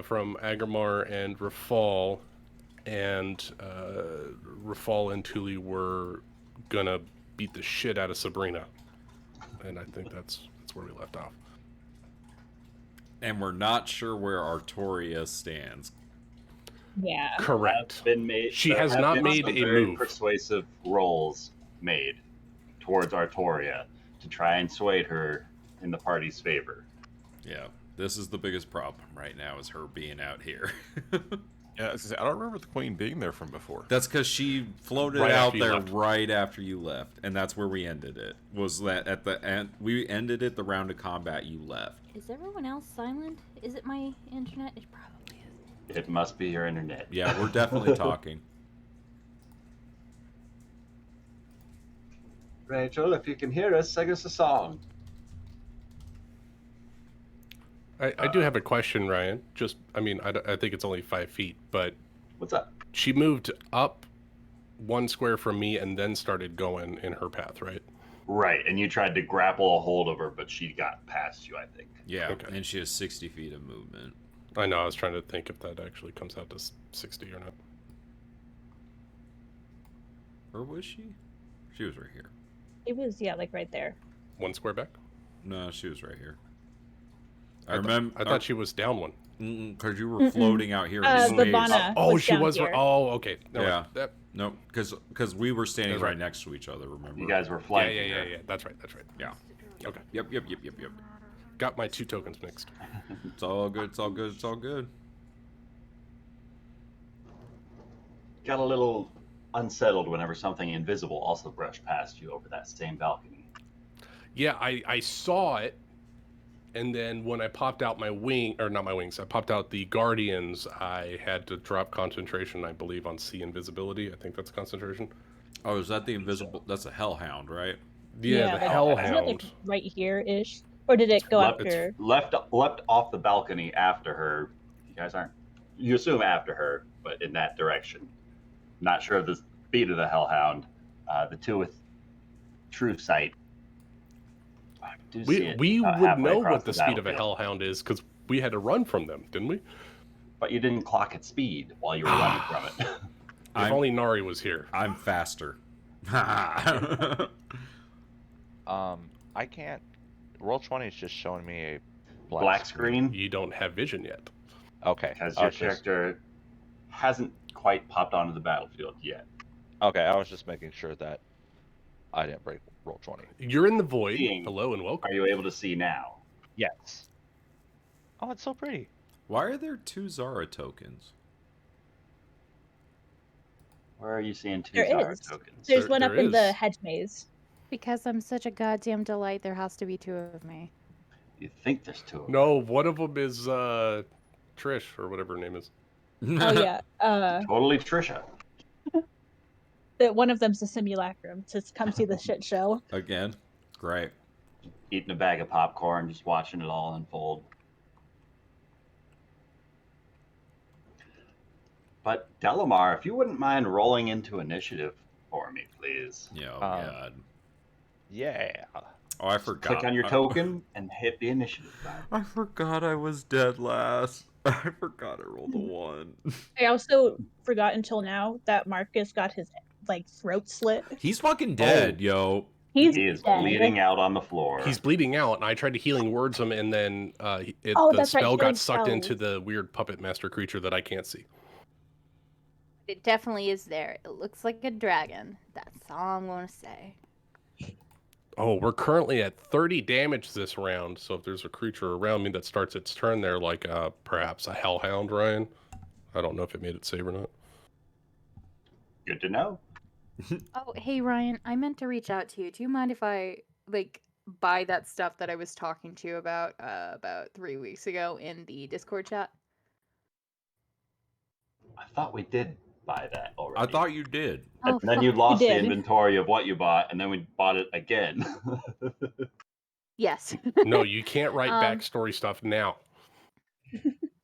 from Agamar and Rafal, and Rafal and Tuli were gonna beat the shit out of Sabrina, and I think that's where we left off. And we're not sure where Artoria stands. Yeah. Correct. She There has have not been made some a very move. persuasive rolls made towards Artoria to try and sway her in the party's favor. Yeah, this is the biggest problem right now, is her being out here. Yeah, I don't remember the queen being there from before. That's because she floated Right out after you there left. right after you left, and that's where we ended it. Was that at the end? We ended it the round of combat you left. Is everyone else silent? Is it my internet? It probably is. It must be your internet. Yeah, we're definitely talking. Rachel, if you can hear us, sing us a song. I do have a question, Ryan. I think it's only 5 feet, but What's up? she moved up 1 square from me and then started going in her path, right? Right, and you tried to grapple a hold of her, but she got past you, I think. Yeah, Okay. and she has 60 feet of movement. I know, I was trying to think if that actually comes out to 60 or not. Or was she? She was right here. It was, yeah, like right there. 1 square back? No, she was right here. I thought she was down 1. Because you were floating out here in The space. Vana Oh, was she down was. here. Oh, okay. No, Yeah. That, No, because we were standing That's right right. next to each other, remember? You guys were yeah, flanking yeah, her. yeah. That's right. Yeah. Okay. Yep. Got my 2 tokens mixed. It's all good, it's all good, it's all good. Got a little unsettled whenever something invisible also brushed past you over that same balcony. Yeah, I saw it, and then when I popped out my wing, or not my wings, I popped out the Guardians, I had to drop concentration, I believe, on C invisibility. I think that's concentration. Oh, is that the invisible? That's a hellhound, right? Yeah, the like, isn't it, Hellhound. like right here-ish? Or did it go Left- after? Leapt off the balcony after her. You guys aren't. You assume after her, but in that direction. Not sure of the speed of the Hellhound. The two with true sight. I do see it We about would halfway know across what the speed of a battlefield. Hellhound is, because we had to run from them, didn't we? But you didn't clock its speed while you were running from it. If I'm- only Nari was here. I'm faster. I can't. Roll20 is just showing me a Black screen, You don't have vision yet. Okay. because I your was just- character hasn't quite popped onto the battlefield yet. Okay, I was just making sure that I didn't break Roll20. You're in the void. Seeing. Hello and welcome. Are you able to see now? Yes. Oh, it's so pretty. Why are there 2 Zara tokens? Where are you seeing 2 There Zara is. tokens? There's There- one there up in the is. hedge maze. Because I'm such a goddamn delight, there has to be 2 of me. You think there's 2 of them. No, one of them is Trish, or whatever her name is. Oh yeah. Totally Trisha. One of them's a simulacrum to come see the shit show. Again? Great. Eating a bag of popcorn, just watching it all unfold. But Delamar, if you wouldn't mind rolling into initiative for me, please. Yeah, oh Um, god. Yeah. Oh, I forgot. Click on your token and hit the initiative button. I forgot I was dead last. I forgot I rolled a 1. I also forgot until now that Marcus got his throat slit. He's fucking dead, yo. He's He is dead. bleeding out on the floor. He's bleeding out, and I tried to healing words him, and then Oh, the that's right, spell healing got sucked into spells. the weird puppet master creature that I can't see. It definitely is there. It looks like a dragon. That's all I'm going to say. Oh, we're currently at 30 damage this round, so if there's a creature around me that starts its turn there, like perhaps a Hellhound, Ryan. I don't know if it made it save or not. Good to know. Oh, hey Ryan, I meant to reach out to you. Do you mind if I buy that stuff that I was talking to you about 3 weeks ago in the Discord chat? I thought we did buy that already. I thought you did. And Oh, then you fuck. lost We the did. inventory of what you bought, and then we bought it again. Yes. No, you can't write Um, backstory stuff now.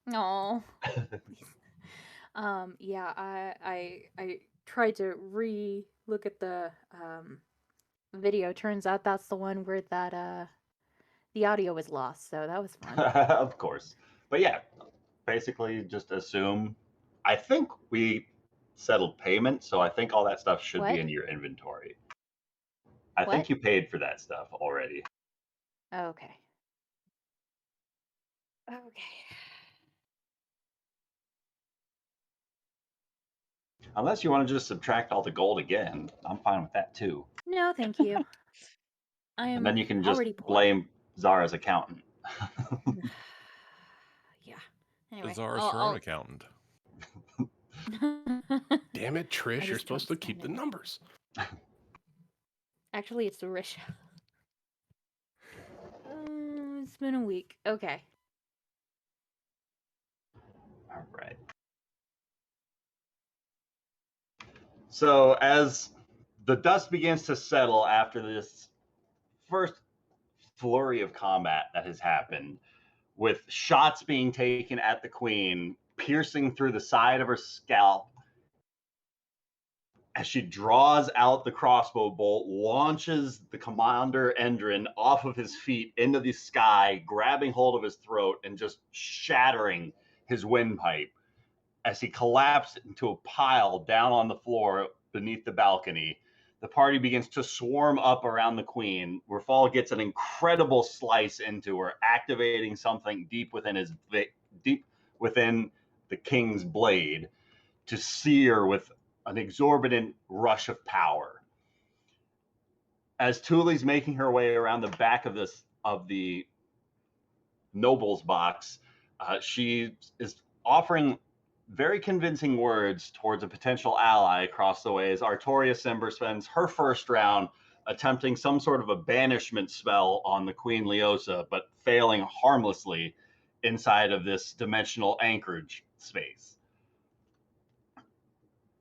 No. Yeah, I tried to look at the video. Turns out that's the one where that the audio was lost, so that was fun. Of course. But yeah, basically just assume. I think we settled payment, so I think all that stuff should What? be in your inventory. I What? think you paid for that stuff already. Okay. Okay. Unless you want to just subtract all the gold again, I'm fine with that too. No, thank you. I am And then you can just already poor. blame Zara's accountant. Yeah. Anyway, Zara's her own accountant. Damn it, Trish! I You're just supposed to can't keep the stand it. numbers. Actually, it's Risha. It's been a week. Okay. All right. So as the dust begins to settle after this first flurry of combat that has happened, with shots being taken at the queen, piercing through the side of her scalp, as she draws out the crossbow bolt, launches the commander Endrin off of his feet into the sky, grabbing hold of his throat and just shattering his windpipe as he collapsed into a pile down on the floor beneath the balcony. The party begins to swarm up around the queen. Rafal gets an incredible slice into her, activating something deep within the king's blade to sear with an exorbitant rush of power. As Thule's making her way around the back of the noble's box, she is offering very convincing words towards a potential ally across the way as Artoria Sember spends her first round attempting some sort of a banishment spell on the Queen Leosa, but failing harmlessly inside of this dimensional anchorage space.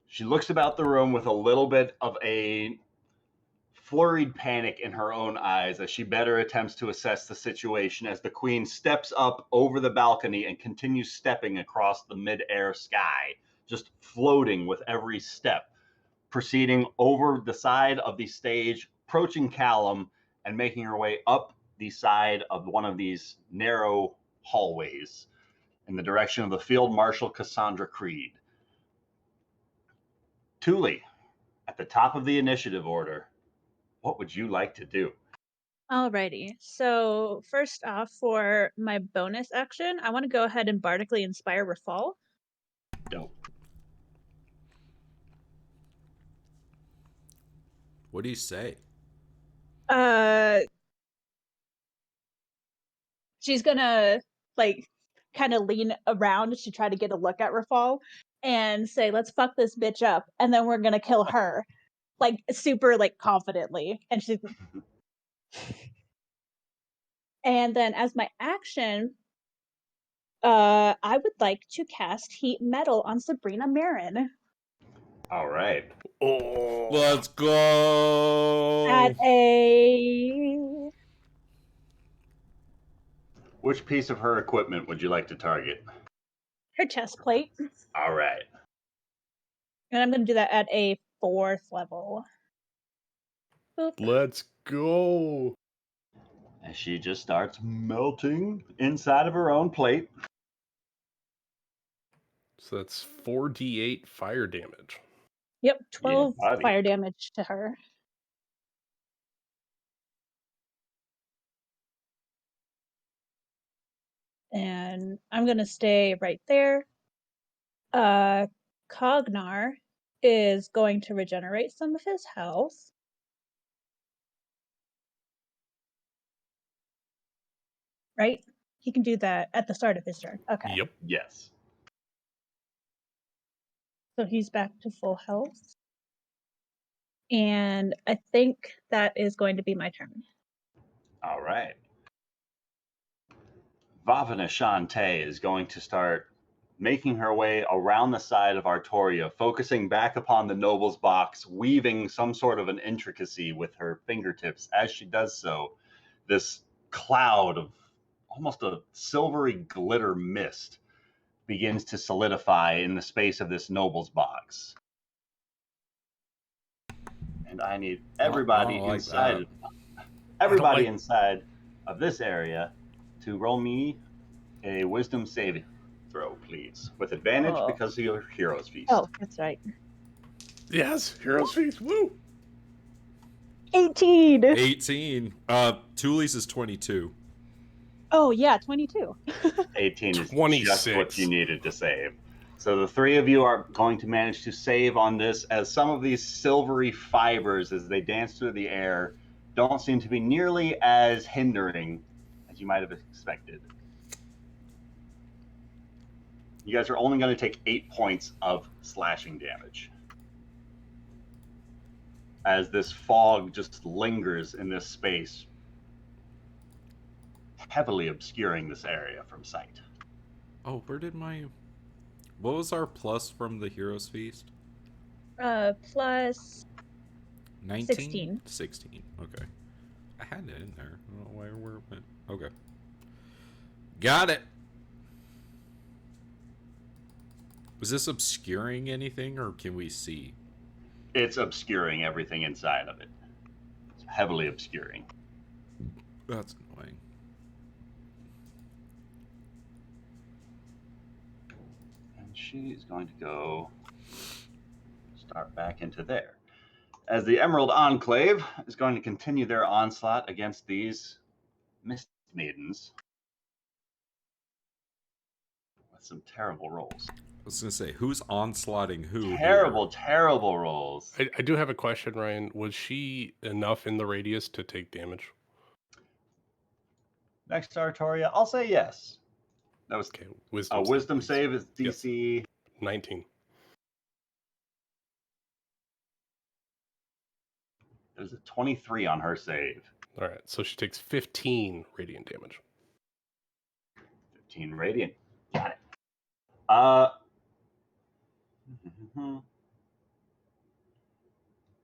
She looks about the room with a little bit of a flurried panic in her own eyes as she better attempts to assess the situation as the queen steps up over the balcony and continues stepping across the mid-air sky, just floating with every step, proceeding over the side of the stage, approaching Callum and making her way up the side of one of these narrow hallways in the direction of the Field Marshal Cassandra Creed. Thule, at the top of the initiative order, what would you like to do? Alrighty. So first off, for my bonus action, I want to go ahead and bardically inspire Rafal. Dope. What do you say? She's gonna like kind of lean around to try to get a look at Rafal and say, "Let's fuck this bitch up," and then we're gonna kill her, like super like confidently. And she's, and then as my action, I would like to cast Heat Metal on Sabrina Marin All right. Oh, Let's go. at a Which piece of her equipment would you like to target? her chest plate, All right. and I'm gonna do that at a 4th level. Boop. let's go. And she just starts melting inside of her own plate. So that's 4d8 fire damage. Yep, 12 buddy. fire damage to her. And I'm gonna stay right there. Cognar is going to regenerate some of his health. Right? He can do that at the start of his turn. Okay. Yep. Yes. So he's back to full health. And I think that is going to be my turn. All right. Vavana Shantae is going to start making her way around the side of Artoria, focusing back upon the noble's box, weaving some sort of an intricacy with her fingertips. As she does so, this cloud of almost a silvery glitter mist begins to solidify in the space of this noble's box. And I need everybody inside inside of this area to roll me a wisdom saving throw, please, with advantage Oh. because of your Hero's Feast. Oh, that's right. Yes, Heroes Feast. Woo! 18. 18. Thule's is 22. Oh yeah, 22. 18 is 26. just what you needed to save. So the three of you are going to manage to save on this, as some of these silvery fibers, as they dance through the air, don't seem to be nearly as hindering as you might have expected. You guys are only going to take 8 points of slashing damage, as this fog just lingers in this space, heavily obscuring this area from sight. Oh, where did my... What was our plus from the Hero's Feast? Plus 19? 16. 16. Okay. I had it in there. I don't know where it went. Okay. Got it. Was this obscuring anything, or can we see? It's obscuring everything inside of it. It's heavily obscuring. That's annoying. And she's going to go start back into there. As the Emerald Enclave is going to continue their onslaught against these Mist Maidens with some terrible rolls. I was gonna say, who's onslaughting who? Terrible, terrible rolls. I do have a question, Ryan. Was she enough in the radius to take damage? Next, Artoria, I'll say yes. That was Okay, a wisdom please. save is Yes. DC 19. There's a 23 on her save. All right, so she takes 15 radiant damage. 15 radiant. Got it.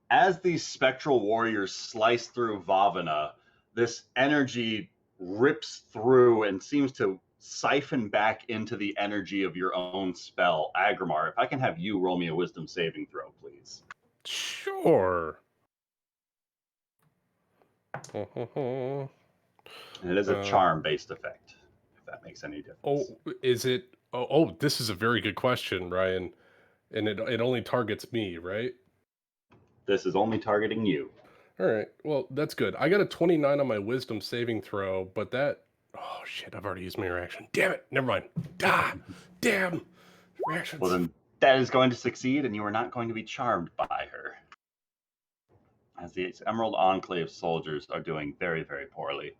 As these spectral warriors slice through Vavana, this energy rips through and seems to siphon back into the energy of your own spell. Agrimar, if I can have you roll me a wisdom saving throw, please. Sure. And it is a charm-based effect, if that makes any difference. Oh, is it? Oh, this is a very good question, Ryan. And it only targets me, right? This is only targeting you. All right. Well, that's good. I got a 29 on my wisdom saving throw, but that... Oh, shit. I've already used my reaction. Damn it. Never mind. Ah, damn. Reactions. Well, then that is going to succeed, and you are not going to be charmed by her. As the Emerald Enclave soldiers are doing very, very poorly.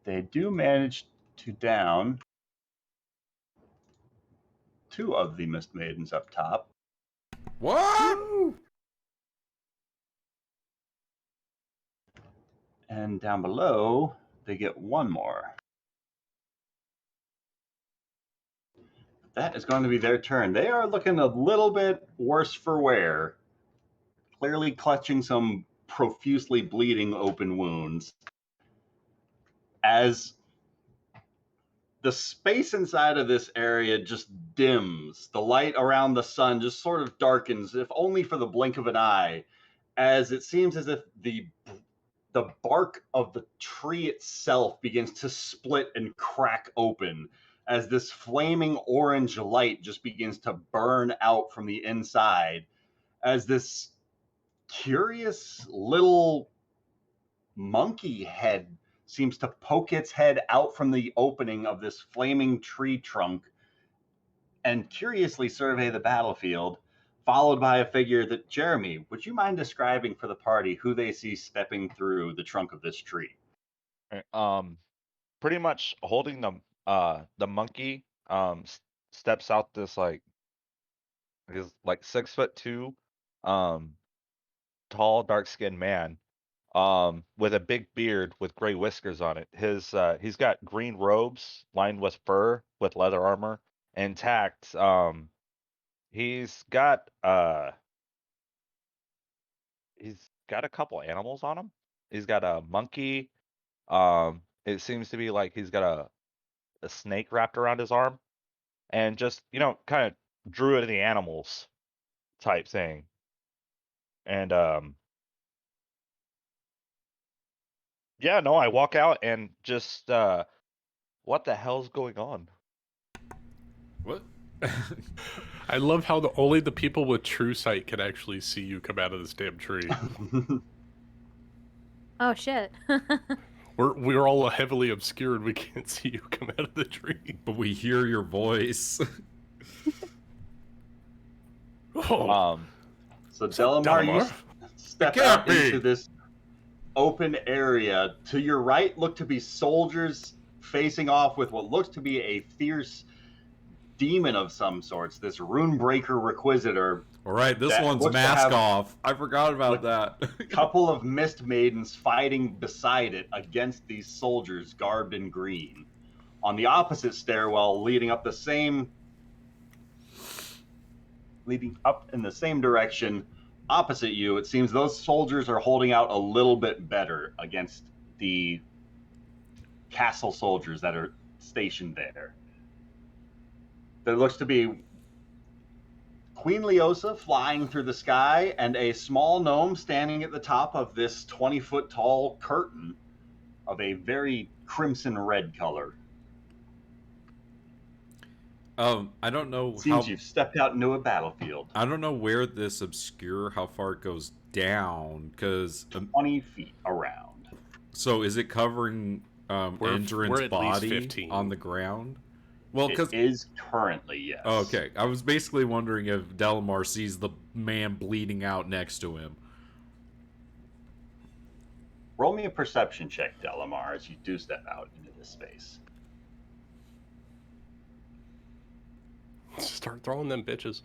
They do manage to down 2 of the Mist Maidens up top. What? And down below, they get 1 more. That is going to be their turn. They are looking a little bit worse for wear. Clearly clutching some profusely bleeding open wounds. As the space inside of this area just dims. The light around the sun just sort of darkens, if only for the blink of an eye, as it seems as if the bark of the tree itself begins to split and crack open, as this flaming orange light just begins to burn out from the inside, as this curious little monkey head seems to poke its head out from the opening of this flaming tree trunk and curiously survey the battlefield, followed by a figure that, Jeremy, would you mind describing for the party who they see stepping through the trunk of this tree? Pretty much holding the monkey steps out this I guess 6'2", tall, dark-skinned man, with a big beard with gray whiskers on it. He's got green robes lined with fur with leather armor intact. He's got a couple animals on him. He's got a monkey. It seems to be like he's got a snake wrapped around his arm, and just kind of Druid of the Animals type thing. And Yeah, no, I walk out and just what the hell's going on? What? I love how only the people with true sight can actually see you come out of this damn tree. Oh shit. We're all heavily obscured. We can't see you come out of the tree. But we hear your voice. Oh, So what's up, Delamar, you Delamar? step It can't out be. into this open area. To your right look to be soldiers facing off with what looks to be a fierce demon of some sorts. This Runebreaker Requisitor. All right, this That one's looks to mask have- off. I forgot about that. Couple of Mist Maidens fighting beside it against these soldiers garbed in green. On the opposite stairwell, leading up in the same direction, opposite you, it seems those soldiers are holding out a little bit better against the castle soldiers that are stationed there. There looks to be Queen Leosa flying through the sky and a small gnome standing at the top of this 20-foot tall curtain of a very crimson red color. I don't know Seems how. you've stepped out into a battlefield. I don't know where this obscure, how far it goes down, because 20 feet around. so is it covering We're Endrin's at least body 15. on the ground? Well, because It is currently, yes. okay, I was basically wondering if Delamar sees the man bleeding out next to him. Roll me a perception check, Delamar, as you do step out into this space. Start throwing them bitches.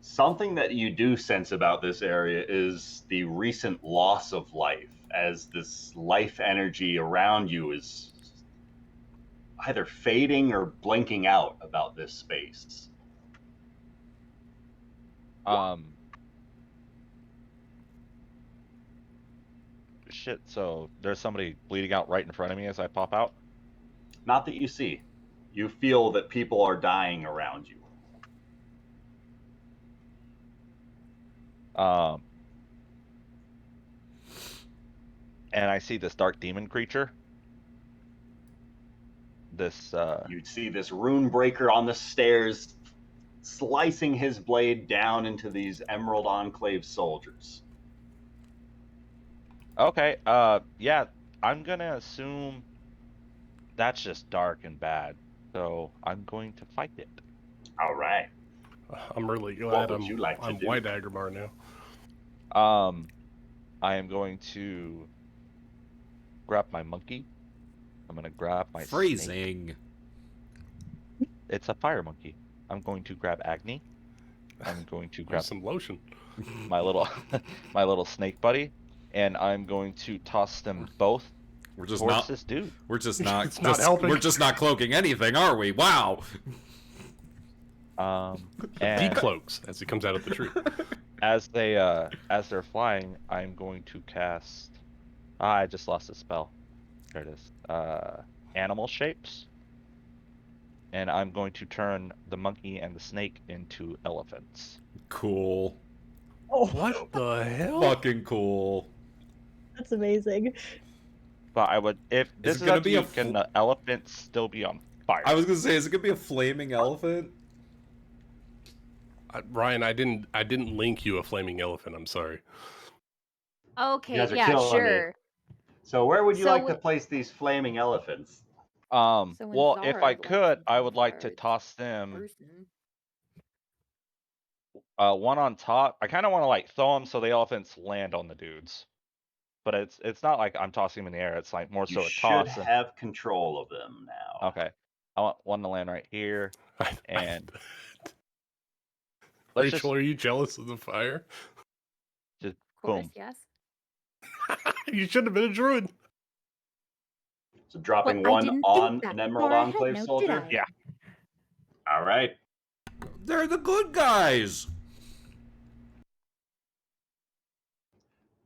Something that you do sense about this area is the recent loss of life, as this life energy around you is either fading or blinking out about this space. Shit, so there's somebody bleeding out right in front of me as I pop out? Not that you see. You feel that people are dying around you. And I see this dark demon creature. This You'd see this Runebreaker on the stairs slicing his blade down into these Emerald Enclave soldiers. okay, yeah, I'm gonna assume that's just dark and bad. So I'm going to fight it. All right. I'm really glad would you like to I'm do? White Agrabah now. I am going to grab my monkey. I'm gonna grab my snake. Phrasing. It's a fire monkey. I'm going to grab Agni. I'm going to Grab grab some lotion. my little my little snake buddy, and I'm going to toss them both We're just towards not. this dude. We're just not. It's not helping. We're just not cloaking anything, are we? Wow. And Decloaks as he comes out of the tree. as they're flying, I'm going to cast. I just lost a spell. There it is. Animal shapes. And I'm going to turn the monkey and the snake into elephants. Cool. Oh, What the hell? Fucking cool. that's amazing. But I would, if this is gonna up to be you, a can the elephant still be on fire? I was gonna say, is it gonna be a flaming elephant? Ryan, I didn't link you a flaming elephant. I'm sorry. Okay, guys are yeah, killing me. sure. So where would you So like to w- place these flaming elephants? So when Well, if Zara I lights could, them I on would like to fire, it's toss them person. one on top. I kind of want to like throw them so the elephants land on the dudes. But it's not like I'm tossing them in the air. It's like more so You a should toss. and- have control of them now. Okay, I want one to land right here. And let's Rachel, are you jealous of the fire? just Of course, boom. yes. You should have been a druid. So dropping Well, I one didn't on think that an Emerald far ahead, Enclave now, did soldier? I? Yeah. All right. They're the good guys.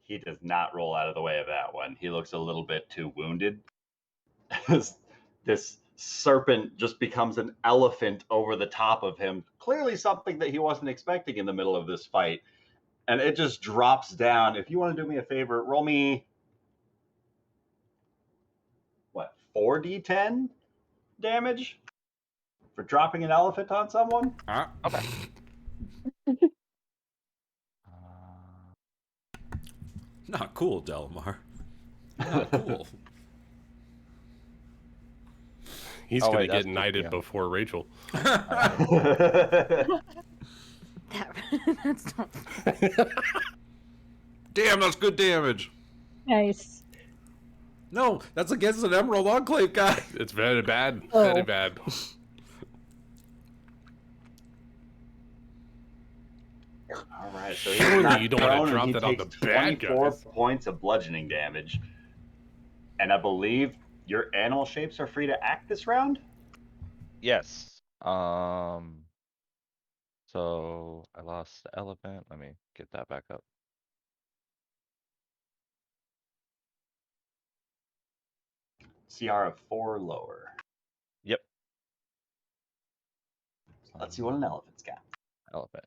He does not roll out of the way of that one. He looks a little bit too wounded. This serpent just becomes an elephant over the top of him. Clearly something that he wasn't expecting in the middle of this fight. and it just drops down. If you want to do me a favor, roll me 4d10 damage for dropping an elephant on someone. Okay. Not cool, Delamar. Not cool. He's Oh, gonna wait, get that's knighted 2 before Rachel. That's not. Damn, that's good damage. Nice. No, that's against an Emerald Enclave guy. It's very bad. Oh. Very bad. All right, so Surely he's knocked you don't wanna prone, and drop he that on takes the bad 24 guys. points of bludgeoning damage. And I believe your animal shapes are free to act this round. Yes. So I lost the elephant. Let me get that back up. CR of 4 or lower. Yep. So let's see what an elephant's got. Elephant.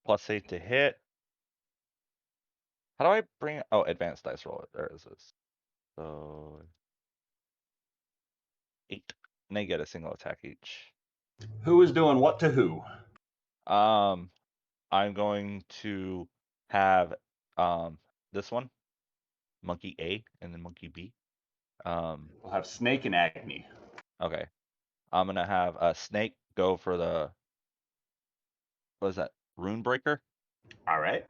+8 to hit. How do I bring? Oh, advanced dice roll. There is this. So 8. And they get a single attack each. Who is doing what to who? I'm going to have this one, monkey A, and then monkey B. We'll have Snake and Agni. Okay. I'm gonna have a snake go for the, what is that? Rune breaker. All right.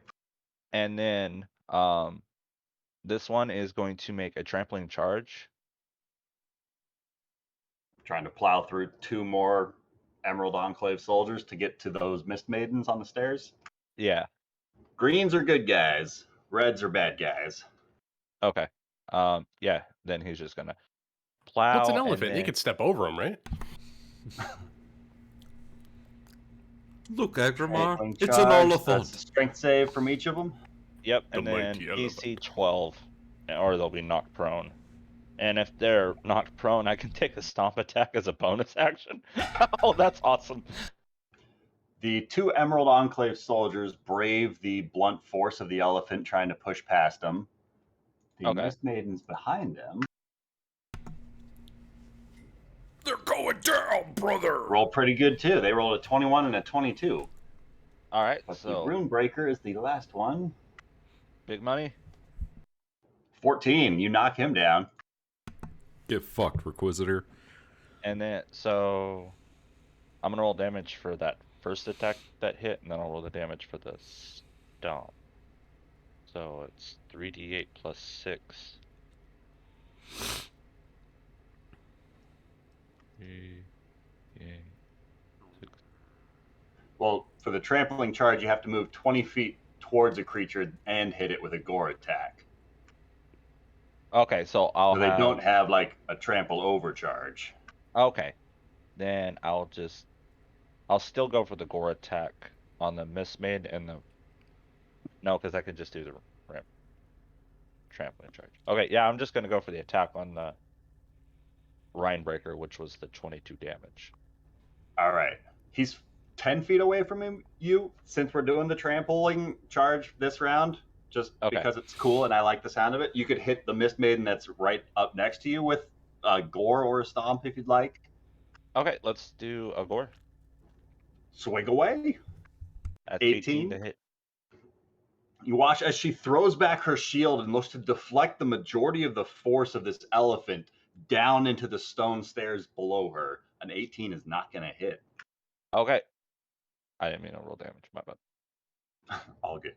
And then this one is going to make a trampling charge. Trying to plow through 2 more Emerald Enclave soldiers to get to those Mist Maidens on the stairs. Yeah. Greens are good guys. Reds are bad guys. Okay. Yeah. Then he's just gonna plow. What's an and elephant? You then- could step over him, right? Look, Agramar, Trampling it's an charge, elephant. that's a strength save from each of them. Yep. The And then mighty elephant. DC 12, or they'll be knocked prone. And if they're knocked prone, I can take a stomp attack as a bonus action. Oh, that's awesome. The 2 Emerald Enclave soldiers brave the blunt force of the elephant trying to push past them. The Okay. Mist Maidens behind them They're going down, brother. roll pretty good too. They rolled a 21 and a 22. All right. But the So Rune Breaker is the last one. big money. 14. You knock him down. Get fucked, Requisitor. And then, so I'm gonna roll damage for that first attack that hit, and then I'll roll the damage for the stomp. So it's 3d8 plus 6. 3d8. Well, for the trampling charge, you have to move 20 feet towards a creature and hit it with a gore attack. Okay, so I'll So they have, don't have like a trample overcharge. okay, then I'll still go for the gore attack on the Mistmaid and the, no, because I can just do the trampling charge. Okay, yeah, I'm just gonna go for the attack on the Rhinebreaker, which was the 22 damage. All right. He's 10 feet away from him. Since we're doing the trampling charge this round, just Okay. because it's cool and I like the sound of it, you could hit the Mist Maiden that's right up next to you with a gore or a stomp if you'd like. Okay, let's do a gore. Swing away. That's 18 to hit. You watch as she throws back her shield and looks to deflect the majority of the force of this elephant down into the stone stairs below her. An 18 is not going to hit. Okay. I didn't mean to roll damage, my bad. All good.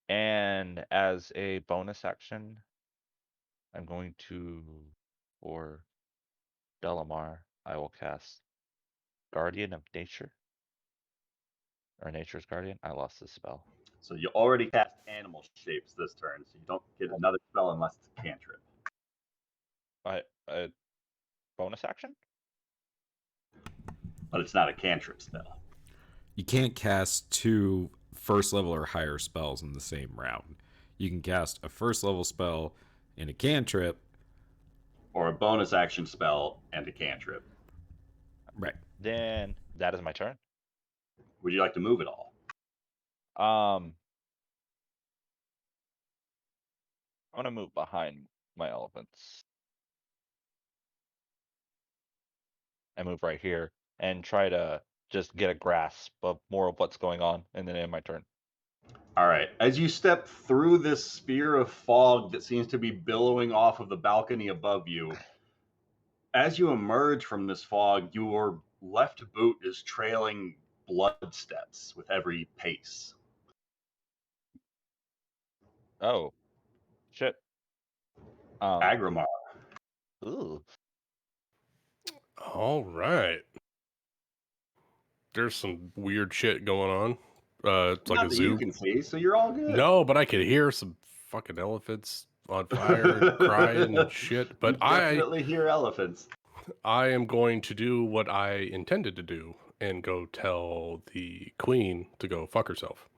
And as a bonus action, I'm going to, for Delamar, I will cast Guardian of Nature. Or Nature's Guardian. I lost the spell. So you already cast animal shapes this turn, so you don't get another spell unless it's a cantrip. But bonus action? But it's not a cantrip spell. You can't cast 2 first level or higher spells in the same round. You can cast a first level spell and a cantrip. Or a bonus action spell and a cantrip. Right. Then that is my turn. Would you like to move at all? I'm gonna move behind my elephants. I move right here and try to just get a grasp of more of what's going on, and then end my turn. All right. As you step through this spear of fog that seems to be billowing off of the balcony above you, as you emerge from this fog, your left boot is trailing blood steps with every pace. Oh, shit. Agrimar. Ooh. All right. There's some weird shit going on. It's like Not a that zoo. you can see, so you're all good. No, but I could hear some fucking elephants on fire and crying and shit. But You definitely hear elephants. I am going to do what I intended to do and go tell the queen to go fuck herself.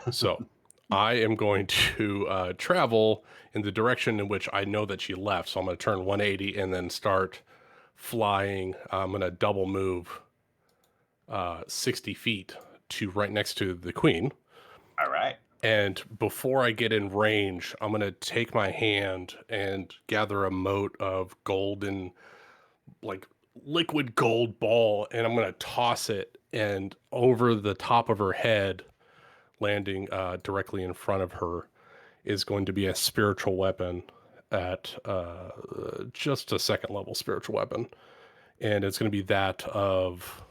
So I am going to travel in the direction in which I know that she left. So I'm going to turn 180 and then start flying. I'm going to double move 60 feet to right next to the queen. All right. And before I get in range, I'm going to take my hand and gather a mote of golden, like liquid gold ball, and I'm going to toss it, and over the top of her head, landing directly in front of her, is going to be a spiritual weapon at just a second level spiritual weapon. And it's going to be that of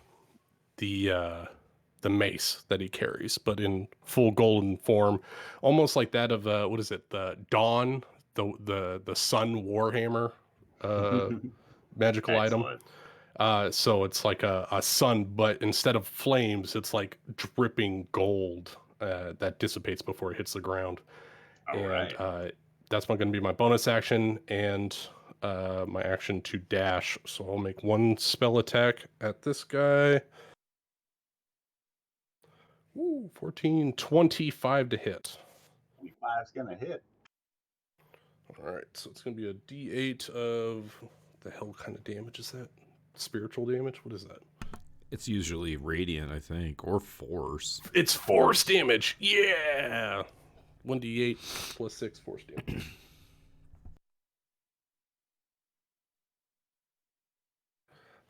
the mace that he carries, but in full golden form, almost like that of what is it, the Dawn, the Sun Warhammer magical item. So it's like a sun, but instead of flames, it's like dripping gold that dissipates before it hits the ground. All right. That's going to be my bonus action and my action to dash. So I'll make one spell attack at this guy. Ooh, 14, 25 to hit. 25's gonna hit. All right, so it's going to be a D8 of... the hell kind of damage is that? Spiritual damage? What is that? It's usually radiant, I think, or force. It's force damage! Yeah! 1d8 plus 6 force damage.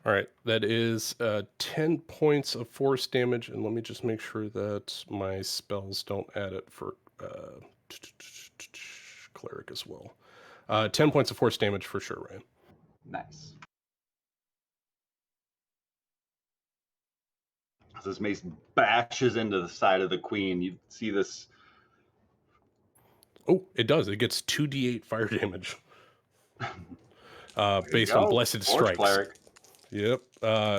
All right, that is 10 points of force damage, and let me just make sure that my spells don't add it for cleric as well. 10 points of force damage for sure, Ryan. Nice. As this mace bashes into the side of the queen, you see this. Oh, it does. It gets 2d8 fire damage. Based on blessed Force strikes. Cleric. Yep.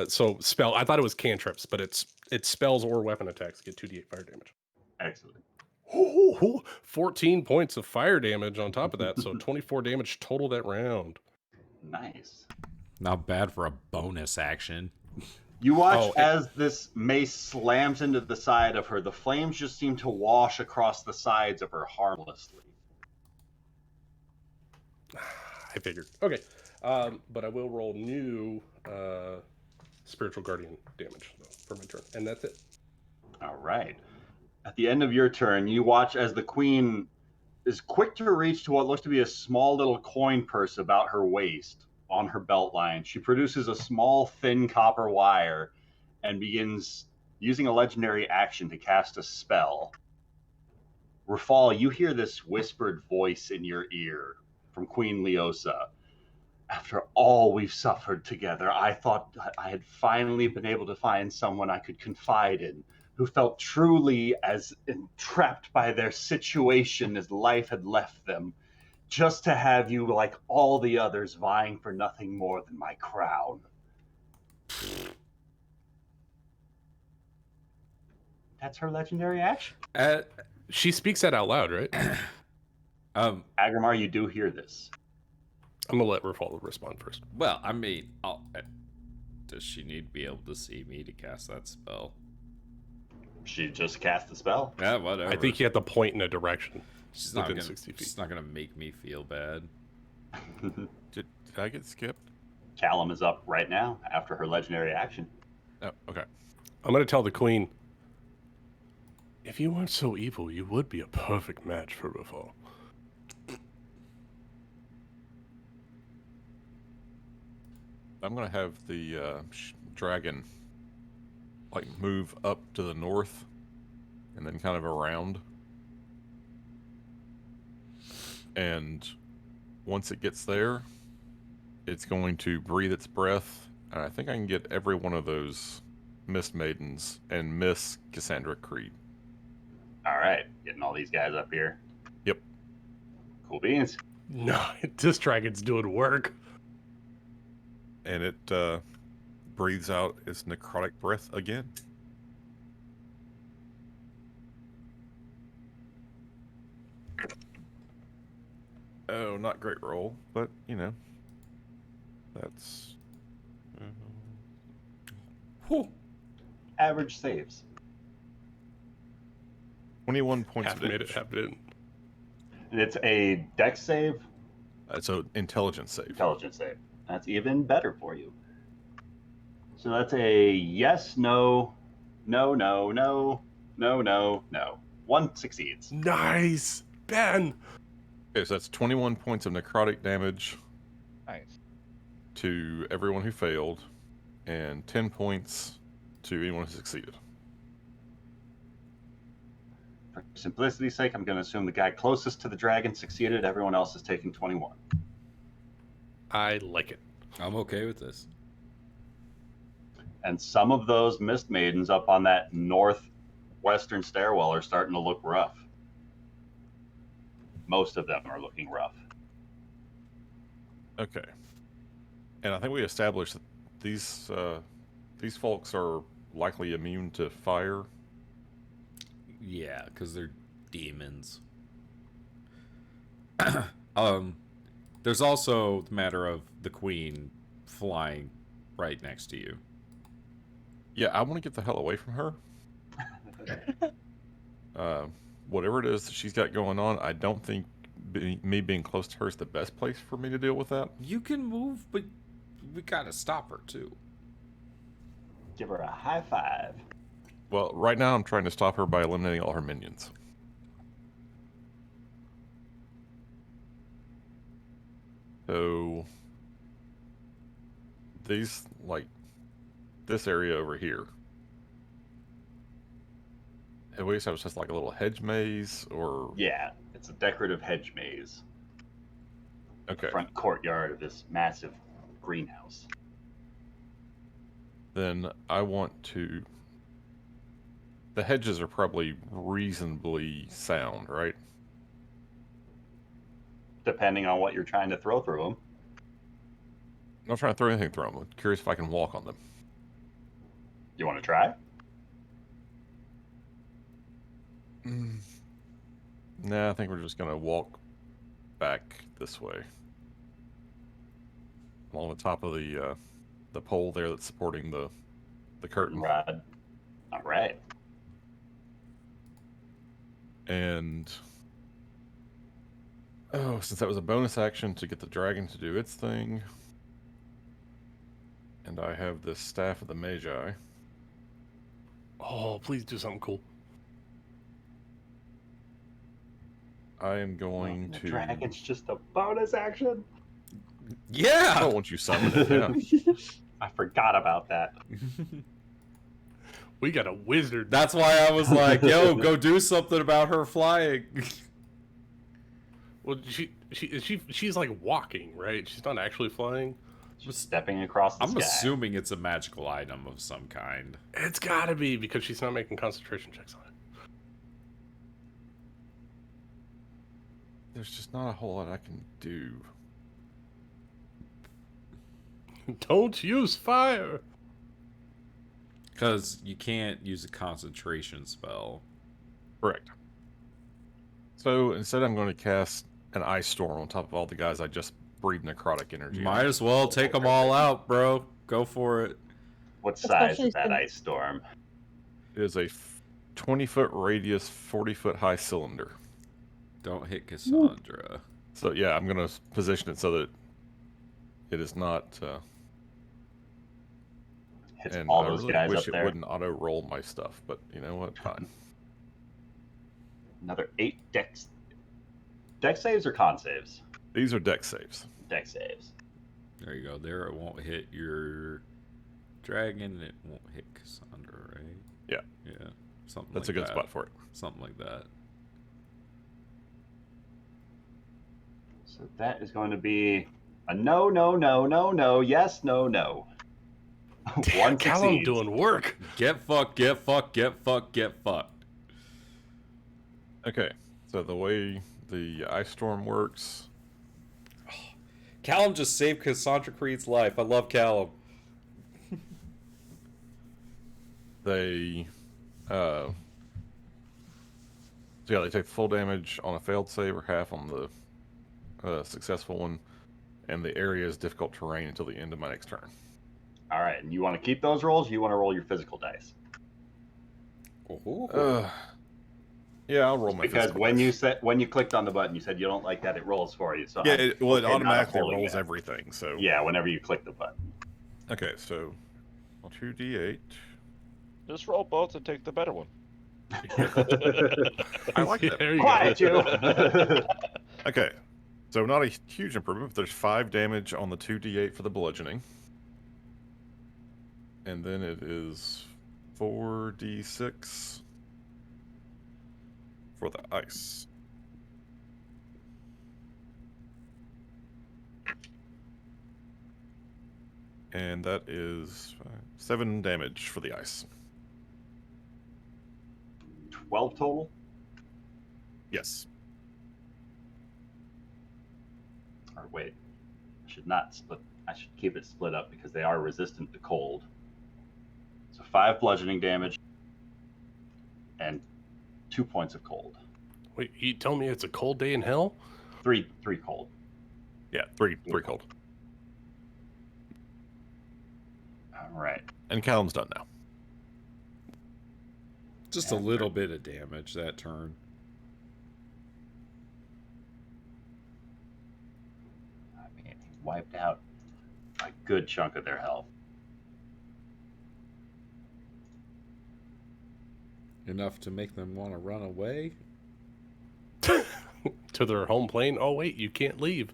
So spell. I thought it was cantrips, but it's spells or weapon attacks get 2d8 fire damage. Excellent. 14 points of fire damage on top of that, so 24 damage total that round. Nice. Not bad for a bonus action. You watch as this mace slams into the side of her. The flames just seem to wash across the sides of her harmlessly. I figured. Okay. But I will roll new spiritual guardian damage though, for my turn, and that's it. All right. At the end of your turn, you watch as the queen is quick to reach to what looks to be a small little coin purse about her waist on her belt line. She produces a small, thin copper wire and begins using a legendary action to cast a spell. Rafal, you hear this whispered voice in your ear from Queen Leosa. After all we've suffered together, I thought I had finally been able to find someone I could confide in, who felt truly as entrapped by their situation as life had left them, just to have you, like all the others, vying for nothing more than my crown. That's her legendary action. She speaks that out loud, right? Agrimar, you do hear this. I'm gonna let Rafal respond first. Well, I mean, does she need to be able to see me to cast that spell? She just cast the spell. Yeah, whatever. I think you have to point in a direction. She's not within gonna, 60 feet. she's not gonna make me feel bad. Did I get skipped? Callum is up right now after her legendary action. Oh, okay. I'm gonna tell the queen. If you weren't so evil, you would be a perfect match for Rafal. I'm gonna have the dragon like move up to the north, and then kind of around. And once it gets there, it's going to breathe its breath, and I think I can get every one of those Mist Maidens and Miss Cassandra Creed. All right, getting all these guys up here. Yep. Cool beans. No, this dragon's doing work. And it breathes out its necrotic breath again. Oh, not great roll, but you know, that's Whew. Average saves. 21 points Half of made it, damage. half didn't. And it's a dex save, So intelligence save. intelligence save. That's even better for you. So that's a yes, no, no, no, no, no, no, no. One succeeds. Nice, Ben. Okay, so that's 21 points of necrotic damage Nice. to everyone who failed, and 10 points to anyone who succeeded. For simplicity's sake, I'm going to assume the guy closest to the dragon succeeded. Everyone else is taking 21. I like it. I'm okay with this. And some of those Mist Maidens up on that northwestern stairwell are starting to look rough. Most of them are looking rough. Okay. And I think we established that these folks are likely immune to fire. Yeah, because they're demons. There's also the matter of the queen flying right next to you. Yeah, I want to get the hell away from her. Whatever it is that she's got going on, I don't think me being close to her is the best place for me to deal with that. You can move, but we gotta stop her too. Give her a high five. Well, right now I'm trying to stop her by eliminating all her minions. So these, like, this area over here. Have we established just like a little hedge maze, or Yeah, it's a decorative hedge maze. okay? Front courtyard of this massive greenhouse. Then I want to. The hedges are probably reasonably sound, right? Depending on what you're trying to throw through them. I'm not trying to throw anything through them. I'm curious if I can walk on them. You want to try? Nah, I think we're just gonna walk back this way, along the top of the pole there that's supporting the curtain. Rod. All right. And oh, since that was a bonus action to get the dragon to do its thing, and I have this staff of the Magi. Oh, please do something cool. I am going The to. dragon's just a bonus action. I Yeah. don't want you summoned it. Yeah. I forgot about that. We got a wizard. That's why I was like, "Yo, go do something about her flying." Well, she's like walking, right? She's not actually flying. Just stepping across the I'm sky. assuming it's a magical item of some kind. It's gotta be because she's not making concentration checks on There's just not a whole lot I can do. it. Don't use fire. Because you can't use a concentration spell. Correct. So instead, I'm going to cast an ice storm on top of all the guys I just breathed necrotic energy. on. Might as well take them all out, bro. Go for it. What size Especially is that since- ice storm? It is a 20-foot radius, 40-foot high cylinder. Don't hit Cassandra. So yeah, I'm going to position it so that it is not Hits And all I those really guys wish up it there. wouldn't auto roll my stuff, but you know what? Fine. Another 8 dex. Dex saves or con saves? These are deck saves. Dex saves. There you go. There, it won't hit your dragon. It won't hit Cassandra, right? Yeah. Yeah. Something That's like a good that. spot for it. Something like that. So that is going to be a no, no, no, no, no, yes, no, no. One Callum succeeds. doing work. Get fucked, get fucked, get fucked, get fucked. Okay, so the way the ice storm works, Callum just saved Cassandra Creed's life. I love Callum. they, so yeah, they take full damage on a failed save or half on the successful one, and the area is difficult terrain until the end of my next turn. All right, and you want to keep those rolls? Or you want to roll your physical dice? Ooh. Yeah, I'll roll my Because physical when dice. when you clicked on the button, you said you don't like that it rolls for you. So Yeah, I'm it okay not automatically upholding rolls that. everything. So Yeah, whenever you click the button. Okay, so 2d8. Just roll both and take the better one. I like that. There you Quiet, go. you. Okay, so not a huge improvement, but there's 5 damage on the 2d8 for the bludgeoning. And then it is 4d6 for the ice. And that is 7 damage for the ice. 12 total. Yes. Or wait, I should not split. I should keep it split up because they are resistant to cold. So 5 bludgeoning damage and 2 points of cold. Wait, you tell me it's a cold day in hell? 3 cold. Yeah, 3 cold. All right. And Callum's done now. Just a little bit of damage that turn. I mean, he wiped out a good chunk of their health. Enough to make them want to run away? To their home plane? Oh, wait, you can't leave.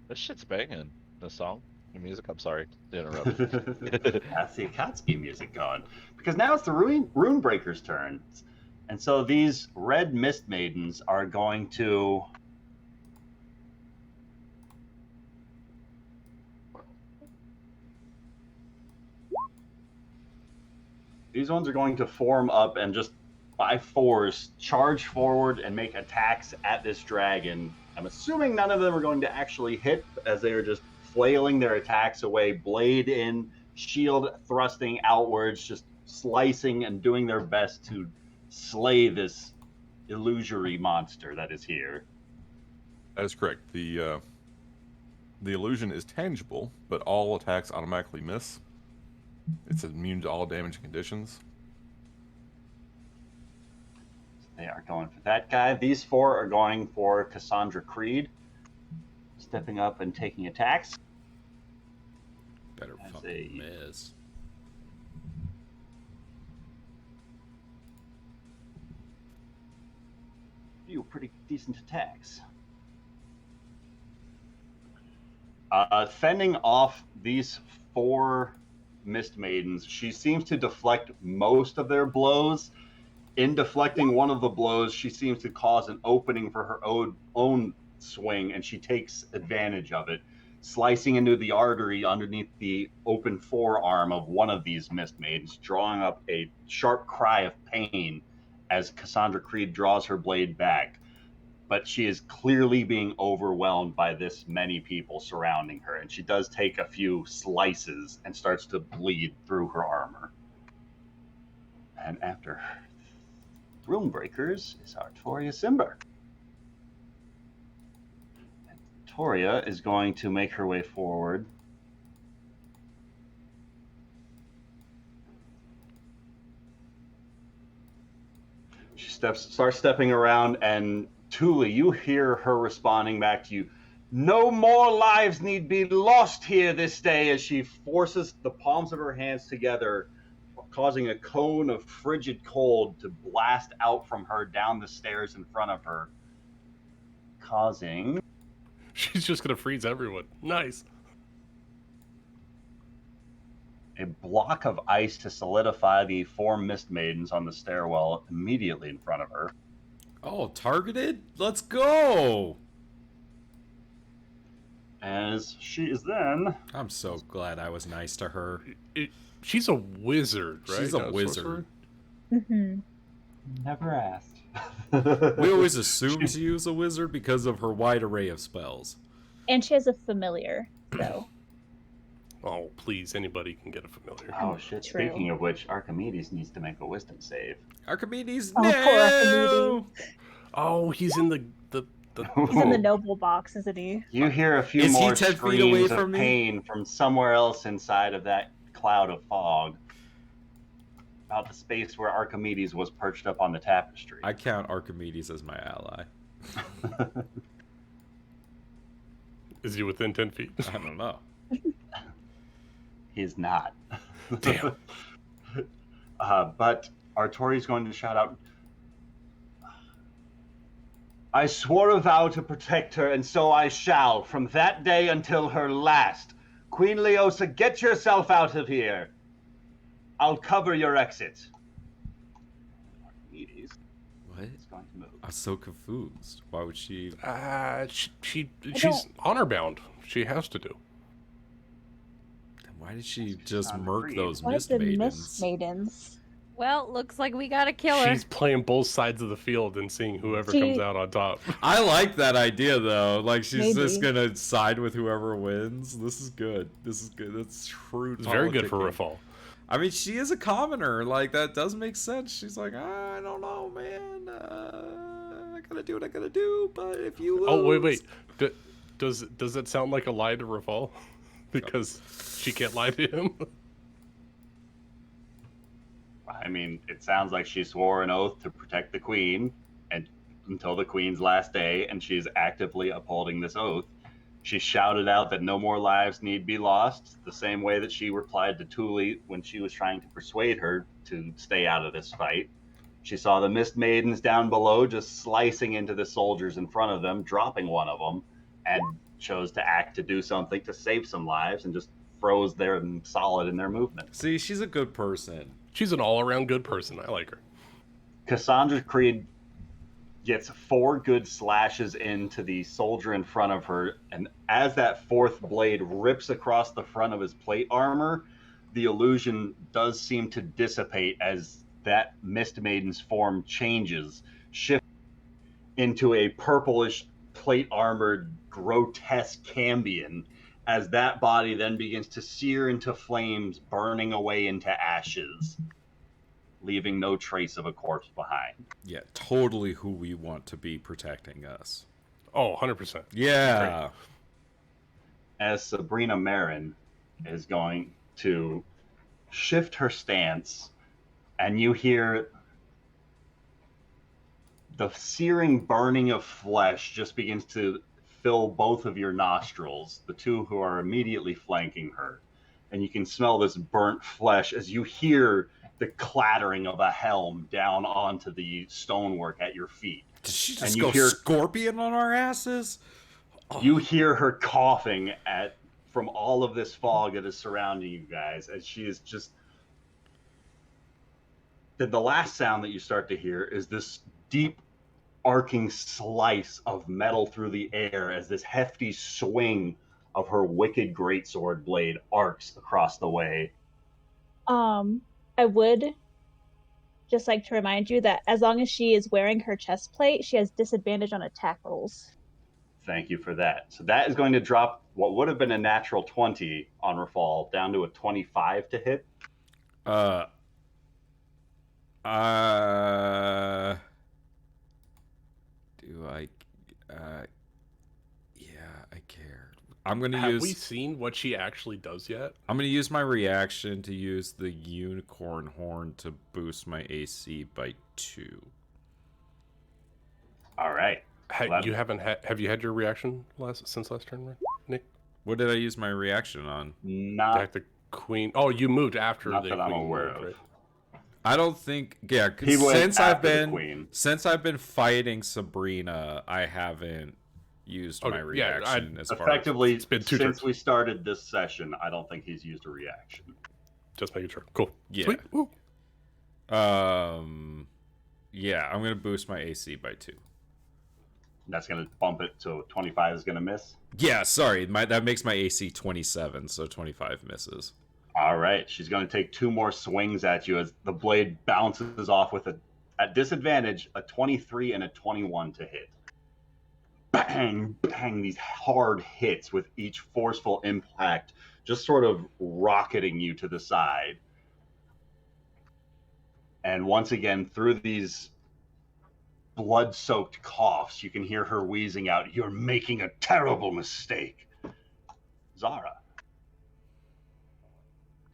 This shit's banging. The song, the music. I'm sorry to interrupt. That's the Akatsuki music going. Because now it's the Runebreaker's turn. And so these red Mist Maidens are going to... These ones are going to form up and just by force charge forward and make attacks at this dragon. I'm assuming none of them are going to actually hit as they are just flailing their attacks away, blade in, shield thrusting outwards, just slicing and doing their best to slay this illusory monster that is here. That is correct. The illusion is tangible, but all attacks automatically miss. It's immune to all damage conditions. They are going for that guy. These 4 are going for Cassandra Creed, stepping up and taking attacks. Better As fucking miss. Few pretty decent attacks. Fending off these 4 Mist Maidens, she seems to deflect most of their blows. In deflecting one of the blows, she seems to cause an opening for her own swing, and she takes advantage of it, slicing into the artery underneath the open forearm of one of these Mist Maidens, drawing up a sharp cry of pain as Cassandra Creed draws her blade back. But she is clearly being overwhelmed by this many people surrounding her, and she does take a few slices and starts to bleed through her armor. And after Runebreakers is our Toria Simber. And Toria is going to make her way forward. She starts stepping around, and Tuli, you hear her responding back to you. No more lives need be lost here this day, as she forces the palms of her hands together, causing a cone of frigid cold to blast out from her down the stairs in front of her, causing She's just gonna freeze everyone. Nice. a block of ice to solidify the 4 mist maidens on the stairwell immediately in front of her. Oh, targeted? Let's go! As she is then... I'm so glad I was nice to her. She's a wizard, right? She's a Not wizard. Mm-hmm. Never asked. We always assumed she was a wizard because of her wide array of spells. And she has a familiar, so. Oh, please, anybody can get a familiar. Oh shit, True. speaking of which, Archimedes needs to make a wisdom save. Archimedes, Oh, no! poor Archimedes. Oh, he's in the He's in the noble box, isn't he? You hear a few Is he more 10 feet away screams of from me? pain from somewhere else inside of that cloud of fog. About the space where Archimedes was perched up on the tapestry. I count Archimedes as my ally. Is he within 10 feet? I don't know. He's not. Damn. But Artori's going to shout out, I swore a vow to protect her, and so I shall, from that day until her last. Queen Leosa, get yourself out of here. I'll cover your exit. Archimedes What? is going to move. I'm so confused. Why would she... She's honor bound. She has to do. Why did she just on murk Creed. those What mist the maidens? Mist Maidens? Well, looks like we gotta kill her. She's playing both sides of the field and seeing whoever She- comes out on top. I like that idea though. Like she's just Maybe. gonna side with whoever wins. This is good. This is good. That's true. It's very good for politicking. Rafal. I mean, she is a commoner. Like that does make sense. She's like, I don't know, man. I gotta do what I gotta do. But if you lose... Oh, wait. Does that sound like a lie to Rafal? Because she can't lie to him? I mean, it sounds like she swore an oath to protect the queen and until the queen's last day, and she's actively upholding this oath. She shouted out that no more lives need be lost, the same way that she replied to Tuli when she was trying to persuade her to stay out of this fight. She saw the Mist Maidens down below just slicing into the soldiers in front of them, dropping one of them, and chose to act to do something to save some lives and just froze them solid in their movement. See, she's a good person. She's an all-around good person. I like her. Cassandra Creed gets 4 good slashes into the soldier in front of her, and as that 4th blade rips across the front of his plate armor, the illusion does seem to dissipate as that Mist Maiden's form changes, shift into a purplish plate armored grotesque Cambion, as that body then begins to sear into flames, burning away into ashes, leaving no trace of a corpse behind. Yeah, totally who we want to be protecting us. Oh, 100%. Yeah. As Sabrina Marin is going to shift her stance, and you hear the searing burning of flesh just begins to fill both of your nostrils, the two who are immediately flanking her. And you can smell this burnt flesh as you hear the clattering of a helm down onto the stonework at your feet. Did she And just you go hear- scorpion on our asses? Oh, You hear her coughing from all of this fog that is surrounding you guys, as she is just... The last sound that you start to hear is this deep arcing slice of metal through the air as this hefty swing of her wicked greatsword blade arcs across the way. I would just like to remind you that as long as she is wearing her chest plate, she has disadvantage on attack rolls. Thank you for that. So that is going to drop what would have been a natural 20 on Rafal down to a 25 to hit. Do I? Yeah, I care. I'm gonna Have use. we seen what she actually does yet? I'm gonna use my reaction to use the unicorn horn to boost my AC by 2. All right. You haven't had? Have you had your reaction since last turn, Nick? What did I use my reaction on? Not, Attack the queen. Oh, you moved after not the that I'm queen aware moved, of. right? I don't think. Yeah, 'cause He went since I've after the been queen. fighting Sabrina, I haven't used my Okay, yeah, reaction as far as Effectively, It's been 2 since turns. we started this session, I don't think he's used a reaction. Just making sure. Cool. Yeah. Sweet. Woo. Yeah, I'm gonna boost my AC by 2. That's going to bump it, so 25 is going to miss. Yeah, sorry, that makes my AC 27, so 25 misses. All right, she's going to take 2 more swings at you as the blade bounces off with at disadvantage, a 23 and a 21 to hit. Bang, bang, these hard hits with each forceful impact, just sort of rocketing you to the side. And once again, through these blood-soaked coughs, you can hear her wheezing out, "You're making a terrible mistake." Zara.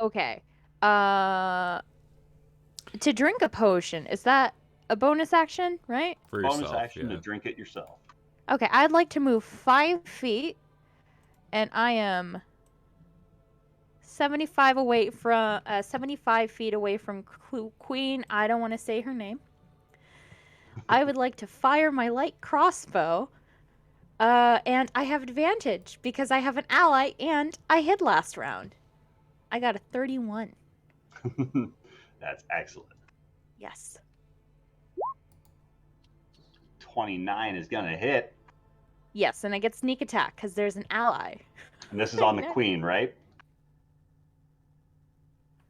Okay. To drink a potion, is that a bonus action, right? For Bonus yourself, action yeah. to drink it yourself. Okay, I'd like to move 5 feet, and I am 75 feet away from Queen. I don't want to say her name. I would like to fire my light crossbow, and I have advantage because I have an ally, and I hit last round. I got a 31. That's excellent. Yes. 29 is going to hit. Yes, and I get sneak attack because there's an ally. And this is on the queen, right?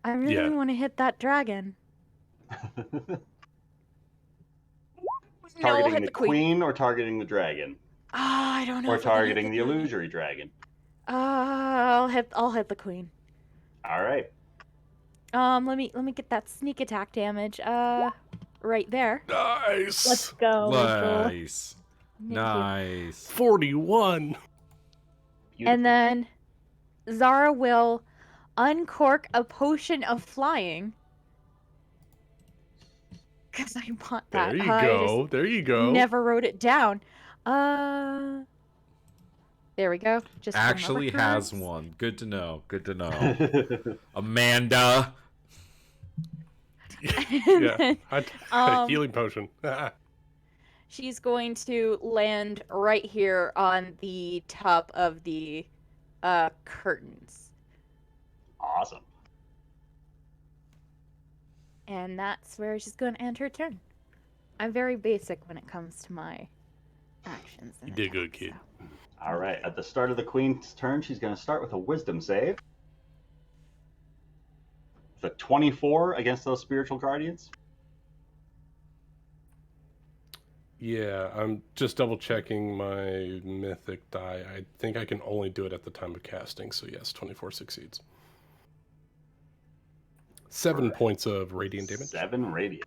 I really Yeah. want to hit that dragon. No, I'll Targeting hit the the queen. queen or targeting the dragon? I don't know. Or if I can hit targeting the dragon. illusory dragon? I'll hit the queen. All right. Let me get that sneak attack damage. Right there. Nice. Let's go. Rachel. Nice. Thank you. Nice. 41. And then Zara will uncork a potion of flying. Because I want that. There you I go. There you just go. never wrote it down. There we go. Just for Actually has reference. one. Good to know. Good to know. Amanda. Yeah. Healing potion. She's going to land right here on the top of the curtains. Awesome. And that's where she's going to end her turn. I'm very basic when it comes to my actions. and You did good, attacks, kid. so. All right. At the start of the queen's turn, she's going to start with a wisdom save. The 24 against those spiritual guardians. Yeah, I'm just double checking my mythic die. I think I can only do it at the time of casting, so yes, 24 succeeds. 7 Correct. points of radiant damage. 7 radiant.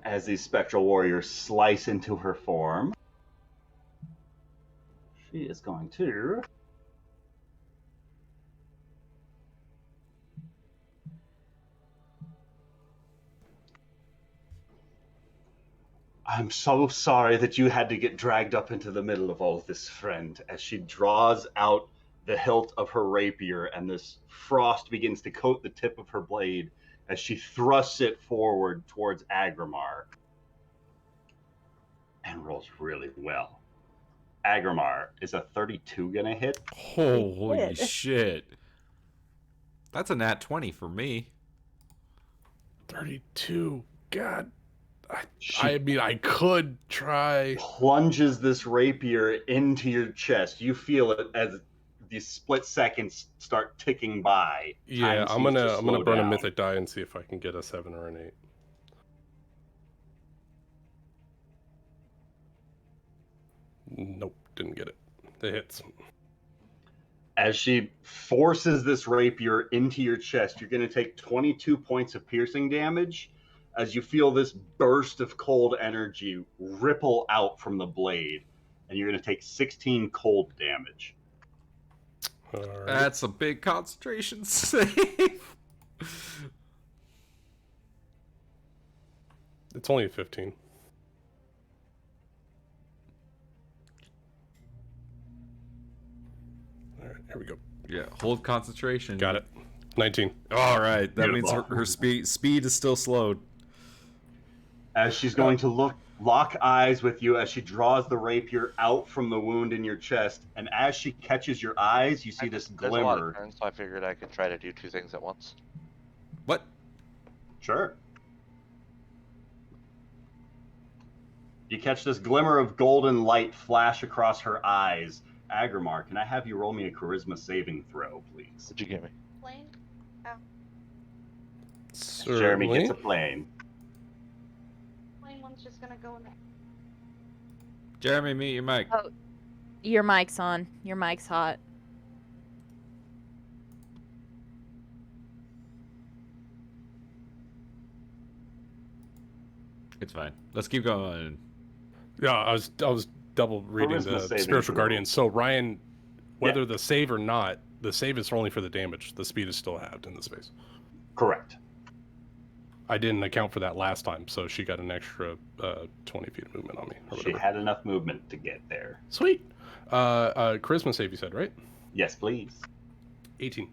As these spectral warriors slice into her form, she is going to "I'm so sorry that you had to get dragged up into the middle of all this, friend," as she draws out the hilt of her rapier and this frost begins to coat the tip of her blade as she thrusts it forward towards Agrimar. And rolls really well. Agrimar, is a 32 gonna hit? Holy Good. shit. That's a nat 20 for me. 32. God. She I mean, I could try. plunges this rapier into your chest. You feel it as these split seconds start ticking by. Yeah, Time seems to I'm gonna slow burn a down. mythic die and see if I can get a 7 or an 8. Nope, didn't get it. It hits. As she forces this rapier into your chest, you're going to take 22 points of piercing damage as you feel this burst of cold energy ripple out from the blade. And you're going to take 16 cold damage. All right. That's a big concentration save. It's only a 15. All right, here we go. Yeah, hold concentration. Got it. 19. All right, that means Beautiful. her speed is still slowed. As she's going to lock eyes with you as she draws the rapier out from the wound in your chest, and as she catches your eyes, you see this There's a lot of glimmer. turns, so I figured I could try to do two things at once. What? Sure. You catch this glimmer of golden light flash across her eyes. Agrimar, can I have you roll me a charisma saving throw, please? What'd you give me? Plane? Jeremy Certainly. gets a plane. Plane one's just gonna go in there. Jeremy, mute your mic. Oh, your mic's on. Your mic's hot. It's fine. Let's keep going. Yeah, I was double reading Charisma the saving spiritual throw. guardian. So Ryan, whether the save or not, the save is only for the damage. The speed is still halved in the space. Correct. I didn't account for that last time, so she got an extra 20 feet of movement on me. Or She whatever. had enough movement to get there. Sweet. Charisma save, you said, right? Yes, please. 18.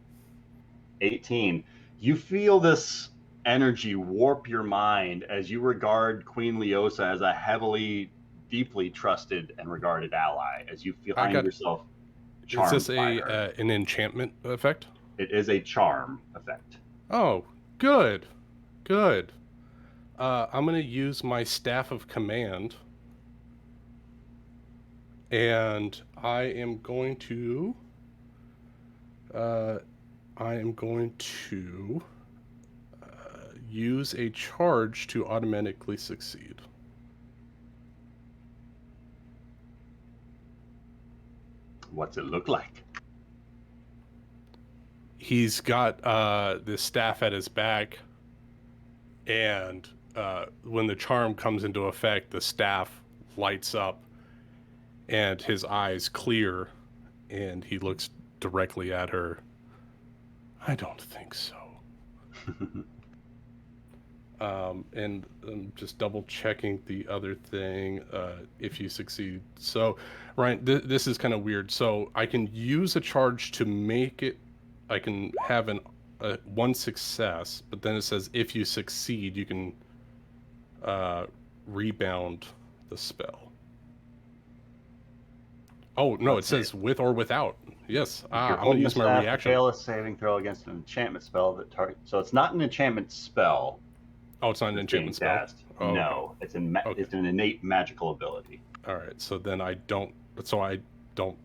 18. You feel this energy warp your mind as you regard Queen Leosa as a heavily, deeply trusted and regarded ally. As you find yourself charmed Is this by her. an enchantment effect? It is a charm effect. Oh, good. Good. I'm going to use my Staff of Command. And I am going to... use a charge to automatically succeed. What's it look like? He's got this staff at his back, and when the charm comes into effect, the staff lights up, and his eyes clear, and he looks directly at her. I don't think so. And I'm just double checking the other thing, if you succeed. So, Ryan, this is kind of weird. So I can use a charge to make it, I can have one success, but then it says if you succeed, you can rebound the spell. Oh, no, it says with or without. Yes, I'm going to use my reaction. Fail a saving throw against an enchantment spell that target. So it's not an enchantment spell. Oh, it's not an being enchantment spell? cast. Oh, No, it's it's an innate magical ability. All right, so then I don't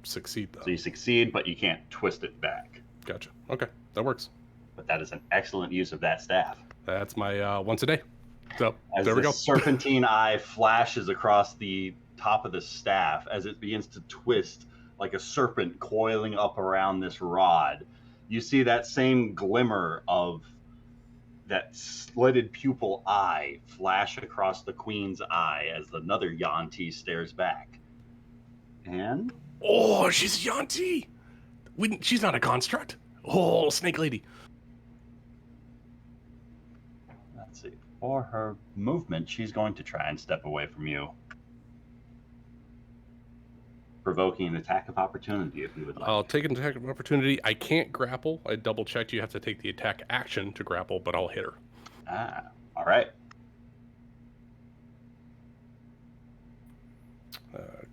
succeed though. So you succeed, but you can't twist it back. Gotcha. Okay, that works. But that is an excellent use of that staff. That's my once a day. So As there we the go. serpentine eye flashes across the top of the staff as it begins to twist like a serpent coiling up around this rod, you see that same glimmer of that slitted pupil eye flash across the queen's eye as another Yuan-Ti stares back. And Oh, she's Yuan-Ti. She's not a construct. Oh, snake lady. let's see. For her movement, she's going to try and step away from you, provoking an attack of opportunity if you would like. I'll take an attack of opportunity. I can't grapple. I double checked. You have to take the attack action to grapple, but I'll hit her. All right.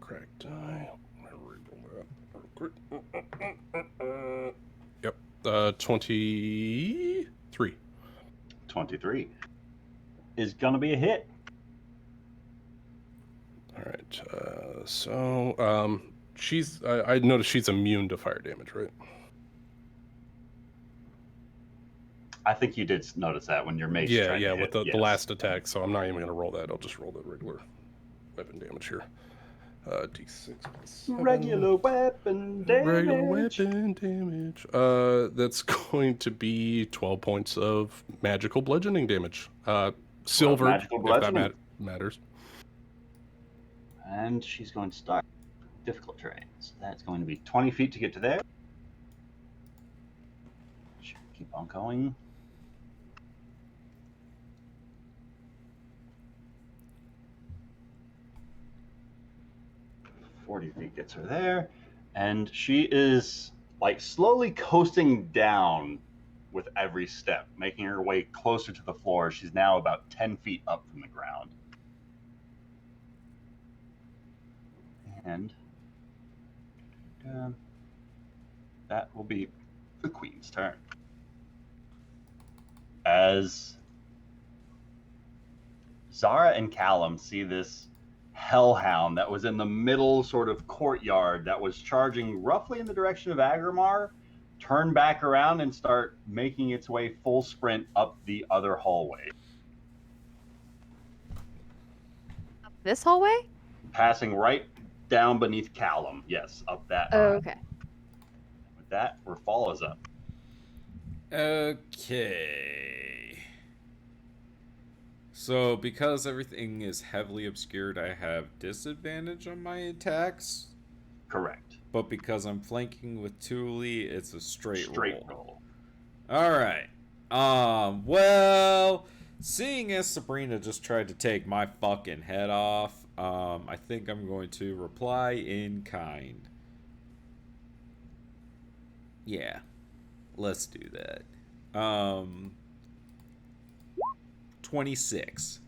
Crack die. Yep. 23. 23 is going to be a hit. All right. She's. I noticed she's immune to fire damage, right? I think you did notice that when your mace. Yeah, tried to yeah. hit. With the Yes. last attack, so I'm not even gonna roll that. I'll just roll the regular weapon damage here. D6 plus 7. Regular weapon damage. Regular weapon damage. That's going to be 12 points of magical bludgeoning damage. Silver, magical if that bludgeoning. matters. And she's going to start difficult terrain. So that's going to be 20 feet to get to there. Should keep on going. 40 feet gets her there. And she is like slowly coasting down with every step, making her way closer to the floor. She's now about 10 feet up from the ground. And that will be the queen's turn. As Zara and Callum see this hellhound that was in the middle sort of courtyard that was charging roughly in the direction of Agrimar, turn back around and start making its way full sprint up the other hallway. This hallway? Passing right down beneath Callum. Yes, up that. Oh, okay. With that, Rafal is up. Okay. So, because everything is heavily obscured, I have disadvantage on my attacks. Correct. But because I'm flanking with Thule, it's a straight roll. roll. Alright. Well, seeing as Sabrina just tried to take my fucking head off, I think I'm going to reply in kind. Yeah. Let's do that. 26.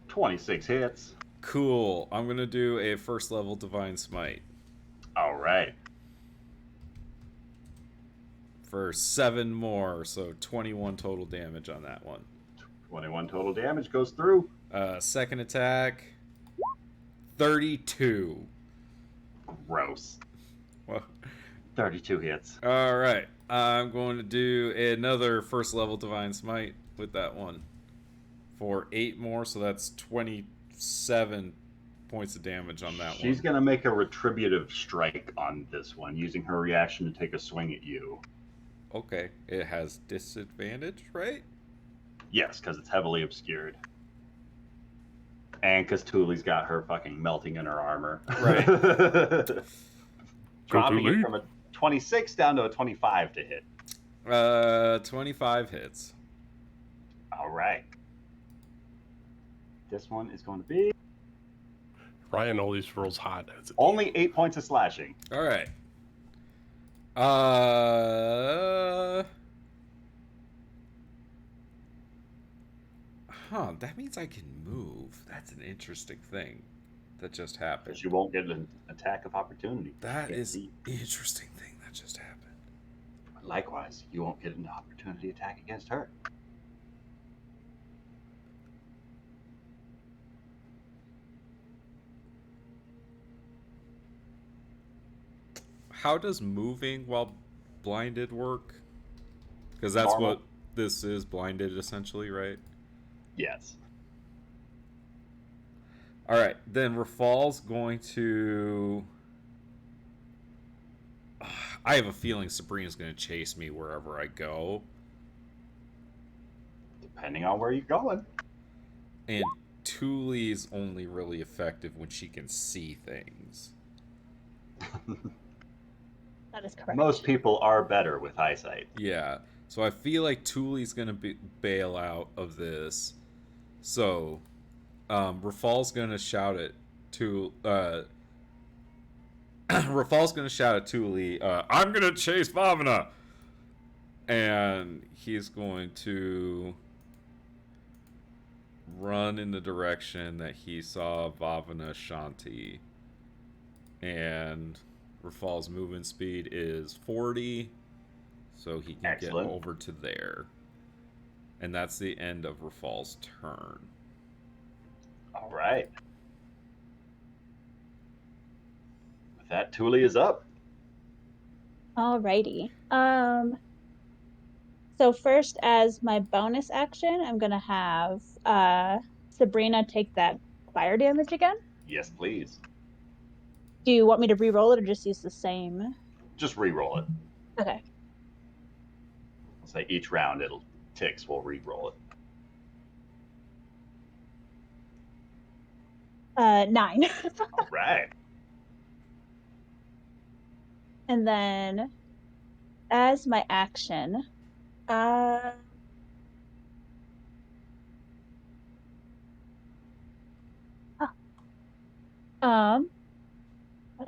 26 hits. Cool. I'm gonna do a first level Divine Smite All right. for 7 more, so 21 total damage on that one. 21 total damage goes through. Second attack, 32. Gross. Well, 32 hits. all right. I'm going to do another first level Divine Smite with that one for 8 more, so that's 27 points of damage on that She's one. going to make a retributive strike on this one, using her reaction to take a swing at you. Okay. It has disadvantage, right? Yes, because it's heavily obscured. And because Thule's got her fucking melting in her armor. Right. Dropping it Thule. from a 26 down to a 25 to hit. 25 hits. All right. This one is going to be Ryan always rolls hot. only 8 points of slashing. All right. That means I can move. That's an interesting thing that just happened. Because you won't get an attack of opportunity. That Can't is see. an interesting thing that just happened. Likewise, you won't get an opportunity attack against her. How does moving while blinded work? Because that's Normal. what this is, blinded essentially, right? Yes. All right, then Rafal's going to. I have a feeling Sabrina's going to chase me wherever I go, Depending on where you're going. and Thule's only really effective when she can see things. That is correct. Most people are better with eyesight. Yeah, so I feel like Thule's going to bail out of this. So, Rafal's going to shout at Rafal's going to shout at Thule, I'm going to chase Vavana! And he's going to run in the direction that he saw Vavana Shanti. And Rafal's movement speed is 40, so he can Excellent. get over to there. And that's the end of Rafal's turn. All right. With that, Thule is up. Alrighty. So first, as my bonus action, I'm gonna have Sabrina take that fire damage again. Yes, please. Do you want me to re-roll it or just use the same? Just re-roll it. Okay. I'll say each round it'll ticks. We'll re-roll it. 9. All right. And then, as my action,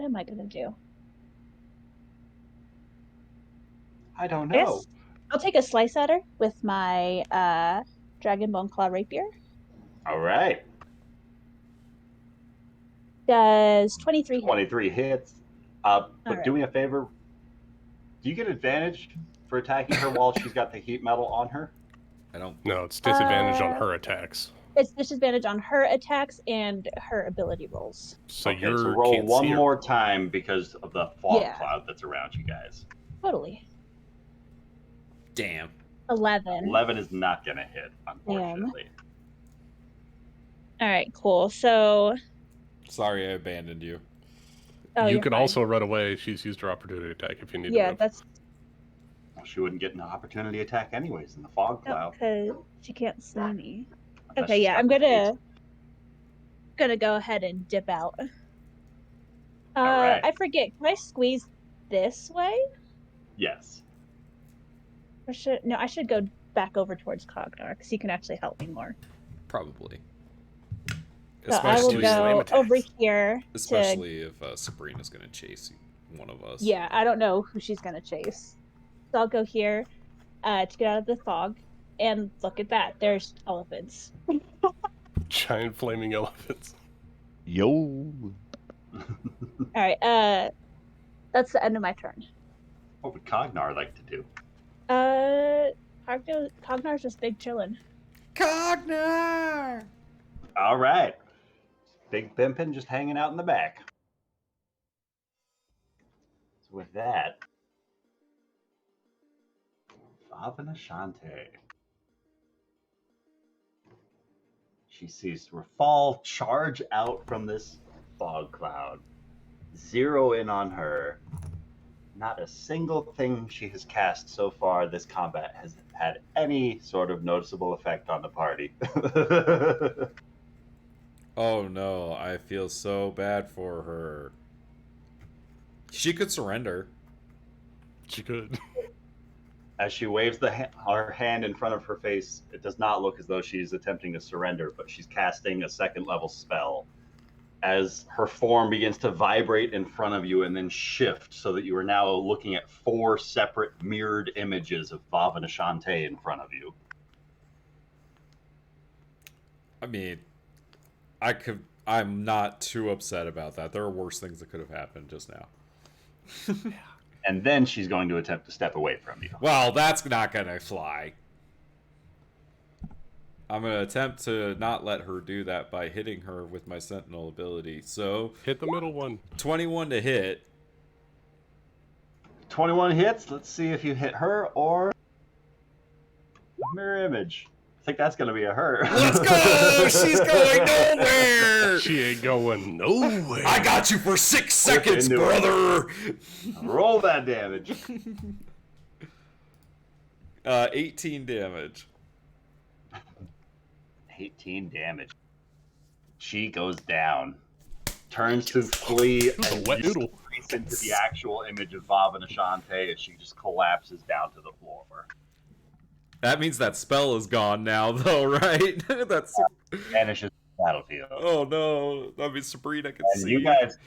What am I gonna do? I don't I know. guess I'll take a slice at her with my Dragon Bone Claw Rapier. All right. Does 23 hit? 23 hits. But Alright. do me a favor. Do you get advantage for attacking her while she's got the heat metal on her? I don't. No, it's disadvantage on Uh, her attacks. It's disadvantage on her attacks and her ability rolls. So Okay, you're so roll can't one see her. more time because of the fog Yeah. cloud that's around you guys. Totally. Damn. 11. 11 is not going to hit, unfortunately. All right, cool. So, Sorry, I abandoned you. oh, you you're could fine. also run away. She's used her opportunity attack if you need to Yeah, move. that's Well, she wouldn't get an opportunity attack anyways in the fog cloud. because she can't see me. unless Okay, she's yeah, got I'm the haste. gonna go ahead and dip out. Alright. I forget. Can I squeeze this way? Yes. Or I should go back over towards Cognar because he can actually help me more. Probably. So I will Especially slam go attacks. over here. Especially if Sabrina's gonna chase one of us. Yeah, I don't know who she's gonna chase. So I'll go here to get out of the fog. And look at that. There's elephants. Giant flaming elephants. Yo. All right. That's the end of my turn. What would Cognar like to do? Cognar's just big chillin'. Cognar! All right. Big Pimpin just hanging out in the back. So with that, Vavana Shante. She sees Rafal charge out from this fog cloud, zero in on her. Not a single thing she has cast so far this combat has had any sort of noticeable effect on the party. Oh no, I feel so bad for her. She could surrender. She could. As she waves her hand in front of her face, it does not look as though she's attempting to surrender, but she's casting a second level spell. As her form begins to vibrate in front of you and then shift so that you are now looking at 4 separate mirrored images of Vavana Shante in front of you. I mean, I'm not too upset about that. There are worse things that could have happened just now. And then she's going to attempt to step away from you. Well, that's not gonna fly. I'm gonna attempt to not let her do that by hitting her with my Sentinel ability. So, Hit the middle one. 21 to hit. 21 hits. Let's see if you hit her or mirror image. I think that's going to be a her. Let's go! She's going nowhere! She ain't going nowhere. I got you for 6 seconds, into it. brother! Roll that damage. 18 damage. 18 damage. She goes down. Turns to flee was a and wet just noodle. flees into the actual image of Vavana Shante as she just collapses down to the floor. That means that spell is gone now, though, right? That's. Vanishes the battlefield. Oh no! That means Sabrina can And see. you guys...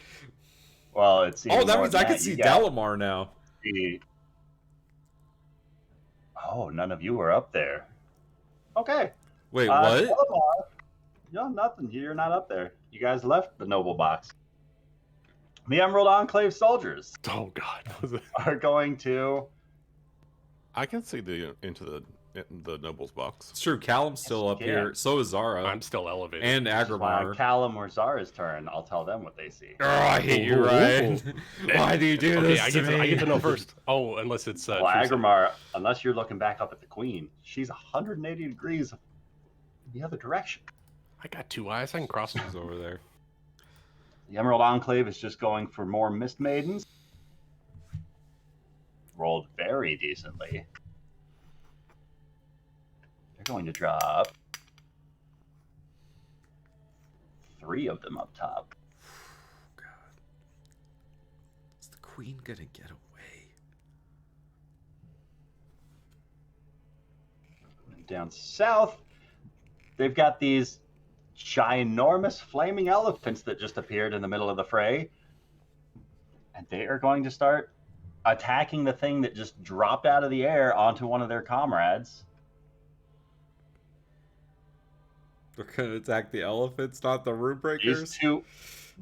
Well, it's even Oh, that more means than I can that. see You guys Dalamar now. see- Oh, none of you were up there. Okay. Wait, what? Dalamar, no, nothing. You're not up there. You guys left the noble box. The Emerald Enclave soldiers Oh God. are going to... I can see into the nobles box. It's true. Callum's still you up can. here. So is Zara. I'm still elevated. And On Agramar. Callum or Zara's turn, I'll tell them what they see. Oh, I hate you, Ooh. Ryan. Why do you do Okay, this I to get me? I get to know first. Oh, unless it's Well, Teresa. Agramar, unless you're looking back up at the queen, she's 180 degrees the other direction. I got 2 eyes. I can cross them. She's over there. The Emerald Enclave is just going for more Mist Maidens. Rolled very decently. They're going to drop 3 of them up top. God. Is the queen gonna get away? And down south, they've got these ginormous flaming elephants that just appeared in the middle of the fray. And they are going to start attacking the thing that just dropped out of the air onto one of their comrades. They're gonna attack the elephants, not the rune breakers. These two,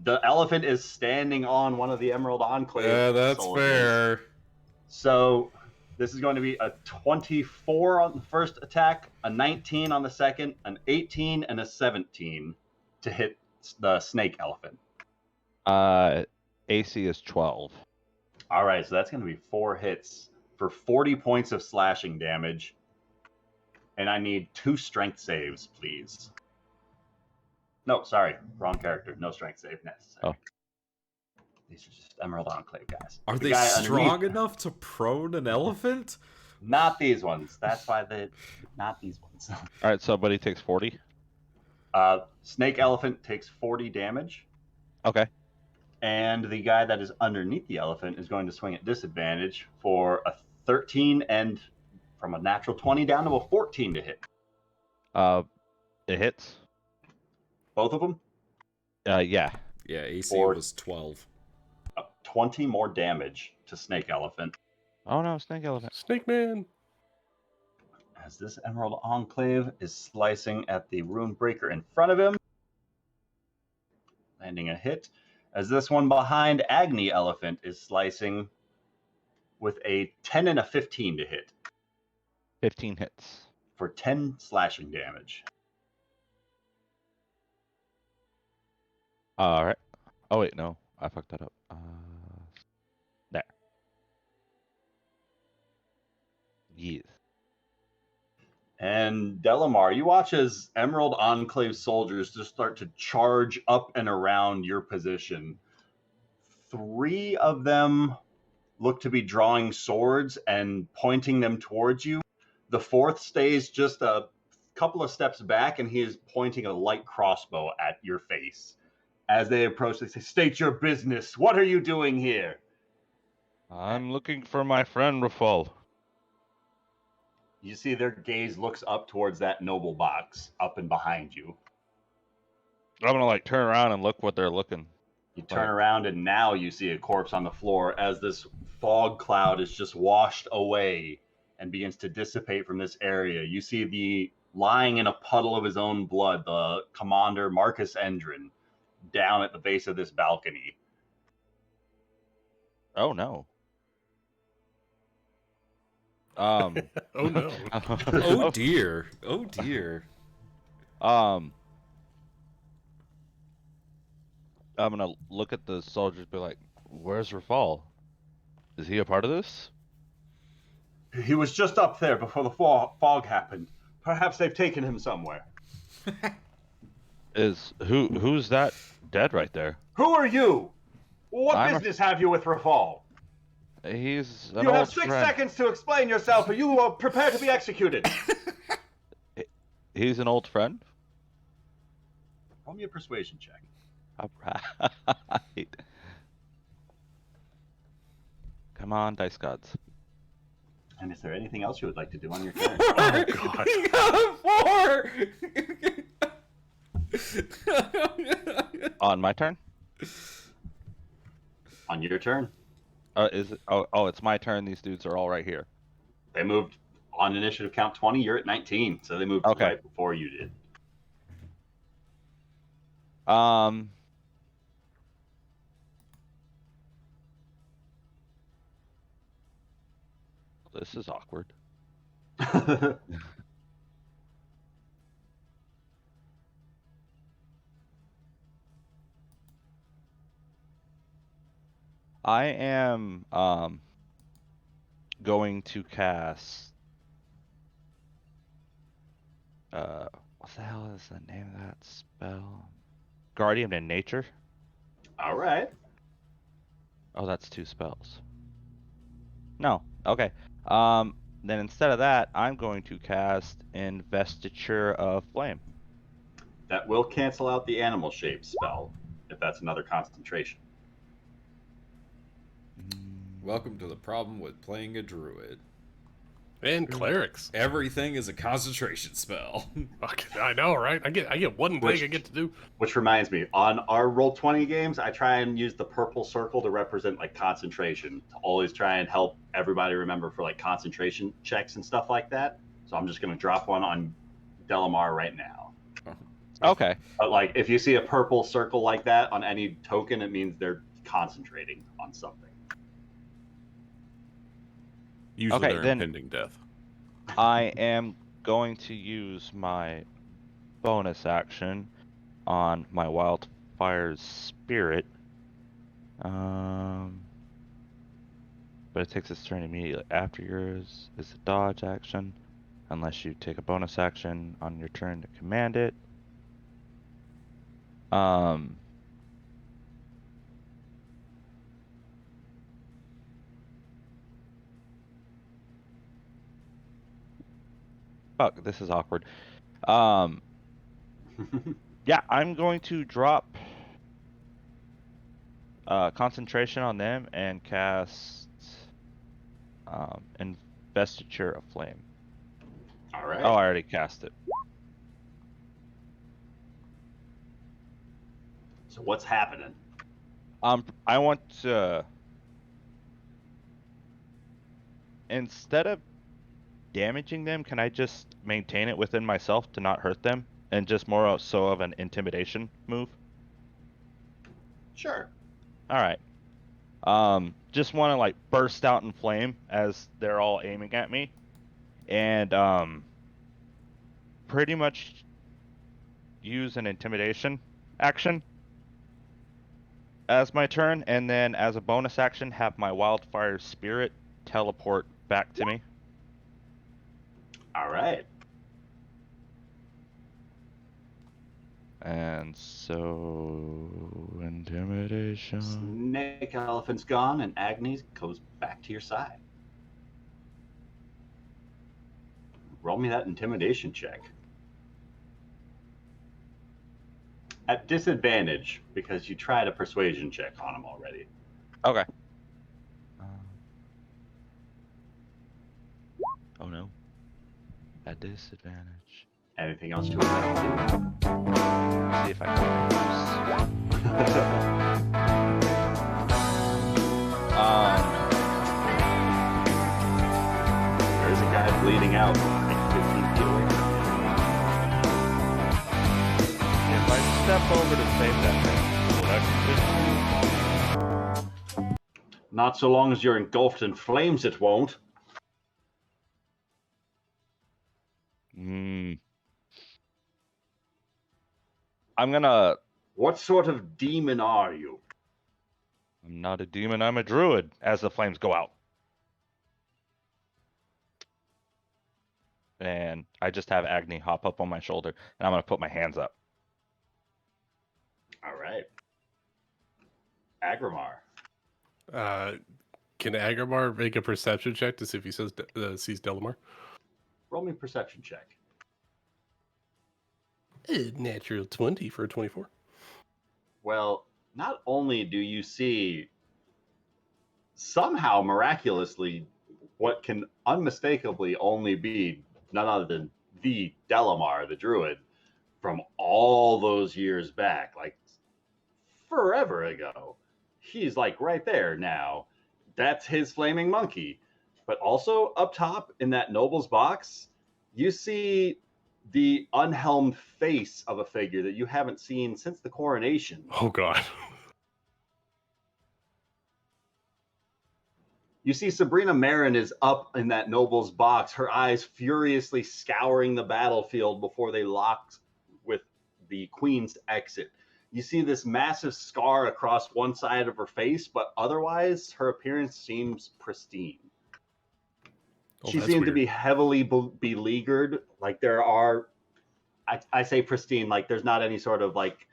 the elephant is standing on one of the Emerald Enclave. Yeah, that's soldiers. fair. So this is going to be a 24 on the first attack, a 19 on the second, an 18, and a 17 to hit the snake elephant. AC is 12. All right, so that's going to be 4 hits for 40 points of slashing damage. And I need 2 strength saves, please. No, sorry, wrong character. No strength save necessary. Oh. These are just Emerald Enclave guys. Are The they guy strong underneath- enough to prone an elephant? Not these ones. That's why not these ones. All right, somebody takes 40. Snake elephant takes 40 damage. Okay. And the guy that is underneath the elephant is going to swing at disadvantage for a 13 and from a natural 20 down to a 14 to hit. It hits. Both of them, Yeah. Yeah, AC Or- was 12. 20 more damage to snake elephant. Oh no, snake elephant. Snake Man. As this Emerald Enclave is slicing at the rune breaker in front of him, landing a hit. As this one behind Agni Elephant is slicing with a 10 and a 15 to hit 15 hits. for 10 slashing damage. All right. Oh wait, no, I fucked that up. There. Yes. And Delamar, you watch as Emerald Enclave soldiers just start to charge up and around your position. 3 of them look to be drawing swords and pointing them towards you. The 4th stays just a couple of steps back, and he is pointing a light crossbow at your face. As they approach, they say, "State your business. What are you doing here?" I'm looking for my friend Rafal. You see their gaze looks up towards that noble box up and behind you. I'm gonna like turn around and look what they're looking. You turn around and now you see a corpse on the floor as this fog cloud is just washed away and begins to dissipate from this area. You see lying in a puddle of his own blood, the commander Marcus Endrin, down at the base of this balcony. Oh no. Um. Oh no. Oh dear. Oh dear. I'm gonna look at the soldiers and be like, where's Rafal? Is he a part of this? He was just up there before the fog happened. Perhaps they've taken him somewhere. Who's that dead right there? Who are you? What I'm a- business have you with Rafal? He's an You have old 6 friend. seconds to explain yourself, or you are prepared to be executed. He's an old friend? Roll me a persuasion check. Alright. Come on, dice gods. And is there anything else you would like to do on your turn? Oh, God. He got a 4! On my turn? On your turn, Is it? Oh, it's my turn. These dudes are all right here. they moved on initiative count 20. You're at 19, so they moved Okay. right before you did. This is awkward. I am going to cast what the hell is the name of that spell? Guardian in Nature? All right. Oh, that's 2 spells. No. Okay. Then instead of that, I'm going to cast Investiture of Flame. That will cancel out the animal shape spell, if that's another concentration. Welcome to the problem with playing a druid. And clerics. Everything is a concentration spell. Fuck, I know, right? I get one thing I get to do. Which reminds me, on our Roll20 games, I try and use the purple circle to represent like concentration, to always try and help everybody remember for like concentration checks and stuff like that. So I'm just going to drop one on Delamar right now. Okay. But like, if you see a purple circle like that on any token, it means they're concentrating on something. Usually Okay, they're then- impending death. I am going to use my bonus action on my Wildfire's Spirit. But it takes its turn immediately after yours. Is a dodge action, unless you take a bonus action on your turn to command it. Fuck, this is awkward. Yeah, I'm going to drop concentration on them and cast Investiture of Flame. All right. Oh, I already cast it. So what's happening? I want to, instead of damaging them, can I just maintain it within myself to not hurt them, and just more so of an intimidation move? Sure. All right. Just want to like burst out in flame as they're all aiming at me, and pretty much use an intimidation action as my turn, and then as a bonus action, have my Wildfire Spirit teleport back to me. All right. And so intimidation. Snake Elephant's gone, and Agnes goes back to your side. Roll me that intimidation check. At disadvantage, because you tried a persuasion check on him already. Okay. Oh no. At disadvantage. Anything else to attack? See if I can There's a guy bleeding out like 15 feet away. if I step over to save that thing, would I Not so long as you're engulfed in flames, it won't. I'm gonna. What sort of demon are you? I'm not a demon, I'm a druid, as the flames go out. And I just have Agni hop up on my shoulder, and I'm gonna put my hands up. All right. Agrimar. Can Agrimar make a perception check to see if he sees Delamar? Roll me a perception check. Natural 20 for a 24. Well, not only do you see somehow miraculously what can unmistakably only be none other than the Delamar, the druid, from all those years back, like forever ago. He's like right there now. That's his flaming monkey. But also up top in that noble's box, you see the unhelmed face of a figure that you haven't seen since the coronation. Oh, God. You see Sabrina Marin is up in that noble's box, her eyes furiously scouring the battlefield before they lock with the queen's exit. You see this massive scar across one side of her face, but otherwise her appearance seems pristine. Oh, She that's seemed to weird. be heavily beleaguered. Like there are, I say pristine, like there's not any sort of like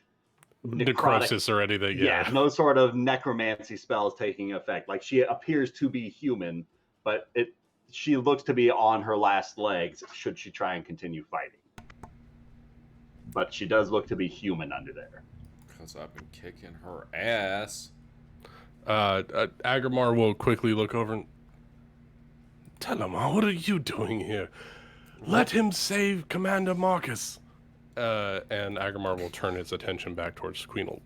Necrosis or anything. yeah, Yeah. no sort of necromancy spells taking effect. Like she appears to be human, but she looks to be on her last legs should she try and continue fighting. But she does look to be human under there. Because I've been kicking her ass. Agrimar will quickly look over and Telemar, what are you doing here? Let him save Commander Marcus. And Agrimar will turn his attention back towards Queen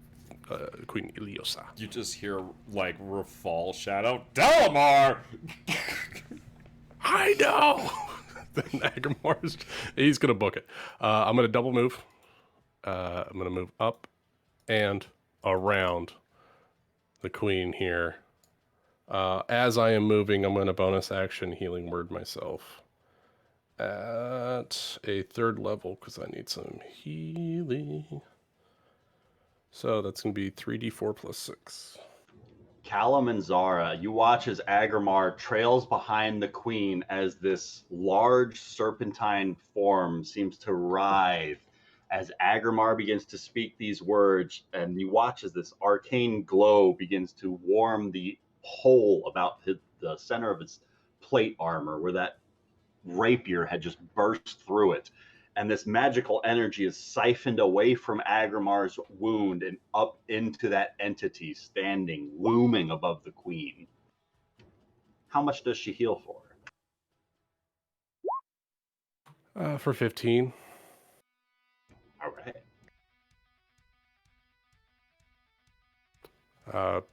Iliosa. You just hear, like, Rafal shout out, Telemar! I know! Then Agrimar's... He's going to book it. I'm going to double move. I'm going to move up and around the Queen here. As I am moving, I'm going to bonus action Healing Word myself. At a 3rd level, because I need some healing. So that's going to be 3d4 plus 6. Callum and Zara, you watch as Agrimar trails behind the Queen as this large serpentine form seems to writhe as Agrimar begins to speak these words, and you watch as this arcane glow begins to warm the hole about the center of its plate armor where that rapier had just burst through it, and this magical energy is siphoned away from Agrimar's wound and up into that entity standing, looming above the Queen. How much does she heal for? For 15. All right.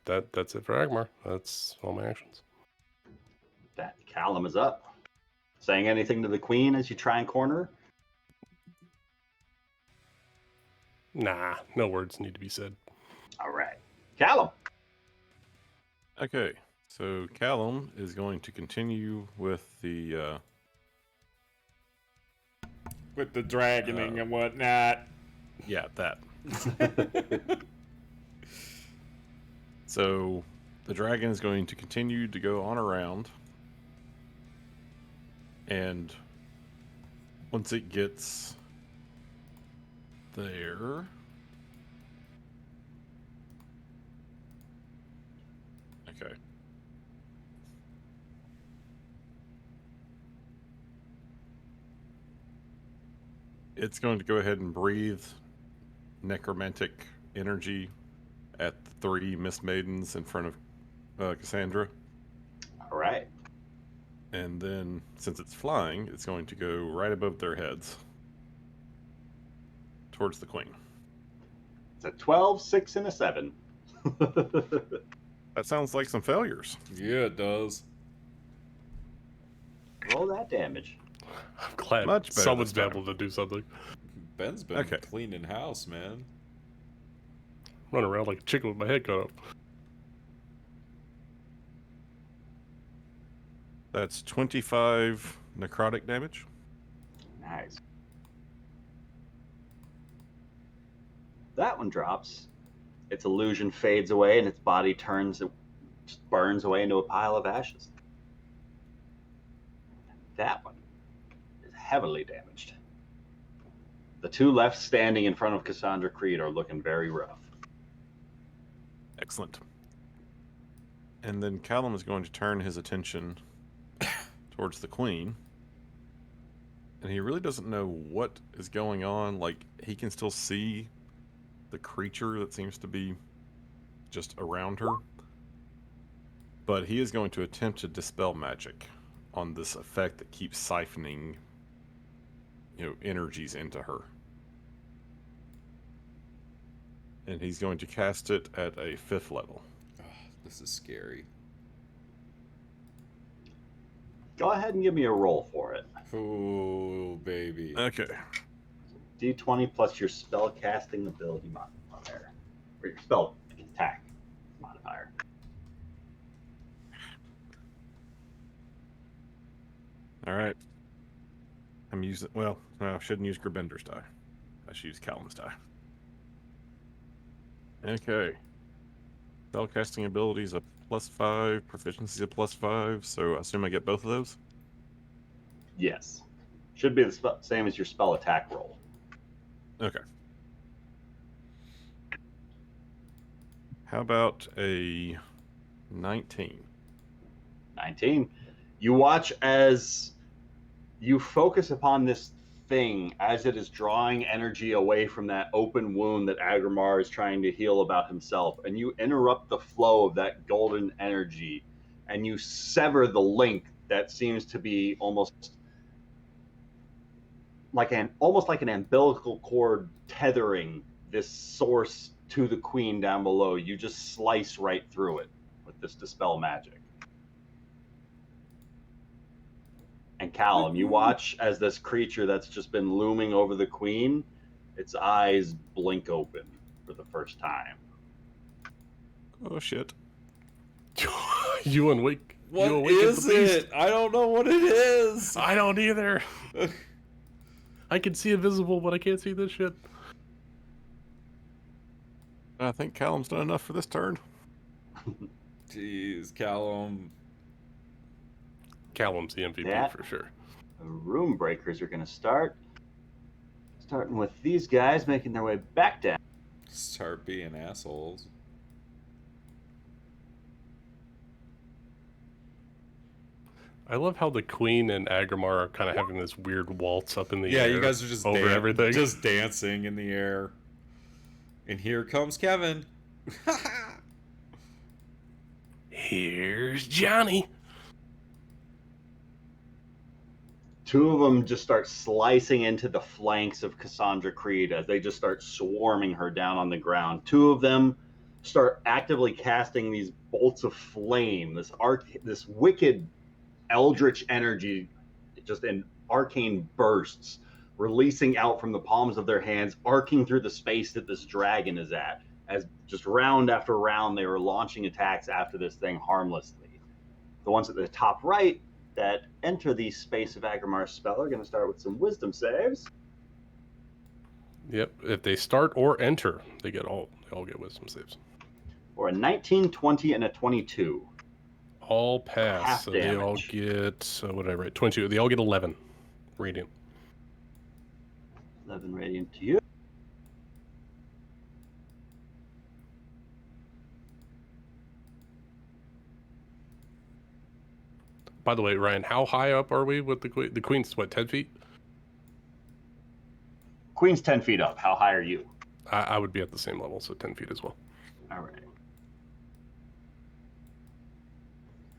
That's it for Agrimar. That's all my actions. That Callum is up. Saying anything to the Queen as you try and corner her? Nah, no words need to be said. All right. Callum. Okay, so Callum is going to continue with the With the dragoning and whatnot. yeah, that. So the dragon is going to continue to go on around, and once it gets there, okay. It's going to go ahead and breathe necromantic energy at the 3 Mist Maidens in front of Cassandra. All right. And then, since it's flying, it's going to go right above their heads towards the Queen. It's a 12, 6, and a 7. That sounds like some failures. Yeah, it does. Roll that damage. I'm glad Much better someone's this been time. able to do something. Ben's been Okay. cleaning house, man. Run around like a chicken with my head cut off. That's 25 necrotic damage. Nice. That one drops. Its illusion fades away and its body just burns away into a pile of ashes. That one is heavily damaged. The 2 left standing in front of Cassandra Creed are looking very rough. Excellent. And then Callum is going to turn his attention towards the Queen. And he really doesn't know what is going on. Like, he can still see the creature that seems to be just around her. But he is going to attempt to dispel magic on this effect that keeps siphoning, energies into her. And he's going to cast it at a 5th level. Ugh, this is scary. Go ahead and give me a roll for it. Oh, baby. Okay. D20 plus your spell casting ability modifier. Or your spell attack modifier. All right. I'm using... Well, I shouldn't use Grabender's die. I should use Callum's die. Okay. Spellcasting ability is a +5, proficiency is a +5, so I assume I get both of those? Yes. Should be the same as your spell attack roll. Okay. How about a 19? 19. You watch as you focus upon this thing as it is drawing energy away from that open wound that Agrimar is trying to heal about himself, and you interrupt the flow of that golden energy, and you sever the link that seems to be almost like an umbilical cord tethering this source to the queen down below. You just slice right through it with this dispel magic. And Callum, you watch as this creature that's just been looming over the queen, its eyes blink open for the first time. Oh shit. You awake. What you awaken is the beast. it? I don't know what it is. I don't either. I can see invisible, but I can't see this shit. I think Callum's done enough for this turn. Jeez, Callum. Callum's the MVP Yeah. for sure. The room breakers are going to start. Starting with these guys making their way back down. Start being assholes. I love how the queen and Agrimar are kind of having this weird waltz up in the Yeah, air. you guys are just over everything. just dancing in the air. And here comes Kevin. Here's Johnny. Two of them just start slicing into the flanks of Cassandra Creed as they just start swarming her down on the ground. Two of them start actively casting these bolts of flame, this wicked eldritch energy, just in arcane bursts, releasing out from the palms of their hands, arcing through the space that this dragon is at, as just round after round they were launching attacks after this thing harmlessly. The ones at the top right that enter the space of Agrimar's spell are going to start with some wisdom saves. Yep. If they start or enter, they all get wisdom saves. For a 19, 20, and a 22. All pass. Half So they all damage. get what did I write? 22. They all get 11 radiant. 11 radiant to you. By the way, Ryan, how high up are we with the queen? The queen's what, 10 feet? Queen's 10 feet up. How high are you? I would be at the same level, so 10 feet as well. All right.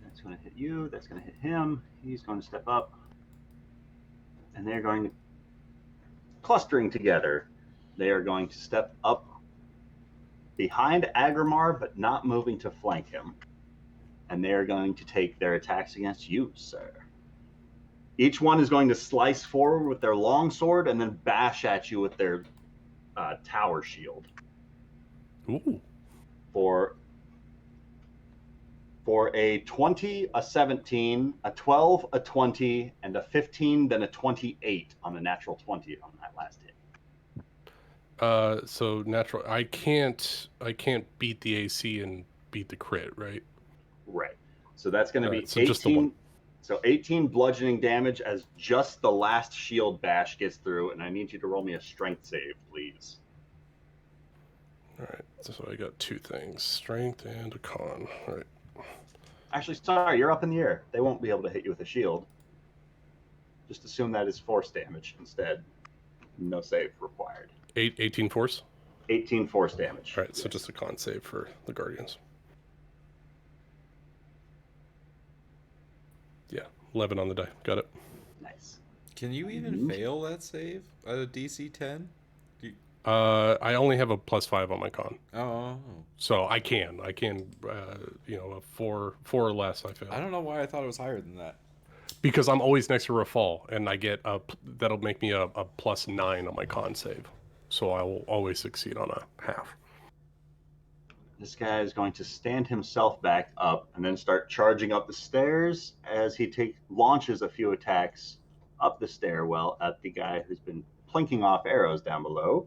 That's going to hit you. That's going to hit him. He's going to step up. And they're going to, clustering together, they are going to step up behind Agrimar, but not moving to flank him. And they are going to take their attacks against you, sir. Each one is going to slice forward with their long sword and then bash at you with their tower shield. Ooh. For a 20, a 17, a 12, a 20, and a 15, then a 28 on the natural 20 on that last hit. So natural. I can't beat the AC and beat the crit, right? Right. So that's going to be Alright, so 18. just the one. So 18 bludgeoning damage as just the last shield bash gets through, and I need you to roll me a strength save, please. All right. So I got two things: strength and a con. All right. Actually, sorry, you're up in the air. They won't be able to hit you with a shield. Just assume that is force damage instead. No save required. 18 force. 18 force damage. All right. So just a con save for the Guardians. Yeah, 11 on the die. Got it. Nice. Can you even fail that save at a DC 10? I only have a +5 on my con, Oh. so I can, a 4 or less. I fail I don't know why I thought it was higher than that. because I'm always next to Rafal, and I get that'll make me a +9 on my con save, so I will always succeed on a half. This guy is going to stand himself back up and then start charging up the stairs as he launches a few attacks up the stairwell at the guy who's been plinking off arrows down below.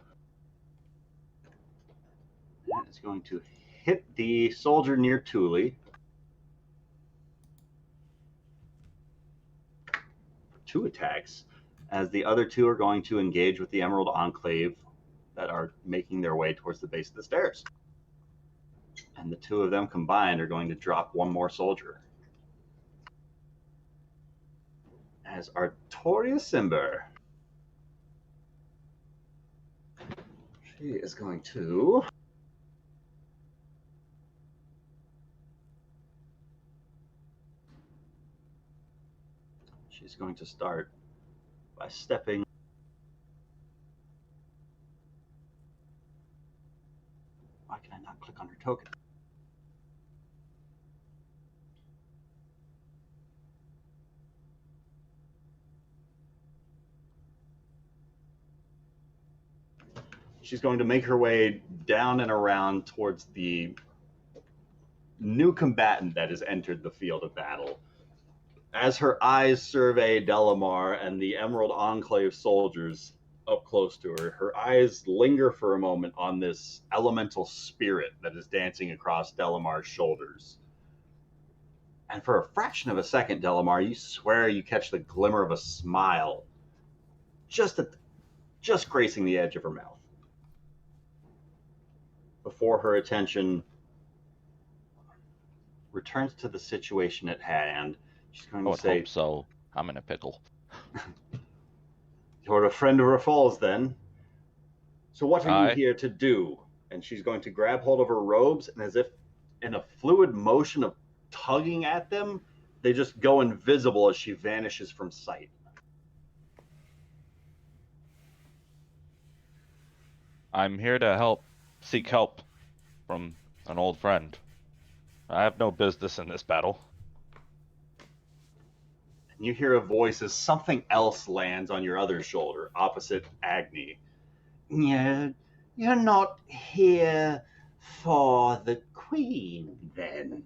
That is going to hit the soldier near Thule. For 2 attacks, as the other 2 are going to engage with the Emerald Enclave that are making their way towards the base of the stairs. And the 2 of them combined are going to drop 1 more soldier. As Artoria Simber. She is going to... going to start by stepping. Why can I not click on her token? She's going to make her way down and around towards the new combatant that has entered the field of battle. As her eyes survey Delamar and the Emerald Enclave soldiers up close to her, her eyes linger for a moment on this elemental spirit that is dancing across Delamar's shoulders. And for a fraction of a second, Delamar, you swear you catch the glimmer of a smile just grazing the edge of her mouth. Before her attention returns to the situation at hand, she's going I to would say, hope so. I'm in a pickle. "You're a friend of Rafal's, then. So what are you Aye. here to do?" And she's going to grab hold of her robes, and as if in a fluid motion of tugging at them, they just go invisible as she vanishes from sight. I'm here to seek help from an old friend. I have no business in this battle. And you hear a voice as something else lands on your other shoulder, opposite Agni. You're not here for the queen, then?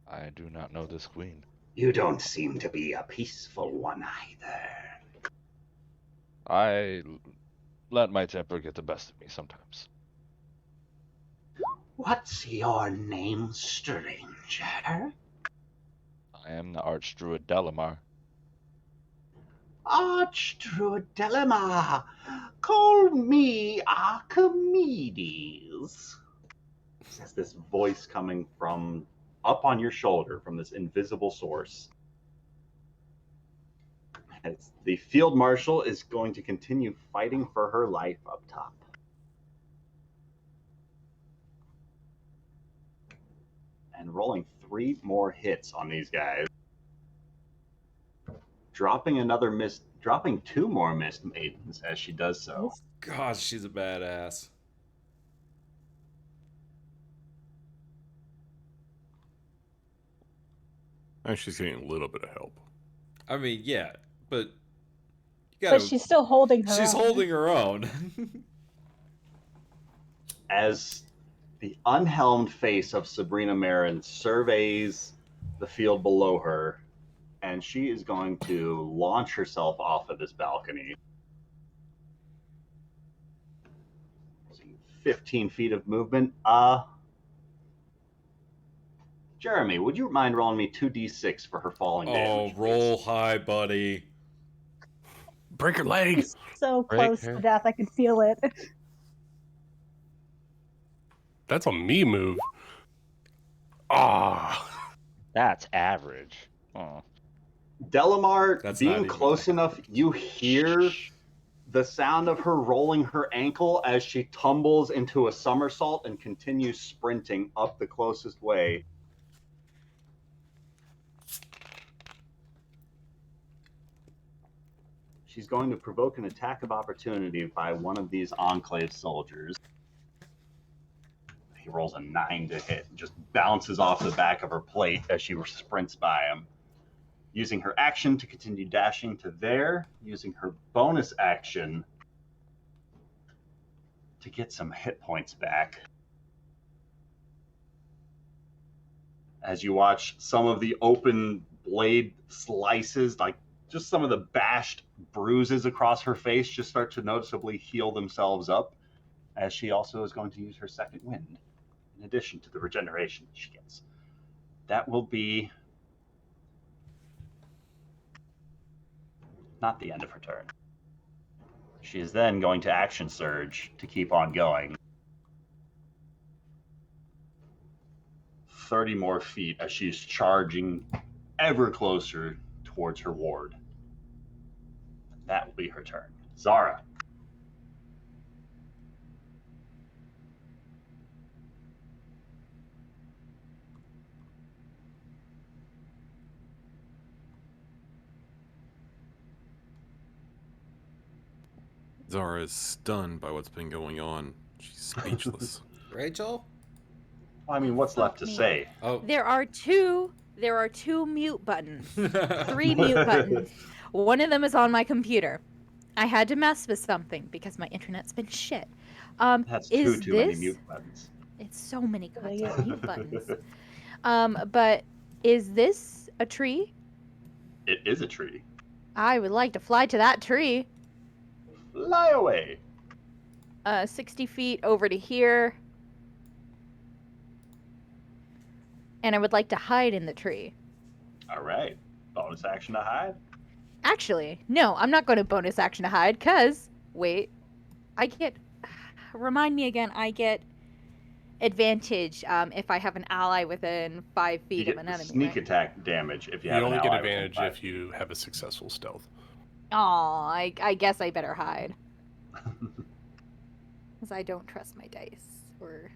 I do not know this queen. You don't seem to be a peaceful one either. I let my temper get the best of me sometimes. What's your name, stranger? I am the Archdruid Delamar. Archdruid Delamar, call me Archimedes. Says this voice coming from up on your shoulder from this invisible source. As the field marshal is going to continue fighting for her life up top. And rolling 3 more hits on these guys. Dropping 2 more mist maidens as she does so. God, she's a badass. And she's getting a little bit of help. I mean, yeah, but you But gotta. she's still holding her She's own. holding her own. As the unhelmed face of Sabrina Marin surveys the field below her, and she is going to launch herself off of this balcony. 15 feet of movement. Jeremy, would you mind rolling me 2d6 for her falling damage? Oh, roll high, buddy. Break her leg. She's so Break close her. to death, I could feel it. That's a me move. Ah. That's average. Oh. Delamar, That's not being even close enough, you hear the sound of her rolling her ankle as she tumbles into a somersault and continues sprinting up the closest way. She's going to provoke an attack of opportunity by one of these Enclave soldiers. He rolls a 9 to hit and just bounces off the back of her plate as she sprints by him. Using her action to continue dashing to there, using her bonus action to get some hit points back. As you watch some of the open blade slices, like just some of the bashed bruises across her face just start to noticeably heal themselves up, as she also is going to use her second wind in addition to the regeneration she gets. That will be not the end of her turn. She is then going to action surge to keep on going. 30 more feet as she's charging ever closer towards her ward. That will be her turn. Zara. Zara is stunned by what's been going on. She's speechless. Rachel? I mean, what's left to me. say? Oh. There are two mute buttons. 3 mute buttons. One of them is on my computer. I had to mess with something because my internet's been shit. That's is too many this- mute buttons. It's so many Yeah. goddamn mute buttons. But is this a tree? It is a tree. I would like to fly to that tree. Fly away. 60 feet over to here. And I would like to hide in the tree. All right. Bonus action to hide. Actually, no, I'm not going to bonus action to hide, because, wait, I get, remind me again, I get advantage if I have an ally within 5 You feet get of an the enemy. sneak right? attack damage if you You have only an get ally within advantage 5 if you have a successful stealth. Aw, I guess I better hide. Because I don't trust my dice. Or...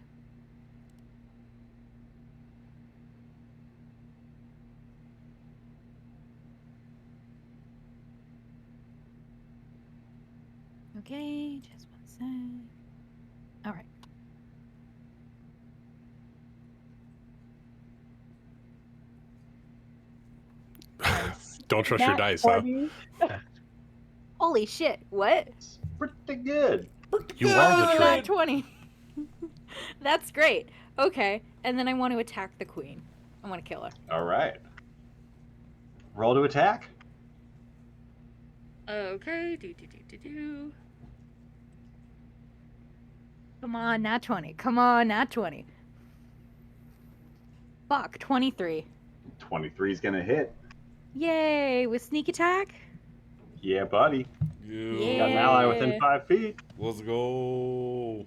Okay, just 1 sec. Alright. Don't trust your Nat dice, huh? 20. Holy shit, what? It's pretty good. You are the Oh, tree. nat 20. That's great. Okay, and then I want to attack the queen. I want to kill her. All right. Roll to attack. Okay, Come on, nat 20. Come on, nat 20. Fuck, 23. 23 is going to hit. Yay, with sneak attack? Yeah, buddy. You got an Yeah. ally within 5 feet. Let's go.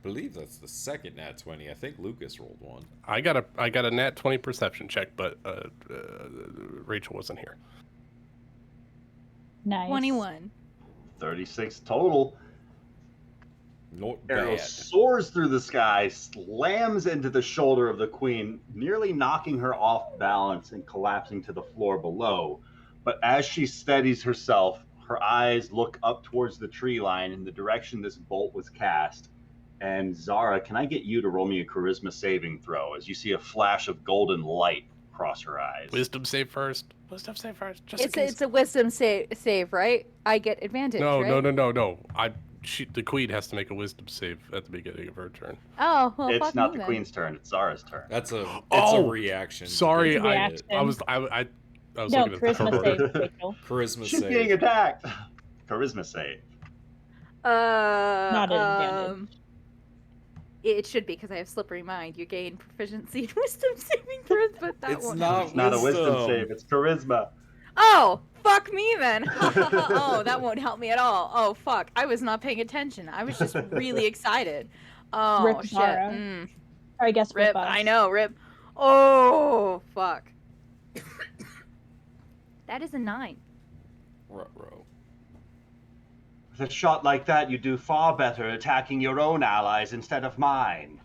Believe that's the second nat 20. I think Lucas rolled one. I got a nat 20 perception check, but Rachel wasn't here. Nice. 21. 36 total. Not Arrow bad. soars through the sky, slams into the shoulder of the queen, nearly knocking her off balance and collapsing to the floor below. But as she steadies herself, her eyes look up towards the tree line in the direction this bolt was cast. And Zara, can I get you to roll me a charisma saving throw as you see a flash of golden light cross her eyes? Wisdom save first. Wisdom save first. Just in case. It's a wisdom save, right? I get advantage, No, right? no. The queen has to make a wisdom save at the beginning of her turn. Oh, well, It's fuck not me the then. queen's turn; it's Zara's turn. That's a Oh, reaction. to Sorry, get I- hit. I was No, looking at the charisma turn order. save, Rachel. Charisma She's save. being attacked. Charisma save. Not an advantage. It should be because I have slippery mind. You gain proficiency in wisdom saving throws, but that It's won't not help. It's not a wisdom Wisdom. save; it's charisma. Oh, fuck me then. Oh, that won't help me at all. Oh, fuck. I was not paying attention. I was just really excited. Oh, Rip shit. Zara. Mm. Or I guess Rip. Rip us. I know, rip. Oh, fuck. That is a 9. Ruh-roh. With a shot like that, you do far better attacking your own allies instead of mine.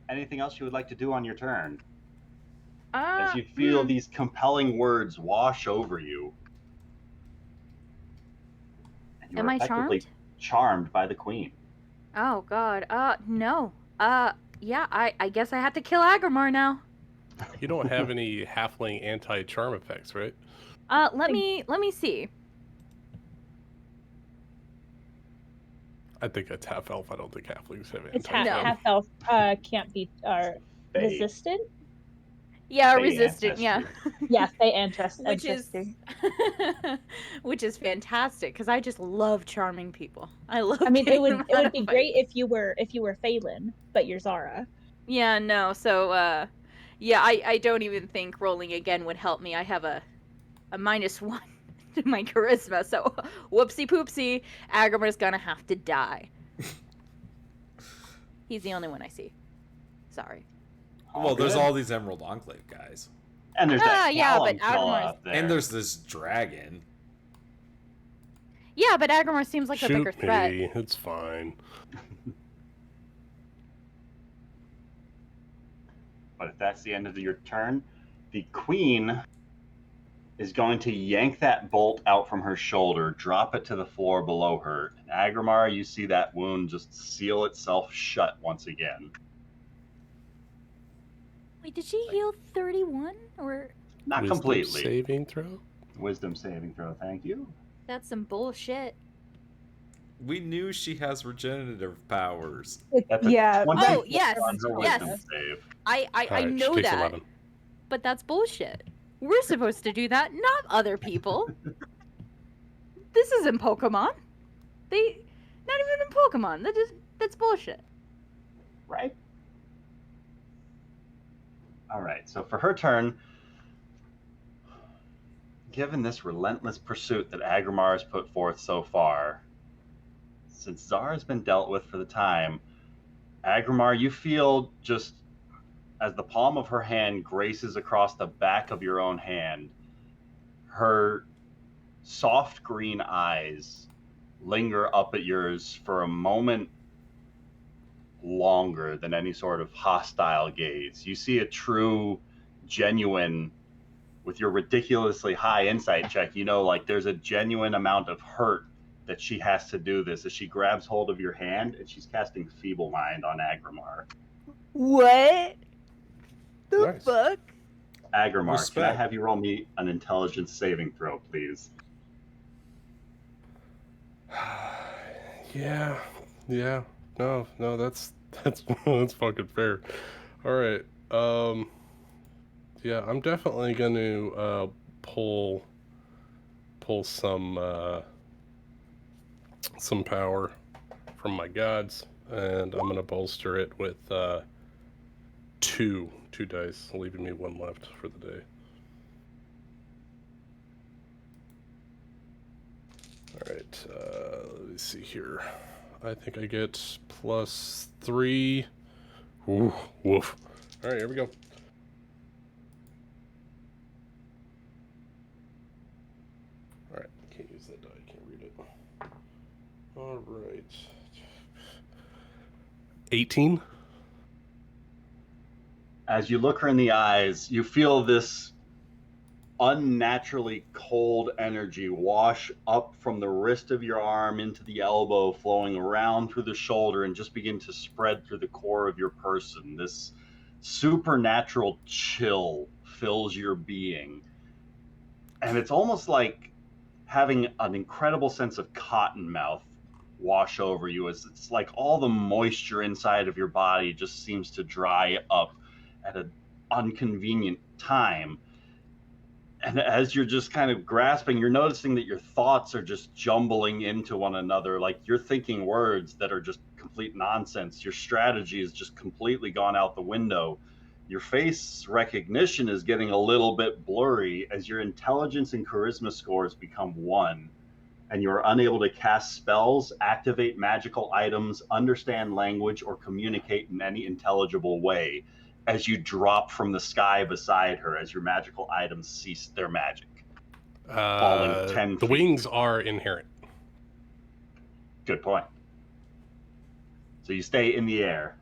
Anything else you would like to do on your turn? As you feel these compelling words wash over you. And you Am are I effectively charmed? charmed by the queen. Oh, God. No. Yeah, I guess I have to kill Agrimar now. You don't have any halfling anti-charm effects, right? Let me see. I think that's half elf. I don't think halflings have It's anti-charm. half elf. Can't be They- resistant. Yeah, they resistant. Yeah. ancestry. Yes, they interest. Which is which is fantastic because I just love charming people. I love. I mean, it getting would them it out would of be fight. great if you were Phelan, but you're Zara. Yeah, no. So yeah, I don't even think rolling again would help me. I have a -1 to my charisma, so whoopsie poopsie, Agrimar's gonna have to die. He's the only one I see. Sorry. Well, there's good. all these Emerald Enclave guys. And there's that yeah, but Callum fella Agrimar's- out there. And there's this dragon. Yeah, but Agrimar seems like a bigger Shoot threat. me. It's fine. But if that's the end of your turn, the queen is going to yank that bolt out from her shoulder, drop it to the floor below her. And Agrimar, you see that wound just seal itself shut once again. Wait, did she heal 31 or? Not Wisdom completely. saving throw. Wisdom saving throw, thank you. That's some bullshit. We knew she has regenerative powers. That's a Yeah. 24 Oh, yes, on her yes. wisdom save. I Alright, she know takes that, 11. but that's bullshit. We're supposed to do that, not other people. This isn't Pokemon. Not even in Pokemon. That's bullshit. Right? All right, so for her turn, given this relentless pursuit that Agrimar has put forth so far, since Zara has been dealt with for the time, Agrimar, you feel just as the palm of her hand graces across the back of your own hand, her soft green eyes linger up at yours for a moment longer than any sort of hostile gaze. You see a true, genuine, with your ridiculously high insight check, you know, like there's a genuine amount of hurt that she has to do this as she grabs hold of your hand and she's casting Feeble Mind on Agrimar. What? The Nice. fuck? Agrimar, can I Respect. have you roll me an intelligence saving throw, please? Yeah. No, that's that's fucking fair. All right. Yeah, I'm definitely going to pull some power from my gods, and I'm going to bolster it with two dice, leaving me one left for the day. All right, let me see here. I think I get +3. Ooh, woof. All right, here we go. All right, can't use that die. Can't read it. All right. 18. As you look her in the eyes, you feel this unnaturally cold energy wash up from the wrist of your arm into the elbow, flowing around through the shoulder and just begin to spread through the core of your person. This supernatural chill fills your being. And it's almost like having an incredible sense of cottonmouth wash over you. It's like all the moisture inside of your body just seems to dry up at an inconvenient time. And as you're just kind of grasping, you're noticing that your thoughts are just jumbling into one another. Like you're thinking words that are just complete nonsense. Your strategy has just completely gone out the window. Your face recognition is getting a little bit blurry as your intelligence and charisma scores become 1. And you're unable to cast spells, activate magical items, understand language, or communicate in any intelligible way as you drop from the sky beside her as your magical items cease their magic. Falling 10 The feet. wings are inherent. Good point. So you stay in the air.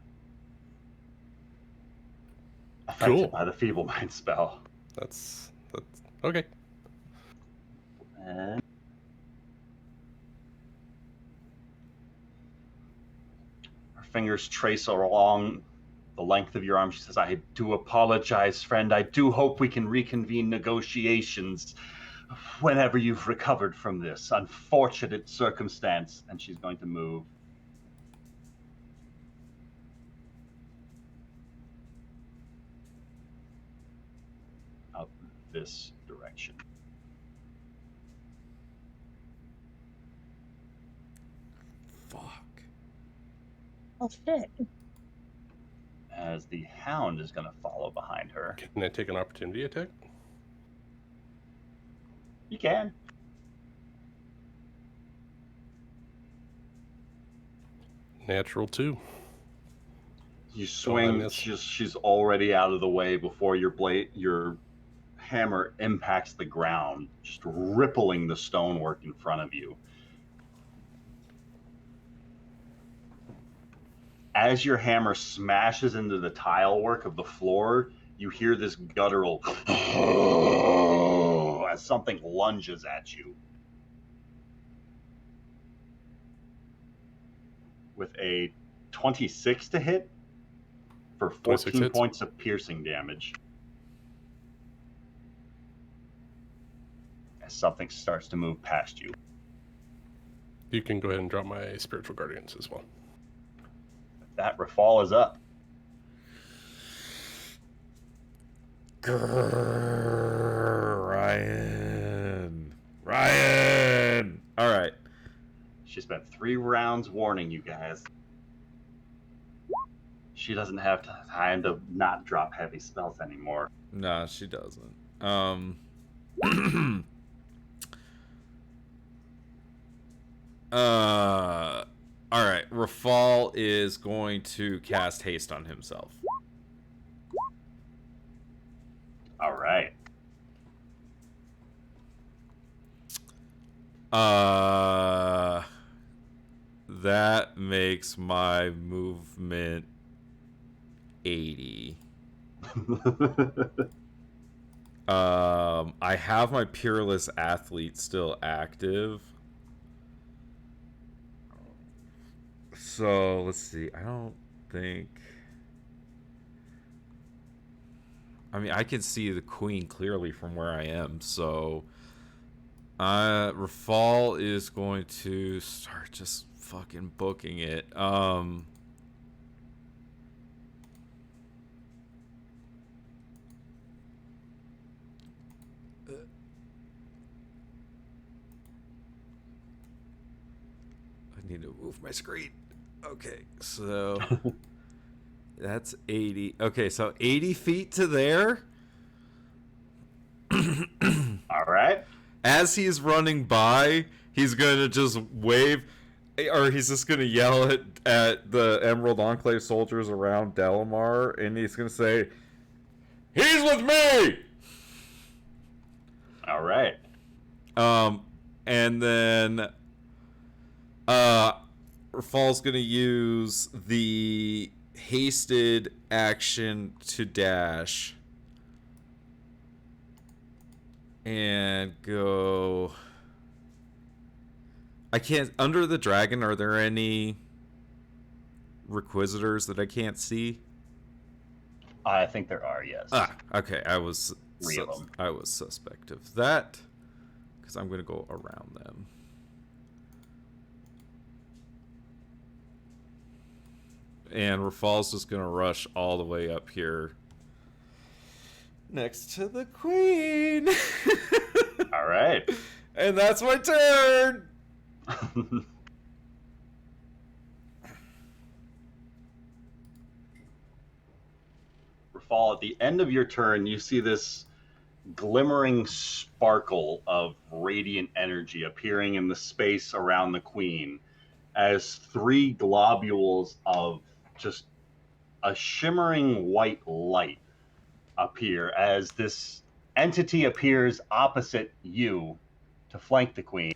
Affected Cool. by the Feeble Mind spell. That's okay. And her fingers trace along the length of your arm. She says, I do apologize, friend. I do hope we can reconvene negotiations whenever you've recovered from this unfortunate circumstance. And she's going to move out this direction. Fuck. Oh shit. As the hound is going to follow behind her. Can I take an opportunity attack? You can. Natural 2. You I swing, miss. she's already out of the way before your hammer impacts the ground, just rippling the stonework in front of you. As your hammer smashes into the tile work of the floor, you hear this guttural as something lunges at you. With a 26 to hit for 26 14 hits. points of piercing damage. As something starts to move past you. You can go ahead and drop my spiritual guardians as well. That Rafal is up. Ryan. All right. She spent 3 rounds warning you guys. She doesn't have time to not drop heavy spells anymore. No, she doesn't. All right. Rafal is going to cast haste on himself. All right. That makes my movement 80. I have my Peerless Athlete still active. So, let's see. I don't think... I mean, I can see the queen clearly from where I am, so... Rafal is going to start just fucking booking it. I need to move my screen. Okay, so that's 80. Okay, so 80 feet to there. All right. As he's running by, he's going to just wave, or he's just going to yell at the Emerald Enclave soldiers around Delamar, and he's going to say, "He's with me!" All right. And then Rafal's going to use the hasted action to dash. And go... I can't... Under the dragon, are there any Requisitors that I can't see? I think there are, yes. Okay. I was... 3 of them. I was suspect of that. Because I'm going to go around them. And Rafal's just going to rush all the way up here. Next to the queen. All right. And that's my turn. Rafal, at the end of your turn, you see this glimmering sparkle of radiant energy appearing in the space around the queen as 3 globules of just a shimmering white light appear as this entity appears opposite you to flank the queen.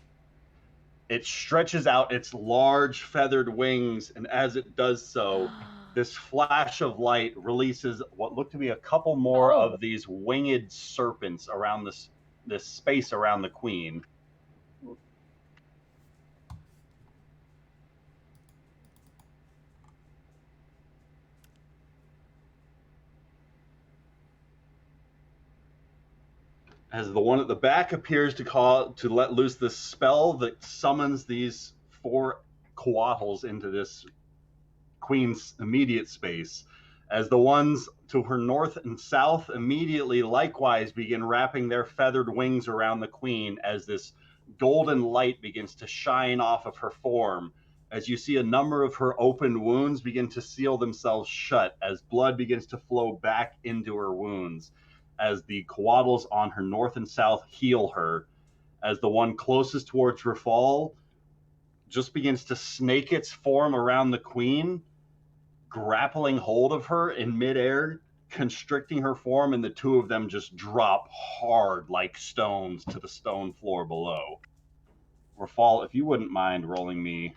It stretches out its large feathered wings, and as it does so, this flash of light releases what look to be a couple more of these winged serpents around this space around the queen. As the one at the back appears to let loose this spell that summons these 4 coatls into this queen's immediate space, as the ones to her north and south immediately likewise begin wrapping their feathered wings around the queen as this golden light begins to shine off of her form, as you see a number of her open wounds begin to seal themselves shut as blood begins to flow back into her wounds, as the coatls on her north and south heal her, as the one closest towards Rafal just begins to snake its form around the queen, grappling hold of her in midair, constricting her form, and the 2 of them just drop hard like stones to the stone floor below. Rafal, if you wouldn't mind rolling me,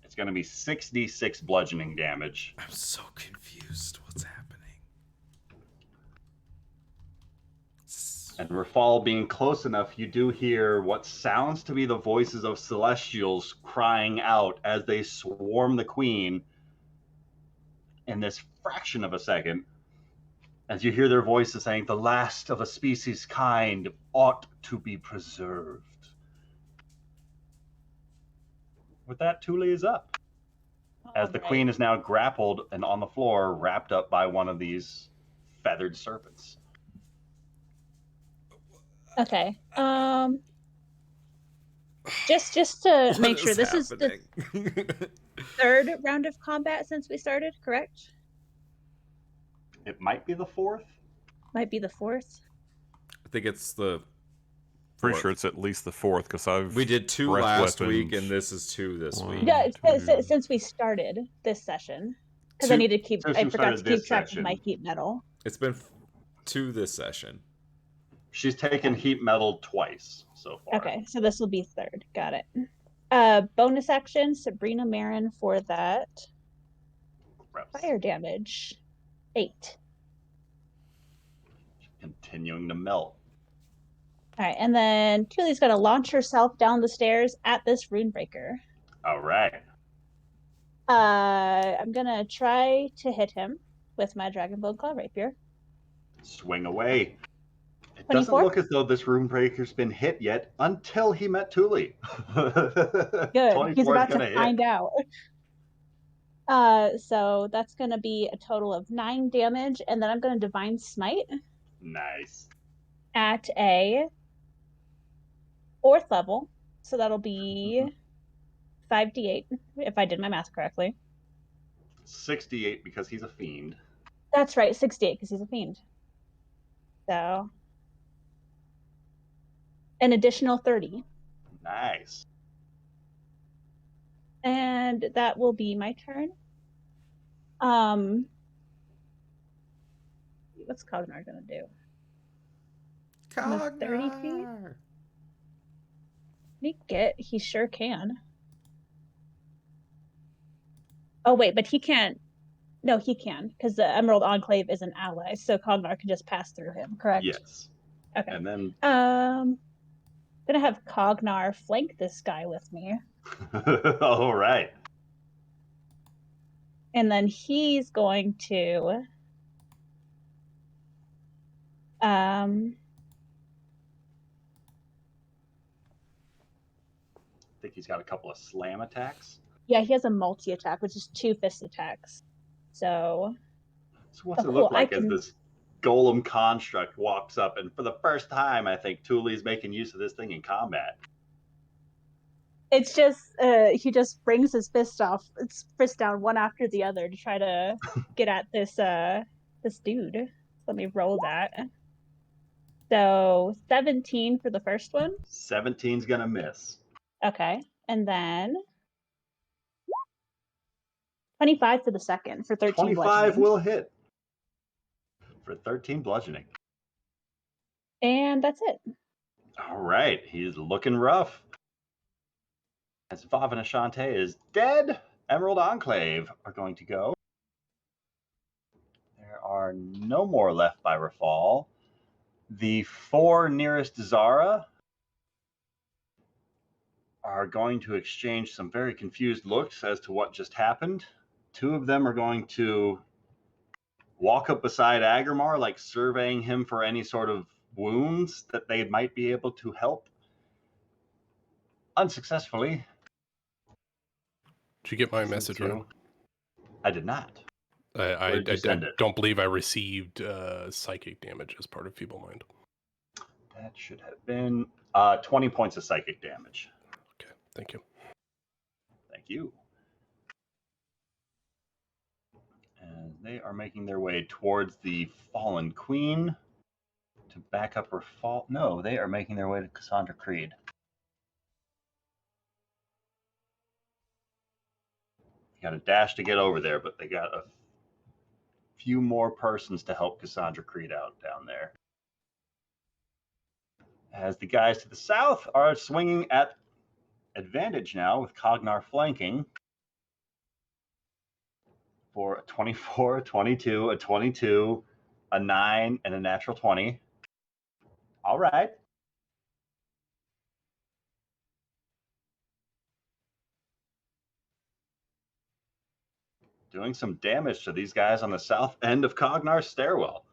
it's going to be 6d6 bludgeoning damage. I'm so confused. What's happening? And Rafal being close enough, you do hear what sounds to be the voices of Celestials crying out as they swarm the Queen in this fraction of a second. As you hear their voices saying, the last of a species kind ought to be preserved. With that, Thule is up. As the Queen is now grappled and on the floor, wrapped up by one of these feathered serpents. Okay. Just to What make sure, is this is happening? the third round of combat since we started, correct? It might be the fourth. Might be the fourth. I think it's the. Pretty fourth. sure it's at least the fourth because I've. We did 2 breath last week, weapons. and this is 2 this One. week. Yeah, Two. since we started this session, because I Two- need to keep. Since I we forgot to started keep this track session. of my heat metal. It's been 2 this session. She's taken heat metal twice so far. Okay, so this will be third. Got it. Bonus action, Sabrina Marin for that. Gross. Fire damage, 8. Continuing to melt. All right, and then Thule's gonna launch herself down the stairs at this Runebreaker. All right. I'm gonna try to hit him with my Dragonbone Claw Rapier. Swing away. It 24? doesn't look as though this Runebreaker's been hit yet until he met Thule. Good. 24 He's is about to gonna hit. find out. So that's gonna be a total of 9 damage, and then I'm gonna Divine Smite Nice. at a 4th level. So that'll be 5d8 if I did my math correctly. 68 because he's a fiend. That's right, 68 because he's a fiend. So an additional 30. Nice. And that will be my turn. What's Cognar gonna do? Move 30 feet? Sneak it. He sure can. Oh wait, but he can't. No, he can because the Emerald Enclave is an ally, so Cognar can just pass through him. Correct? Yes. Okay. And then Gonna have Cognar flank this guy with me, all right. and then he's going to I think he's got a couple of slam attacks. yeah, he has a multi attack, which is 2 fist attacks. So So what's Oh, it look cool. I like as can- this golem construct walks up? And for the first time, I think Thule's making use of this thing in combat. it's just he just brings his fist down one after the other to try to get at this dude. Let me roll that. So 17 for the first one. 17's gonna miss. Okay. And then 25 for the second for 13 25 bludgeoning. will hit for 13 bludgeoning. And that's it. All right, he's looking rough. As Vav and Ashante is dead, Emerald Enclave are going to go. There are no more left by Rafal. The 4 nearest Zara are going to exchange some very confused looks as to what just happened. 2 of them are going to walk up beside Agrimar, like surveying him for any sort of wounds that they might be able to help. Unsuccessfully. Did you get my Since message, you- Ryan? I did not. I Where did you send it? don't believe I received psychic damage as part of Feeble Mind. That should have been 20 points of psychic damage. Okay, thank you. Thank you. And they are making their way towards the fallen queen to back up her fall. No, they are making their way to Cassandra Creed. You got a dash to get over there, but they got a few more persons to help Cassandra Creed out down there. As the guys to the south are swinging at advantage now with Cognar flanking for a 24, a 22, a 22, a 9, and a natural 20. All right. Doing some damage to these guys on the south end of Cognar's stairwell.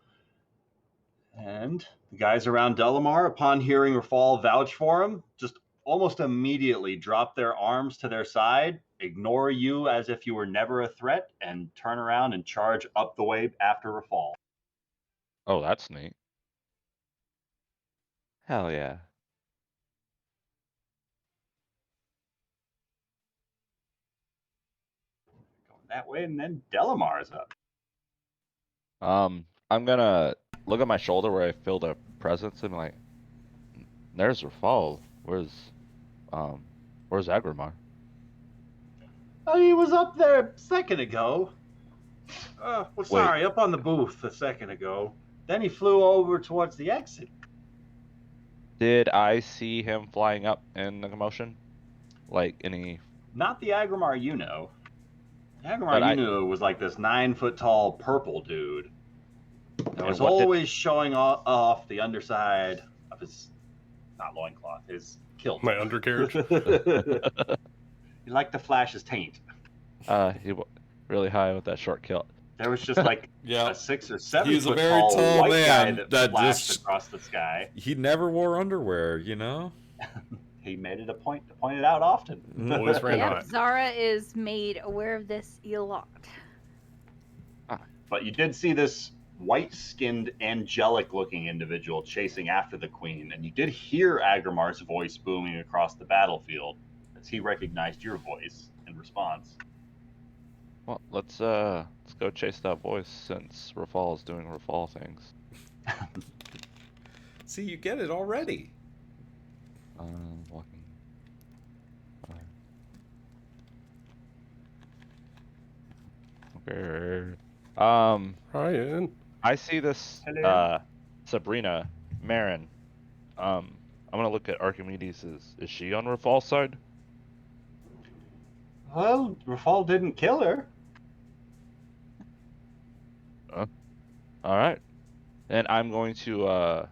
And the guys around Delamar, upon hearing Rafal vouch for him, just almost immediately drop their arms to their side, ignore you as if you were never a threat, and turn around and charge up the way after Rafal. Oh, that's neat. Hell yeah. Going that way, and then Delamar is up. I'm gonna look at my shoulder where I feel the presence and like, there's Rafal. Where's Agrimar? Oh, he was up there a second ago. Sorry, up on the booth a second ago. Then he flew over towards the exit. Did I see him flying up in the commotion? Like any? Not the Agrimar you know. The But Agrimar I- you knew was like this 9-foot tall purple dude that And was what did- always showing off the underside of his, not loincloth, his kilt. My undercarriage. He liked to flash his taint. Really high with that short kilt. There was just like Yeah. a 6 or 7 He's a foot very tall, tall white guy man that, that flashed just- across the sky. He never wore underwear, you know? He made it a point to point it out often. Always ran Yep, hot. Zara is made aware of this a lot. But you did see this white-skinned, angelic-looking individual chasing after the queen, and you did hear Agrimar's voice booming across the battlefield as he recognized your voice in response. Well, let's go chase that voice since Rafal is doing Rafal things. See, you get it already. Walking. Okay. Ryan. I see this Hello. Sabrina Marin. I'm gonna look at Archimedes. Is she on Rafal's side? Well, Rafal didn't kill her. All right. And I'm going to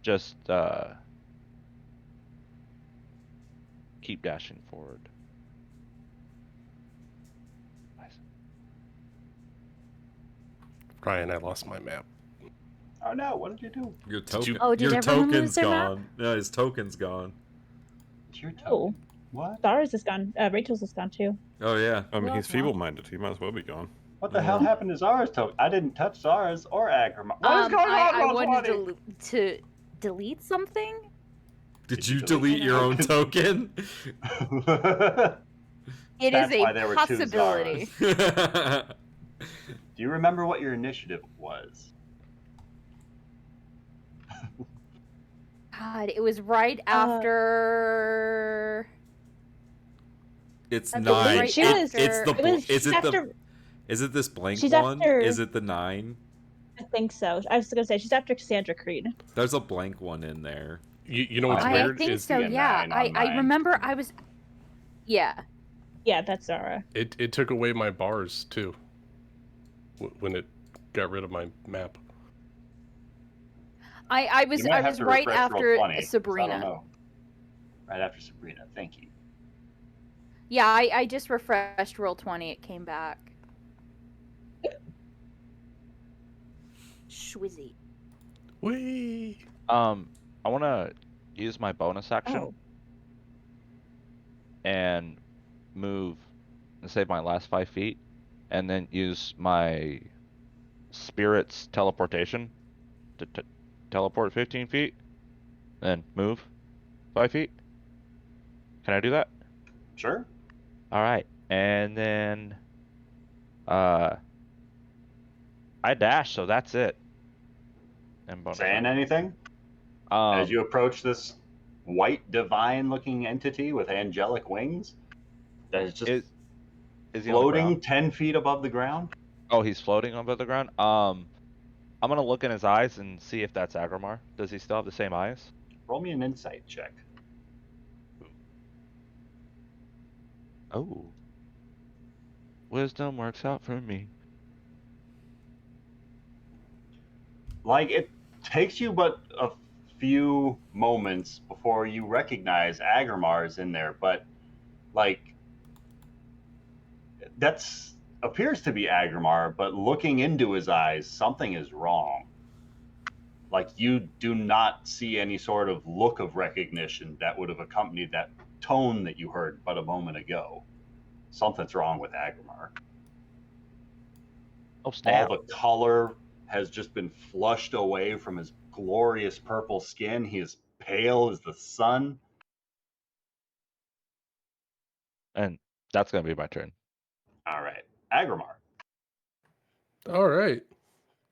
just keep dashing forward. Nice. Ryan, I lost my map. Oh no, what did you do? Your you- token. Oh, did your everyone lose token's their map? gone. No, his token's gone. It's your turn. Oh, What? Stars is gone. Rachel's is gone too. Oh yeah. I mean, Well, he's well. feeble-minded. He might as well be gone. What the hell happened to Zara's token? I didn't touch Zara's or Agrimar. What is going on, I wanted 120? to delete something. Did you delete delete your own token? It That's is why a there were two possibility. Do you remember what your initiative was? God, it was right after. It's I believe nine. she It- was- it's the. It was Is it after, the? Is it this blank she's one? after- Is it the 9? I think so. I was gonna say she's after Cassandra Creed. There's a blank one in there. You know what's I weird think is so. the Yeah, 9 on I mine. remember. I was. Yeah. Yeah, that's Zara. it took away my bars too. When it got rid of my map. I was You might have to right refresh after Roll20, 'cause I don't Sabrina. know. Right after Sabrina. Thank you. Yeah, I just refreshed Roll20. It came back. Schwizzy. Whee! I want to use my bonus action Oh. and move and save my last 5 feet, and then use my spirit's teleportation to teleport 15 feet, then move 5 feet. Can I do that? Sure. All right, and then I dash, so that's it. And bonus Saying action. anything? As you approach this white, divine-looking entity with angelic wings that is just is he on the floating ground? 10 feet above the ground. Oh, he's floating above the ground. I'm gonna look in his eyes and see if that's Agrimar. Does he still have the same eyes? Roll me an insight check. Oh. Wisdom works out for me. Like, it takes you but a few moments before you recognize Agrimar's in there, but like that's appears to be Agrimar, but looking into his eyes, something is wrong. Like, you do not see any sort of look of recognition that would have accompanied that tone that you heard but a moment ago. Something's wrong with Agrimar. Oh snap! All the color has just been flushed away from his glorious purple skin. He is pale as the sun. And that's gonna be my turn. All right, Agrimar. All right.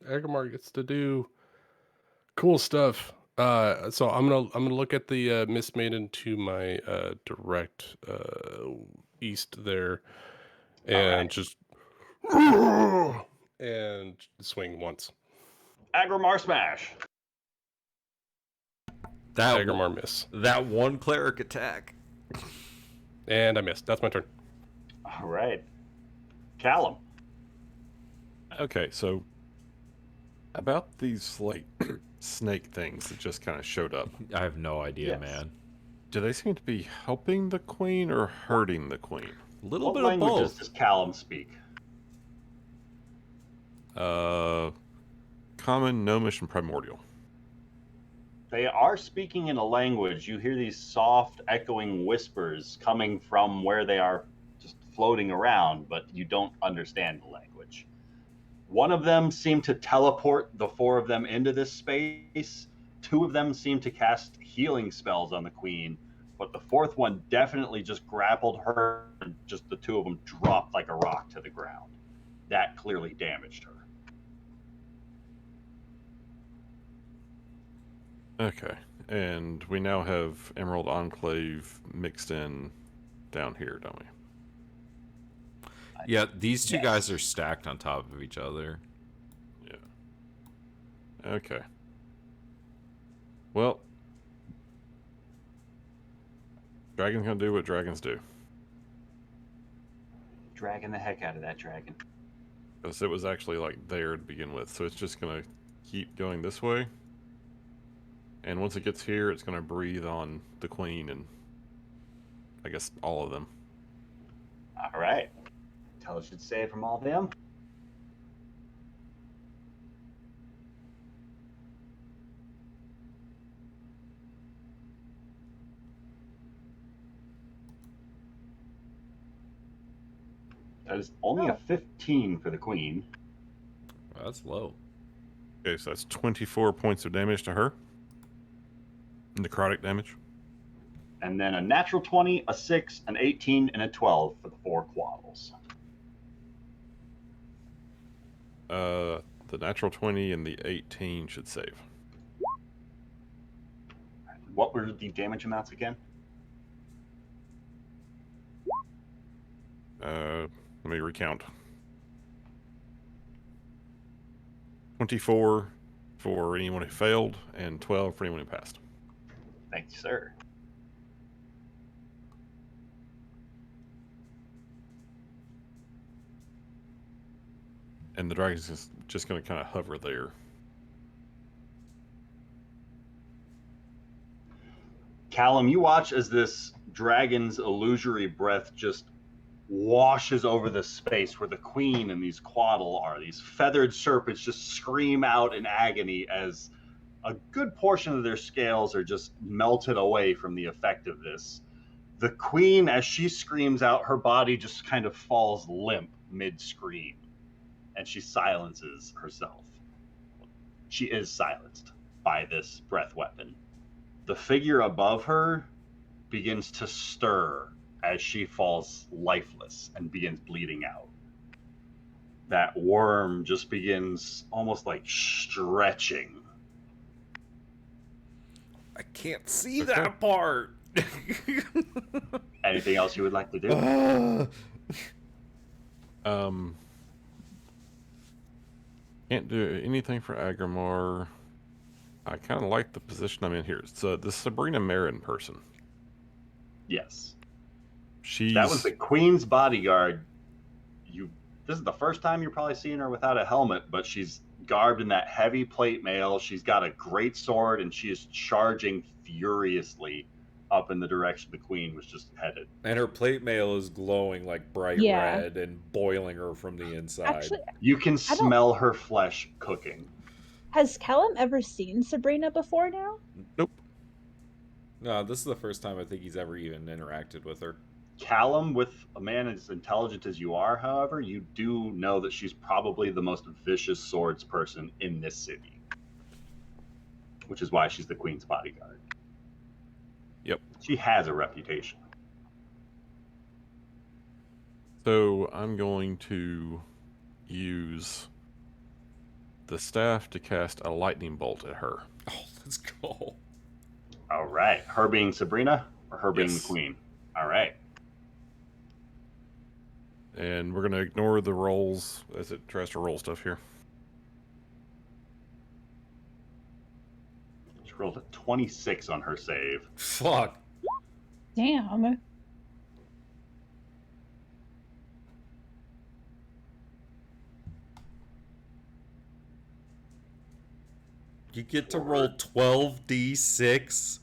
Agrimar gets to do cool stuff. So I'm gonna look at the Mist Maiden to my direct east there, and right. just and swing once. Agrimar smash. That Agrimar miss, that one cleric attack. and I missed. That's my turn. All right, Callum. Okay, so about these like snake things that just kind of showed up. I have no idea, Yes. man. Do they seem to be helping the queen or hurting the queen? A little What bit of languages both. does Callum speak? Common, Gnomish, and Primordial. They are speaking in a language. You hear these soft, echoing whispers coming from where they are just floating around, but you don't understand the language. One of them seemed to teleport the four of them into this space. Two of them seemed to cast healing spells on the queen, but the fourth one definitely just grappled her, and just the two of them dropped like a rock to the ground. That clearly damaged her. Okay, and we now have Emerald Enclave mixed in down here, don't we? Yeah, these two Yes. guys are stacked on top of each other. Yeah. Okay. Well, dragon's gonna do what dragons do. Dragging the heck out of that dragon. Because it was actually like there to begin with, so it's just gonna keep going this way. And once it gets here, it's gonna breathe on the queen and I guess all of them. All right. Intelligence save from all of them. That is only a 15 for the queen. That's low. Okay, so that's 24 points of damage to her. Necrotic damage. And then a natural 20, a 6, an 18, and a 12 for the 4 quaddles. The natural 20 and the 18 should save. What were the damage amounts again? Let me recount. 24 for anyone who failed, and 12 for anyone who passed. Thank you, sir. And the dragon's just going to kind of hover there. Callum, you watch as this dragon's illusory breath just washes over the space where the queen and these quaddle are. These feathered serpents just scream out in agony as a good portion of their scales are just melted away from the effect of this. The queen, as she screams out, her body just kind of falls limp mid-scream, and she silences herself. She is silenced by this breath weapon. The figure above her begins to stir as she falls lifeless and begins bleeding out. That worm just begins almost like stretching. I can't see Okay. that part. Anything else you would like to do? Can't do anything for Agrimar. I kind of like the position I'm in here. So the Sabrina Marin person. Yes. She's That was the queen's bodyguard. This is the first time you're probably seeing her without a helmet, but she's garbed in that heavy plate mail. She's got a great sword, and she is charging furiously up in the direction the queen was just headed. And her plate mail is glowing like bright Yeah. red and boiling her from the inside. Actually, You can I don't- smell her flesh cooking. has Callum ever seen Sabrina before now? Nope. No, this is the first time I think he's ever even interacted with her. Callum, with a man as intelligent as you are, however, you do know that she's probably the most vicious swords person in this city. Which is why she's the queen's bodyguard. Yep. She has a reputation. So I'm going to use the staff to cast a lightning bolt at her. Oh, let's go. All right. Her being Sabrina or her being the Yes. queen? All right. And we're going to ignore the rolls as it tries to roll stuff here. She rolled a 26 on her save. Fuck. Damn. You get to roll 12d6?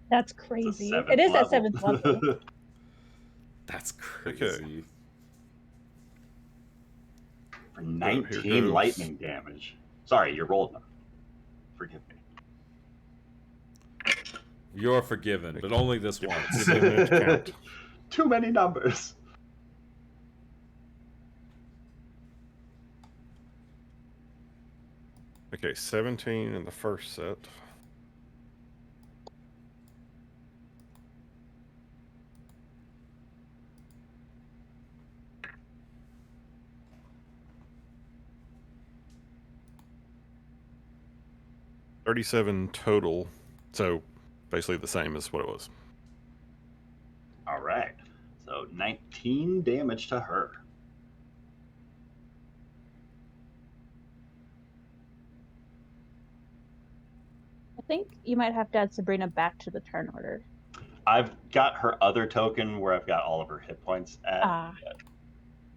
That's It's a crazy. 7th It is level. at 7th level. That's crazy. For here 19 goes. lightning damage. Sorry, you rolled them. Forgive me. You're forgiven, but only this once. Give me a minute to count. Too many numbers. Okay, 17 in the first set. $37 total, so basically the same as what it was. All right. So 19 damage to her. I think you might have to add Sabrina back to the turn order. I've got her other token where I've got all of her hit points at. Ah.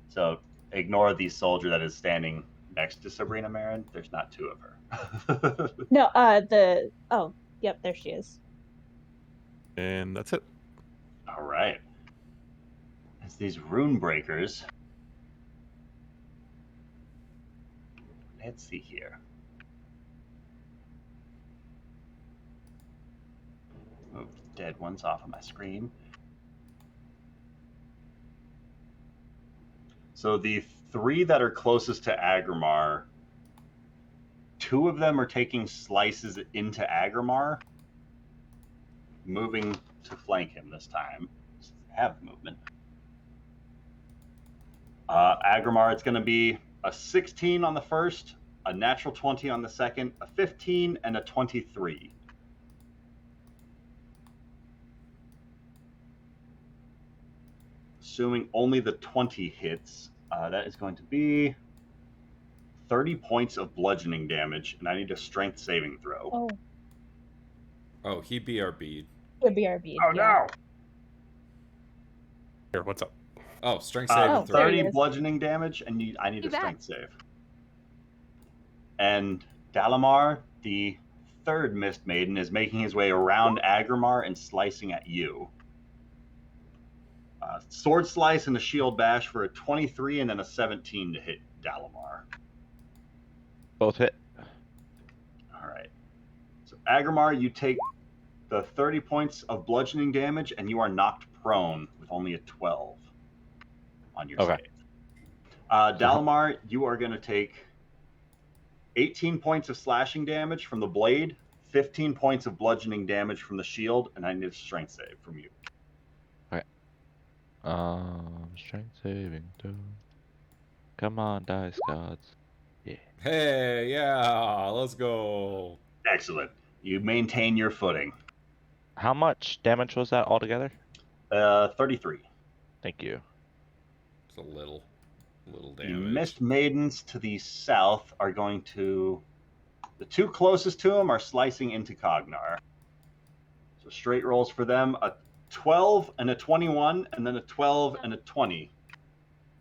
So ignore the soldier that is standing next to Sabrina Marin. There's not two of her. No, oh, yep, there she is. And that's it. All right. As these rune breakers. Let's see here. Move the dead ones off of my screen. So the three that are closest to Agrimar, two of them are taking slices into Agrimar, moving to flank him this time. Have movement. Agrimar, it's going to be a 16 on the first, a natural 20 on the second, a 15, and a 23. Assuming only the 20 hits, that is going to be 30 points of bludgeoning damage, and I need a strength saving throw. Oh, Oh, he BRB'd. the BRB. Oh, no! Here, what's up? Oh, strength Oh, saving throw. there he 30 is. bludgeoning damage, and I need Too a bad. strength save. And Dalamar, the third Mist Maiden, is making his way around Agrimar and slicing at you. Sword Slice and a Shield Bash for a 23 and then a 17 to hit Dalamar. Both hit. All right. So Agrimar, you take the 30 points of bludgeoning damage, and you are knocked prone with only a 12 on your Okay. save. Dalamar, you are going to take 18 points of slashing damage from the blade, 15 points of bludgeoning damage from the shield, and I need a strength save from you. Strength saving throw. Come on, dice gods. Hey, yeah, let's go. Excellent. You maintain your footing. How much damage was that altogether? 33. Thank you. It's a little The damage. Mist Maidens to the south are going to... The two closest to them are slicing into Cognar. So straight rolls for them, a 12 and a 21, and then a 12 and a 20.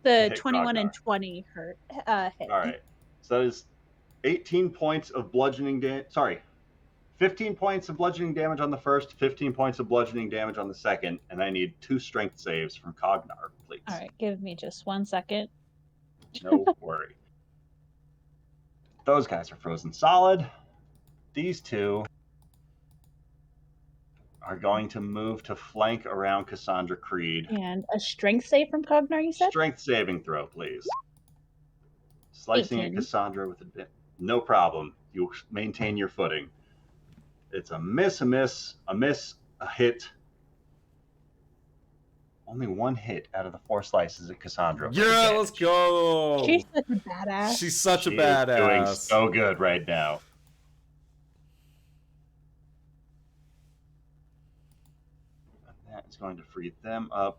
The hit 21 and Krognar. 20 hit. All right. So that is 18 points of bludgeoning damage. Sorry, 15 points of bludgeoning damage on the first, 15 points of bludgeoning damage on the second, and I need 2 strength saves from Cognar, please. All right, give me just 1 second. No worry. Those guys are frozen solid. These two are going to move to flank around Cassandra Creed. And a strength save from Cognar, you said? Strength saving throw, please. Slicing at 18. Cassandra with a bit. No problem. You maintain your footing. It's a miss, a miss, a miss, a hit. Only 1 hit out of the 4 slices at Cassandra. Yeah, let's go. She's such a badass. She's such a She is doing badass. so good right now. That is going to free them up.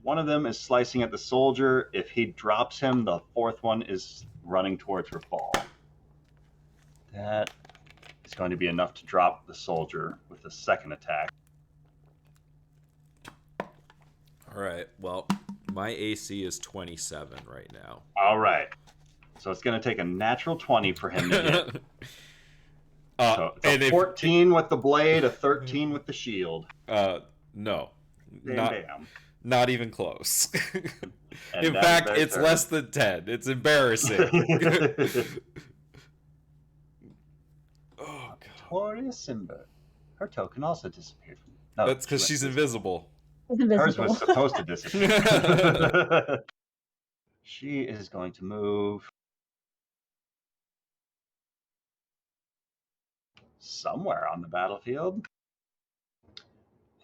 One of them is slicing at the soldier. If he drops him, the 4th one is running towards Rafal. That is going to be enough to drop the soldier with the 2nd attack. All right. Well, my AC is 27 right now. All right. So it's going to take a natural 20 for him to hit. So it's a 14 with the blade, a 13 with the shield. No. Bam. Not even close. And In that is fact, their it's turn. less than 10. It's embarrassing. Oh, God. Victoria Simba. Her token also disappeared. No, That's because she's invisible. She's Hers invisible. was supposed to disappear. She is going to move somewhere on the battlefield.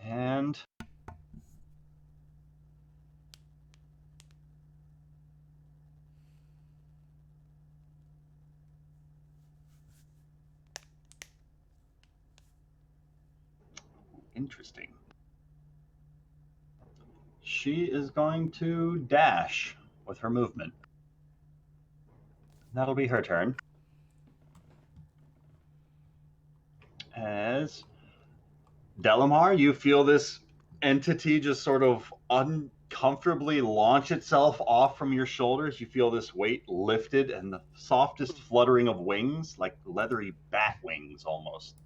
And interesting. She is going to dash with her movement. That'll be her turn. As Delamar, you feel this entity just sort of uncomfortably launch itself off from your shoulders. You feel this weight lifted and the softest fluttering of wings, like leathery bat wings almost,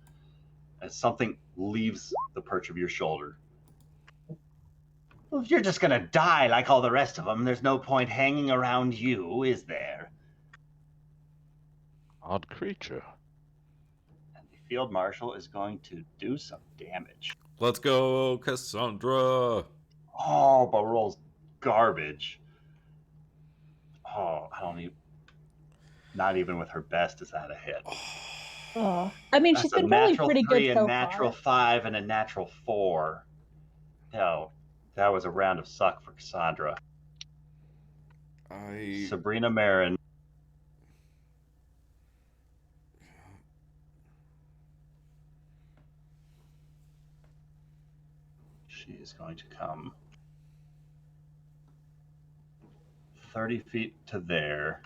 as something leaves the perch of your shoulder. Well, if you're just gonna die like all the rest of them, there's no point hanging around you, is there? Odd creature. And the field marshal is going to do some damage. Let's go, Cassandra. Oh, but rolls garbage. Oh, I don't even. Not even with her best is that a hit. Oh. I mean, she's That's a been rolling natural pretty 3, good a so natural far. 5, and a natural 4. No, that was a round of suck for Cassandra. Sabrina Marin. She is going to come 30 feet to there,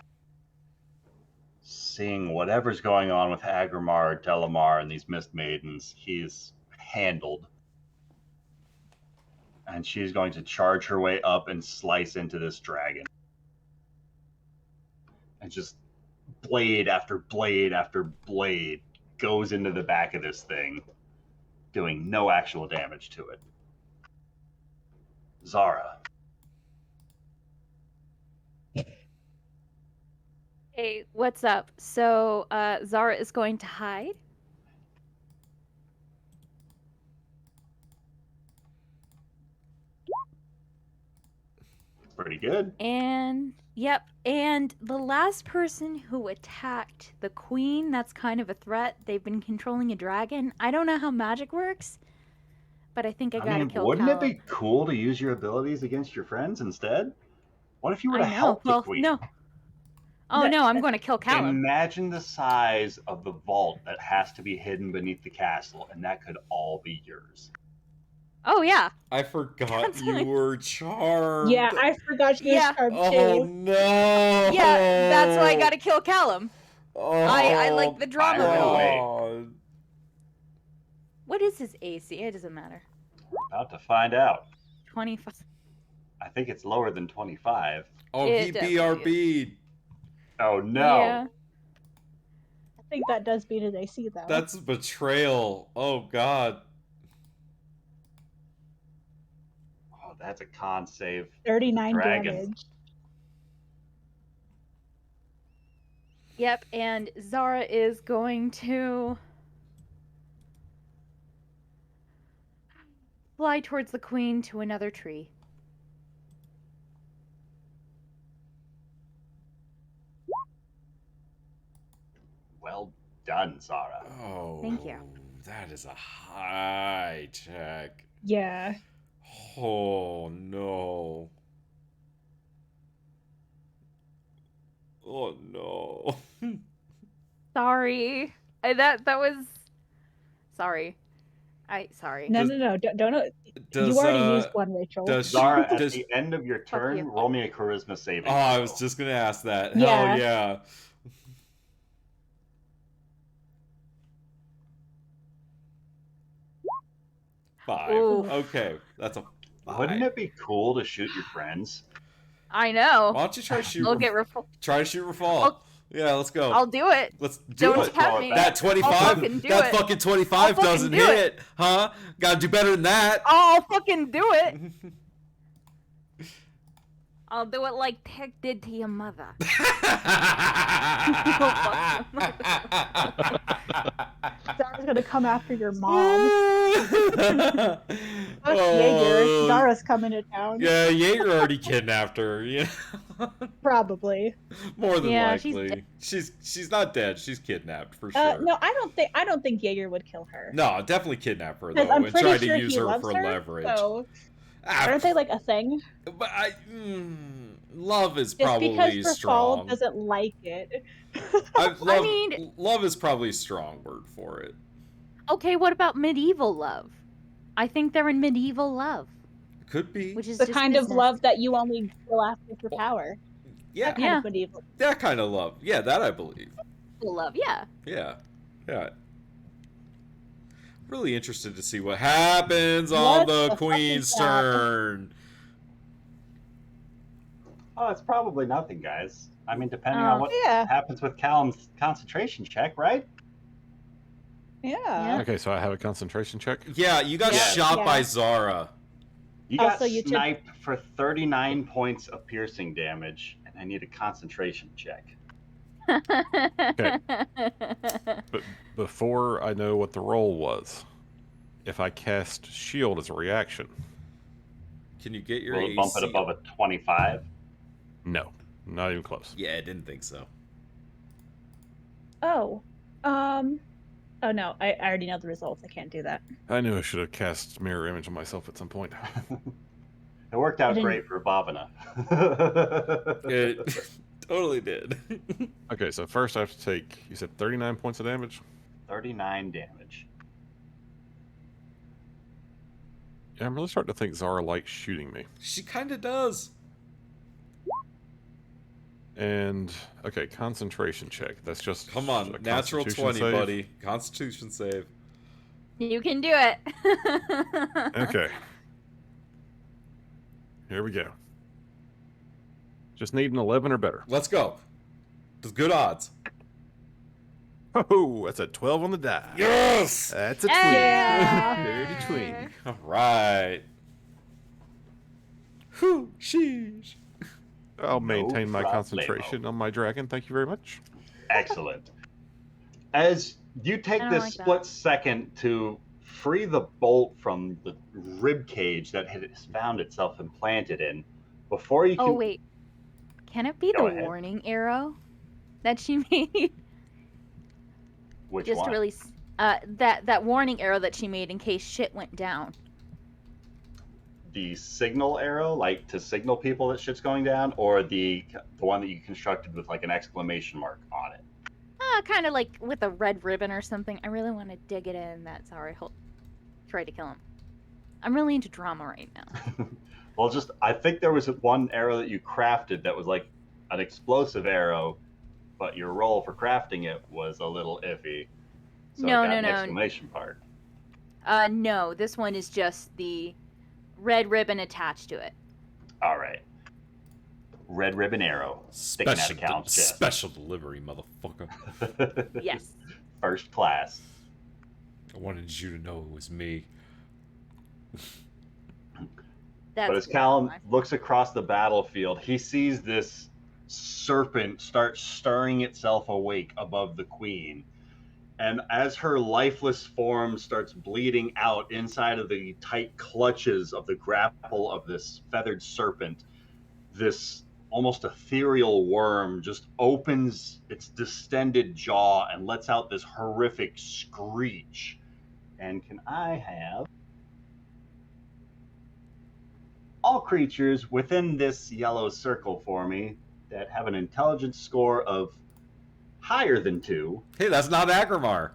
seeing whatever's going on with Agrimar, Delamar, and these Mist Maidens, he's handled. And she's going to charge her way up and slice into this dragon. And just blade after blade after blade goes into the back of this thing, doing no actual damage to it. Zara. Hey, what's up? So, Zara is going to hide. Pretty good. And, yep, and the last person who attacked the queen, that's kind of a threat. They've been controlling a dragon. I don't know how magic works, but I think I gotta kill wouldn't Callum. it be cool to use your abilities against your friends instead? What if you were to I know. help the Well, queen? no. Oh, no, I'm going to kill Callum. Imagine the size of the vault that has to be hidden beneath the castle, and that could all be yours. Oh, yeah. I forgot That's you like- were charmed. Yeah, I forgot she was Yeah. charmed Oh too. no. Yeah, that's why I gotta kill Callum. Oh, I like the drama of it all. Finally. What is his AC? It doesn't matter. About to find out. 25. I think it's lower than 25. Oh, It he definitely BRB'd. Oh no. Yeah. think that does beat an AC though. That's betrayal. Oh God. Oh, that's a con save. 39 dragon. damage. Yep, and Zara is going to fly towards the queen to another tree. Well done, Zara. Oh. Thank you. That is a high check. Yeah. Oh no. Oh no. Sorry. That was sorry. Sorry. No, Does- no. Don't. Does, You already used one, Rachel. does Zara, at does- the end of your turn, you. roll me a charisma saving. Oh, I throw. was just gonna ask that. Yeah. Hell yeah. Five. Oof. Okay, that's a five. Wouldn't it be cool to shoot your friends? I know. Why don't you try to shoot? I'll get Try to shoot Rafal. I'll- Yeah, let's go. I'll do it. Let's do Don't it. tempt me. That I'll 25. fucking do That it. fucking 25 I'll doesn't fucking do hit, huh? Gotta do better than that. I'll fucking do it. I'll do it like Tech did to your mother. Zara's gonna come after your mom. Fuck Jaeger. Oh, Zara's coming to town. yeah, Jaeger already kidnapped her. Yeah, Probably. more than Yeah, she's likely. She's not dead. She's kidnapped for Uh, sure. no, I don't think Jaeger would kill her. No, definitely kidnap her though, Because I'm and pretty try sure to use he her loves for her, leverage. So Ah, aren't they like a thing? But love is Just probably because Rafal strong. doesn't like it. Love is probably a strong word for it. Okay, what about medieval love? I think they're in medieval love, Could be. which is The just kind of business. love that you only go after for power. Yeah, That kind of medieval. that kind of love. Yeah, that I believe. Love, yeah. Yeah. Really interested to see what happens on What the the fuck queen's is that? turn. Oh, it's probably nothing, guys. I mean, depending on what Yeah. happens with Callum's concentration check, right? Yeah. Okay, so I have a concentration check. Yeah, you got Yeah. shot Yeah. by Zara. You got Also, you took- sniped for 39 points of piercing damage, and I need a concentration check. Okay. But before I know what the roll was, if I cast shield as a reaction, Can you get your Will it bump it AC above a 25? no, not even close. Yeah, I didn't think so. Oh. Oh no, I already know the results. I can't do that. I knew I should have cast mirror image on myself at some point. It worked out didn't- great for Bhavana. It totally did. Okay, so first I have to take, you said 39 points of damage? 39 damage. Yeah, I'm really starting to think Zara likes shooting me. She kind of does. And, okay, concentration check. That's just Come on, a natural Constitution 20, save. buddy. Constitution save. You can do it. Okay. Here we go. Just need an 11 or better. Let's go. There's good odds. Oh, that's a 12 on the die. Yes. That's a tween. Yeah. Dirty tween. All right. Whew, sheesh. I'll maintain my problemo. concentration on my dragon. Thank you very much. Excellent. As you take I don't this like that. split second to free the bolt from the rib cage that has found itself implanted in, before you can. Oh wait, can it be Go the ahead. warning arrow that she made? Which Just one? to really, that warning arrow that she made in case shit went down. The signal arrow, like to signal people that shit's going down, or the one that you constructed with like an exclamation mark on it? Kind of like with a red ribbon or something. I really want to dig it in. That's how I tried to kill him. I'm really into drama right now. Well, just I think there was one arrow that you crafted that was like an explosive arrow, but your roll for crafting it was a little iffy. So No, it got no, an no. exclamation part. No, this one is just the red ribbon attached to it. All right. red ribbon arrow sticking out of Callum's chest. Special delivery, motherfucker. Yes. First class. I wanted you to know it was me. That's But as Callum looks across the battlefield, he sees this serpent start stirring itself awake above the queen. And as her lifeless form starts bleeding out inside of the tight clutches of the grapple of this feathered serpent, this almost ethereal worm just opens its distended jaw and lets out this horrific screech. And can I have all creatures within this yellow circle for me that have an intelligence score of higher than 2? Hey, that's not Agrimar.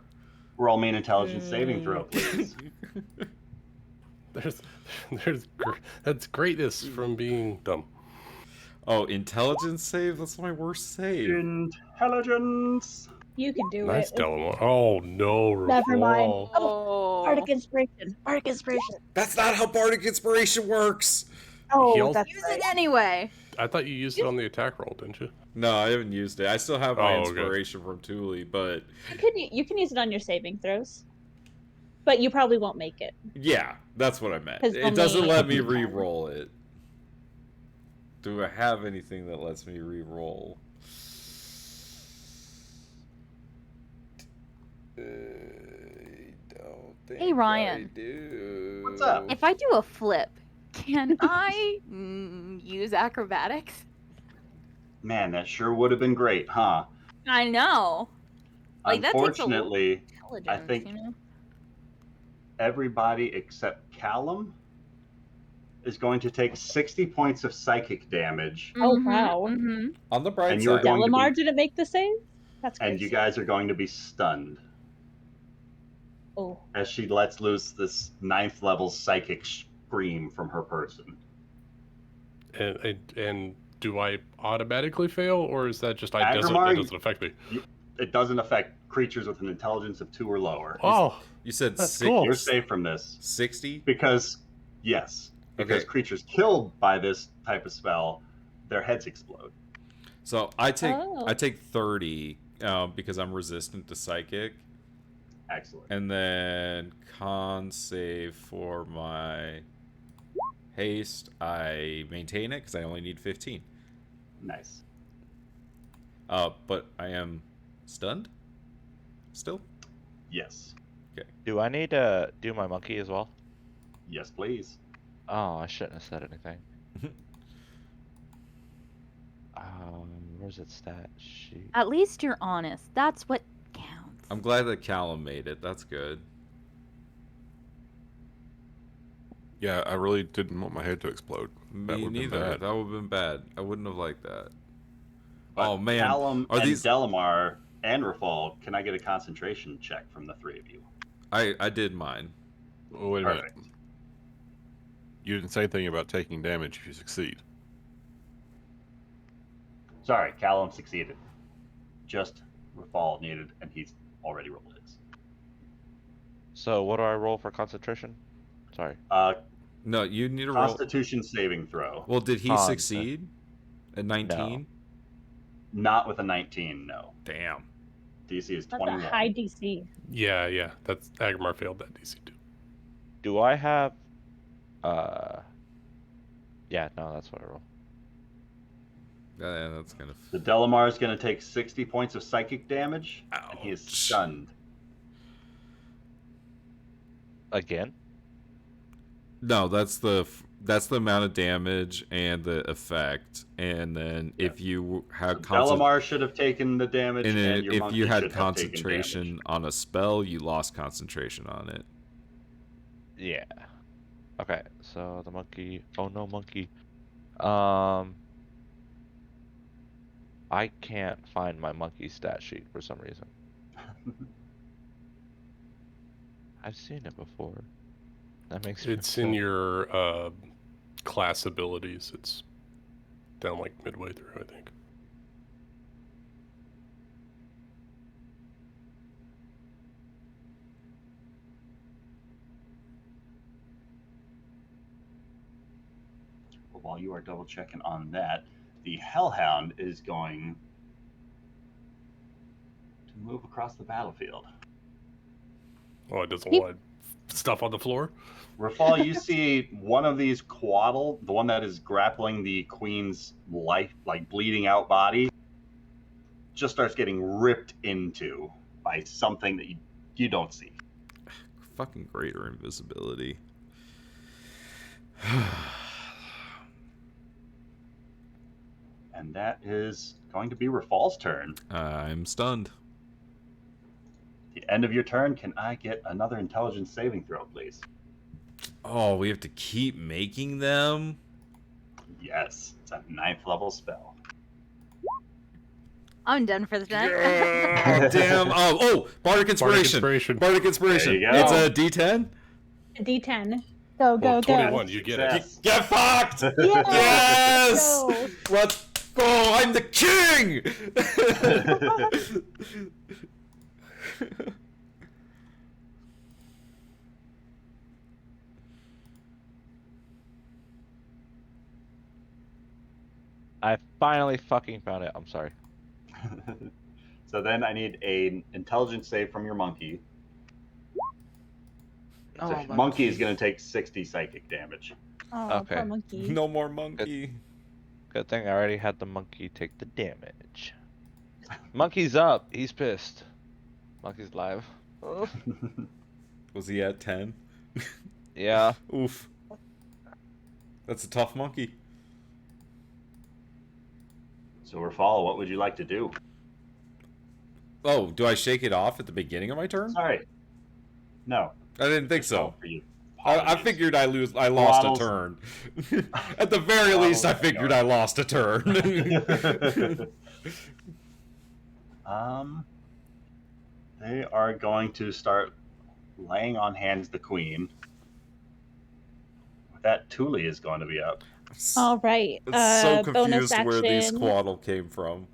Roll me an intelligence saving throw, please. That's greatness from being dumb. Oh, intelligence save? That's my worst save. Intelligence. You can do Nice, it. Delamar. Oh no, Never mind. Rafal. Oh, Bardic Inspiration. Bardic Inspiration. That's not how Bardic Inspiration works. Oh, Heal? that's Use right. it anyway. I thought you used it on the attack roll, didn't you? No, I haven't used it. I still have my Oh, okay. inspiration from Thule, but You can use it on your saving throws, but you probably won't make it. yeah, that's what I meant. 'Cause It doesn't only- let me re-roll it. Do I have anything that lets me re-roll? I don't think Hey, Ryan. I do. What's up? If I do a flip, can I use acrobatics? Man, that sure would have been great, huh? I know. Like, that takes a Unfortunately, Intelligence, think- you know? everybody except Callum is going to take 60 points of psychic damage, Oh, Mhm, wow. mhm. On the bright And you're side, going- to Delamar be- didn't make the save? That's and crazy. you guys are going to be stunned Oh. as she lets loose this 9th level psychic scream from her person. And do I automatically fail, or is that just it Agrimar, doesn't affect me? It doesn't affect creatures with an intelligence of 2 or lower. Oh, you said That's six, cool. You're safe from this 60? because, yes, because Okay. creatures killed by this type of spell, their heads explode. So I take Oh. 30 because I'm resistant to psychic, Excellent. and then con save for my haste. I maintain it because I only need 15. Nice. But I am stunned still. Yes. Do I need to do my monkey as well? Yes, please. Oh, I shouldn't have said anything. Where's its stat sheet? At least you're honest. That's what counts. I'm glad that Callum made it. That's good. Yeah, I really didn't want my head to explode. That Me would've been neither. bad. That would have been bad. I wouldn't have liked that. But Oh, man. Callum Are and these- Delamar and Rafal, can I get a concentration check from the 3 of you? I did mine. Oh, wait a Perfect. minute. You didn't say anything about taking damage if you succeed. Sorry, Callum succeeded. Just Rafal needed, and he's already rolled his. So what do I roll for concentration? Sorry. No, you need to roll. Constitution saving throw. Well, did he Con, succeed at 19? Not with a 19, no. Damn. DC is That's 21. a high DC. yeah. That's Agmar failed that DC too. Do I have yeah, no, that's what I roll. Yeah, that's kind of. The Delamar is going to take 60 points of psychic damage, and he is Ouch. stunned. Again? No, that's the amount of damage and the effect, and then if you had Delamar should have taken the damage, and and then your if monkey you had should have taken concentration damage. on a spell, you lost concentration on it. Yeah. Okay, so the monkey. Oh no, monkey. I can't find my monkey stat sheet for some reason. I've seen it before. That makes me It's in upset. your class abilities. It's down like midway through, I think. While you are double checking on that, the Hellhound is going to move across the battlefield. Oh, it doesn't Yep. want stuff on the floor? Rafal, you see one of these Quaddle, the one that is grappling the queen's life, like bleeding out body, just starts getting ripped into by something that you don't see. Fucking greater invisibility. And that is going to be Rafal's turn. I'm stunned. At the end of your turn, can I get another intelligence saving throw, please? Oh, we have to keep making them? Yes, it's a 9th level spell. I'm done for the night. Oh, damn. Oh, Bardic Inspiration. Bardic Inspiration. There you go. It's a D10? A D10. Go, go, Well, go. 21, you get it. Success. Get fucked! Yeah, Yes! go. Let's go! I'm the king! I finally fucking found it. I'm sorry. So then I need an intelligence save from your monkey. So Oh, my monkey is going to take 60 psychic damage. Oh, Okay. poor monkey. No more monkey. Good thing I already had the monkey take the damage. Monkey's up. He's pissed. Monkey's live. Oh. Was he at 10? Yeah. Oof. That's a tough monkey. So Rafal, what would you like to do? Oh, do I shake it off at the beginning of my turn? Sorry. No. I didn't think Just so. call for you. I Apologies. figured I lost a Waddles. turn. At the very least, I Waddles, figured yeah. I lost a turn. They are going to start laying on hands the queen. With that, Thule is going to be up. All right. I'm so Bonus confused where these action. Quaddle came from.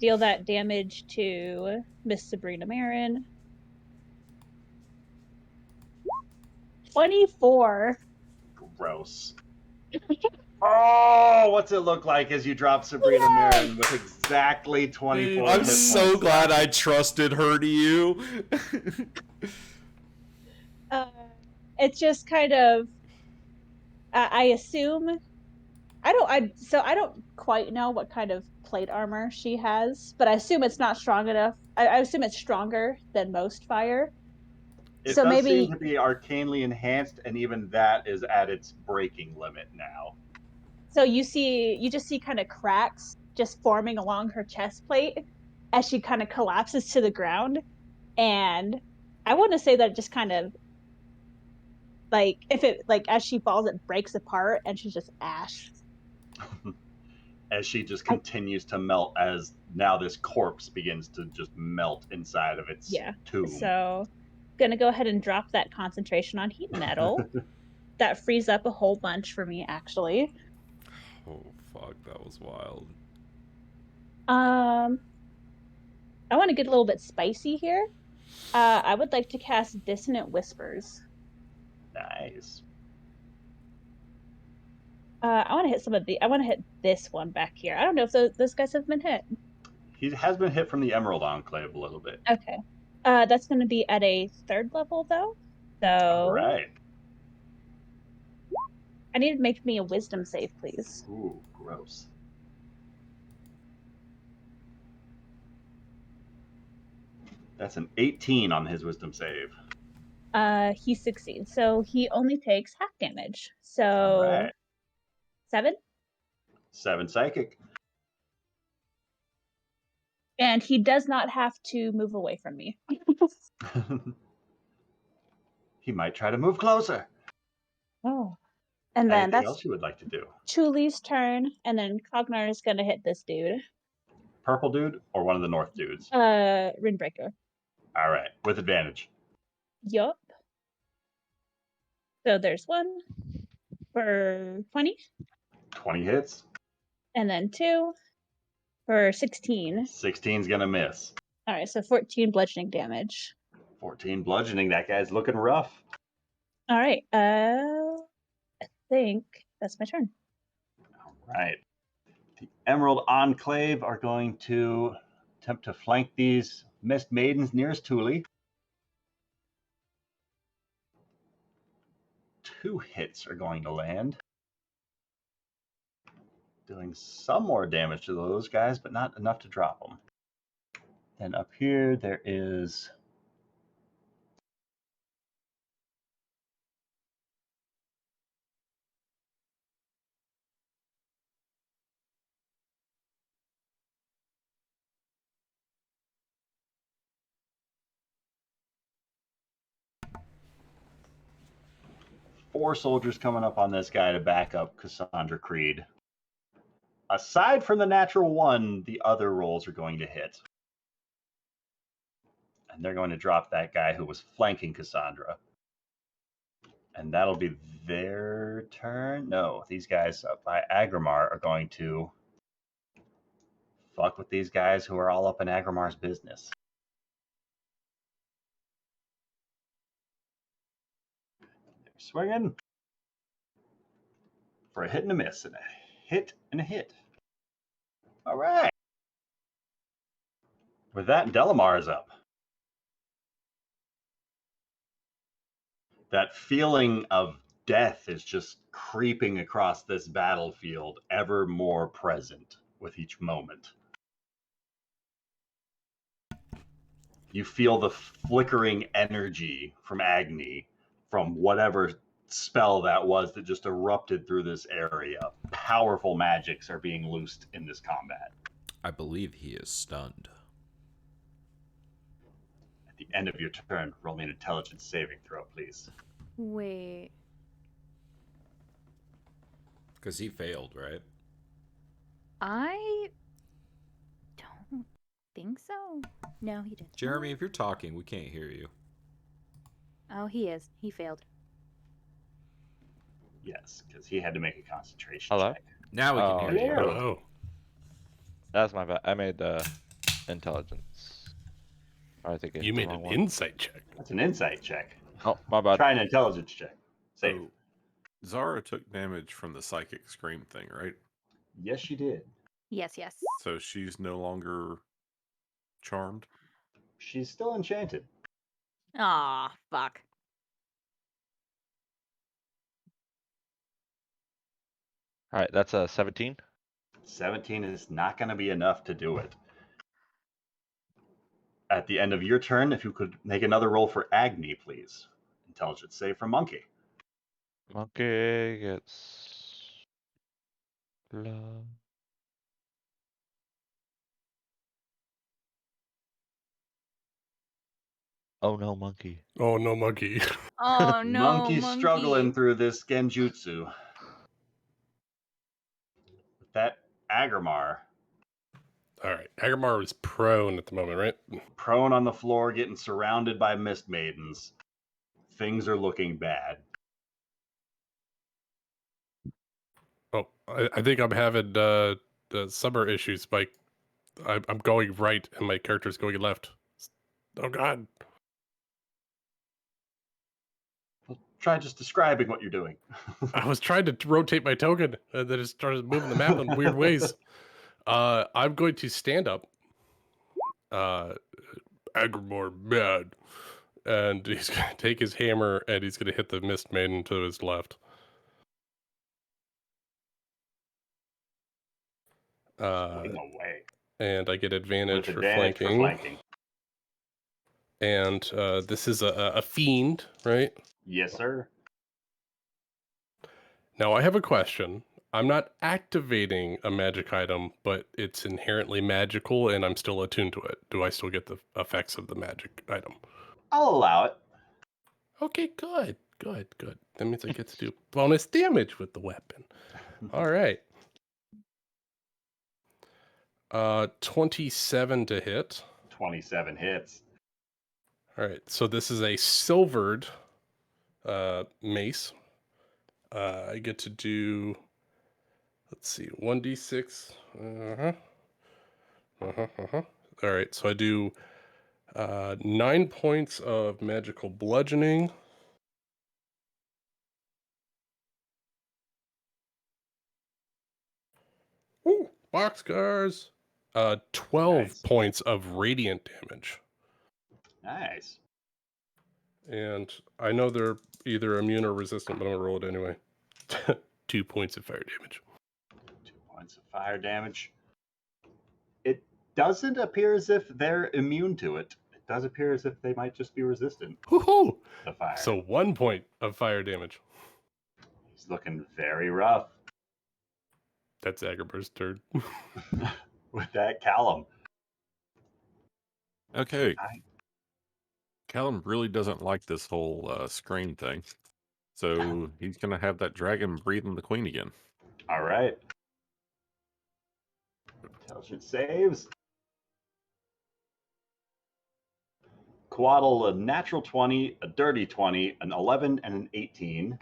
Deal that damage to Miss Sabrina Marin. 24. Gross. Oh, what's it look like as you drop Sabrina Yay! Marin with exactly 24 I'm hit so points? glad I trusted her to you. It's just kind of. I assume. I don't quite know what kind of plate armor she has, but I assume it's not strong enough. I assume it's stronger than most fire. It So does maybe- seem to be arcanely enhanced, and even that is at its breaking limit now. So you just see kind of cracks just forming along her chest plate as she kind of collapses to the ground, and I want to say that it just kind of like as she falls, it breaks apart and she's just ash. As she just continues to melt, as now this corpse begins to just melt inside of its tomb. So, gonna go ahead and drop that concentration on heat metal. That frees up a whole bunch for me, actually. Oh, fuck, that was wild. I want to get a little bit spicy here. I would like to cast Dissonant Whispers. Nice. I want to hit I want to hit this one back here. I don't know if those guys have been hit. He has been hit from the Emerald Enclave a little bit. Okay. That's going to be at a 3rd level, though. So All right. I need to make me a Wisdom save, please. Ooh, gross. That's an 18 on his Wisdom save. He succeeds. So he only takes half damage. So All right. 7. 7 psychic. And he does not have to move away from me. He might try to move closer. Oh. And then Anything that's else you would like to do? Chuli's turn, and then Cognar is gonna hit this dude. Purple dude or one of the North dudes? Rinebreaker. All right, with advantage. Yup. So there's 1 for 20, 20 hits. and then 2 for 16. 16's gonna miss. All right, so 14 bludgeoning damage. 14 bludgeoning. That guy's looking rough. All right. I think that's my turn. All right. Emerald Enclave are going to attempt to flank these Mist Maidens nearest Thule. 2 hits are going to land, doing some more damage to those guys, but not enough to drop them. Then up here, there is four soldiers coming up on this guy to back up Cassandra Creed. Aside from the natural 1, the other rolls are going to hit. And they're going to drop that guy who was flanking Cassandra. And that'll be their turn. No, these guys up by Agrimar are going to fuck with these guys who are all up in Agrimar's business. They're swinging for a hit and a miss, and a hit and a hit. All right. With that, Delamar is up. That feeling of death is just creeping across this battlefield, ever more present with each moment. You feel the flickering energy from Agni, from whatever spell that was that just erupted through this area. Powerful magics are being loosed in this combat. I believe he is stunned. At the end of your turn, roll me an intelligence saving throw, please. Wait. Because he failed, right? I don't think so. No, he didn't. Jeremy, if you're talking, we can't hear you. Oh, he is. He failed. Yes, because he had to make a concentration Hello? check. Now we can hear you. yeah. Oh, That's my bad. I made the intelligence. I think it's you the made wrong an one. insight check. That's an insight check. Oh, my bad. Try an intelligence check. Save. So, Zara took damage from the psychic scream thing, right? Yes, she did. Yes, yes. So she's no longer charmed. She's still enchanted. Aw, fuck. All right, that's a 17. 17 is not going to be enough to do it. At the end of your turn, if you could make another roll for Agni, please. Intelligence save for Monkey. Monkey gets love. Oh no, monkey. Oh no, monkey. Oh no, Monkey's struggling through this genjutsu. With that, Agrimar, All right, Agrimar is prone at the moment, right? prone on the floor, getting surrounded by Mist Maidens. Things are looking bad. Oh, I think I'm having summer issues. I'm going right and my character's going left. Oh God. Try just describing what you're doing. I was trying to rotate my token and then it started moving the map in weird ways. I'm going to stand up. Agrimar mad. And he's going to take his hammer and he's going to hit the Mist Maiden to his left. Swing away. And I get advantage, With for, advantage flanking. for flanking. And this is a fiend, right? Yes, sir. Now I have a question. I'm not activating a magic item, but it's inherently magical and I'm still attuned to it. Do I still get the effects of the magic item? I'll allow it. Okay, good. That means I get to do bonus damage with the weapon. All right. 27 to hit. 27 hits. All right, so this is a silvered mace. I get to do, let's see, 1d6. All right, so I do 9 points of magical bludgeoning. Ooh, Boxcars. 12 Nice. points of radiant damage. Nice. And I know they're either immune or resistant, but I'm gonna roll it anyway. 2 points of fire damage. 2 points of fire damage. It doesn't appear as if they're immune to it. It does appear as if they might just be resistant Woohoo! to fire. So 1 point of fire damage. He's looking very rough. That's Agarbur's turn. With that, Callum. Okay. Hi. Callum really doesn't like this whole screen thing. So he's going to have that dragon breathing the queen again. All right. Intelligence saves. Quaddle, a natural 20, a dirty 20, an 11, and an 18.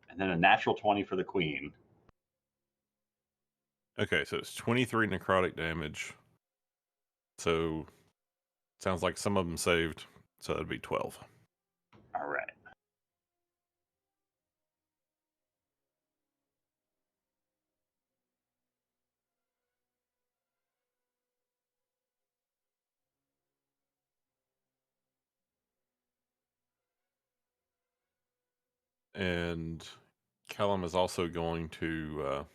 And then a natural 20 for the queen. Okay, so it's 23 necrotic damage. So sounds like some of them saved. So that'd be 12. All right. And Callum is also going to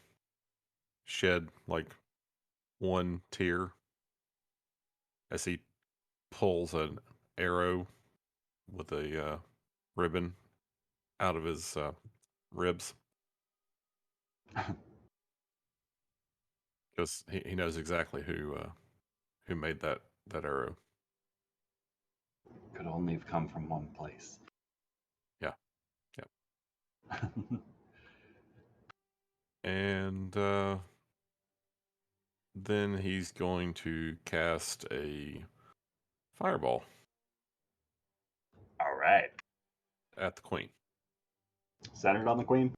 shed like 1 tear as he pulls an arrow with a ribbon out of his ribs. Because he knows exactly who made that arrow. Could only have come from one place. Yeah. And then he's going to cast a fireball All right. at the queen. Centered on the queen.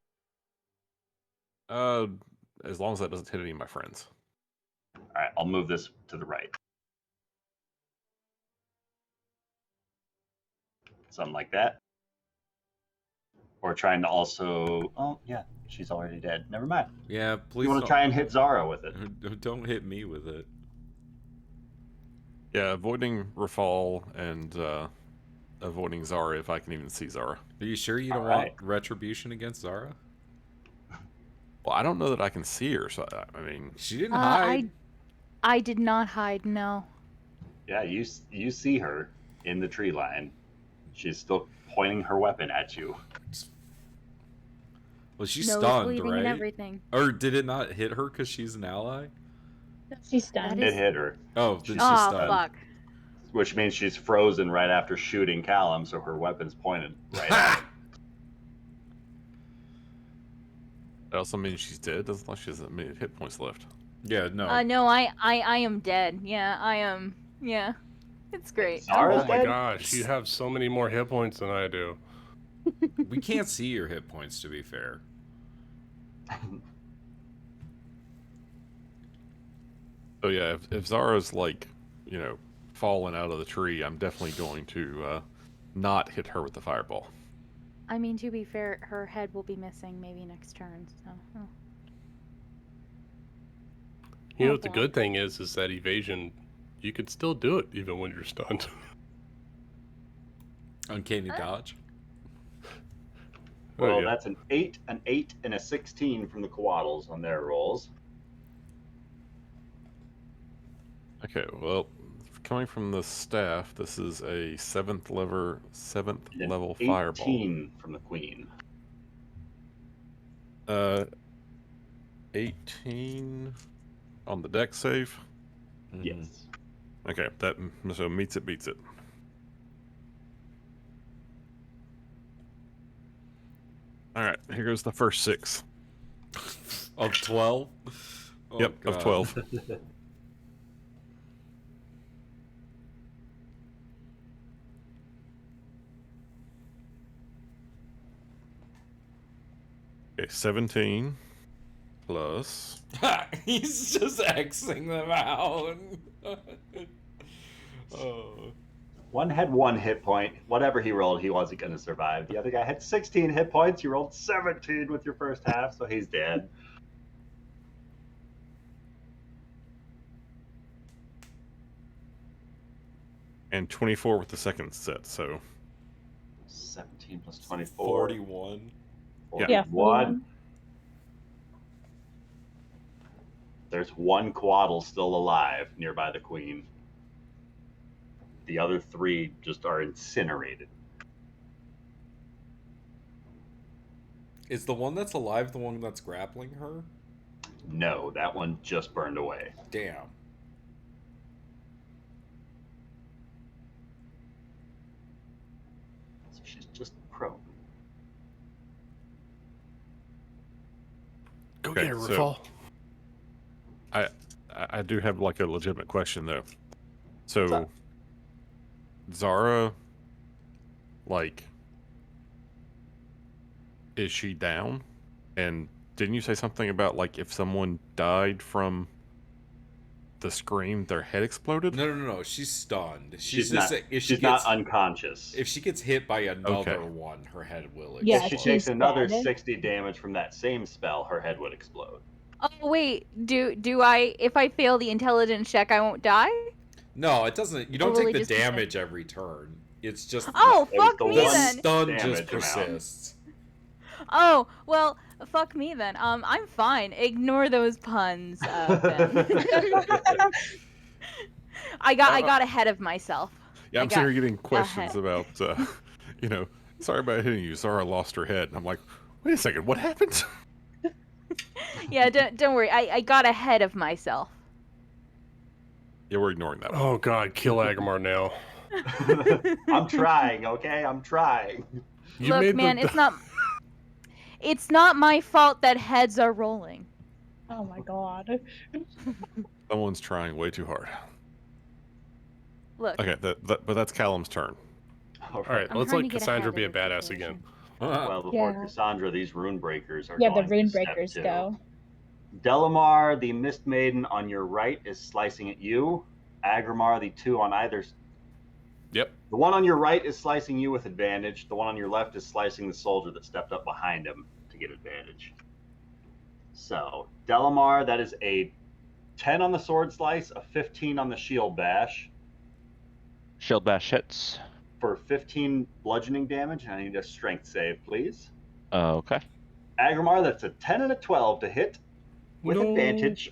As long as that doesn't hit any of my friends. All right. I'll move this to the right. Something like that. Or trying to also. Oh, yeah. She's already dead. Never mind. Yeah, please. You want to try and hit Zara with it? Don't hit me with it. Yeah, avoiding Rafal and avoiding Zara if I can even see Zara. Are you sure you don't Alright. want retribution against Zara? Well, I don't know that I can see her, so I mean, She didn't hide. I did not hide, no. Yeah, you see her in the tree line. She's still pointing her weapon at you. Well, she's Nose stunned, bleeding right? and everything. Or did it not hit her because she's an ally? She's stunned. It hit her, Oh, then she's Oh, stunned. fuck. which means she's frozen right after shooting Callum, so her weapon's pointed right at him. that also means she's dead. Doesn't like she has a million hit points left. Yeah, no. No, I am dead. Yeah, I am. Yeah. It's great. Zara's Oh my dead? gosh, you have so many more hit points than I do. We can't see your hit points, to be fair. So yeah, if Zara's like, falling out of the tree, I'm definitely going to not hit her with the fireball. I mean, to be fair, her head will be missing maybe next turn, so. You know Oh, what the boy. good thing is that evasion, you could still do it even when you're stunned. Uncanny dodge. Oh, Well, yeah. that's an 8, and a 16 from the Quaddles on their rolls. Okay, well, coming from the staff, this is a 7th And an level 18 fireball. from the Queen. 18 on the deck save. Mhm. Yes. Okay, that so meets it, beats it. All right, here goes the first 6. Of 12? Oh, Yep, of God. 12. Okay, 17 plus. He's just Xing them out. Oh. One had 1 hit point. Whatever he rolled, he wasn't going to survive. The other guy had 16 hit points. You rolled 17 with your first half, so he's dead. And 24 with the second set, so 17 plus 24. 41. Yeah, 41. There's 1 Quaddle still alive nearby the queen. The other 3 just are incinerated. Is the one that's alive the one that's grappling her? No, that one just burned away. Damn. So she's just prone. Go Okay, get her, so- Rafal. I do have like a legitimate question though. What's So up? Zara, like, is she down? And didn't you say something about like if someone died from the scream, their head exploded? No. She's stunned. She's just not, if she's she not gets unconscious. if she gets hit by another Okay. one, her head will Yeah, If she explode. takes she's another dead. 60 damage from that same spell, her head would explode. Oh wait, do I? If I fail the intelligence check, I won't die? No, it doesn't. You don't Really take the just because- damage every turn. It's just Oh, It was fuck the me the one- then. stun damage just amount. persists. Oh, well, fuck me then. I'm fine. Ignore those puns, Ben. I got ahead of myself. Yeah, I I'm sitting got here getting questions ahead. about, sorry about hitting you. Zara lost her head. And I'm like, wait a second, what happened? Yeah, don't worry. I got ahead of myself. Yeah, we're ignoring that one. Oh God, kill Agamar now. I'm trying, okay? I'm trying. You Look, made man, the... it's not my fault that heads are rolling. Oh my god. Someone's trying way too hard. Look, Okay, but that's Callum's turn. All All right, I'm let's trying let to get Cassandra ahead be a of the badass situation. again. Well, before Yeah. Cassandra, these rune breakers are Yeah, the going rune to step breakers 2. go. Delamar, the Mist Maiden on your right, is slicing at you. Agrimar, the 2 on either. Yep. The one on your right is slicing you with advantage. The one on your left is slicing the soldier that stepped up behind him to get advantage. So, Delamar, that is a 10 on the sword slice, a 15 on the shield bash Shield bash hits. for 15 bludgeoning damage. I need a strength save, please. Okay. Agrimar, that's a 10 and a 12 to hit with No. advantage.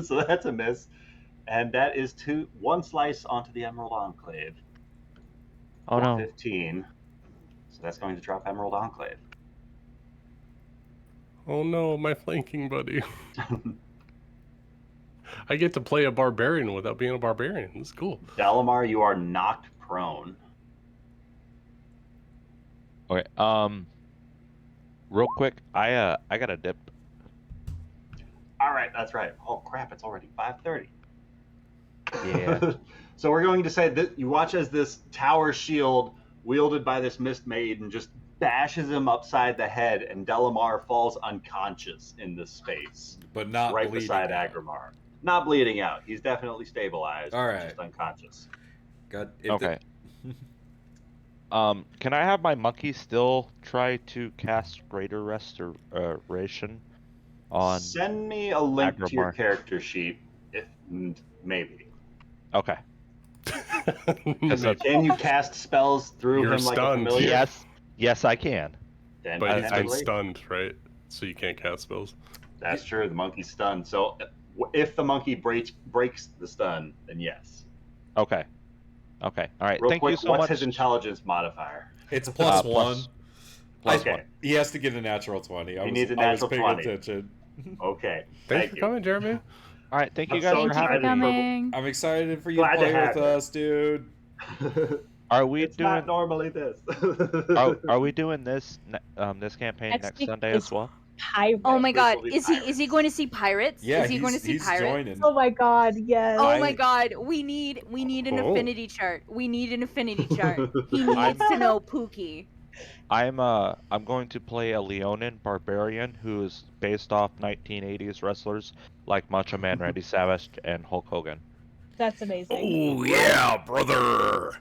So that's a miss. And that is 1 slice onto the Emerald Enclave. Oh for no. 15. So that's going to drop Emerald Enclave. Oh no, my flanking buddy. I get to play a barbarian without being a barbarian. This is cool. Delamar, you are knocked prone. Okay. Real quick, I got a dip. All right, that's right. Oh crap, it's already 5:30. Yeah. So we're going to say that you watch as this tower shield wielded by this Mist Maiden just bashes him upside the head, and Delamar falls unconscious in this space, But not right bleeding beside out. Agrimar. Not bleeding out. He's definitely stabilized. All but right. Just unconscious. God, Okay. Can I have my monkey still try to cast Greater Restoration on? Send me a link to your Agrimar. character sheet, if maybe. Okay. uh, Can you cast spells through You're him like a stunned. familiar? Yes, I can. Then But he's been definitely. stunned, right? So you can't cast spells. That's true. The monkey's stunned. So if the monkey breaks the stun, then yes. Okay. Okay. All right. Real Thank quick, you so what's much. his intelligence modifier? It's plus Plus- 1. Okay. He has to get a natural 20. He needs a natural paying 20. attention. Okay. Thanks Thank for you. coming, Jeremy. All right. Thank you I'm guys so for Thank you for having me. coming. I'm excited for you Glad to to play have with you. us, dude. Are we it's doing? not normally this. Are we doing this this campaign Next next week Sunday is- as well? Pirate. Oh my This god, will be is he going to see pirates? Yeah, is he going to see he's pirates? joining. Oh my god, yes. Oh my god, we need an Oh. affinity chart. We need an affinity chart. He needs to know Pookie. I'm going to play a Leonin barbarian who is based off 1980s wrestlers like Macho Man Randy Savage and Hulk Hogan. That's amazing. Oh yeah, brother.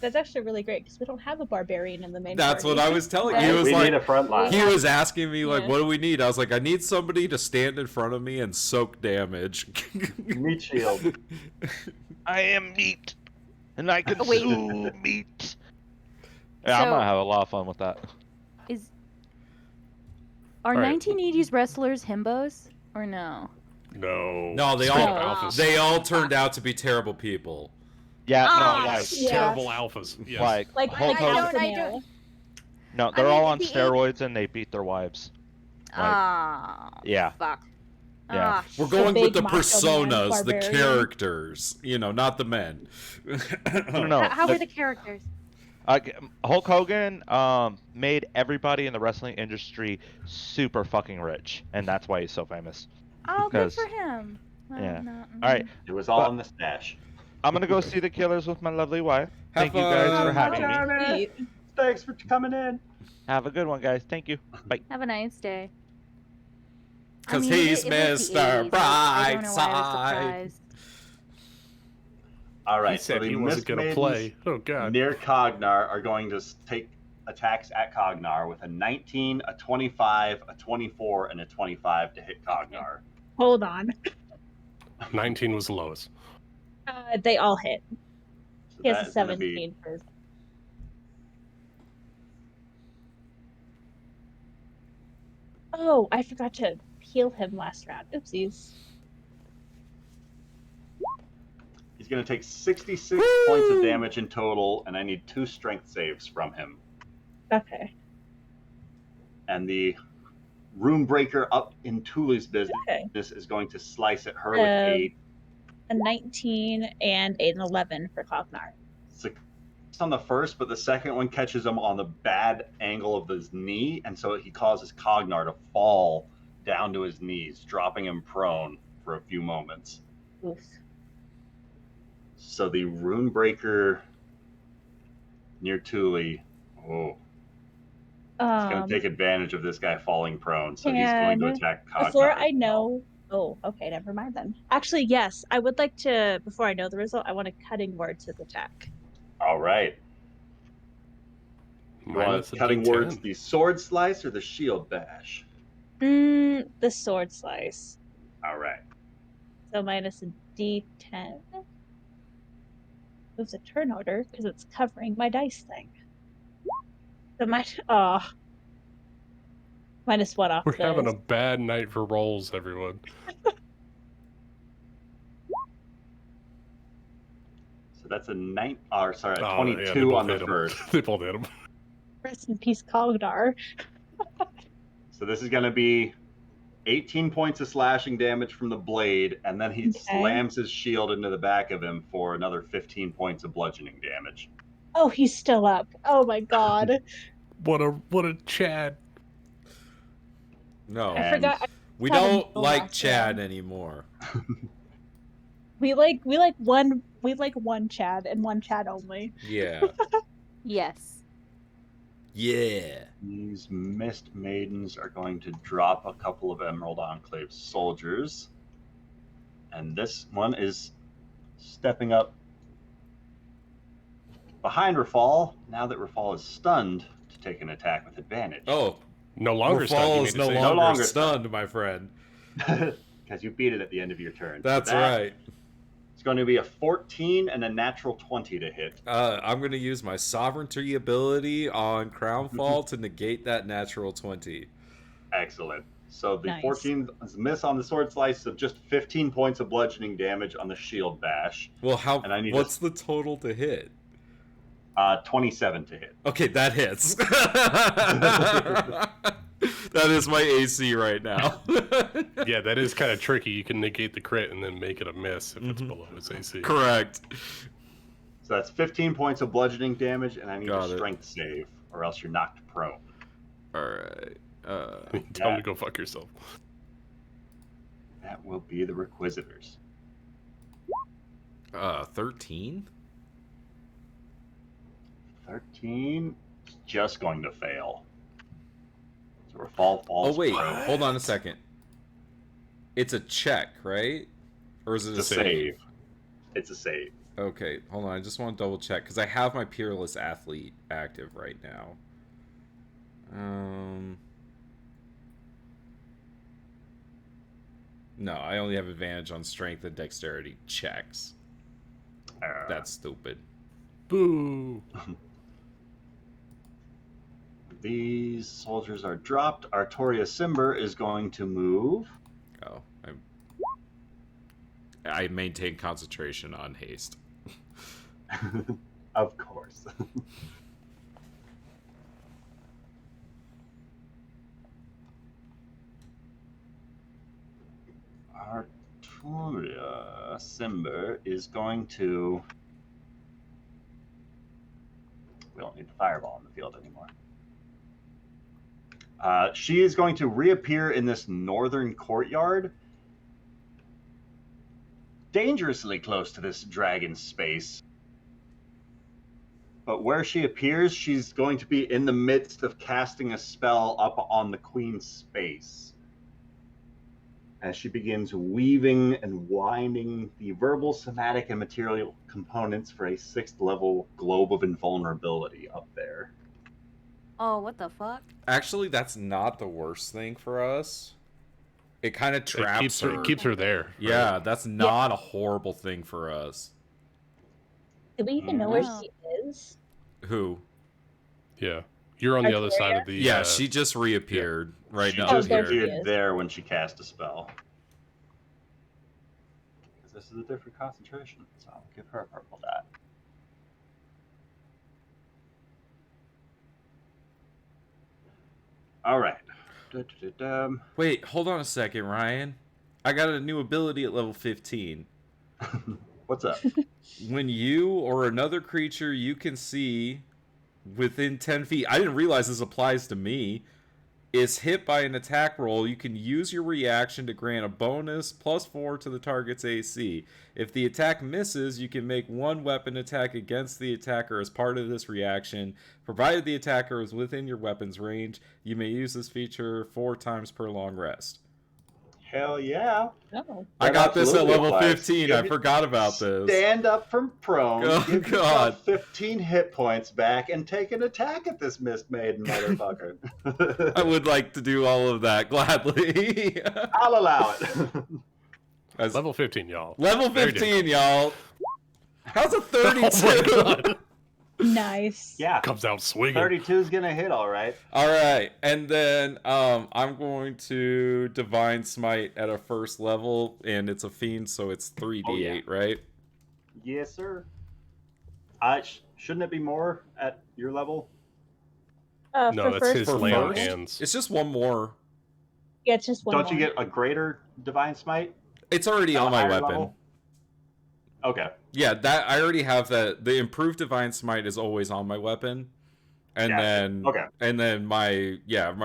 That's actually really great because we don't have a barbarian in the main That's party. what I was telling you. He Right. was we like, need a front line. he was asking me like, Yeah. what do we need? I was like, I need somebody to stand in front of me and soak damage. Meat shield. I am meat, and I Oh, wait. consume meat. Yeah, I'm So- gonna have a lot of fun with that. Are Alright. 1980s wrestlers himbos or no? No. No, they Straight all- up alphas. They all turned out to be terrible people. Yeah, Ah, no, like, Yes, Yeah. terrible alphas. Yes. Like Hulk I Hogan. don't- Casimiro. No, they're mean, all on the steroids and they beat their wives. Ah, Yeah. fuck. Yeah. Ah, We're going big with the macho man personas, the barbarian. characters, not the men. No, How the- were the characters? Hulk Hogan made everybody in the wrestling industry super fucking rich, and that's why he's so famous. Oh, good 'Cause- for him. yeah. No, All right, It was all in the stash. I'm gonna go see the Killers with my lovely wife. Have Thank you guys for fun. having me. Johnny. Sweet. Thanks for coming in. Have a good one, guys. Thank you. Bye. Have a nice day. I 'Cause mean, he's it was the Mr. 80s. I don't know why I was Brightside. surprised. All right, He said so the he wasn't going to Mist play. Oh, God. near Cognar are going to take attacks at Cognar with a 19, a 25, a 24, and a 25 to hit Cognar. Hold on. 19 was the lowest. They all hit. So He has that a is gonna be 17 for his... Oh, I forgot to heal him last round. Oopsies. He's going to take 66 points of damage in total, and I need 2 strength saves from him. Okay. And the Rune Breaker up in Tuli's business Okay. is going to slice at her with a A 19 and an 11 for Cognar. success on the first, but the second one catches him on the bad angle of his knee, and so he causes Cognar to fall down to his knees, dropping him prone for a few moments. Oof. So the Rune Breaker near Tuli, it's going to take advantage of this guy falling prone, so he's going to can- attack Cognar. Before I know... Oh, okay, never mind then. Actually, yes, I would like to, before I know the result, I want a Cutting Words his attack. All right. You want Minus a cutting D10. words, the sword slice or the shield bash? The Sword Slice. All right. So minus a D10. Moves a turn order because it's covering my dice thing. So minus 1 off. We're the- having a bad night for rolls, everyone. So that's a 22 Oh, yeah, they on both the hit 'em. first. They both hit him. Rest in peace, Cognar. So this is going to be 18 points of slashing damage from the blade, and then he Okay. slams his shield into the back of him for another 15 points of bludgeoning damage. Oh, he's still up. Oh my god. What a Chad. No, I And forgot. we Kevin don't Bill like last Chad round. anymore. We like one Chad and one Chad only. Yeah. Yes. Yeah. These Mist Maidens are going to drop a couple of Emerald Enclave soldiers. And this one is stepping up behind Rafal, now that Rafal is stunned, to take an attack with advantage. Oh, No longer stunned. Rafal you is need no to say. longer, longer stunned, my friend. Because you beat it at the end of your turn. So That's that right. It's going to be a 14 and a natural 20 to hit. I'm going to use my sovereignty ability on Crownfall to negate that natural 20. Excellent. So the Nice. 14 is a miss on the sword slice, so just 15 points of bludgeoning damage on the shield bash. Well, And I need what's the total to hit? 27 to hit. Okay, that hits. That is my AC right now. Yeah, that is kind of tricky. You can negate the crit and then make it a miss if it's below its AC. Correct. So that's 15 points of bludgeoning damage, and I need Got a it. strength save, or else you're knocked prone. All right. Tell him to go fuck yourself. That will be the Requisitors. 13? 13 is just going to fail. So Rafal falls Oh wait, prone. hold on a second. It's a check, right? Or is it It's a save. It's a save. Okay, hold on. I just want to double check because I have my Peerless Athlete active right now. No, I only have advantage on strength and dexterity checks. That's stupid. Boo. These soldiers are dropped. Artoria Cimber is going to move. Oh, I maintain concentration on haste. Of course. Artoria Cimber is going to... We don't need the fireball in the field anymore. She is going to reappear in this northern courtyard, dangerously close to this dragon space. But where she appears, she's going to be in the midst of casting a spell up on the queen's space. As she begins weaving and winding the verbal, somatic, and material components for a 6th level globe of invulnerability up there. Oh, what the fuck? Actually, that's not the worst thing for us. It kind of traps her. It keeps her there. Yeah, that's not a horrible thing for us. Do we even know where No. she is? Who? Yeah. You're on the other side of the... Yeah, she just reappeared right She now. just there she appeared is. there when she cast a spell. Because this is a different concentration, so I'll give her a purple dot. All right. Wait, hold on a second, Ryan. I got a new ability at level 15. What's up? When you or another creature you can see within 10 feet, I didn't realize this applies to me, is hit by an attack roll, you can use your reaction to grant a bonus +4 to the target's AC. If the attack misses, you can make one weapon attack against the attacker as part of this reaction. Provided the attacker is within your weapon's range, you may use this feature 4 times per long rest. Hell yeah. Oh. I got this at absolutely level applies. 15. Give I me- forgot about this. Stand up from prone, Oh, give yourself God. 15 hit points back, and take an attack at this Mist Maiden motherfucker. I would like to do all of that gladly. I'll allow it. As- Level 15, y'all. level Very 15, y'all. How's a Oh 32? my God. Nice. Yeah, Comes out swinging. 32 is gonna hit, all right. All right, and then I'm going to Divine Smite at a 1st level, and it's a fiend, so it's 3d8, Oh, yeah. right? Yes, sir. Shouldn't it be more at your level? No, for that's first his For lay on first? hands. It's just one more. Yeah, it's just one Don't you more. get a greater Divine Smite? It's already at a on my higher weapon. level? Okay. Yeah, that I already have that. The improved Divine Smite is always on my weapon, and Gotcha. then Okay. and then my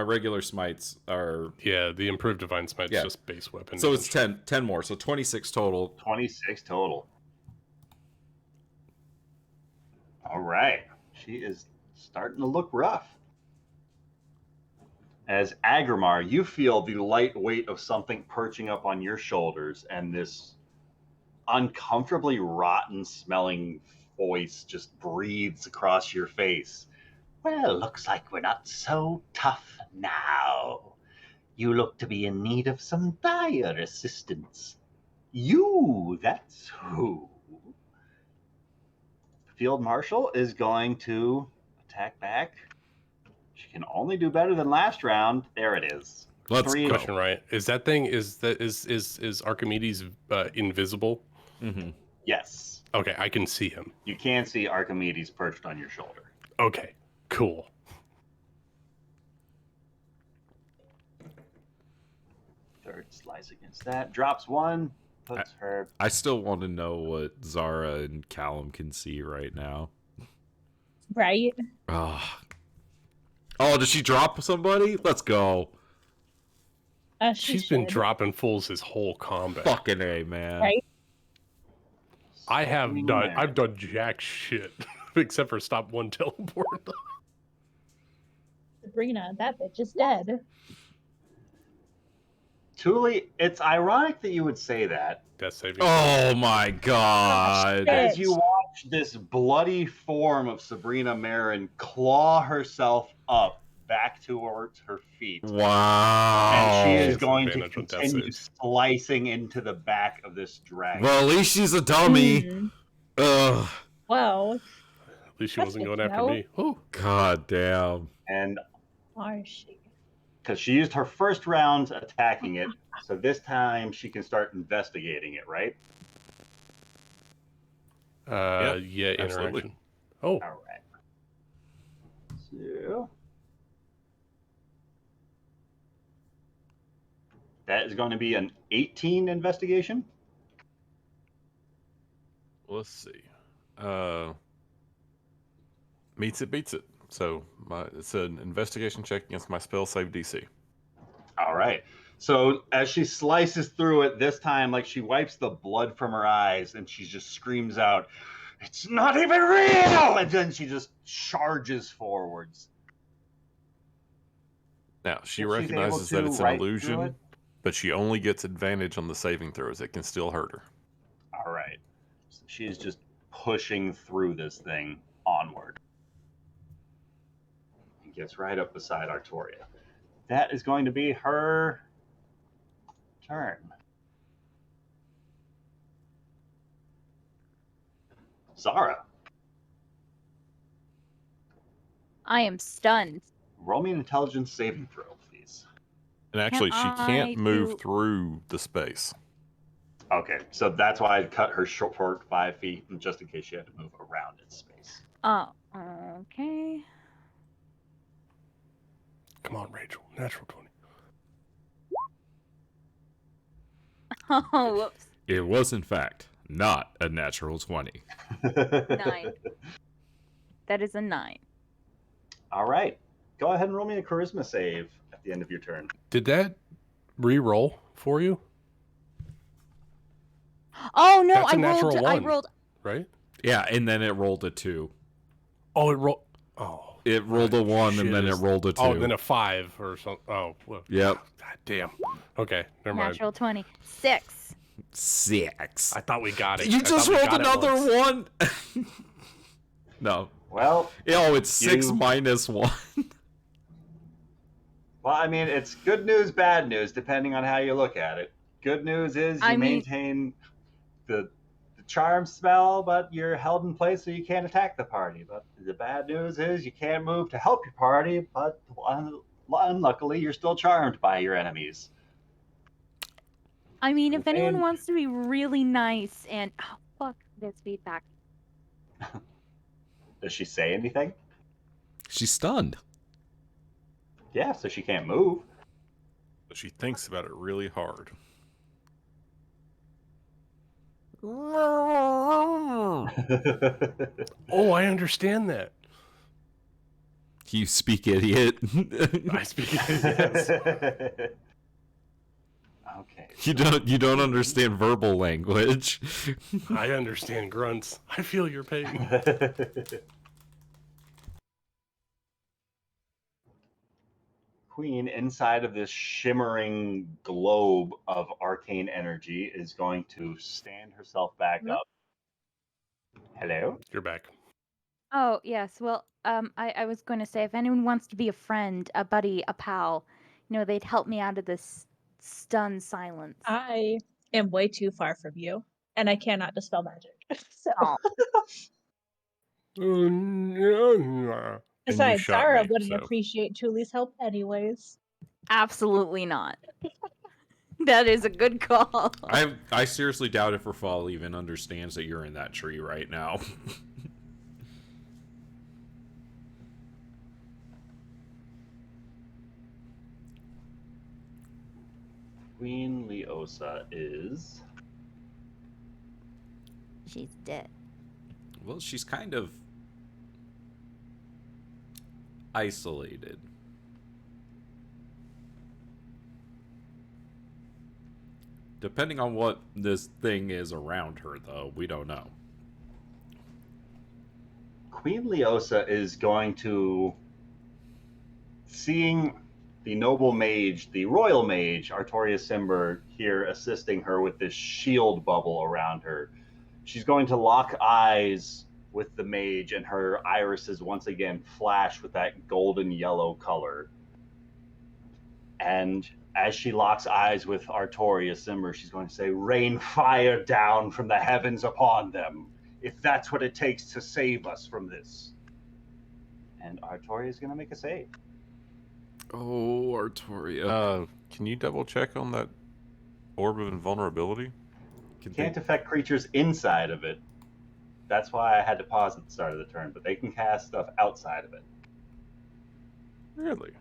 regular smites are Yeah, the improved Divine Smite's Yeah. just base weapon. so it's damage. 10 more, so 26 total. 26 total. All right. She is starting to look rough. As Agrimar, you feel the light weight of something perching up on your shoulders, and this uncomfortably rotten smelling voice just breathes across your face. Well, looks like we're not so tough now. You look to be in need of some dire assistance. You, that's who. The Field Marshal is going to attack back. She can only do better than last round. There it is. Let's Three- go. Question, right? Is that thing is Archimedes invisible? Mm-hmm. Yes. Okay, I can see him. You can see Archimedes perched on your shoulder. Okay, cool. Third slice against that. Drops one. Puts her. I still want to know what Zara and Callum can see right now. Right? Oh, did she drop somebody? Let's go. She She's been should. dropping fools his whole combat. Fucking A, man. Right? I have Swinging done. there. I've done jack shit except for stop one teleport. Sabrina, that bitch is dead. Thule, it's ironic that you would say that Death saving. Oh my god. shit. as you watch this bloody form of Sabrina Marin claw herself up back towards her feet. Wow. And she is She has going to advantage on death continue saves. slicing into the back of this dragon. Well, at least she's a dummy. Hmm. Ugh. Well, At least she That's wasn't good going to after know. me. Oh, God damn. And are she? because she used her first round attacking it, so this time she can start investigating it, right? yeah, absolutely. interaction. Oh, All right. So that is going to be an 18 investigation. Let's see. Meets it, beats it. So it's an investigation check against my spell save DC. All right. So as she slices through it, this time, like she wipes the blood from her eyes and she just screams out, "It's not even real!" And then she just charges forwards. Now, she If she's able recognizes that to it's an right through illusion, it. but she only gets advantage on the saving throws. It can still hurt her. All right. So she is just pushing through this thing onward. He gets right up beside Artoria. That is going to be her turn. Zara, I am stunned. roll me an intelligence saving throw, please. And actually, she I can't move do- through the space. Okay, so that's why I cut her short 5 feet, just in case she had to move around in space. Oh, okay. come on, Rachel. Natural 20. Oh, whoops. It was, in fact, not a natural 20. 9. That is a 9. All right, go ahead and roll me a charisma save at the end of your turn. Did that re-roll for you? Oh no, That's a I natural rolled. I one. rolled. Right? Yeah, and then it rolled a 2. Oh, it rolled. Oh. It rolled a 1 Shit, and then it it's- rolled a 2. Oh, then a 5 or something. Oh, well. Yep. God damn. Okay, never mind. Natural 20. 6. 6. I thought we got it. You I just thought we rolled got it another once. 1. No. Well, Oh, it's 6 You- minus 1. well, I mean, it's good news, bad news, depending on how you look at it. Good news is you I mean- maintain the charm spell, but you're held in place so you can't attack the party. But the bad news is you can't move to help your party, but unluckily you're still charmed by your enemies. I mean, if anyone And- wants to be really nice and oh fuck this feedback. Does she say anything? She's stunned. Yeah, so she can't move. But she thinks about it really hard. Oh, I understand that. You speak, idiot. I speak. Yes. Okay. You don't understand verbal language. I understand grunts. I feel your pain. Queen, inside of this shimmering globe of arcane energy, is going to stand herself back Hello? up. Hello? You're back. Oh yes, well, I was going to say if anyone wants to be a friend, a buddy, a pal, they'd help me out of this stunned silence. I am way too far from you, and I cannot dispel magic. So, And besides, shot Zara me, wouldn't so. appreciate Julie's help anyways. Absolutely not. That is a good call. I seriously doubt if Rafal even understands that you're in that tree right now. Queen Leosa is. She's dead. Well, she's kind of isolated. Depending on what this thing is around her, though, we don't know. Queen Leosa is going to, seeing the noble mage, the royal mage, Artoria Simber, here assisting her with this shield bubble around her. She's going to lock eyes with the mage, and her irises once again flash with that golden yellow color. And as she locks eyes with Artoria Simber, she's going to say, "Rain fire down from the heavens upon them, if that's what it takes to save us from this." And Artoria is going to make a save. Oh, Artoria. Can you double check on that orb of invulnerability? Can't affect creatures inside of it. That's why I had to pause at the start of the turn, but they can cast stuff outside of it. Really?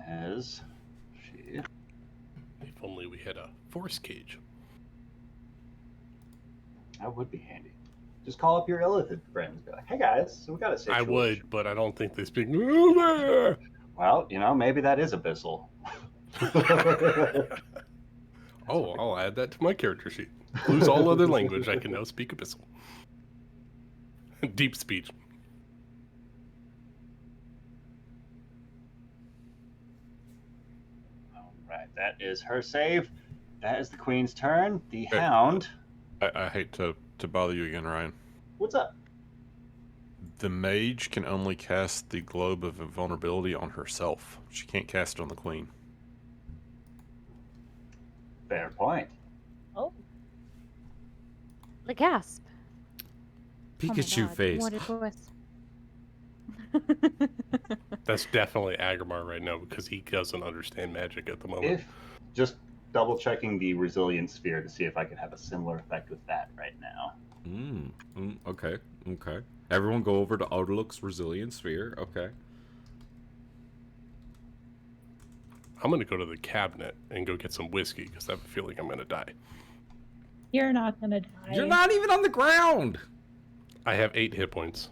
As she... If only we had a force cage. That would be handy. Just call up your Illithid friends. Be like, "Hey guys, so we got a situation." I would, but I don't think they speak. Well, Well, maybe that is Abyssal. oh, I'll add that to my character sheet. Lose all other language, I can now speak Abyssal. Deep speech. All right, that is her save. That is the Queen's turn. The Hound. I hate to bother you again, Ryan. What's up? The mage can only cast the Globe of Invulnerability on herself. She can't cast it on the queen. Fair point. Oh. The gasp. Oh my Pikachu God, face. what it was. That's definitely Aggramar right now because he doesn't understand magic at the moment. If just double checking the Resilience Sphere to see if I could have a similar effect with that right now. Okay. Everyone go over to Outlook's Resilience Sphere. Okay. I'm going to go to the cabinet and go get some whiskey because I have a feeling I'm going to die. You're not gonna die. You're not even on the ground. I have 8 hit points.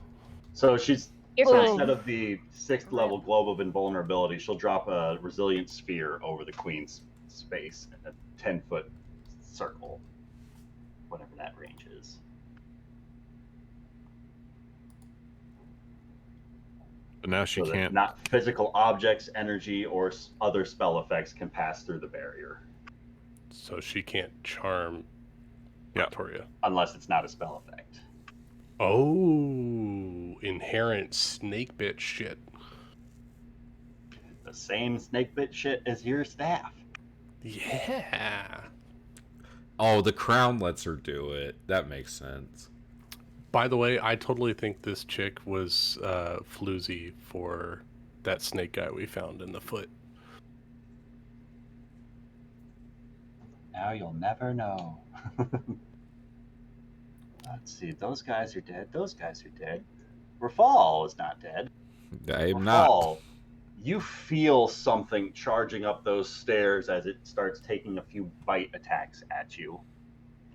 So she's You're so fine. instead of the 6th level Globe of Invulnerability, she'll drop a Resilience Sphere over the Queen's space in a 10-foot circle, whatever that range is. But now she So that can't. not physical objects, energy, or other spell effects can pass through the barrier, So she can't charm Yeah. Victoria. unless it's not a spell effect. Oh, inherent snake bit shit. The same snake bit shit as your staff. Yeah. Oh, the crown lets her do it. That makes sense. By the way, I totally think this chick was floozy for that snake guy we found in the foot. Now you'll never know. Let's see. Those guys are dead. Those guys are dead. Rafal is not dead. I'm not. Rafal, you feel something charging up those stairs as it starts taking a few bite attacks at you.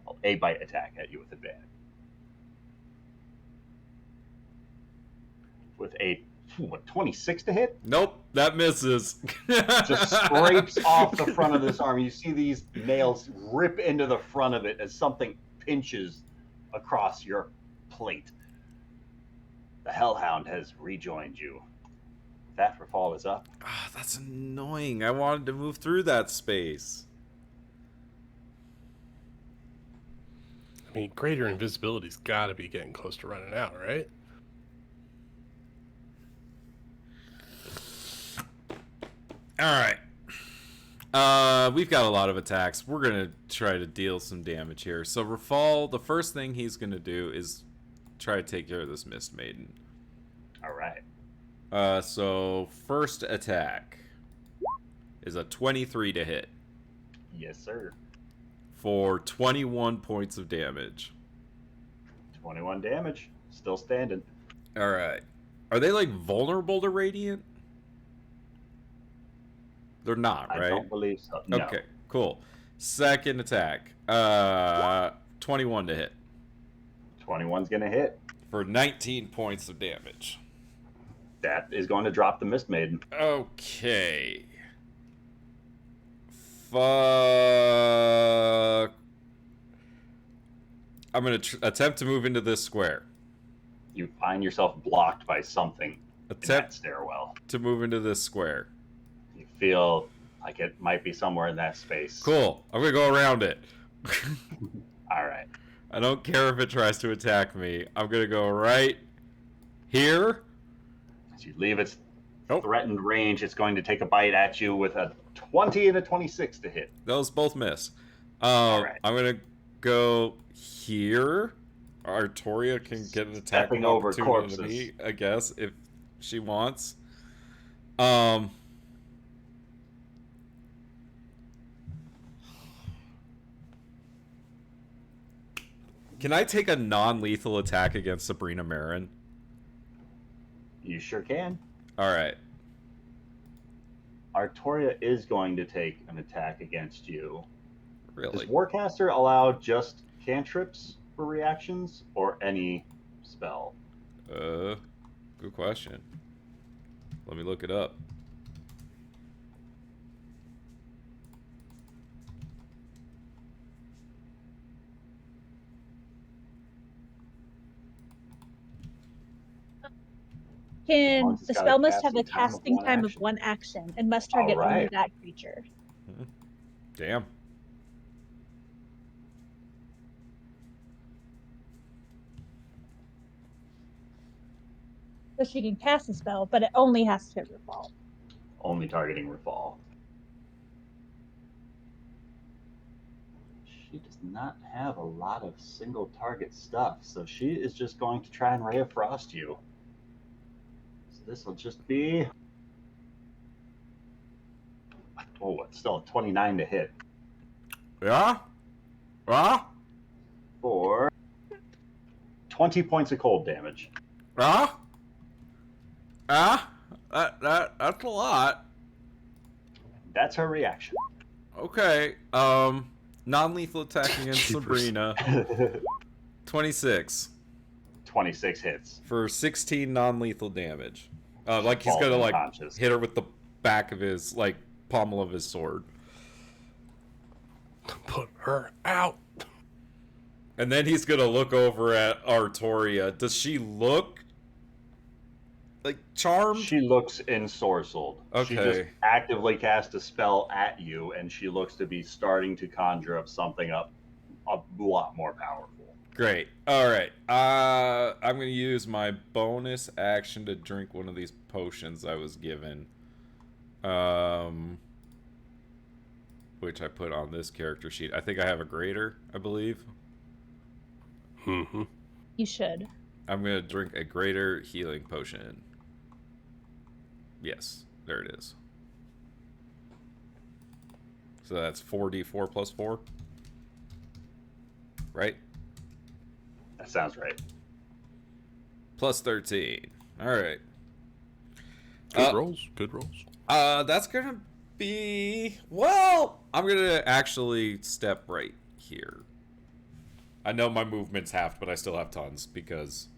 Well, a bite attack at you with advantage. With a 26 to hit? Nope, that misses. Just scrapes off the front of this arm. You see these nails rip into the front of it as something pinches across your plate. The Hellhound has rejoined you. That Rafal is up. Ah, that's annoying. I wanted to move through that space. I mean, greater invisibility's got to be getting close to running out, right? All right. We've got a lot of attacks. We're gonna try to deal some damage here. So Rafal, the first thing he's gonna do is try to take care of this Mist Maiden. All right. So first attack is a 23 to hit Yes, sir. for 21 points of damage. 21 damage. Still standing. All right. Are they like vulnerable to radiant? They're not, I right? don't believe so. No. Okay, cool. Second attack. 21 to hit 21's going to hit. for 19 points of damage. That is going to drop the Mist Maiden. Okay. Fuck. I'm going to attempt to move into this square. You find yourself blocked by something that attempt stairwell. to move into this square. You feel like it might be somewhere in that space. Cool. I'm gonna go around it. All right. I don't care if it tries to attack me. I'm gonna go right here. As you leave its Oh. threatened range, it's going to take a bite at you with a 20 and a 26 to hit. Those both miss. Alright. I'm gonna go here. Artoria can get an attack Stepping of over opportunity to corpses. me, I guess, if she wants. Can I take a non-lethal attack against Sabrina Marin? You sure can. All right. Artoria is going to take an attack against you. Really? Does Warcaster allow just cantrips for reactions or any spell? Good question. Let me look it up. Can it's the got a spell must have a casting casting time of time one of action. one action and must target only Alright. that creature. Damn. So she can cast a spell, but it only has to revolve. Only targeting Rafal. She does not have a lot of single target stuff, so she is just going to try and Ray of Frost you. So this will just be. Oh, it's still a 29 to hit Yeah? Ah? for 20 points of cold damage. Ah? Ah? That's a lot. That's her reaction. Okay. Non-lethal attack against Jeepers. Sabrina. 26 26 hits. for 16 non-lethal damage. Like he's Falls gonna like unconscious. hit her with the back of his like pommel of his sword. Put her out. And then he's gonna look over at Artoria. Does she look like charmed? She looks ensorcelled. She just Okay. actively cast a spell at you, and she looks to be starting to conjure up something up a lot more powerful. Great. All right. I'm gonna use my bonus action to drink one of these potions I was given. Which I put on this character sheet. I think I have a greater, I believe. Mm-hmm. You should. I'm gonna drink a greater healing potion. Yes, there it is. So that's 4d4 plus 4. Right? That sounds right. Plus 13. Alright. Good rolls. Good rolls. That's gonna be... Well, I'm gonna actually step right here. I know my movement's halved, but I still have tons because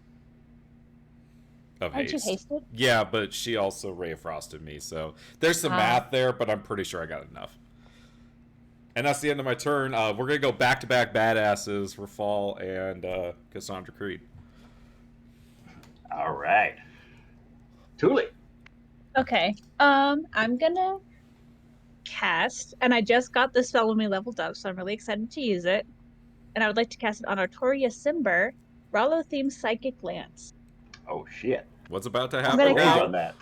of Aren't haste. you hasted? Yeah, but she also Ray of Frosted me, so there's some Ah. math there, but I'm pretty sure I got enough. And that's the end of my turn. We're gonna go back-to-back badasses, Rafal and Cassandra Creed. All right. Thule. Okay. I'm gonna cast, and I just got this spell when we leveled up, so I'm really excited to use it. And I would like to cast it on Artoria Simber, Rallo themed Psychic Lance. Oh, shit. What's about to I'm happen gonna Range now? on that.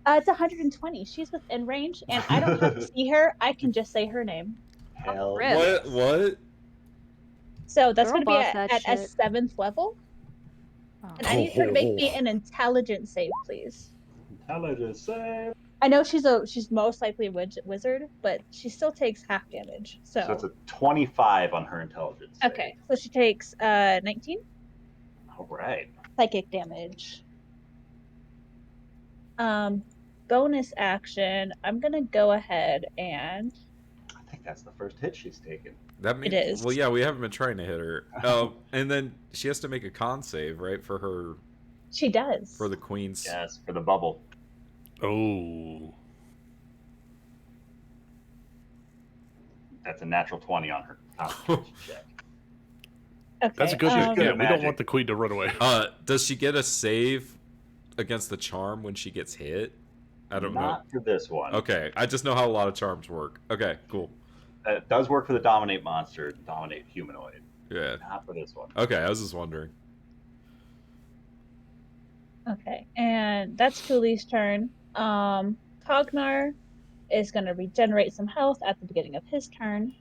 It's 120. She's within range, and I don't have to see her. I can just say her name. Hell rip. yes. What? So that's Girl going to be boss at that a shit. 7th level. Oh. And I need her to make me an intelligence save, please. Intelligence save. I know she's most likely a wizard, but she still takes half damage. So it's a 25 on her intelligence. save. Okay, so she takes 19 All right. psychic damage. Bonus action, I'm gonna go ahead and I think that's the first hit she's taken. That means, is. Well, yeah, we haven't been trying to hit her. Oh, and then she has to make a con save, right, for her she does. for the queen's. Yes, for the bubble. Oh. That's a natural 20 on her constitution check. Okay, That's a good She's thing. good Yeah, at we don't magic. want the queen to run away. Does she get a save against the charm when she gets hit? I don't know. Not for this one. Okay, I just know how a lot of charms work. Okay, cool. It does work for the dominate monster, dominate humanoid. Yeah. Not for this one. Okay, I was just wondering. Okay, and that's Cooley's turn. Cognar is going to regenerate some health at the beginning of his turn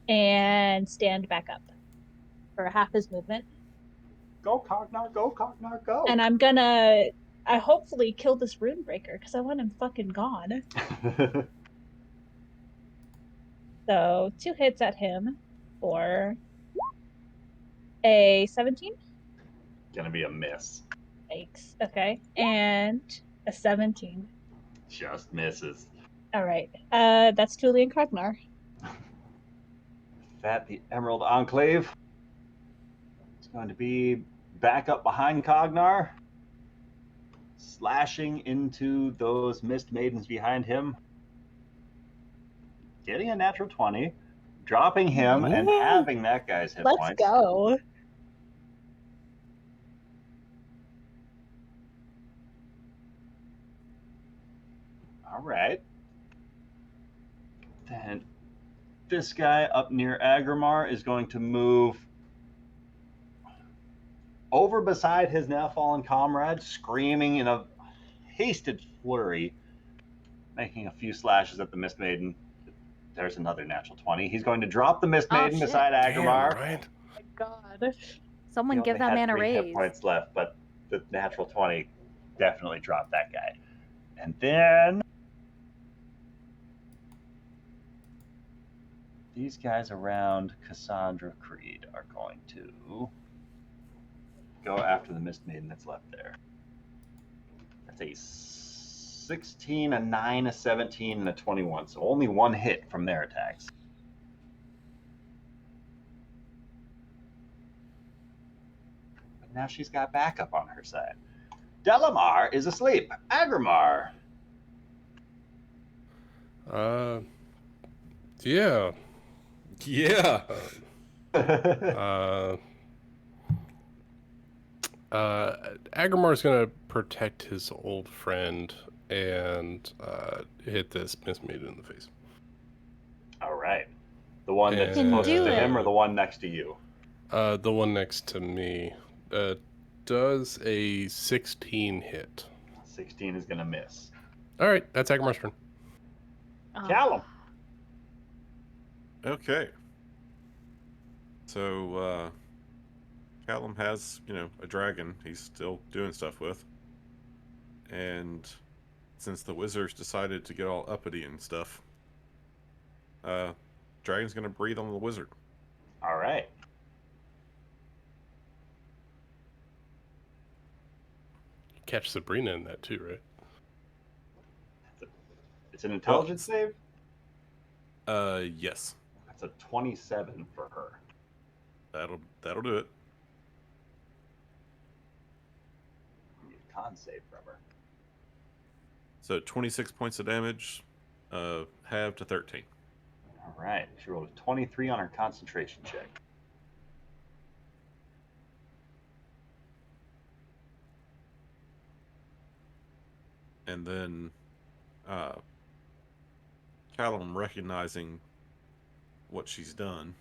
and stand back up for half his movement. Go, Cognar, go, Cognar, go. And I hopefully kill this rune breaker because I want him fucking gone. So 2 hits at him for a 17. Gonna be a miss. Yikes. Okay, and a 17. Just misses. All right. That's Thule and Cognar. That the Emerald Enclave is going to be back up behind Cognar, slashing into those Mist Maidens behind him, getting a natural 20, dropping him and having that guy's hit Let's points. go. All right. Then this guy up near Agrimar is going to move over beside his now fallen comrade, screaming in a hasted flurry, making a few slashes at the Mist Maiden. There's another natural 20. He's going to drop the Mist Maiden shit. beside Agrimar. Damn, right? Oh my god. Someone He give only that had man a 3 hit raise. points left, but the natural 20 definitely dropped that guy. And then these guys around Cassandra Creed are going to go after the Mist Maiden that's left there. That's a 16, a 9, a 17, and a 21. So only 1 hit from their attacks. But now she's got backup on her side. Delamar is asleep. Agrimar. Yeah. Yeah. Agrimar's gonna protect his old friend and hit this Mist Maiden in the face. All right. The one that's Can closest do to him it. or the one next to you? The one next to me does a 16 hit. 16 is going to miss. All right, that's Agrimar's turn. Oh. Callum. Okay. So, Callum has, a dragon he's still doing stuff with. And since the wizards decided to get all uppity and stuff, dragon's gonna breathe on the wizard. All right. Catch Sabrina in that too, right? It's an intelligence save. Yes. That's a 27 for her. That'll do it. Need a con save from her. So 26 points of damage, halved to 13. All right. She rolled a 23 on her concentration check. And then, Callum recognizing what she's done.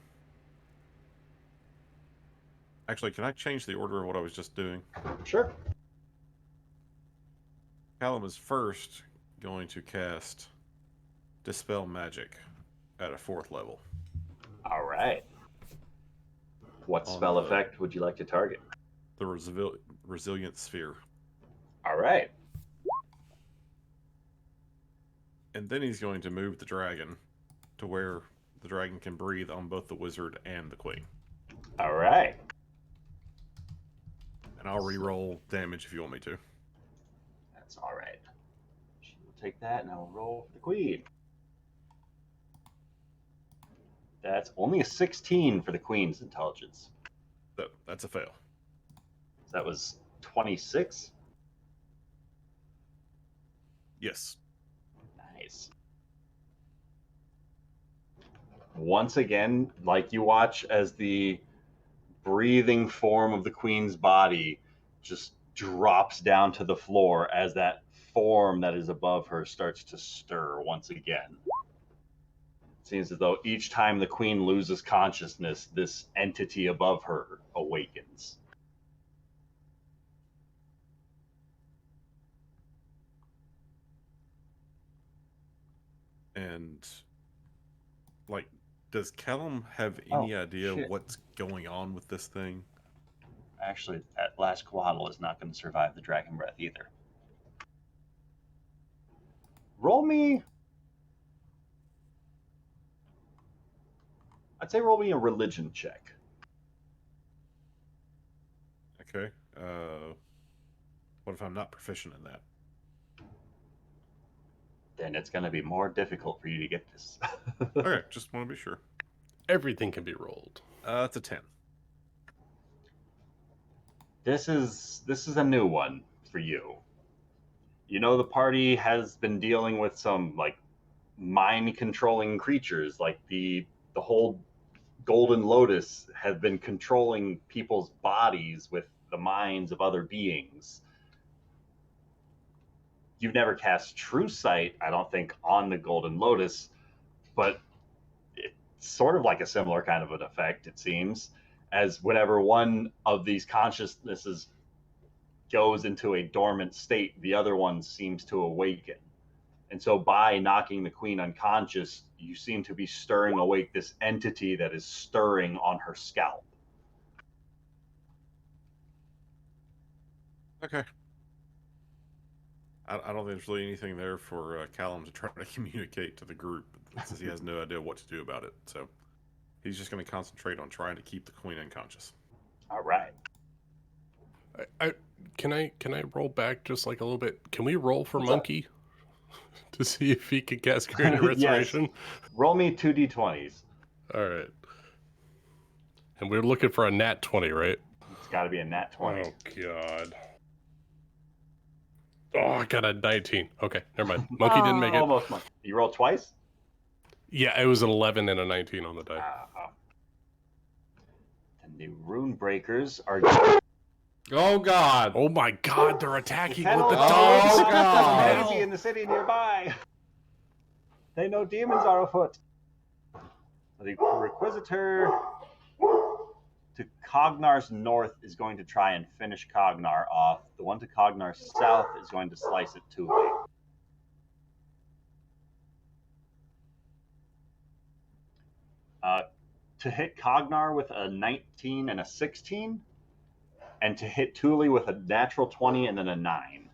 Actually, can I change the order of what I was just doing? Sure. Callum is first going to cast Dispel Magic at a 4th level. All right. What On spell the- effect would you like to target? The Resilient Sphere. All right. And then he's going to move the dragon to where the dragon can breathe on both the wizard and the queen. All right. And I'll re-roll damage if you want me to. That's all right. She will take that, and I will roll for the queen. That's only a 16 for the queen's intelligence. So that's a fail. So that was 26. Yes. Nice. Once again, like you watch as the breathing form of the queen's body just drops down to the floor as that form that is above her starts to stir once again. It seems as though each time the queen loses consciousness, this entity above her awakens. And, like, does Callum have any idea shit. what's going on with this thing? Actually, that last Quaddle is not going to survive the dragon breath either. Roll me. I'd say roll me a religion check. Okay. What if I'm not proficient in that? Then it's going to be more difficult for you to get this. Okay, just want to be sure. Everything can be rolled. It's a 10. This is a new one for you. You know, the party has been dealing with some like mind controlling creatures, like the whole Golden Lotus have been controlling people's bodies with the minds of other beings. You've never cast True Sight, I don't think, on the Golden Lotus, but it's sort of like a similar kind of an effect, it seems, as whenever one of these consciousnesses goes into a dormant state, the other one seems to awaken. And so by knocking the queen unconscious, you seem to be stirring awake this entity that is stirring on her scalp. Okay. I don't think there's really anything there for Callum to try to communicate to the group, since he has no idea what to do about it. So he's just going to concentrate on trying to keep the queen unconscious. All right. Can I roll back just like a little bit? Can we roll for Monkey to see if he can cast Creative Restoration? Yes. Roll me 2d20s. All right. And we're looking for a nat 20, right? It's got to be a nat 20. Oh god. Oh, I got a 19. Okay, never mind. Monkey didn't make it. Almost Monkey. You rolled twice? Yeah, it was an 11 and a 19 on the die. And the Rune Breakers are... Oh god! Oh my god, they're attacking with the Oh, dogs! God. Crazy in the city nearby. They know demons are afoot. The Requisitor to Cognar's north is going to try and finish Cognar off. The one to Cognar's south is going to slice it too late. To hit Cognar with a 19 and a 16, and to hit Thule with a natural 20 and then a 9.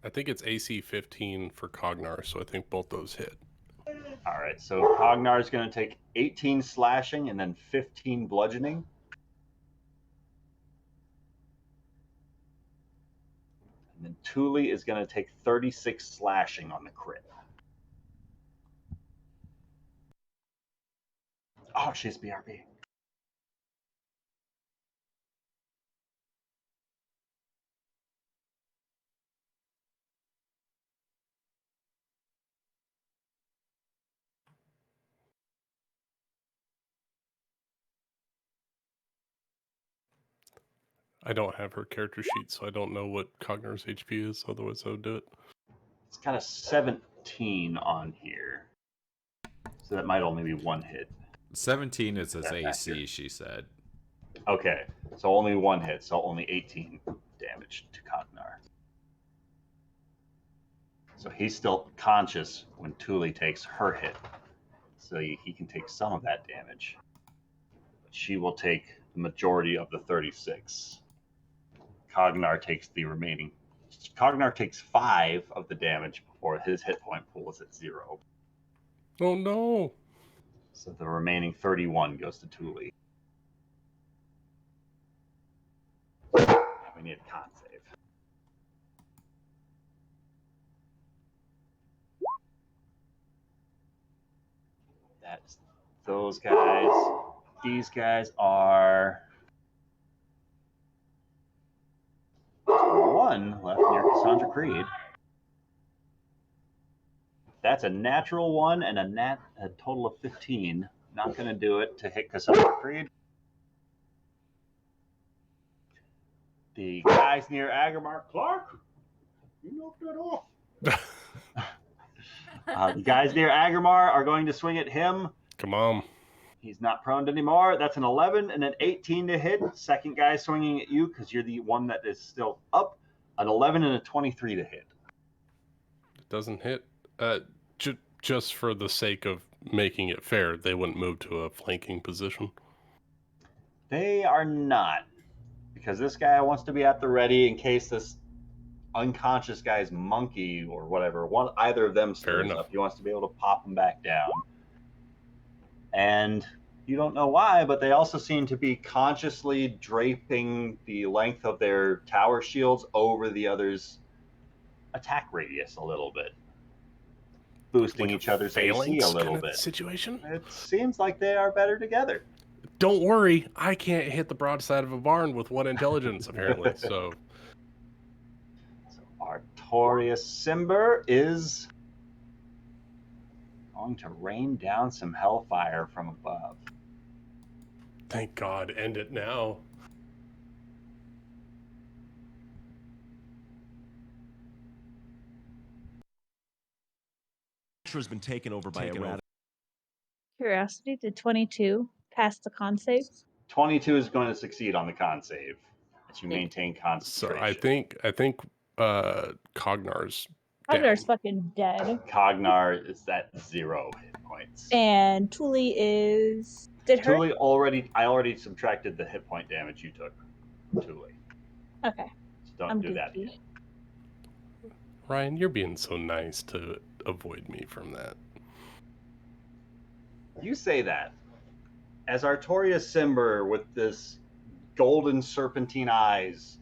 I think it's AC 15 for Cognar, so I think both those hit. All right, so Cognar is going to take 18 slashing and then 15 bludgeoning. And then Thule is going to take 36 slashing on the crit. Oh, she's BRB. I don't have her character sheet, so I don't know what Cognar's HP is, otherwise I would do it. It's got a 17 on here. So that might only be one hit. 17 is his That's AC, accurate. she said. Okay, so only one hit, so only 18 damage to Cognar. So he's still conscious when Thule takes her hit. So he can take some of that damage. But she will take the majority of the 36. Cognar takes the remaining. Cognar takes 5 of the damage before his hit point pool is at 0. Oh no! So the remaining 31 goes to Thule. We need a con save. That's those guys. These guys are one left near Cassandra Creed. That's a natural 1 and a total of 15. not going to do it to hit Cassandra Creed. The guys near Agamar, Clark, you knocked that off. The guys near Agamar are going to swing at him. Come on. He's not prone anymore. That's an 11 and an 18 to hit. Second guy swinging at you because you're the one that is still up. An 11 and a 23 to hit. It doesn't hit. Just for the sake of making it fair, they wouldn't move to a flanking position. They are not. Because this guy wants to be at the ready in case this unconscious guy's monkey or whatever, either of them stirs up. He wants to be able to pop him back down. And you don't know why, but they also seem to be consciously draping the length of their tower shields over the other's attack radius a little bit. Boosting each other's AC a little bit. Situation? It seems like they are better together. Don't worry, I can't hit the broadside of a barn with 1 intelligence, apparently, so... So Artorius Cimber is going to rain down some hellfire from above. Thank God, end it now. Has been taken over by a Curiosity, did 22 pass the con save? 22 is going to succeed on the con save as you maintain So concentration. I think Cognar's Cognar's down. fucking dead. Cognar is at 0 hit points. And Thule is... Did her? Thule I already subtracted the hit point damage you took. Thule. Okay. So don't I'm do that goofy. again. Ryan, you're being so nice to avoid me from that. You say that. As Artorius Cimber, with this golden serpentine eyes,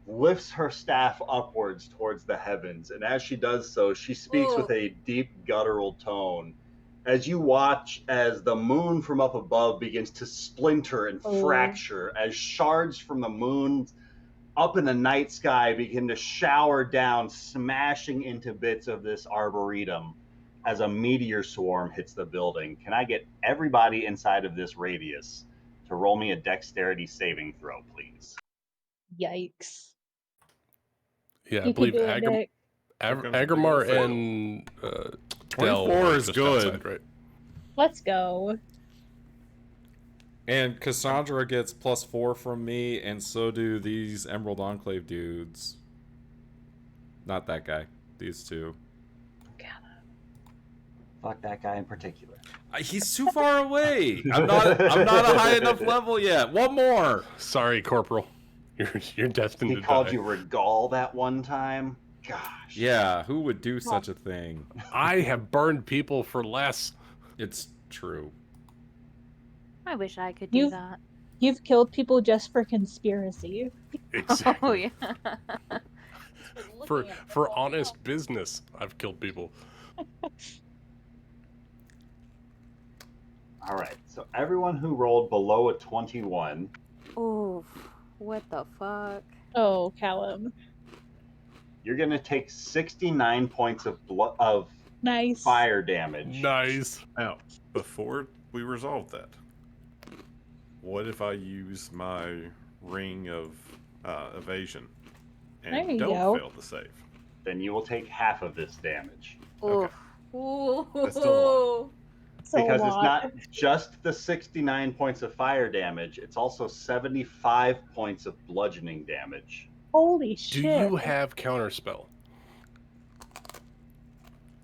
lifts her staff upwards towards the heavens, and as she does so, she speaks with a deep guttural tone. As you watch as the moon from up above begins to splinter and fracture, as shards from the moon up in the night sky begin to shower down, smashing into bits of this arboretum as a meteor swarm hits the building. Can I get everybody inside of this radius to roll me a dexterity saving throw, please? Yikes. Yeah, I You can believe do it, Nick. Agamar and 24 is just good. outside, right? Let's go. And Cassandra gets +4 from me, and so do these Emerald Enclave dudes. Not that guy. These two. Fuck that guy in particular. He's too far away. I'm not a high enough level yet. One more. Sorry, Corporal. You're destined He to called die. you Regal that one time? Gosh. Yeah, who would do such a thing? I have burned people for less. It's true. I wish I could do You've- that. You've killed people just for conspiracy. Exactly. Oh yeah. For honest business, I've killed people. All right, so everyone who rolled below a 21, Oof. What the fuck? Oh, Callum. you're going to take 69 points of Nice. fire damage. Nice. Now, before we resolve that, what if I use my ring of evasion There and you don't go. fail the save? Then you will take half of this damage. Oof. That's still It's a Because it's lot. not just the 69 points of fire damage, it's also 75 points of bludgeoning damage. Holy Do shit. you have counterspell?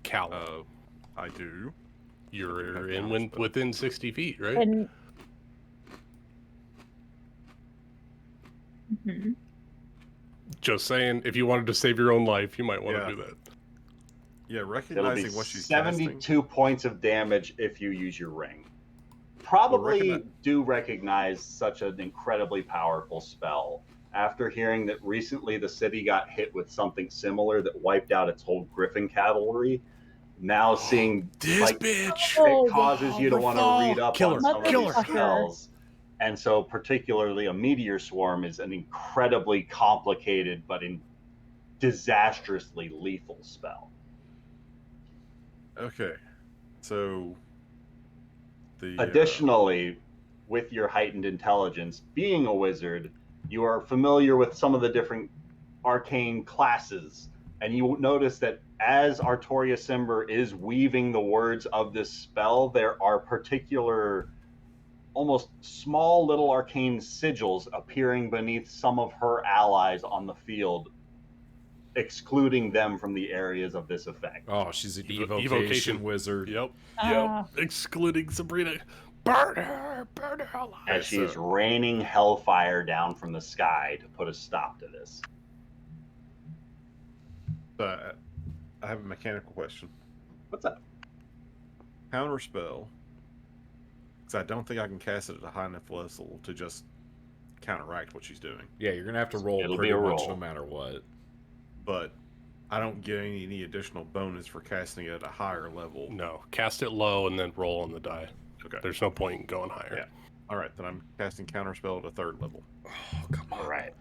Callum. I do. You're have in counterspell. within 60 feet, right? And... Mhm. Just saying, if you wanted to save your own life, you might want to Yeah. do that. Yeah, It'll be recognizing what she's 72 casting. points of damage if you use your ring. Probably recognize- do recognize such an incredibly powerful spell. After hearing that recently the city got hit with something similar that wiped out its whole Griffin cavalry, now seeing This like bitch. Oh, it causes you to want to read up Kill her, on some kill of her. these spells. And so particularly a meteor swarm is an incredibly complicated but disastrously lethal spell. Okay, so the Additionally, with your heightened intelligence, being a wizard, you are familiar with some of the different arcane classes, and you notice that as Artoria Cimber is weaving the words of this spell, there are particular, almost small little arcane sigils appearing beneath some of her allies on the field, excluding them from the areas of this effect. Oh, she's an Evocation. evocation wizard. Yep. Ah. Yep. Excluding Sabrina. Burn her alive. As she is raining hellfire down from the sky to put a stop to this. I have a mechanical question. What's up? Counter spell. Because I don't think I can cast it at a high enough level to just counteract what she's doing. Yeah, you're gonna have to roll It'll pretty be a much roll. no matter what. But I don't get any additional bonus for casting it at a higher level. No, cast it low and then roll on the die. Okay. There's no point in going higher. Yeah. All right, then I'm casting counterspell at a 3rd level. Oh, come on. All right.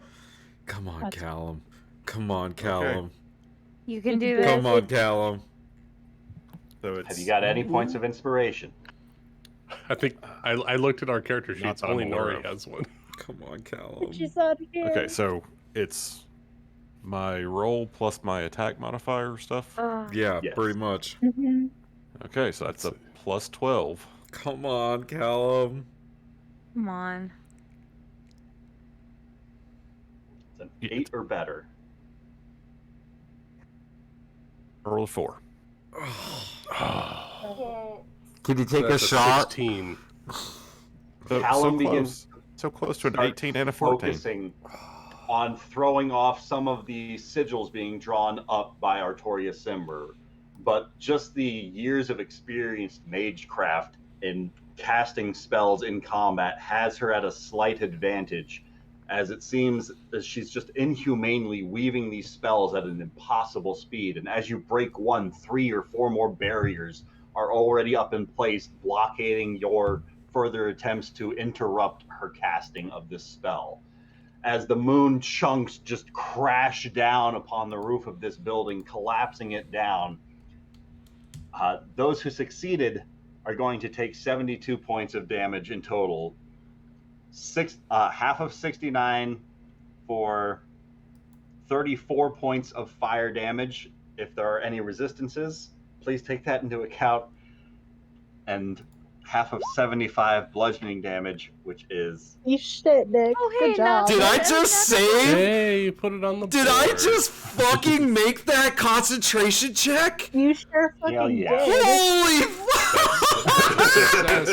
Come on, That's- Callum. Come on, Callum. You can do this. Come on, Callum. So it's Have you got any points of inspiration? I think I looked at our character Not sheets. that I'm Only aware Nori of. has one. Come on, Callum. She's out here. Okay, so it's my roll plus my attack modifier stuff. Yeah, Yes. pretty much. Mhm. Okay, so that's a plus 12. Come on, Callum. Come on. It's an 8 or better. Roll of 4. Could you take That's 16. So Callum close. begins So close to an start 18 and a 14. focusing on throwing off some of the sigils being drawn up by Artoria Cimber, but just the years of experienced magecraft in casting spells in combat has her at a slight advantage, as it seems that she's just inhumanely weaving these spells at an impossible speed. And as you break one, 3 or 4 more barriers are already up in place, blockading your further attempts to interrupt her casting of this spell. As the moon chunks just crash down upon the roof of this building, collapsing it down, those who succeeded are going to take 72 points of damage in total. Half of 69 for 34 points of fire damage. If there are any resistances, please take that into account. And half of 75 bludgeoning damage, which is... You shit, Nick. Oh, hey, Good job. Did I just save? Hey, you put it on the Did board. I just fucking make that concentration check? You sure fucking Hell yeah. did. Holy Success,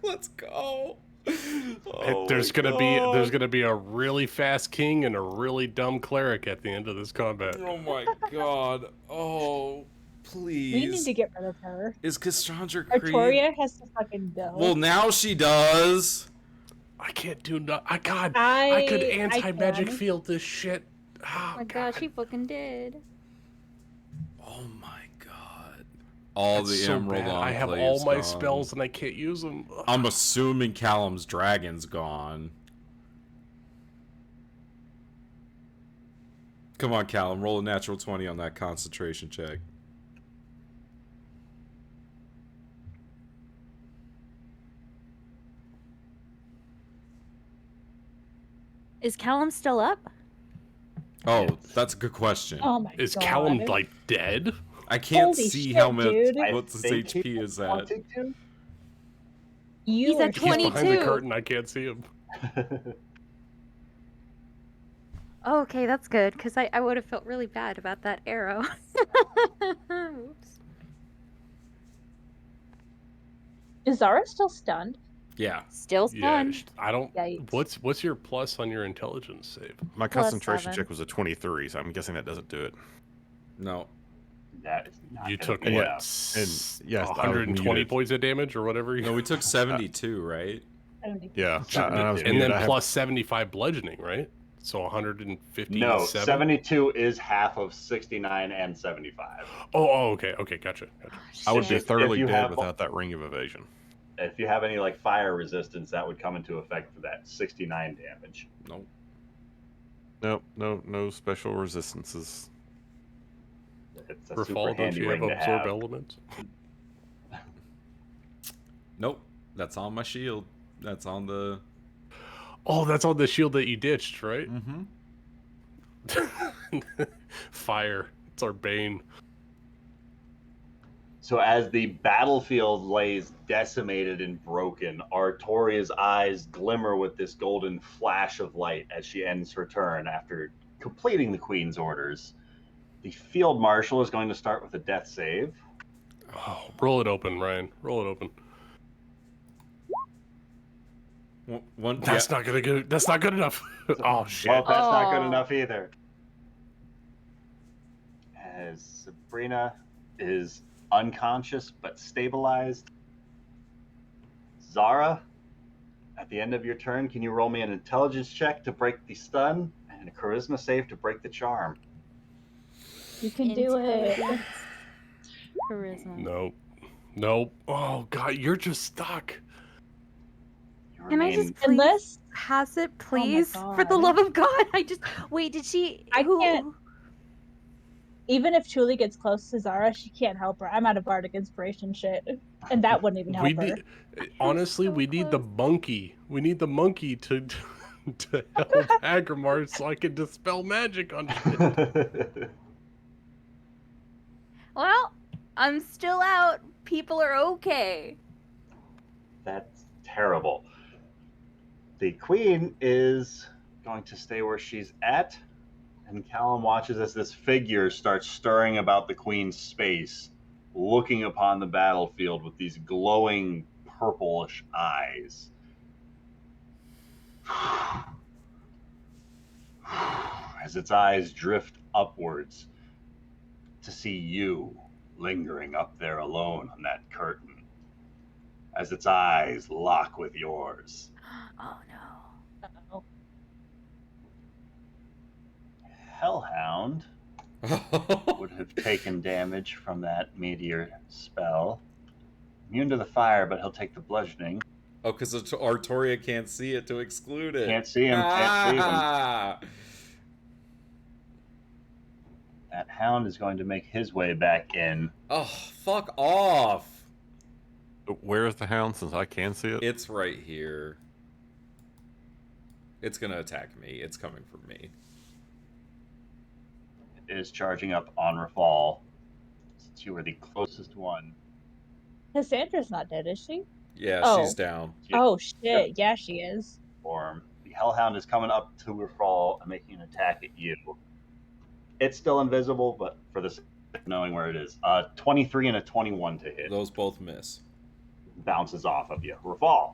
Let's go. There's gonna be a really fast king and a really dumb cleric at the end of this combat. Oh my god. Oh, We need please. to get rid of her. Is Cassandra Creed? Artoria has to fucking go. Well, now she does. I can't do no. I could anti-magic can. field this shit. Oh Oh, my god, she fucking did. Oh my god. All That's the so Emerald bad. I have Enclave's all my gone. spells and I can't use them. I'm assuming Callum's dragon's gone. Come on, Callum. Roll a natural 20 on that concentration check. Is Callum still up? Oh, that's a good question. Oh my Is god. Callum like dead? I can't Holy see shit, how much dude. what his think HP he is at. wanted to. You He's are at He's behind the 22. curtain. I can't see him. Oh, okay, that's good, because I would have felt really bad about that arrow. Oops. Is Zara still stunned? Yeah. Still Yeah, stunned. I don't. Yikes. What's your plus on your intelligence save? My Plus concentration 7. check was a 23, so I'm guessing that doesn't do it. No. That is not You gonna took be what? enough. And yes, I was 120 muted. points of damage or whatever. No, we took 72, right? Yeah, and I was and muted. then I have- plus 75 bludgeoning, right? So 157. No, 72 is half of 69 and 75. Oh, okay, gotcha. I would be If thoroughly you dead have- without that ring of evasion. If you have any like fire resistance, that would come into effect for that 69 damage. Nope. Nope, no special resistances. It's a For super fall, don't handy you have ring to absorb have. elements? Nope. That's on my shield. That's on the. Oh, that's on the shield that you ditched, right? Mm-hmm. Fire. It's our bane. So as the battlefield lays decimated and broken, Artoria's eyes glimmer with this golden flash of light as she ends her turn after completing the Queen's orders. The Field Marshal is going to start with a death save. Oh, roll it open, Ryan. Roll it open. One. That's not gonna good. That's not good enough. Oh shit. Well, that's not good Oh. enough either. As Sabrina is unconscious but stabilized. Zara, at the end of your turn, can you roll me an intelligence check to break the stun and a charisma save to break the charm? You can do it. Intelligence. Charisma. Nope. Nope. Oh god, you're just stuck. You Can I remain- just please Unless pass it, please? For the God. love of God, I just wait. Did she? I who- can't- even if Truly gets close to Zara, she can't help her. I'm out of bardic inspiration shit, and that wouldn't even help We her. need, honestly, so we need the close. monkey. We need the monkey to help Agrimar so I can dispel magic on shit. Well, I'm still out. People are okay. That's terrible. The Queen is going to stay where she's at, and Callum watches as this figure starts stirring about the Queen's space, looking upon the battlefield with these glowing purplish eyes. As its eyes drift upwards to see you lingering up there alone on that curtain. As its eyes lock with yours. Oh no. Uh-oh. Hellhound would have taken damage from that meteor spell. Immune to the fire, but he'll take the bludgeoning. Oh, because Artoria can't see it to exclude it. Can't see him, can't see him. Ah! That hound is going to make his way back in. Oh, fuck off. Where is the hound since I can see it? It's right here. It's gonna attack me. It's coming for me. It is charging up on Rafal. Since you were the closest one. Cassandra's not dead, is she? Yeah, Oh. she's down. Yep. Oh shit! Yeah, she is. Form. The Hellhound is coming up to Rafal and making an attack at you. It's still invisible, but for the sake of knowing where it is. 23 and a 21 to hit. Those both miss. Bounces off of you. Rafal.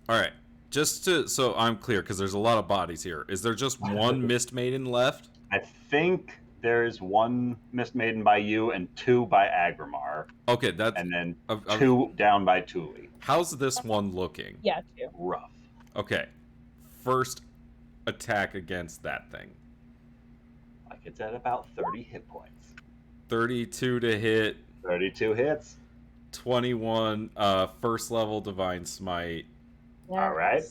Alright. Just to so I'm clear, because there's a lot of bodies here. Is there just one Mist Maiden left? I think there's one Mist Maiden by you and two by Agrimar, Okay, that's and then I've- two down by Tuli. how's this one looking? Yeah, too. Rough. Okay. First attack against that thing. Like it's at about 30 hit points. 32 to hit, 32 hits. 21 first level divine smite. All right.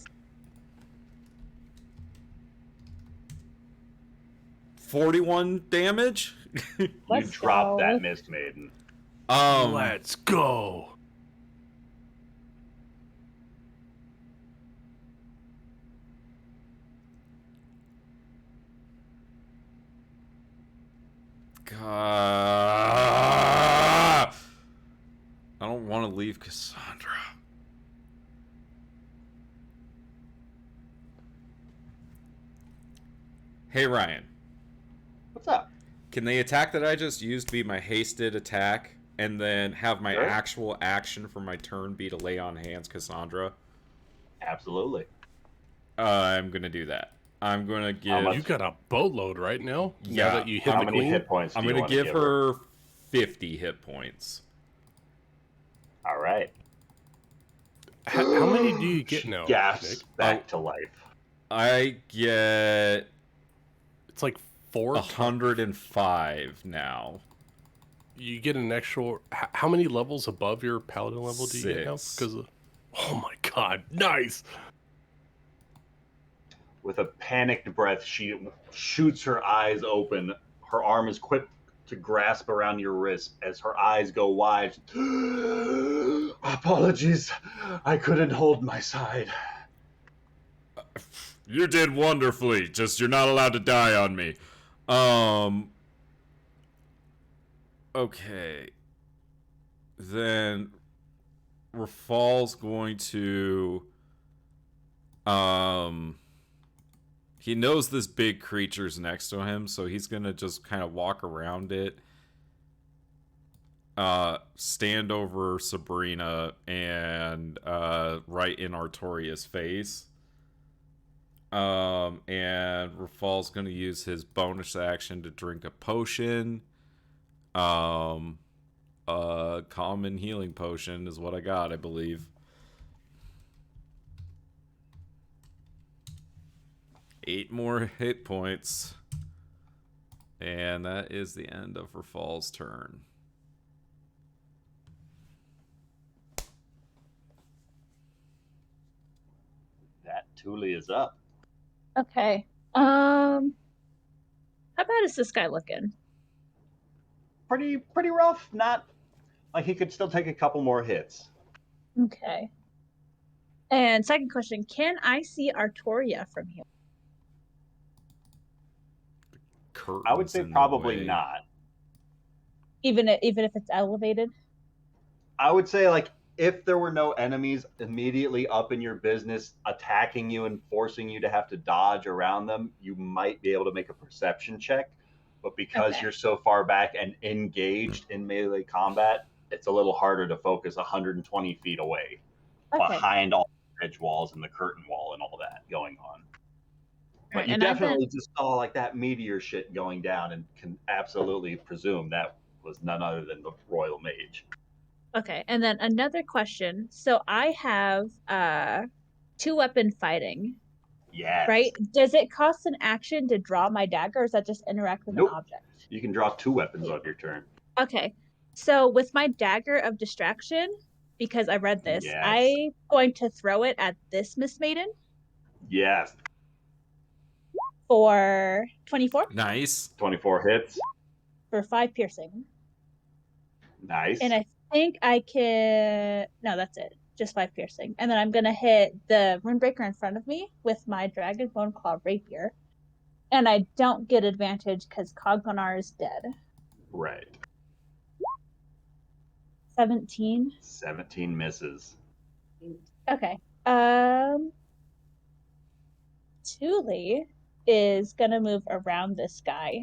41 damage? You Let's drop go. that Mist Maiden. Let's go. God. I don't want to leave Cassandra. Hey Ryan, What's up? can the attack that I just used be my hasted attack and then have my Sure. actual action for my turn be to lay on hands Cassandra? Absolutely. I'm gonna do that. I'm gonna give. much? You got a boatload right now. Yeah. Now that you hit How the many queen. hit points do I'm you gonna want give to her 50 hit points. All right. How many do you get She now? gasps Nick? back to life. I get It's like 4. 105 now. You get an extra. How many levels above your paladin level do you get now? 6. Because oh my god, nice. With a panicked breath, she shoots her eyes open. Her arm is to grasp around your wrist as her eyes go wide. Apologies, I couldn't hold my side. You did wonderfully. Just you're not allowed to die on me. Okay. Then Rafal's going to he knows this big creature's next to him, so he's gonna just kind of walk around it. Stand over Sabrina and right in Artoria's face. And Rafal's gonna use his bonus action to drink a potion. A common healing potion is what I got, I believe. 8 more hit points. And that is the end of Rafal's turn. That Thule is up. Okay. How bad is this guy looking? Pretty rough. Not like he could still take a couple more hits. Okay. And second question, can I see Artoria from here? I would say probably not. Even if it's elevated? I would say, like, if there were no enemies immediately up in your business attacking you and forcing you to have to dodge around them, you might be able to make a perception check. But because you're so far back and engaged in melee combat, it's a little harder to focus 120 feet away behind all the edge walls and the curtain wall and all that going on. But you definitely just saw like that meteor shit going down and can absolutely presume that was none other than the Royal Mage. Okay, and then another question. So I have 2-weapon fighting. Yes. Right? Does it cost an action to draw my dagger, or does that just interact with an object? You can draw 2 weapons on your turn. Okay. So with my dagger of distraction, because I read this, I'm going to throw it at this Mist Maiden. Yes. For 24. Nice. 24 hits. For 5 piercing. Nice. And I think I can... No, that's it. Just 5 piercing. And then I'm going to hit the Runebreaker in front of me with my Dragon Bone Claw Rapier. And I don't get advantage because Cognar is dead. Right. 17. 17 misses. Okay. Thule is gonna move around this guy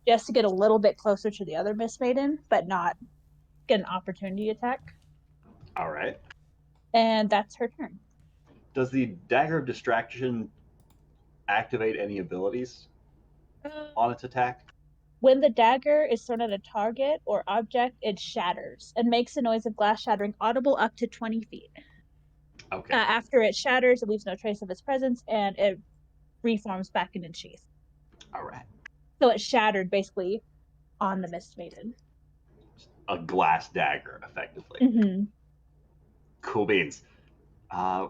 just to get a little bit closer to the other Mist Maiden, but not get an opportunity attack. All right. And that's her turn. Does the Dagger of Distraction activate any abilities on its attack? When the dagger is thrown at a target or object, it shatters and makes a noise of glass shattering audible up to 20 feet. Okay. After it shatters, it leaves no trace of its presence, and it reforms back in its sheath. All right. So it shattered basically on the Mist Maiden. A glass dagger, effectively. Mm-hmm. Cool beans.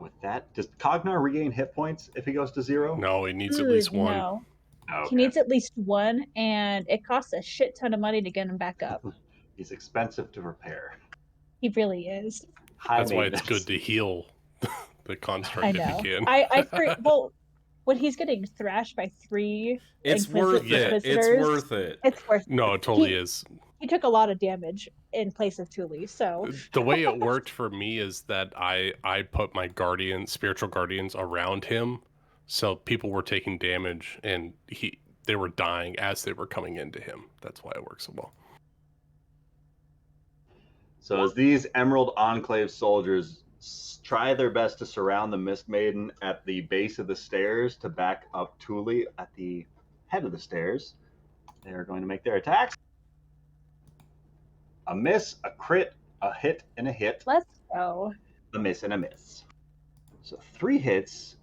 With that, does Cognar regain hit points if he goes to 0? No, he needs at least 1. No. Okay. He needs at least 1, and it costs a shit ton of money to get him back up. He's expensive to repair. He really is. That's why it's good to heal the construct I if know. you can. Well, when he's getting thrashed by 3 It's worth it. It's worth it. It's worth it. No, it totally is. He took a lot of damage in place of Thule, so... The way it worked for me is that I put my spiritual guardians around him, so people were taking damage and they were dying as they were coming into him. That's why it works so well. So as these Emerald Enclave soldiers try their best to surround the Mist Maiden at the base of the stairs to back up Thule at the head of the stairs, they are going to make their attacks. A miss, a crit, a hit, and a hit. Let's go. A miss and a miss. So 3 hits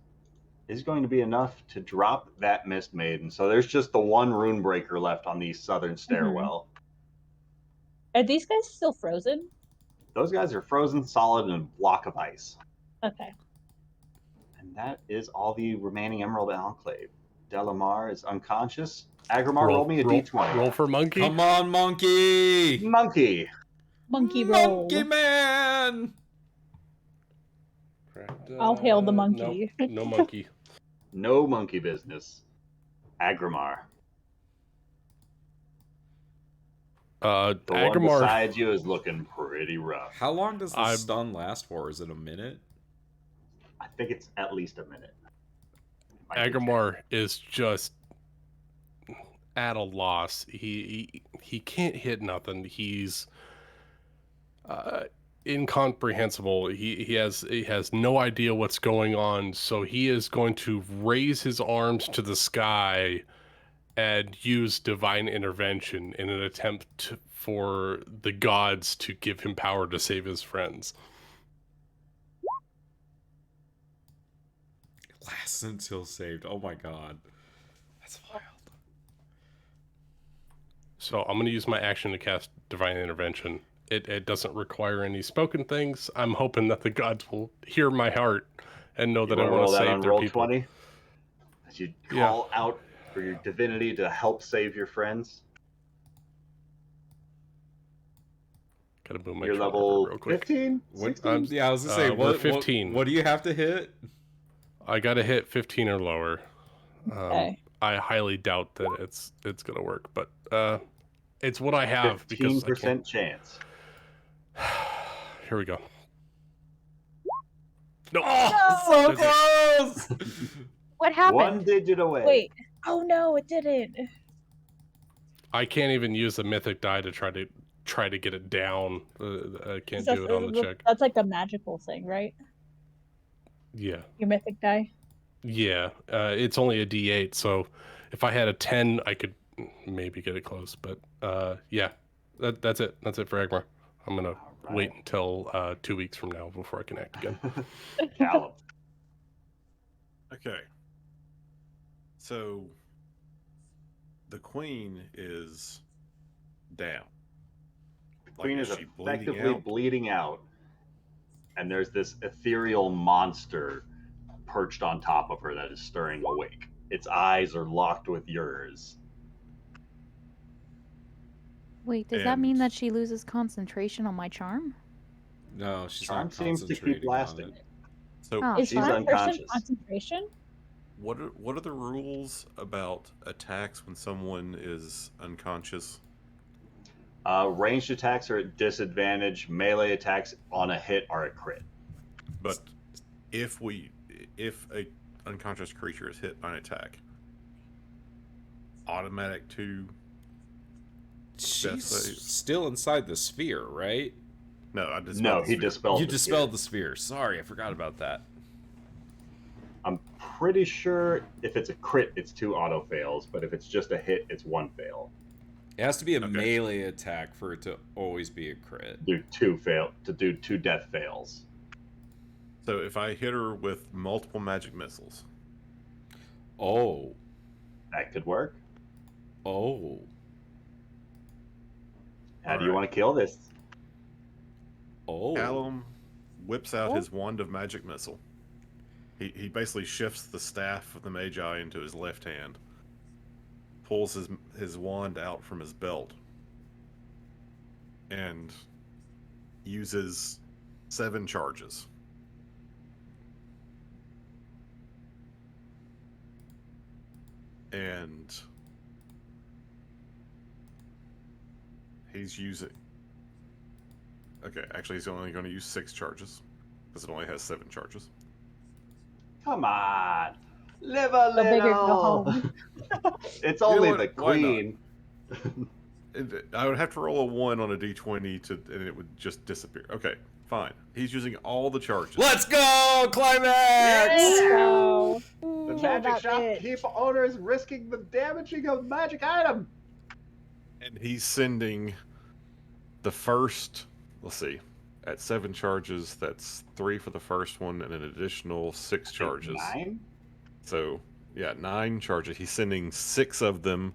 is going to be enough to drop that Mist Maiden. So there's just the 1 Runebreaker left on the southern stairwell. Are these guys still frozen? Those guys are frozen solid in a block of ice. Okay. And that is all the remaining Emerald Enclave. Delamar is unconscious, Agrimar, roll me a d20. Roll for monkey. Come on, monkey! Monkey. Monkey roll. Monkey man! I'll hail the monkey. No, no monkey. No monkey business. Agrimar. The one Agrimar. beside you is looking pretty rough. How long does the stun last for? Is it a minute? I think it's at least a minute. Agrimar is just at a loss. He can't hit nothing. He's incomprehensible. He has no idea what's going on. So he is going to raise his arms to the sky and use divine intervention in an attempt for the gods to give him power to save his friends. Lasts until saved. Oh my god. That's wild. So I'm going to use my action to cast divine intervention. It doesn't require any spoken things. I'm hoping that the gods will hear my heart and know that I want to save their roll people. 20? As you call out for your divinity to help save your friends. Gotta boom my You're trigger level real quick. 15? Yeah, I was gonna say, we're what, 15. What do you have to hit? I gotta hit 15 or lower. Okay. I highly doubt that it's gonna work, but it's what I have because I 15% can't. chance. Here we go. No, So close! What happened? One digit away. Wait. Oh no, it didn't. I can't even use the mythic die to try to get it down. I can't That's- do it on the check. That's like a magical thing, right? Yeah. Your mythic die. Yeah, it's only a D8, so if I had a 10, I could maybe get it close. But yeah, that's it. That's it for Agmar. I'm gonna wait until 2 weeks from now before I can act again. Callum. Okay. So the queen is down. Queen Like, is she bleeding effectively out? bleeding out, and there's this ethereal monster perched on top of her that is stirring awake. Its eyes are locked with yours. Wait, does that mean And- that she loses concentration on my charm? No, she's Charm not seems to keep concentrating on lasting. it. So Oh. Is She's one person unconscious. concentration? what are the rules about attacks when someone is unconscious? Ranged attacks are at disadvantage. Melee attacks on a hit are a crit. But if a unconscious creature is hit by an attack, automatic to She's Death save. still inside the sphere, right? no, I just No, he dispelled. You the dispelled sphere. the sphere. Sorry, I forgot about that. I'm pretty sure if it's a crit, it's 2 auto fails, but if it's just a hit, it's 1 fail. It has to be a Okay. melee attack for it to always be a crit. Do 2 death fails. So if I hit her with multiple magic missiles, Oh. That could work. Oh. How do you Alright. want to kill this? Oh. Callum whips out his wand of magic missile. He basically shifts the staff of the Magi into his left hand, pulls his wand out from his belt, and uses 7 charges. And he's using. Okay, actually, he's only going to use 6 charges because it only has 7 charges. Come on, live a Go big or go little. home. It's only what? the Why not? queen. I would have to roll a 1 on a d20 and it would just disappear. Okay, fine. He's using all the charges. Let's go! Climax! So, The kill magic that bitch. shopkeep owner is risking the damaging of magic item. And he's sending the first, let's see, at 7 charges, that's 3 for the first one and an additional 6 charges. 9? So, yeah, 9 charges. He's sending 6 of them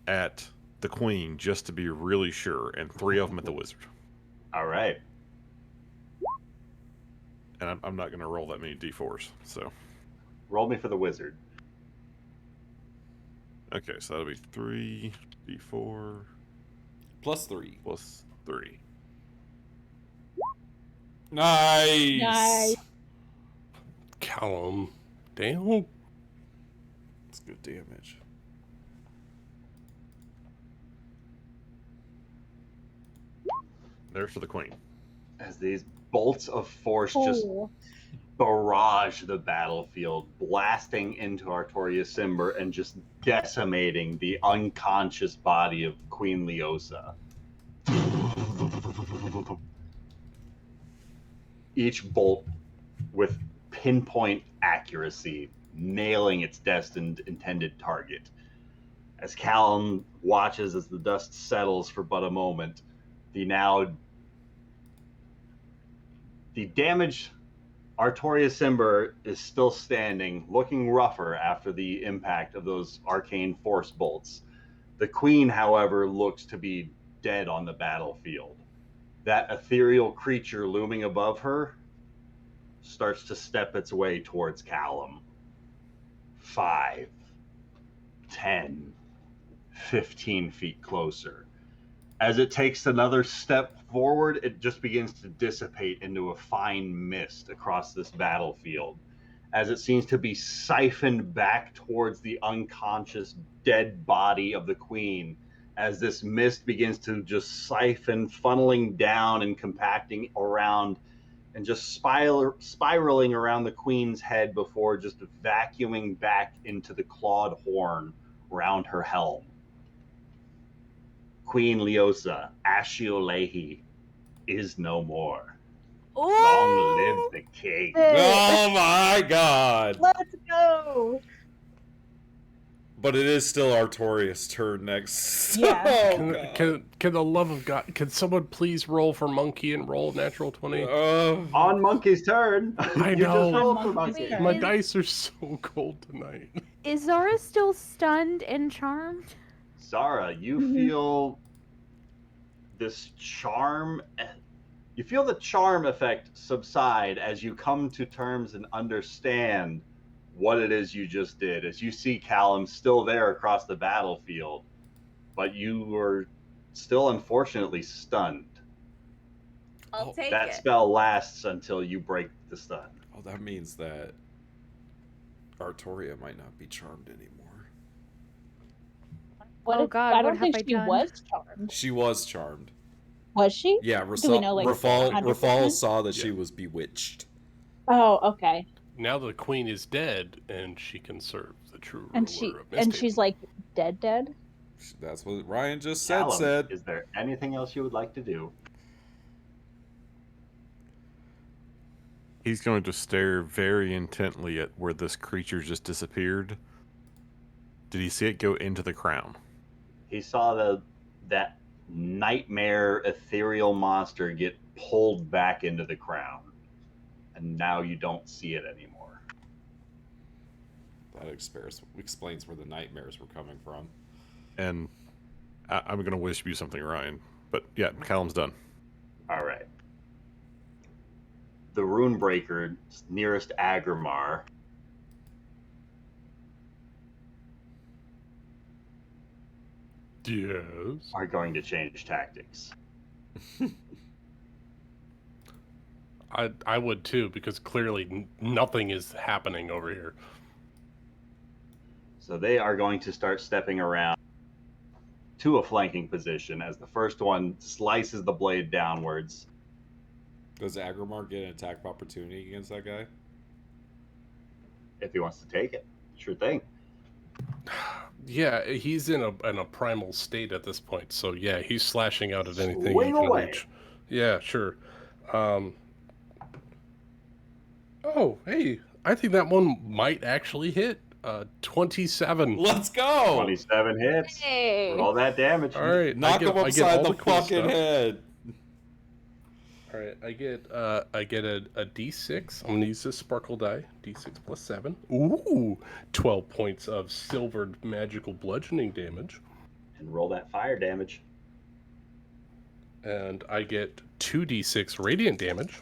at the queen just to be really sure, and 3 of them at the wizard. All right. And I'm not going to roll that many d4s, so. Roll me for the wizard. Okay, so that'll be 3d4 +3. plus 3. Nice. Nice. Callum. Damn. That's good damage. There's for the queen. As these bolts of force just Oh. barrage the battlefield, blasting into Artoria Cimber and just decimating the unconscious body of Queen Leosa. Each bolt with pinpoint accuracy, nailing its destined intended target. As Callum watches as the dust settles for but a moment, the damaged Artoria Cimber is still standing, looking rougher after the impact of those arcane force bolts. The queen, however, looks to be dead on the battlefield. That ethereal creature looming above her starts to step its way towards Callum. 5, 10, 15 feet closer. As it takes another step forward, it just begins to dissipate into a fine mist across this battlefield, as it seems to be siphoned back towards the unconscious dead body of the queen, as this mist begins to just siphon, funneling down and compacting around and just spiraling around the queen's head before just vacuuming back into the clawed horn around her helm. Queen Leosa, Ashiolahi, is no more. Long live the king. Oh my god. Let's go. But it is still Artorias' turn next. Yeah. Oh, God. Can the love of God, can someone please roll for Monkey and roll natural 20? On Monkey's turn. I You know. just rolled for Monkey. My dice are so cold tonight. Is Zara still stunned and charmed? Zara, you feel this charm. You feel the charm effect subside as you come to terms and understand what it is you just did. As you see Callum still there across the battlefield, but you were still unfortunately stunned. I'll take That it. spell lasts until you break the stun. Oh, that means that Artoria might not be charmed anymore. What Oh if- God, I what don't have think I she done? was charmed. She was charmed. Was she? Yeah, Do we know, like, Rafal 100%? saw that she was bewitched. Oh, okay. Now the queen is dead, and she can serve the true And ruler of and Misthaven. she's like dead. That's what Ryan just Callum, is there anything else you would like to do? He's going to stare very intently at where this creature just disappeared. Did he see it go into the crown? He saw that nightmare ethereal monster get pulled back into the crown, and now you don't see it anymore. That explains where the nightmares were coming from. And I'm going to wish you something, Ryan. But yeah, Callum's done. All right. The Runebreaker nearest Agrimar Yes. are going to change tactics. I would too, because clearly nothing is happening over here. So they are going to start stepping around to a flanking position as the first one slices the blade downwards. Does Agrimar get an attack of opportunity against that guy? If he wants to take it, sure thing. Yeah, he's in a primal state at this point, so yeah, he's slashing out at anything Swing he can away. reach. Yeah, sure. Oh, hey, I think that one might actually hit. 27. Let's go! 27 hits. Hey. All that damage. All right, Knock him I get upside all the cool fucking stuff. head. All right, I get a D6. I'm gonna use this sparkle die. D6 plus 7. Ooh, 12 points of silvered magical bludgeoning damage. And roll that fire damage. And I get 2d6 radiant damage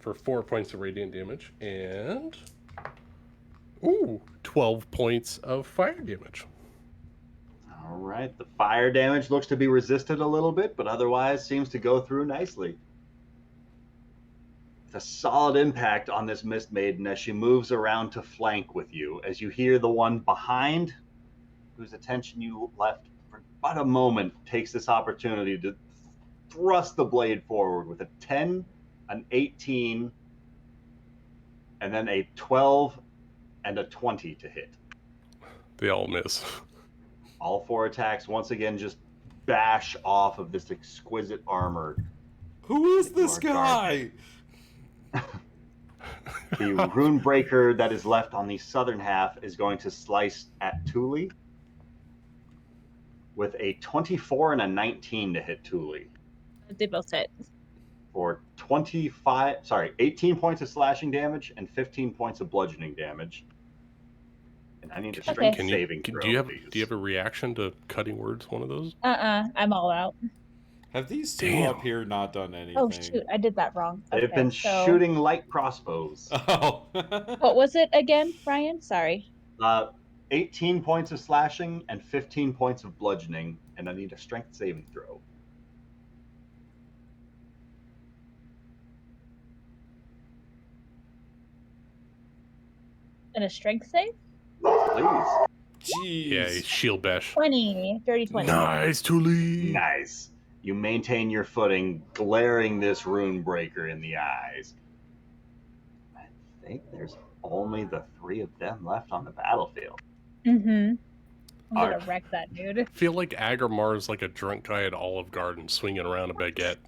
for 4 points of radiant damage, and Ooh, 12 points of fire damage. All right. The fire damage looks to be resisted a little bit, but otherwise seems to go through nicely. It's a solid impact on this Mist Maiden as she moves around to flank with you. As you hear the one behind, whose attention you left for but a moment, takes this opportunity to thrust the blade forward with a 10, an 18, and then a 12 and a 20 to hit. They all miss. All 4 attacks once again just bash off of this exquisite armor. Who is this guy? The rune breaker that is left on the southern half is going to slice at Thule with a 24 and a 19 to hit Thule. They both hit. For 18 points of slashing damage and 15 points of bludgeoning damage. And I need a strength saving throw. Do you have a reaction to cutting words? One of those? I'm all out. Have these two up here not done anything? Oh shoot, I did that wrong. They've been shooting light crossbows. Oh. What was it again, Ryan? Sorry. 18 points of slashing and 15 points of bludgeoning, and I need a strength saving throw. And a strength save? Please. Jeez. Yeah, shield bash. 20. Dirty 20. Nice, Thule. Nice. You maintain your footing, glaring this rune breaker in the eyes. I think there's only the 3 of them left on the battlefield. Mm-hmm. I'm gonna wreck that dude. I feel like Agrimar is like a drunk guy at Olive Garden swinging around a baguette.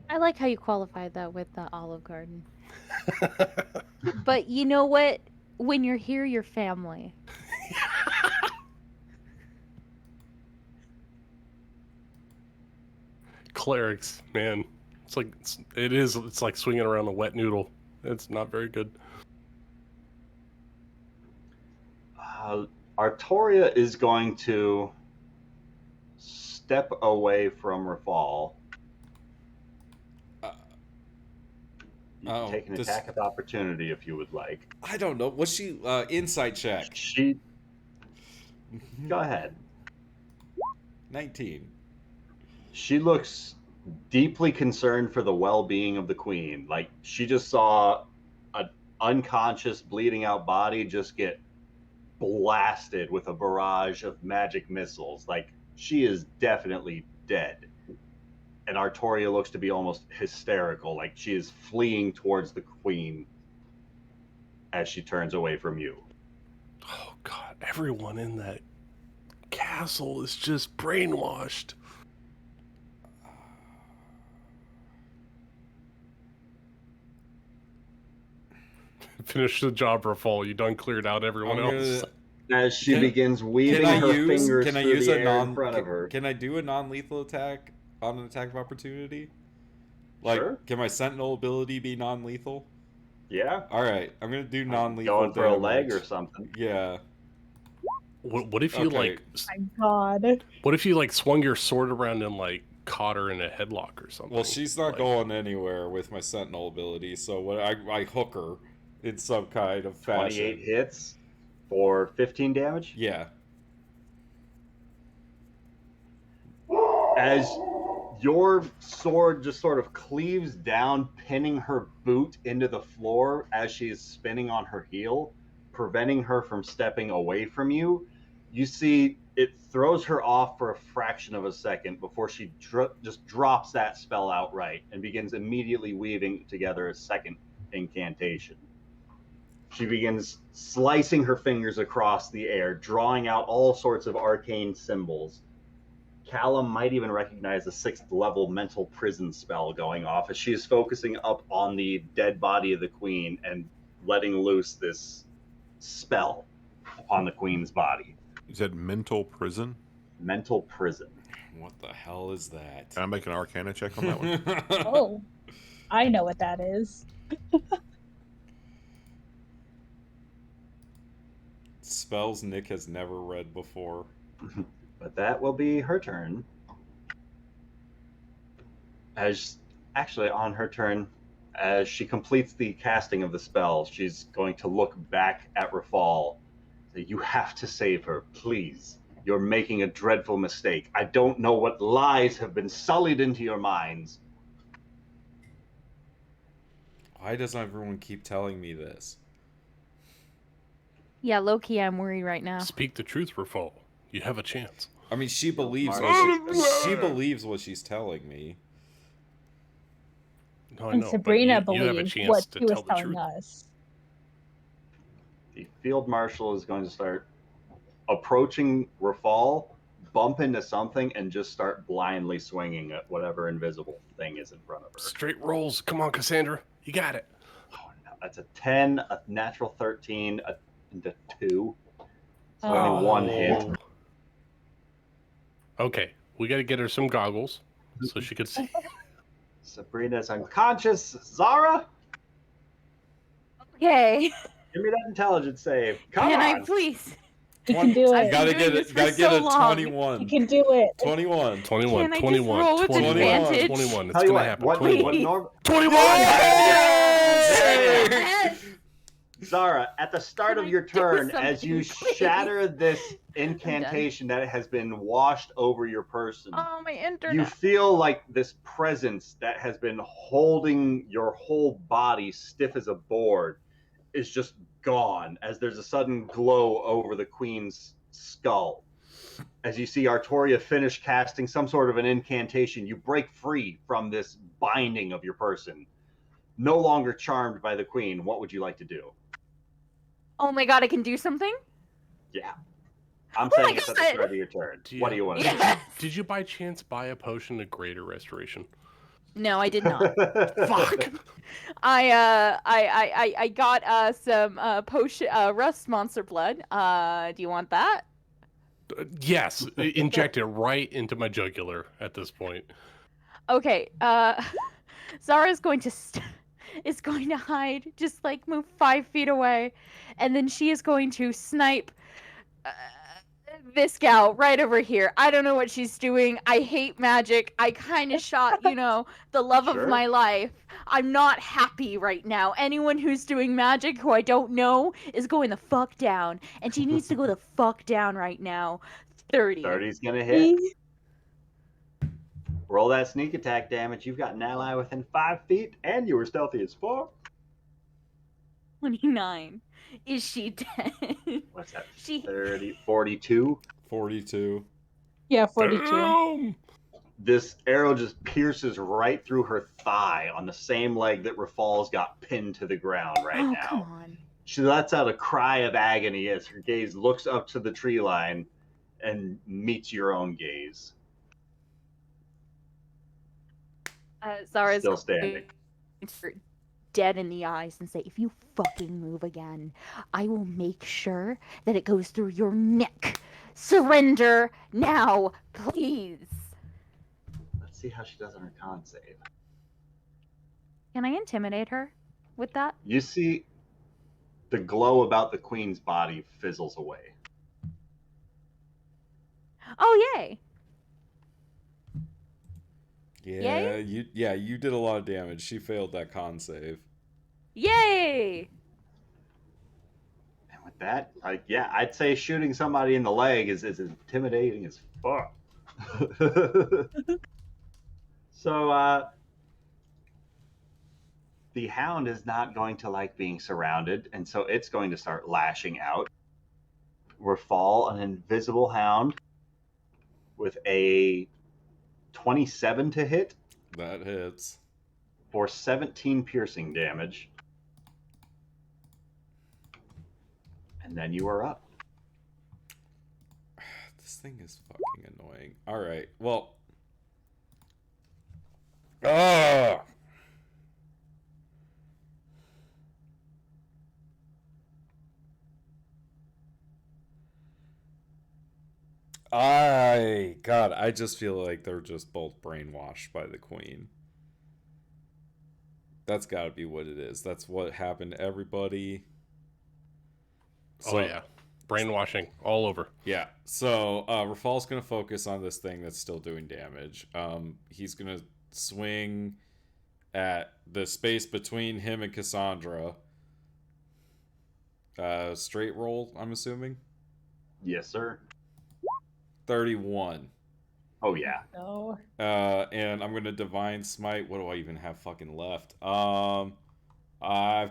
I like how you qualified that with the Olive Garden. But you know what? When you're here, you're family. Clerics, man, it's like swinging around a wet noodle. It's not very good. Artoria is going to step away from Rafal. You can take an attack of opportunity if you would like. I don't know. What's she? Insight check. Go ahead. 19. She looks deeply concerned for the well-being of the queen. Like, she just saw an unconscious, bleeding out body just get blasted with a barrage of magic missiles. Like, she is definitely dead. And Artoria looks to be almost hysterical, like she is fleeing towards the queen as she turns away from you. Oh god, everyone in that castle is just brainwashed. Finish the job, Rafal. You done cleared out everyone else. As she begins weaving her fingers through the air in front of her. Can I do a non-lethal attack on an attack of opportunity? Like, sure. Can my sentinel ability be non-lethal? Yeah. All right, I'm gonna do non-lethal. Going for a leg or something. Yeah. What if you Oh my god. What if you like swung your sword around and like caught her in a headlock or something? Well, she's not going anywhere with my sentinel ability, so when I hook her in some kind of fashion. 28 hits for 15 damage? Yeah. As your sword just sort of cleaves down, pinning her boot into the floor as she is spinning on her heel, preventing her from stepping away from you, you see it throws her off for a fraction of a second before she just drops that spell outright and begins immediately weaving together a second incantation. She begins slicing her fingers across the air, drawing out all sorts of arcane symbols. Callum might even recognize the 6th level mental prison spell going off as she is focusing up on the dead body of the queen and letting loose this spell upon the queen's body. You said mental prison? Mental prison. What the hell is that? Can I make an Arcana check on that one? Oh, I know what that is. Spells Nick has never read before. But that will be her turn. As actually on her turn, As she completes the casting of the spell, she's going to look back at Rafal. Say, "You have to save her, please. You're making a dreadful mistake. I don't know what lies have been sullied into your minds." Why does everyone keep telling me this? Yeah, low-key, I'm worried right now. Speak the truth, Rafal. You have a chance. I mean, she believes she believes what she's telling me. No, I And know, but Sabrina you have a believes chance what to he was tell the telling truth. us. The field marshal is going to start approaching Rafal, bump into something, and just start blindly swinging at whatever invisible thing is in front of her. Straight rolls. Come on, Cassandra. You got it. Oh, no. That's a 10, a natural 13, and a 2. So only one hit. Okay, we got to get her some goggles so she could see. Sabrina's unconscious. Zara, Okay. give me that intelligence save. Come Can on. I please? You can do I've it. been Gotta doing get this it. for Gotta so get a long. 21. You can do it. 21. 21, Can I just 21, roll with 21, advantage? 21. It's Tell you going to what, happen. what 21. normal 21! Zara, at the start of your turn, as you shatter this incantation that has been washed over your person, Oh, my internet. you feel like this presence that has been holding your whole body stiff as a board is just gone as there's a sudden glow over the queen's skull. As you see Artoria finish casting some sort of an incantation, you break free from this binding of your person. No longer charmed by the queen, what would you like to do? Oh my god, I can do something? Yeah. I'm Oh my saying it's at the God. start of your turn. What do you want to Yes. Did you by chance buy a potion of greater restoration? No, I did not. do? Fuck! I got some potion rust monster blood. Do you want that? Yes, inject it right into my jugular at this point. Okay. Zara's going to is going to hide, just like move 5 feet away, and then she is going to snipe this gal right over here. I don't know what she's doing. I hate magic. I kind of shot, the love Sure. of my life. I'm not happy right now. Anyone who's doing magic who I don't know is going the fuck down, and she needs to go the fuck down right now. 30. 30's gonna hit. Roll that sneak attack damage. You've got an ally within 5 feet, and you were stealthy as fuck. 29. Is she dead? What's that? She 30, 42. 42. Yeah, 42. Damn! This arrow just pierces right through her thigh on the same leg that Rafal's got pinned to the ground right oh, now. come on. She lets out a cry of agony as her gaze looks up to the tree line and meets your own gaze. Zara's Still standing. dead in the eyes and say, if you fucking move again, I will make sure that it goes through your neck. Surrender now, please. Let's see how she does on her con save. Can I intimidate her with that? You see the glow about the queen's body fizzles away. Oh, yay. Yeah, you did a lot of damage. She failed that con save. Yay! And with that, I'd say shooting somebody in the leg is intimidating as fuck. So, the hound is not going to like being surrounded, and so it's going to start lashing out. Rafal, an invisible hound, with a 27 to hit That hits. for 17 piercing damage. And then you are up. This thing is fucking annoying. Alright, well. Ugh! God, I just feel like they're just both brainwashed by the queen. That's gotta be what it is. That's what happened to everybody. Oh, yeah. Brainwashing all over. Yeah. So, Rafal's gonna focus on this thing that's still doing damage. He's gonna swing at the space between him and Cassandra. Straight roll, I'm assuming. Yes, sir. 31. Oh yeah. No. And I'm gonna divine smite. What do I even have fucking left? I've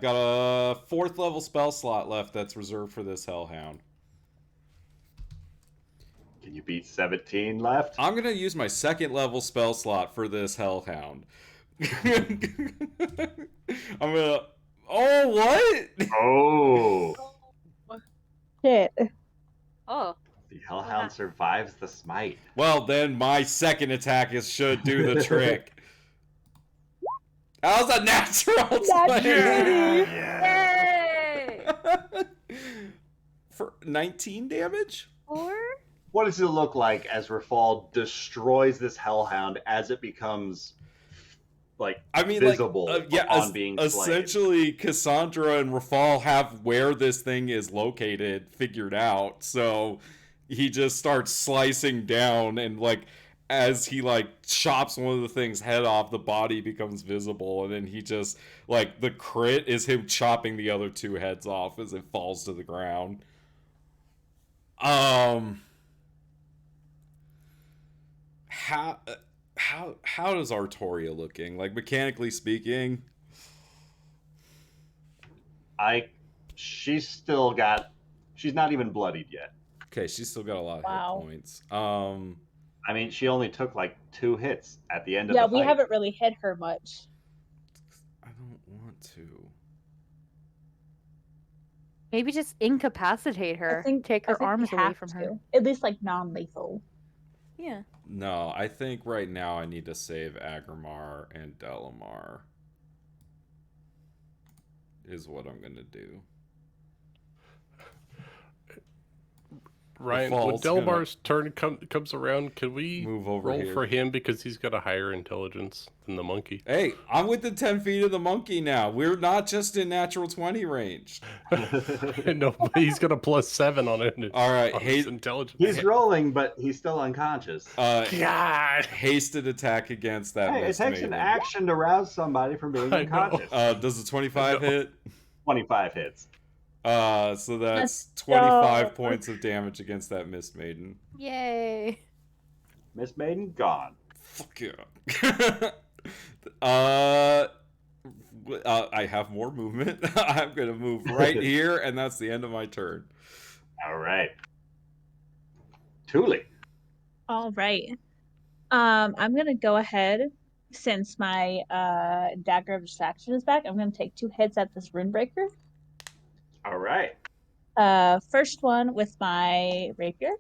got a 4th level spell slot left that's reserved for this Hellhound. Can you beat 17 left? I'm gonna use my 2nd level spell slot for this Hellhound. I'm gonna. Oh, what? Oh. Shit. Oh. The Hellhound survives the smite. Well, then my 2nd attack should do the trick. That was a natural 20! Yay! For 19 damage? 4? What does it look like as Rafal destroys this Hellhound as it becomes visible upon being slain? Essentially, Cassandra and Rafal have where this thing is located figured out, so he just starts slicing down, and as he chops one of the thing's head off, the body becomes visible, and then he just the crit is him chopping the other 2 heads off as it falls to the ground. How does Artoria looking? Mechanically speaking? She's not even bloodied yet. Okay, she's still got a lot of hit points. I mean, she only took 2 hits at the end of Yeah, the fight. we haven't really hit her much. I don't want to. Maybe just incapacitate her. I think Take her we arms away have from to. her. At least non-lethal. Yeah. No, I think right now I need to save Agrimar and Delamar. Is what I'm gonna do. Ryan, when Delamar's turn comes around, can we move over roll here for him because he's got a higher intelligence than the monkey? Hey, I'm within 10 feet of the monkey now. We're not just in natural 20 range. No, but he's got a +7 on it. All right, his intelligence. He's rolling, but he's still unconscious. God. Hasted attack against that. Hey, it takes an action to rouse somebody from being unconscious. Does the 25 hit? 25 hits. So that's 25 points of damage against that Mist Maiden. Yay. Mist Maiden gone. Fuck yeah. I have more movement. I'm gonna move right here, and that's the end of my turn. All right. Thule. All right. I'm gonna go ahead, since my Dagger of Distraction is back. I'm gonna take 2 hits at this Runebreaker. All right. First one with my rapier.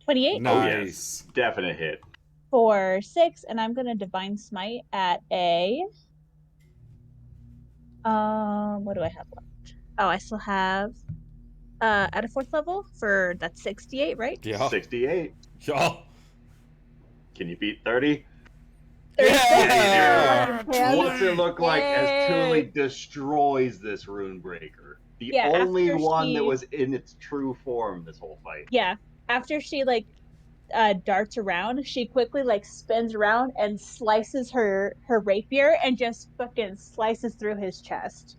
28. Nice. Oh, yes. Definite hit. For 6, and I'm gonna Divine Smite at a. What do I have left? Oh, I still have at a 4th level for that's 68, right? Yeah. 68. Yeah. Can you beat 30? Yeah. What's it look like as Thule destroys this Runebreaker? The only one that was in its true form this whole fight. Yeah. After she darts around, she quickly spins around and slices her rapier and just fucking slices through his chest.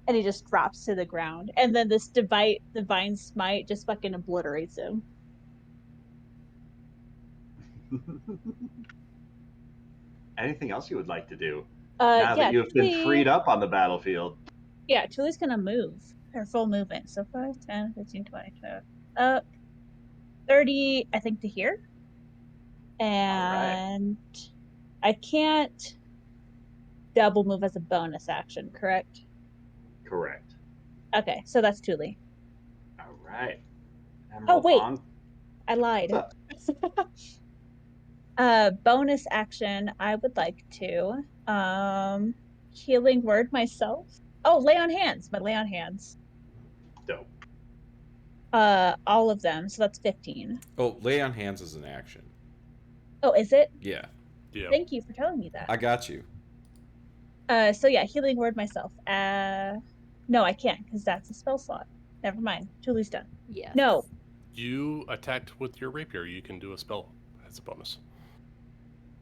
And he just drops to the ground. And then this divine smite just fucking obliterates him. Anything else you would like to do? Now that you've been freed up on the battlefield. Yeah, Thule's gonna move. Her full movement. So 5, 10, 15, 20, 30, I think, to here. And I can't double move as a bonus action, correct? Correct. Okay, so that's Thule. All right. Oh, wait. I lied. Bonus action, I would like to Healing Word myself. Oh, Lay on Hands. My Lay on Hands. Dope. All of them. So that's 15. Oh, Lay on Hands is an action. Oh, is it? Yeah. Yeah. Thank you for telling me that. I got you. So yeah, Healing Word myself. No, I can't because that's a spell slot. Never mind. Thule's done. Yes. No. You attacked with your rapier. You can do a spell as a bonus.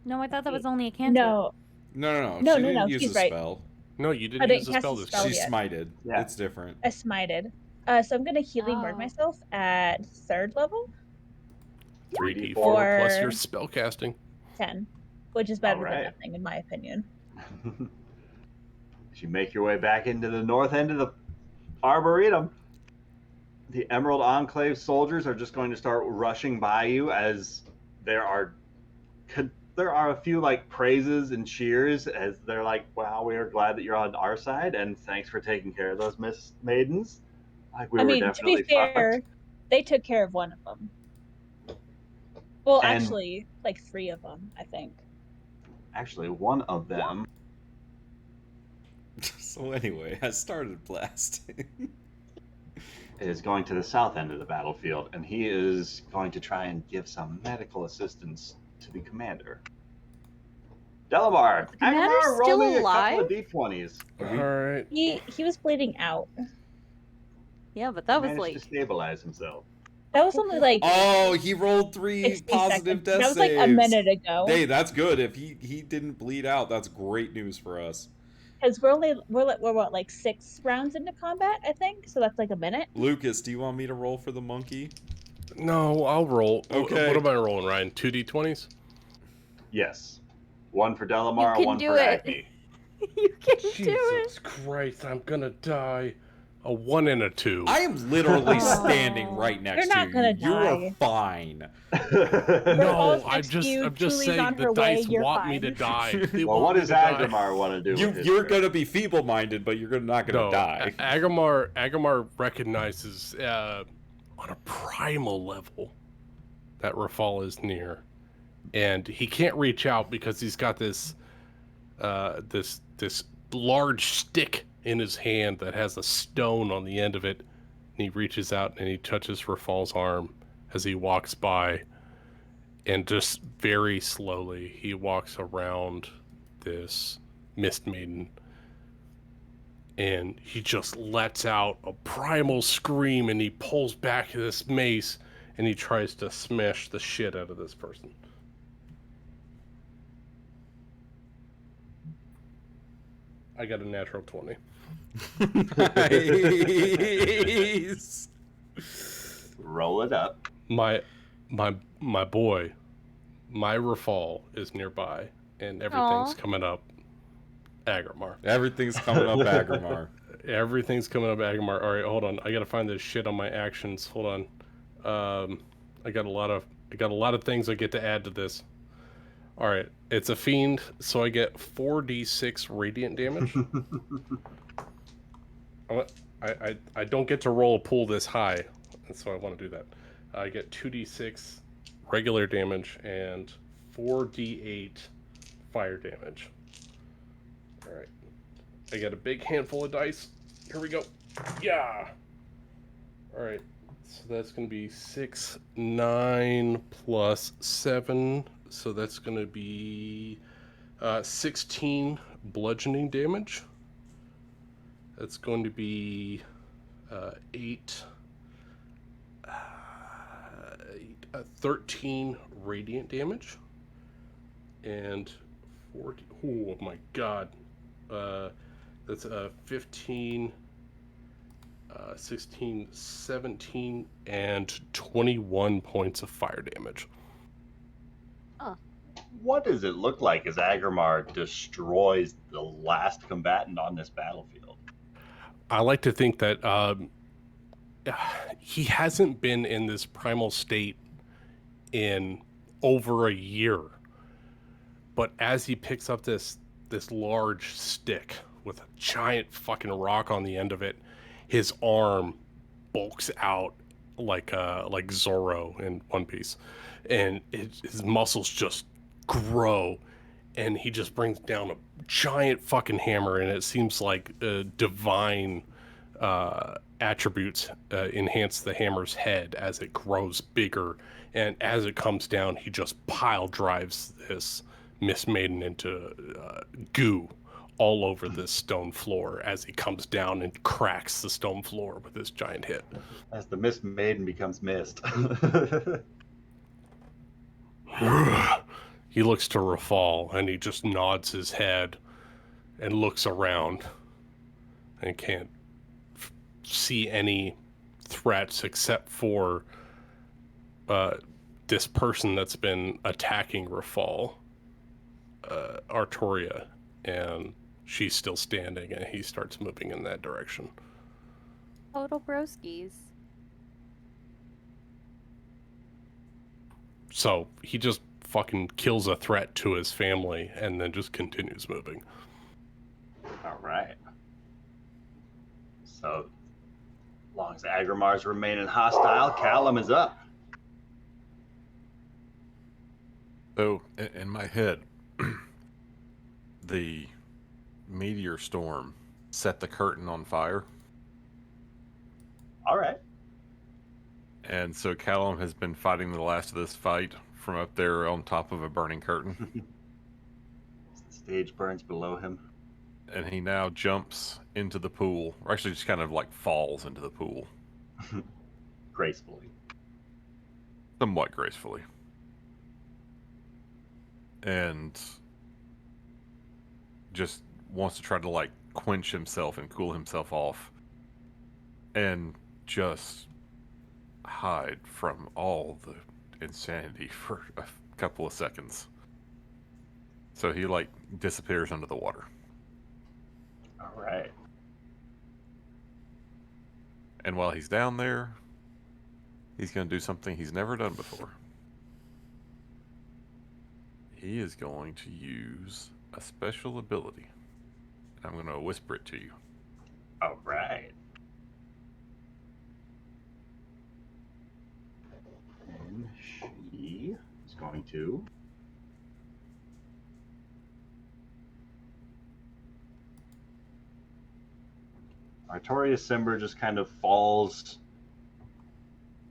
No, I thought that was only a cantrip. No, No, she no, didn't no, use she's the right. spell. No, you I didn't didn't use the cast spell the this spell time. She yet. smited. Yeah. It's different. I smited. So I'm gonna healing word Oh. myself at 3rd level, 3d4 Or- plus your spell casting. 10, which is better Alright. than nothing in my opinion. As you make your way back into the north end of the Arboretum, the Emerald Enclave soldiers are just going to start rushing by you as there are a few like praises and cheers as they're like, "Wow, we are glad that you're on our side, and thanks for taking care of those Miss Maidens." Like we I were mean, to definitely be fair, fucked. they took care of one of them. Well, And- actually, like 3 of them, I think. Actually, one of them. So anyway, I started blasting. Is going to the south end of the battlefield, and he is going to try and give some medical assistance to the commander. Delamar, commander's Agamar, roll still me a alive? couple of d20s. Alright. He was bleeding out. Yeah, but that was Managed like to stabilize himself. That was only like Oh, he rolled 3 60 positive seconds. death That was saves. like a minute ago. Hey, that's good. If he didn't bleed out, that's great news for us. Because we're what, like 6 rounds into combat, I think. So that's like a minute. Lucas, do you want me to roll for the monkey? No, I'll roll. Okay. What am I rolling, Ryan? 2d20s? Yes. One for Delamar, can one do for it. Acme. you can do it. Jesus Christ, I'm gonna die. A 1 and a 2. I am literally Oh. standing right next You're not to gonna you. You are die. fine. No, Falls I'm next to just, you, I'm just Julie's saying on the her way, dice you're want me fine. to die. They Well, want what me does to die. Agamar want to do with his You're turn? gonna be feeble-minded, but you're not gonna No, die. Agamar recognizes on a primal level that Rafal is near, and he can't reach out because he's got this this large stick in his hand that has a stone on the end of it. And he reaches out and he touches Rafal's arm as he walks by, and just very slowly he walks around this Mist Maiden. And he just lets out a primal scream and he pulls back this mace and he tries to smash the shit out of this person. I got a natural 20. Nice. Roll it up. My boy, my Rafal is nearby and everything's Aw. coming up Agamar. Everything's coming up, Agrimar. Everything's coming up Agamar. All right, hold on. I gotta find this shit on my actions. Hold on. I got a lot of things I get to add to this. All right, it's a fiend, so I get 4d6 radiant damage. I don't get to roll a pool this high, and so I want to do that. I get 2d6 regular damage and 4d8 fire damage. All right, I got a big handful of dice. Here we go. Yeah. All right, so that's gonna be 6, 9 plus 7. So that's going to be 16 bludgeoning damage. That's going to be 13 radiant damage. And 40. Oh my god. That's 15, 16, 17, and 21 points of fire damage. What does it look like as Agrimar destroys the last combatant on this battlefield? I like to think that he hasn't been in this primal state in over a year. But as he picks up this large stick with a giant fucking rock on the end of it, his arm bulks out like Zorro in One Piece, and his muscles just grow, and he just brings down a giant fucking hammer, and it seems like divine attributes enhance the hammer's head as it grows bigger, and as it comes down, he just pile drives this Mist Maiden into goo all over this stone floor as he comes down and cracks the stone floor with this giant hit. As the Mist Maiden becomes mist. he looks to Rafal and he just nods his head and looks around and can't see any threats except for this person that's been attacking Rafal, Artoria, and she's still standing, and he starts moving in that direction. Total broskies. So he just fucking kills a threat to his family and then just continues moving. All right. So, as long as the Agrimars remaining hostile, Callum is up. So, in my head, the meteor storm set the curtain on fire. All right. And so Callum has been fighting the last of this fight from up there on top of a burning curtain. The stage burns below him. And he now jumps into the pool, or actually just kind of like falls into the pool. Gracefully. Somewhat gracefully. And just wants to try to like quench himself and cool himself off. And just hide from all the insanity for a couple of seconds. So he like disappears under the water. All right. And while he's down there, he's going to do something he's never done before. He is going to use a special ability. I'm going to whisper it to you. All right. And she is going to Artoria Simber just kind of falls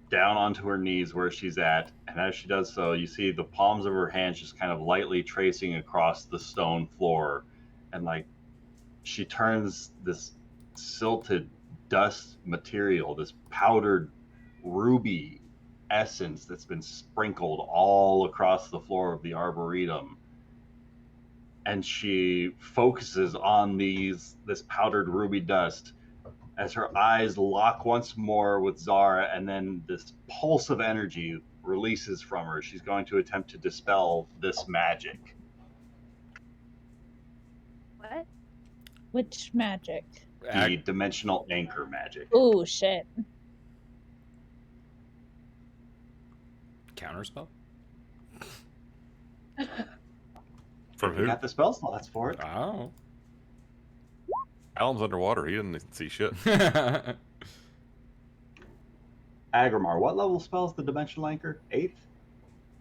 down onto her knees where she's at, and as she does so, you see the palms of her hands just kind of lightly tracing across the stone floor, and like she turns this silted dust material, this powdered ruby essence that's been sprinkled all across the floor of the Arboretum, and she focuses on this powdered ruby dust as her eyes lock once more with Zara, and then this pulse of energy releases from her. She's going to attempt to dispel this magic. What? Which magic? The dimensional anchor magic. Oh shit. Counterspell? From You who? got the spell slots for it. Oh. Alan's underwater. He doesn't see shit. Agrimar, what level spell is the dimensional anchor? 8th?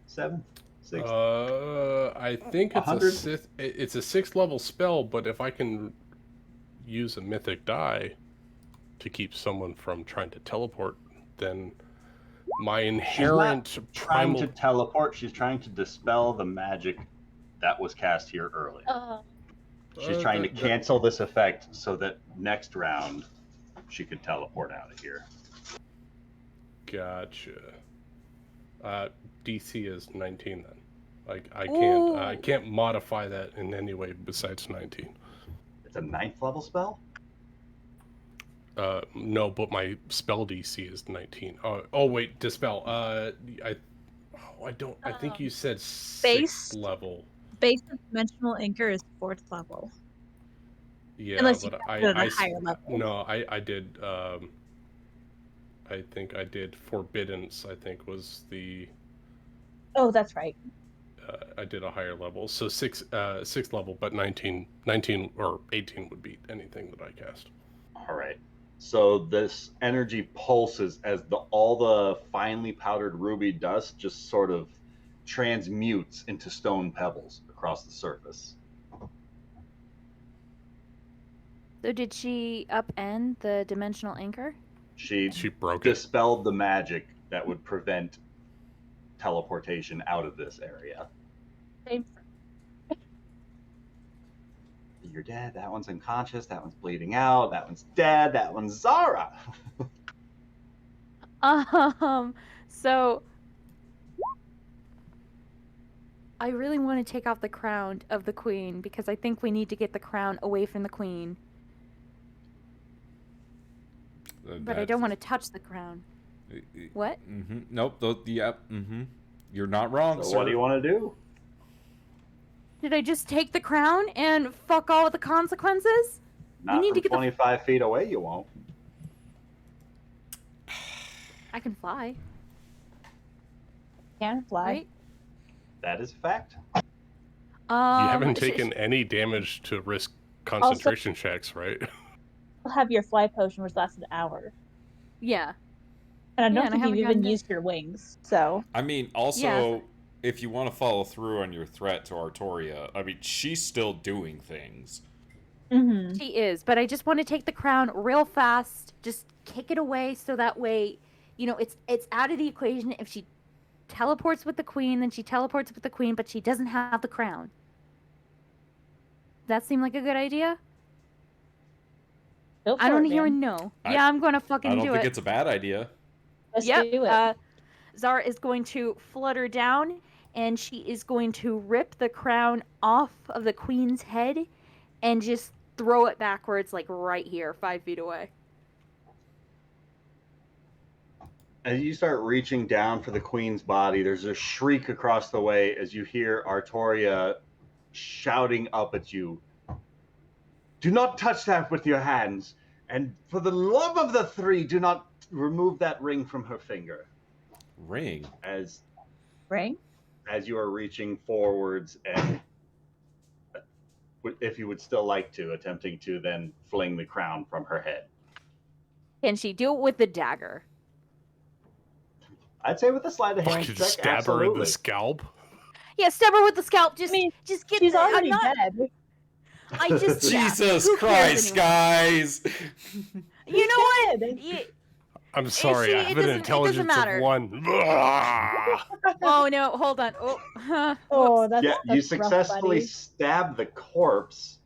7th? 6th? I think it's 100? it's a 6th level spell, but if I can use a mythic die to keep someone from trying to teleport, then my inherent She's not trying primal to teleport. She's trying to dispel the magic that was cast here earlier. She's trying to cancel this effect so that next round she could teleport out of here. Gotcha. DC is 19 then. Like I Ooh. can't modify that in any way besides 19. It's a 9th level spell? No, but my spell DC is 19. Oh wait, dispel. I think you said 6th level. Base dimensional anchor is 4th level. Yeah, Unless you but put it at a higher level. No, I did. I think I did Forbiddance. I think was the. Oh, that's right. I did a higher level, so 6th level, but 19 or 18 would be anything that I cast. All right. So this energy pulses as all the finely powdered ruby dust just sort of transmutes into stone pebbles across the surface. So did she upend the dimensional anchor? She broke it. Dispelled the magic that would prevent teleportation out of this area. Same. You're dead. That one's unconscious. That one's bleeding out. That one's dead. That one's Zara. So I really want to take off the crown of the queen because I think we need to get the crown away from the queen. But I don't want to touch the crown. What? Mm-hmm. Nope. Yep. Mm-hmm. You're not wrong, So sir. what do you want to do? Did I just take the crown and fuck all of the consequences? Not need from to get the- 25 feet away, you won't. I can fly, Can fly. right? That is a fact. You haven't sh- taken any damage to risk concentration checks, right? You'll have your fly potion, which lasts an hour. Yeah. And I Yeah, don't and I think haven't you've even gotten to- used your wings, so. I mean, also, if you want to follow through on your threat to Artoria, I mean, she's still doing things. Mm-hmm. She is, but I just want to take the crown real fast, just kick it away so that way, you know, it's out of the equation. If she teleports with the queen, then she teleports with the queen, but she doesn't have the crown. That seem like a good idea? Go I for don't it, hear a man. no. I- Yeah, I'm gonna fucking I don't do think it. it's a bad idea. Let's Yep. do it. Zara is going to flutter down, and she is going to rip the crown off of the queen's head and just throw it backwards, like right here, 5 feet away. As you start reaching down for the queen's body, there's a shriek across the way as you hear Artoria shouting up at you. Do not touch that with your hands. And for the love of the three, do not remove that ring from her finger. Ring? As Ring? as you are reaching forwards and if you would still like to, attempting to then fling the crown from her head. Can she do it with the dagger? I'd say with a sleight of hand Fucking check, stab her in absolutely. the scalp. Yeah, stab her with the scalp. Just, I mean, just get. She's the, already I'm not, dead. I just. yeah, Jesus who cares Christ, anymore? guys! You know what? Dead. I'm sorry, she- I it have doesn't- an it doesn't intelligence matter. of 1. Ah! Oh no! Hold on. Oh. Oh, Whoops. that's Yeah, you rough, successfully buddy. stab the corpse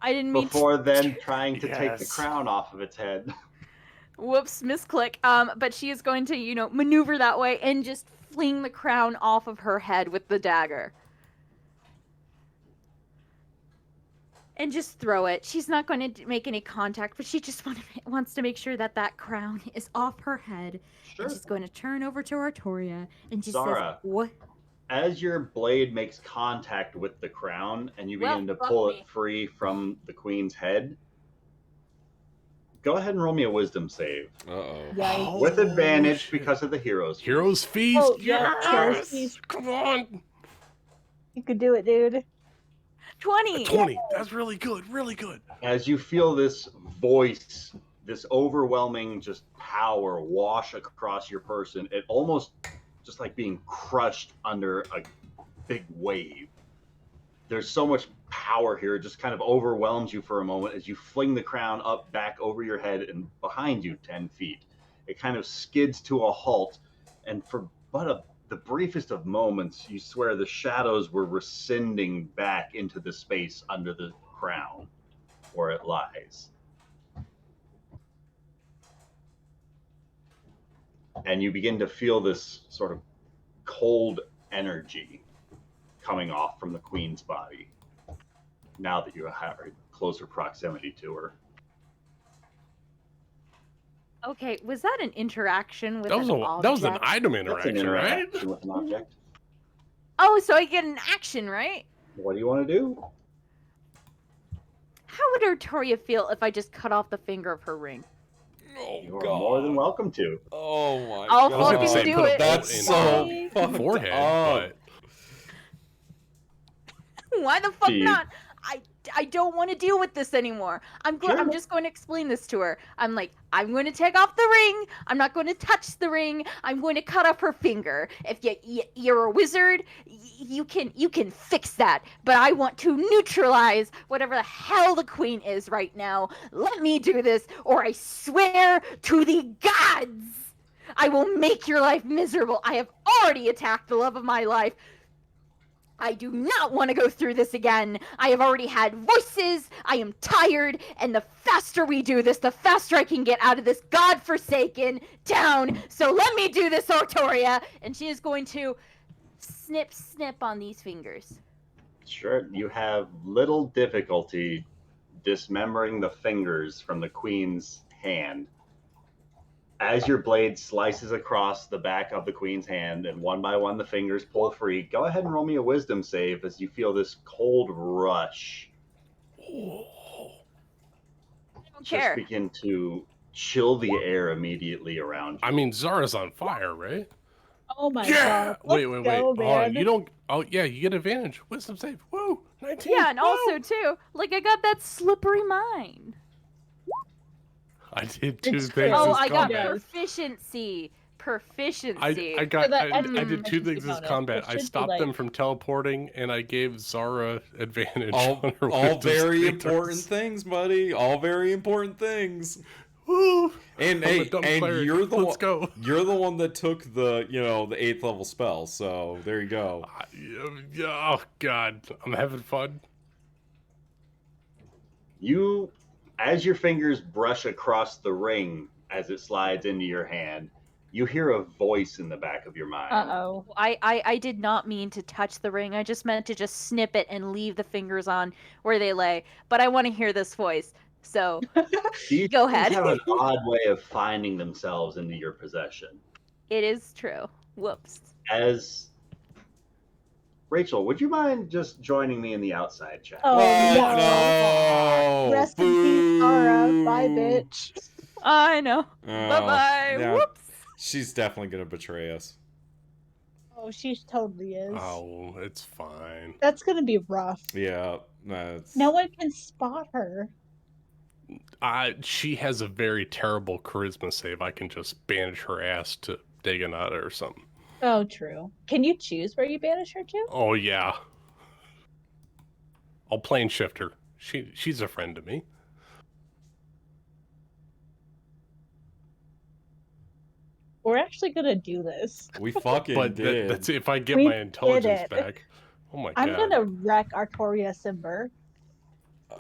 I didn't mean. before then trying to take the Yes. crown off of its head. Whoops, misclick. But she is going to, you know, maneuver that way and just fling the crown off of her head with the dagger. And just throw it. She's not going to make any contact, but she just wants to make sure that that crown is off her head. Sure. And she's going to turn over to Artoria and she Zara. says, "What? As your blade makes contact with the crown and you Well, begin to fuck pull me. it free from the queen's head, go ahead and roll me a wisdom save. Uh-oh. Yikes. With Oh, advantage shit. because of the heroes. Heroes Feast! Oh, yeah, Heroes Yes! Feast. Come on! You could do it, dude. 20! 20! That's really good, really good. As you feel this voice, this overwhelming just power wash across your person, it almost just like being crushed under a big wave. There's so much power here, it just kind of overwhelms you for a moment as you fling the crown up back over your head and behind you 10 feet. It kind of skids to a halt, and for the briefest of moments, you swear the shadows were rescinding back into the space under the crown where it lies. And you begin to feel this sort of cold energy coming off from the queen's body now that you have a closer proximity to her. Okay, was that an interaction with That was, an that was an object? item That's an interaction, right? interaction with an object. Oh, so I get an action, right? What do you want to do? How would Artoria feel if I just cut off the finger of her ring? Oh, You are more than welcome to. Oh my I'll god. I was gonna fucking say do put a it. bolt That's in so her fucked forehead, up. but Why the fuck Steve. not? I don't want to deal with this anymore. I'm Sure. just going to explain this to her. I'm like, I'm going to take off the ring. I'm not going to touch the ring. I'm going to cut off her finger. If you're a wizard, you can fix that. But I want to neutralize whatever the hell the queen is right now. Let me do this, or I swear to the gods, I will make your life miserable. I have already attacked the love of my life. I do not want to go through this again. I have already had voices. I am tired. And the faster we do this, the faster I can get out of this godforsaken town. So let me do this, Artoria. And she is going to snip, snip on these fingers. Sure, you have little difficulty dismembering the fingers from the queen's hand. As your blade slices across the back of the queen's hand and one by one the fingers pull free, go ahead and roll me a wisdom save as you feel this cold rush I don't just care. begin to chill the air immediately around you. I mean, Zara's on fire, right? Oh my Yeah. god. Wait. Let's go, Hold on. man. You don't. Oh yeah, you get advantage. Wisdom save. Woo. 19. Yeah, and Woo! also too, like I got that slippery mind. I did It's 2 things. true. Oh, this I got combat. proficiency. Proficiency. I got. So that I adds did 2 things this bonus. combat. It I should be, stopped them like- from teleporting, and I gave Zara advantage. All, on her all wisdom very saving important throws. things, buddy. All very important things. Woo. And I'm a hey, dumb and cleric. you're the Let's one. go. You're the one that took the the 8th level spell. So there you go. Oh God, I'm having fun. You, as your fingers brush across the ring as it slides into your hand, you hear a voice in the back of your mind. Uh-oh. I did not mean to touch the ring. I just meant to just snip it and leave the fingers on where they lay. But I want to hear this voice. So These Go things ahead. have an odd way of finding themselves into your possession. it is true. Whoops. As Rachel, would you mind just joining me in the outside chat? Oh, What? no. No. Rest in peace, Zara. Bye, Boo. bitch. I know. Oh, Bye-bye. yeah. Whoops. She's definitely gonna betray us. Oh, she totally is. Oh, it's fine. That's gonna be rough. Yeah. That's... No one can spot her. She has a very terrible charisma save. I can just banish her ass to Daganata or something. Oh, true. Can you choose where you banish her to? Oh yeah. I'll plane shift her. She's a friend to me. We're actually gonna do this. We fucking But did. that's if I get We my did intelligence it. back. Oh my I'm god. gonna wreck Artoria Simber.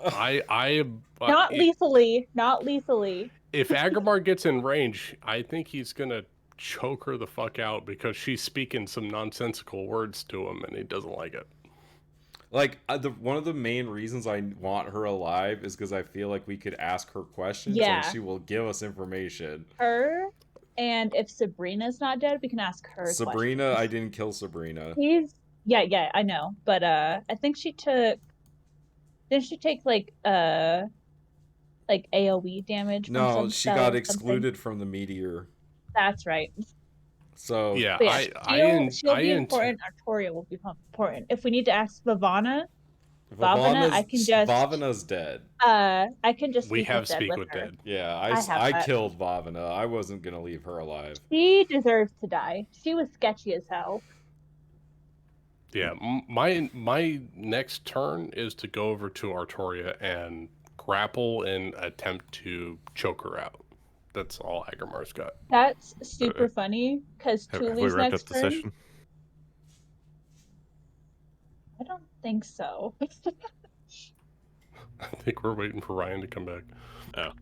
I Not lethally. Not lethally. if Agrimar gets in range, I think he's gonna choke her the fuck out because she's speaking some nonsensical words to him and he doesn't like it. Like one of the main reasons I want her alive is because I feel like we could ask her questions Yeah. and she will give us information. Her, and if Sabrina's not dead, we can ask her. Sabrina, questions. I didn't kill Sabrina. Yeah, I know. But I think she took. Didn't she take like AoE damage? From No, some she spell got or something? excluded from the meteor. That's right. So Yeah, But yeah, she'll I be important. Artoria will be important. If we need to ask Vavana, I can just- Vavana's dead. I can just. we speak have with Dead speak with with her. dead. Yeah, I have I that. killed Vavana. I wasn't gonna leave her alive. She deserves to die. She was sketchy as hell. Yeah, my next turn is to go over to Artoria and grapple and attempt to choke her out. That's all Agrimar's got. That's super funny because Have we Tuli's wrapped next up the turn. session? I don't think so. I think we're waiting for Ryan to come back. Well,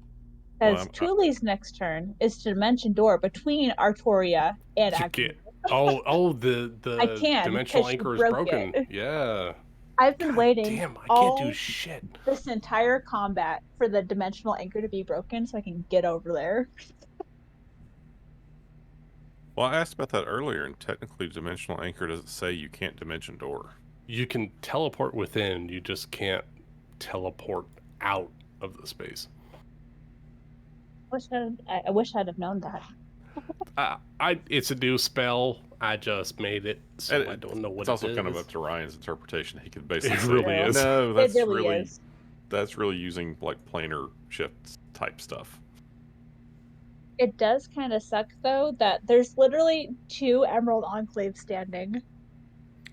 Because I'm- Tuli's next turn is to dimension door between Artoria and To Agrimar. get the I can't, dimensional because she anchor is broke broken. it. Yeah. I've been God waiting damn, I all can't do shit. this entire combat for the dimensional anchor to be broken so I can get over there. Well, I asked about that earlier, and technically, dimensional anchor doesn't say you can't dimension door. You can teleport within, you just can't teleport out of the space. I wish I'd have known that. It's a new spell. I just made it, so And I don't know what It's also it kind of is. up to Ryan's interpretation. He could basically It say, really is. no, It that's really really is. that's really using like planar shift type stuff. It does kind of suck though that there's literally 2 Emerald Enclaves standing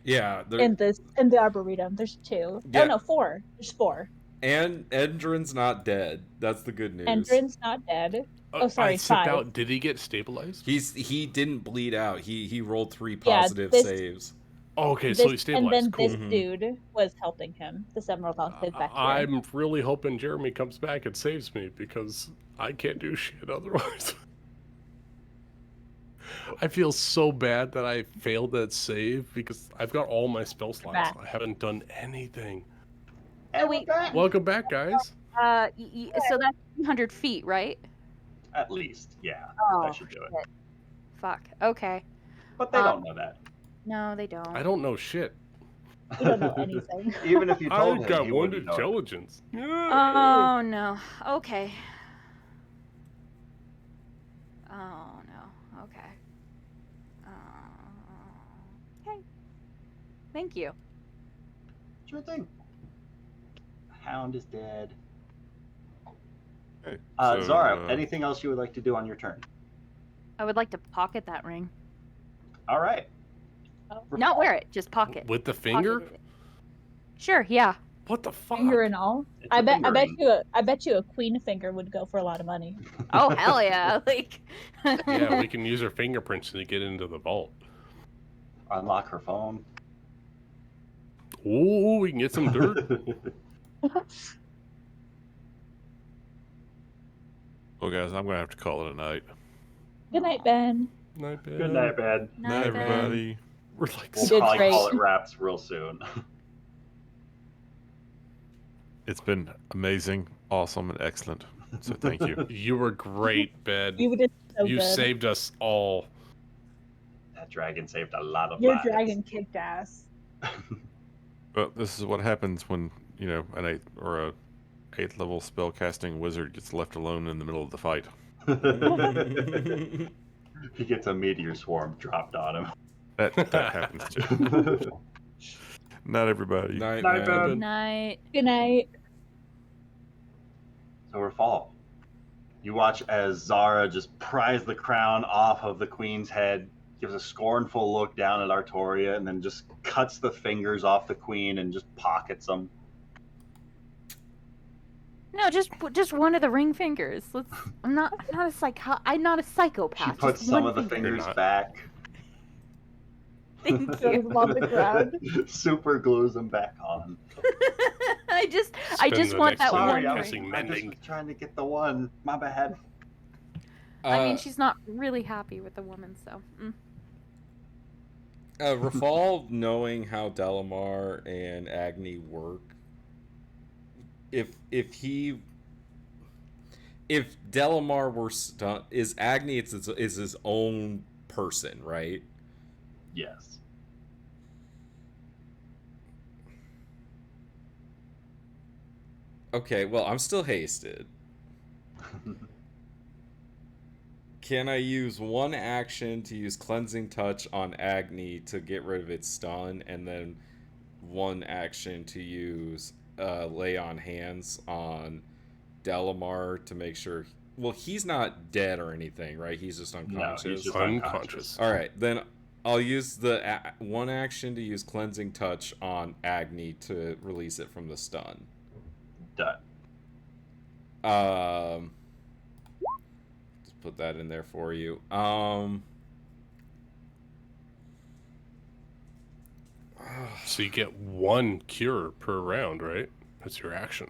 Yeah, in the Arboretum. There's 2. Yeah. Oh no, 4. There's 4. and Endrin's not dead. That's the good news. Endrin's not dead. Oh, sorry, I sipped 5. out. Did he get stabilized? He didn't bleed out. He rolled 3 Yeah, positive this- saves. Oh, okay, so he and stabilized. then Cool. this dude was helping him. This Emerald Enclave back here. I'm really hoping Jeremy comes back and saves me because I can't do shit otherwise. I feel so bad that I failed that save because I've got all my spell slots. Back. I haven't done anything. And we Welcome back, guys. So that's 300 feet, right? At least, yeah. Oh, That should do it. shit. Fuck. Okay. But they don't know that. No, they don't. I don't know shit. We don't know anything. Even if you told I him, got he one wouldn't know it. intelligence. Oh no. Okay. Oh no. Okay. Okay. Thank you. Sure thing. Hound is dead. Okay, Zara, so, anything else you would like to do on your turn? I would like to pocket that ring. All right. Not wear it, just pocket. With the finger? Pocketed it. Sure. Yeah. What the fuck? Finger and all. It's I a bet finger ring. I bet you a queen finger would go for a lot of money. Oh hell yeah! Like. Yeah, we can use her fingerprints to get into the vault. Unlock her phone. Ooh, we can get some dirt. Well, guys, I'm gonna have to call it a night. Good night, Ben. Night, Ben. Good night, Ben. Night, Ben. everybody. We're like, We'll did probably great. call it wraps real soon. It's been amazing, awesome, and excellent. So thank you. you were great, Ben. You did so You good. saved us all. That dragon saved a lot of Your lives. dragon kicked ass. But this is what happens when an 8th or a 8th level spellcasting wizard gets left alone in the middle of the fight. He gets a meteor swarm dropped on him. That happens too. Not everybody. Night, Night, man. Good night. Good night. So Rafal, you watch as Zara just pries the crown off of the queen's head, gives a scornful look down at Artoria, and then just cuts the fingers off the queen and just pockets them. No, just one of the ring fingers. I'm not a I'm not a psychopath. She puts just some one of the finger. fingers not. back. Thank Throws you. them on the ground. Super glues them back on. I just Spend the want next that hour one Sorry, I ring. was, Guessing I just mending. was trying to get the one. My bad. I mean, she's not really happy with the woman, so. Rafal, knowing how Delamar and Agni work, if Delamar were stunned, is Agni is his own person, right? Yes. Okay, well, I'm still hasted. Can I use one action to use Cleansing Touch on Agni to get rid of its stun, and then one action to use Lay on Hands on Delamar to make sure... Well, he's not dead or anything, right? He's just unconscious. No, he's just Unconscious. All right, then I'll use the one action to use Cleansing Touch on Agni to release it from the stun. Done. Just put that in there for you. So you get one cure per round, right? That's your action.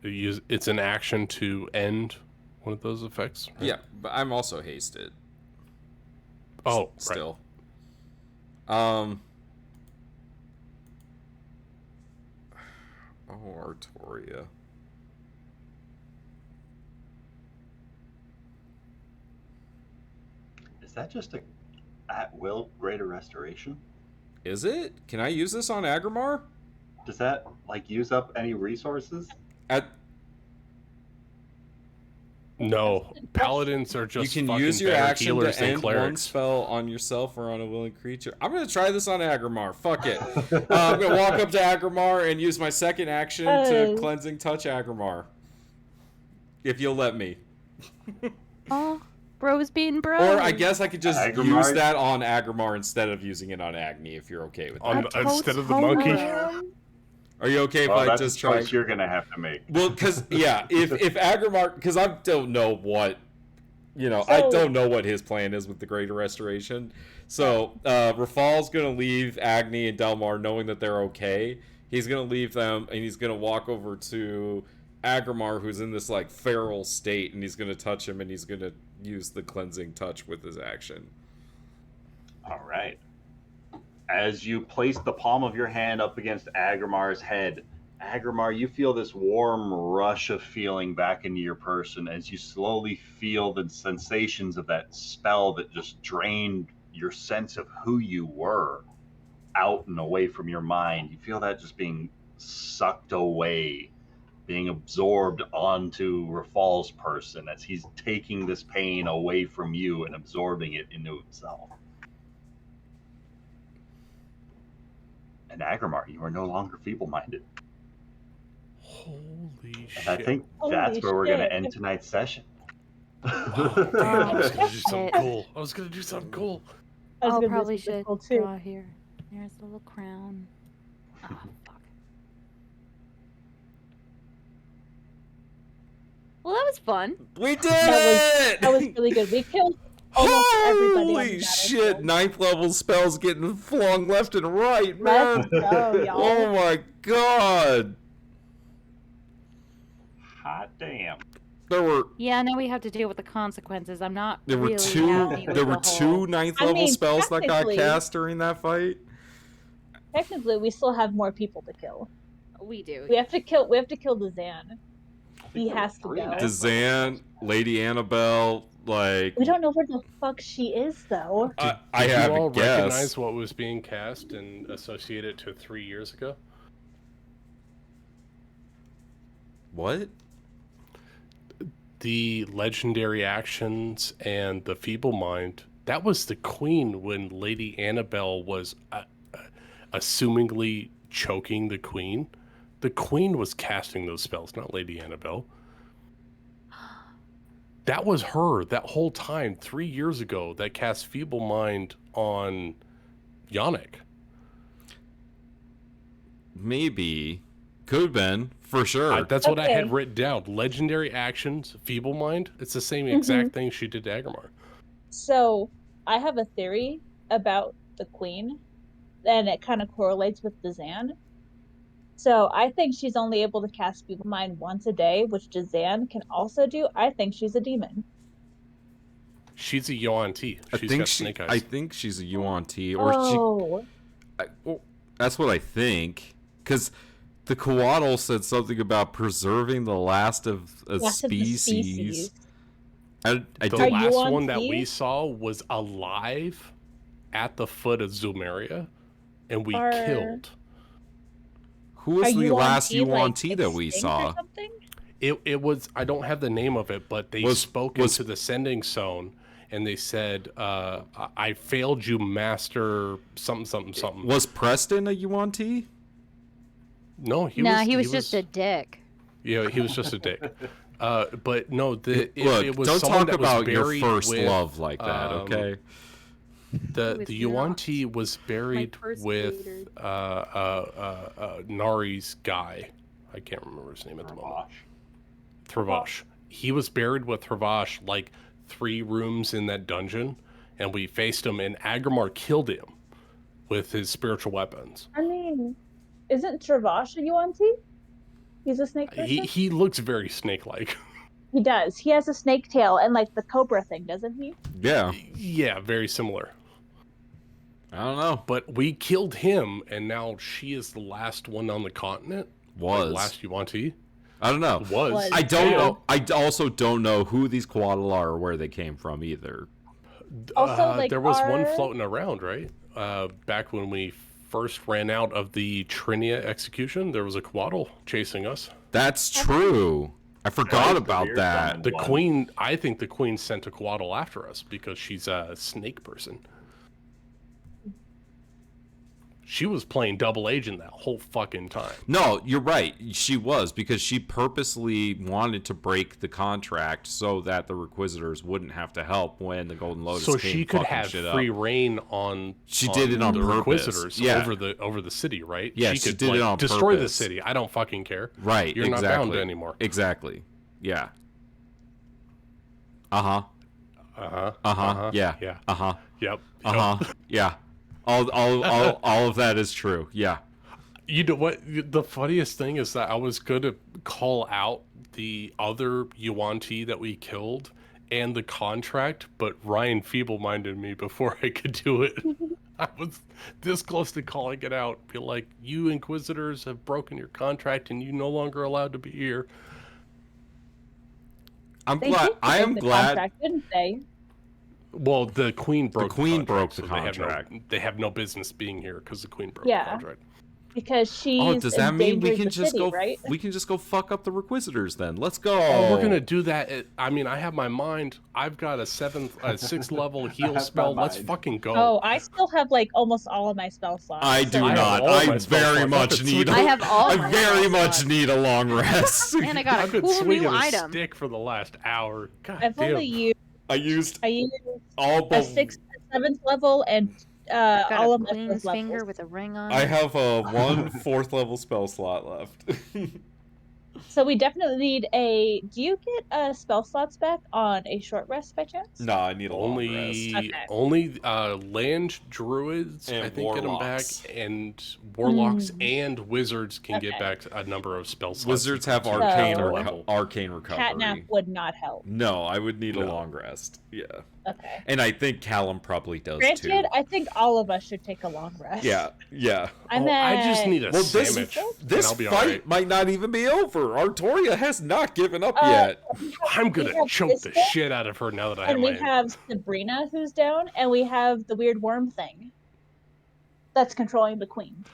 It's an action to end one of those effects. Right? Yeah, but I'm also hasted. Oh, Still. Oh, Artoria. Is that just a at-will greater restoration? Is it? Can I use this on Agrimar? Does that, use up any resources? No, paladins are You just can fucking use your better action healers to than end one clerics. spell on yourself or on a willing creature. I'm gonna try this on Agrimar. Fuck it. I'm gonna walk up to Agrimar and use my second action to Cleansing Touch Agrimar. If you'll let me. Oh, bros being bros. Or I guess I could just Agrimar? use that on Agrimar instead of using it on Agni, if you're okay with that. Instead of the monkey. Are you okay if Well, I that's just a try? choice you're gonna have to make. Well, because yeah, if Agrimar, because I don't know what, I So- don't know what his plan is with the Greater Restoration. So Rafal's gonna leave Agni and Delmar knowing that they're okay. He's gonna leave them and he's gonna walk over to Agrimar, who's in this like feral state, and he's gonna touch him, and he's gonna use the cleansing touch with his action. All right. As you place the palm of your hand up against Agrimar's head, Agrimar, you feel this warm rush of feeling back into your person as you slowly feel the sensations of that spell that just drained your sense of who you were out and away from your mind. You feel that just being sucked away, being absorbed onto Rafal's person as he's taking this pain away from you and absorbing it into himself. And Agrimar, you are no longer feeble-minded. Holy shit. And I think that's where we're going to end tonight's session. Oh, damn, I was gonna do something cool. I was gonna do something cool. Oh, probably should draw here. There's a little crown. Oh, fuck. Well, that was fun. We did it! That was really good. We killed almost everybody. On the Holy shit! 9th level spells getting flung left and right, man. Let's go, y'all. Oh my god. Hot damn. There were Yeah, now we have to deal with the consequences. I'm not there were really two happy with there were the two whole... 9th I level mean, spells that got technically- cast during that fight. Technically, we still have more people to kill. We do. We have to kill the Zan. He has to three go. now. Dazan, Lady Annabelle, like We don't know where the fuck she is, though. I Did have you a all guess. recognize what was being cast and associate it to 3 years ago? What? The legendary actions and the feeble mind. That was the queen when Lady Annabelle was assumingly choking the queen. The queen was casting those spells, not Lady Annabelle. That was her that whole time 3 years ago that cast feeble mind on Yannick. Maybe. Could have been, for sure. That's what I had Okay. written down. Legendary actions, feeble mind. It's the same exact thing she did to Agrimar. So, I have a theory about the queen, and it kind of correlates with the Zan. So, I think she's only able to cast Feeble Mind once a day, which Dazan can also do. I think she's a demon. She's a Yuan T. She's got snake eyes. I think she's a Yuan T, or she. Oh, Well, that's what I think. Because the Coatl said something about preserving the last of a last of the species. I the did. last Yuan one that Ti? we saw was alive at the foot of Zumeria, and we Are- killed. Who was are the Yuan last Ti, Yuan like, T that we extinct or saw? something? It was, I don't have the name of it, but they spoke into the sending zone, and they said, I failed you, master something. Was Preston a Yuan T? No, he was just a dick. Yeah, he was just a dick. But no, Look, it was don't someone talk that was about your buried first with, love like that, okay? The Yuan Ti was buried first with hater. Nari's guy. I can't remember his name at the moment. Thravash. Thravash. He was buried with Thravash like 3 rooms in that dungeon, and we faced him, and Agrimar killed him with his spiritual weapons. I mean, isn't Travash a Yuan Ti? He's a snake person? He looks very snake-like. He does. He has a snake tail and like the cobra thing, doesn't he? Yeah. Yeah, very similar. I don't know. But we killed him, and now she is the last one on the continent. Was. Like, last Yuan Ti. I don't know. Was. I don't Yeah. know. I also don't know who these Coatl are or where they came from either. Also, like, there was one our- floating around, right? Back when we first ran out of the Trinia execution, there was a Coatl chasing us. That's true. I forgot Right, about weird that. summon. The One. queen, I think the queen sent a Coatl after us because she's a snake person. She was playing double agent that whole fucking time. No, you're right. She was, because she purposely wanted to break the contract so that the Requisitors wouldn't have to help when the Golden Lotus So came she could fucking have shit free up. reign on. She did it on the purpose. Requisitors Yeah. over the city, right? Yeah, she she could did it on destroy the purpose. city. I don't fucking care. Right, You're exactly. not bound anymore. Exactly. Yeah. Uh-huh. Uh-huh. Uh-huh. Yeah. Yeah. Uh-huh. Yep. Uh-huh. Yeah. All of that is true. Yeah. You know what? The funniest thing is that I was going to call out the other Yuan-Ti that we killed and the contract, but Ryan feeble-minded me before I could do it. I was this close to calling it out. Be like, you Inquisitors have broken your contract and you no longer allowed to be here. I'm They glad. did I break am the glad. contract, didn't they? Well, the Queen broke Queen the broke the contract, so contract. they have no business being here because the Queen broke Yeah. the contract. Because she's Oh, does that mean we endangering can the just city, go? right? We can just go fuck up the Requisitors then. Let's go. Oh, we're gonna do that. I mean, I have my mind. I've got a 6th level I heal have spell. my Let's mind. fucking go. Oh, I still have like almost all of my spell slots. I do so- I have not. all my I spell very slots. much I've been need. swinging- I have all I my very spell much slots. need a long rest. And I got I've a been cool swinging new a item. stick for the last hour. God I've damn. only used I used I used all a but 6th, 7th level, and Got all a of my queen's first finger levels. with a ring on I it. have a 1 4th level spell slot left. So we definitely need a. Do you get spell slots back on a short rest by chance? No, I need a long rest. Only, Okay. only land druids, And I think, get them back, warlocks. and warlocks Mm. and wizards can get Okay. back a number of spell slots. Wizards have equal to arcane their So- level. arcane recovery. Catnap would not help. No, I would need a No. long rest. Yeah, Okay. and I think Callum probably does Granted, too. I think all of us should take a long rest. Yeah, yeah. I'm I just at- need a Well, this sandwich. and this I'll be fight alright. might not even be over. Artoria has not given up Uh, yet. I'm we gonna have choke the Biscuit, shit out of her now that I have And my. we have Sabrina who's down, and we have the weird worm thing that's controlling the queen.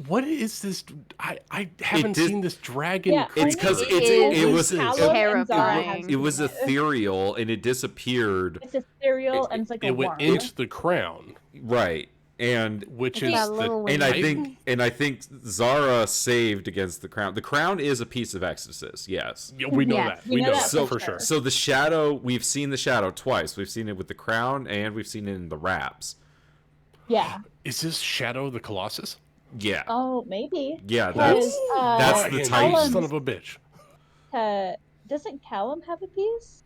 What is this? I haven't did- seen this dragon. Yeah, It's creature. 'cause It it is was Callum it, and Zara have terrifying. it was seen it. ethereal and it disappeared. It's ethereal and it's like a It worm. went into the crown, Right, and which It's is got little the and I wings. think Zara saved against the crown. The crown is a piece of Exodus, yes. Yeah, we know Yeah, that. we We know know that that So for sure. So the shadow, we've seen the shadow twice. We've seen it with the crown and we've seen it in the wraps. Yeah. Is this Shadow the Colossus? Yeah, Oh, maybe. yeah. Because That's the Ryan, type. you son of a bitch. doesn't Callum have a piece?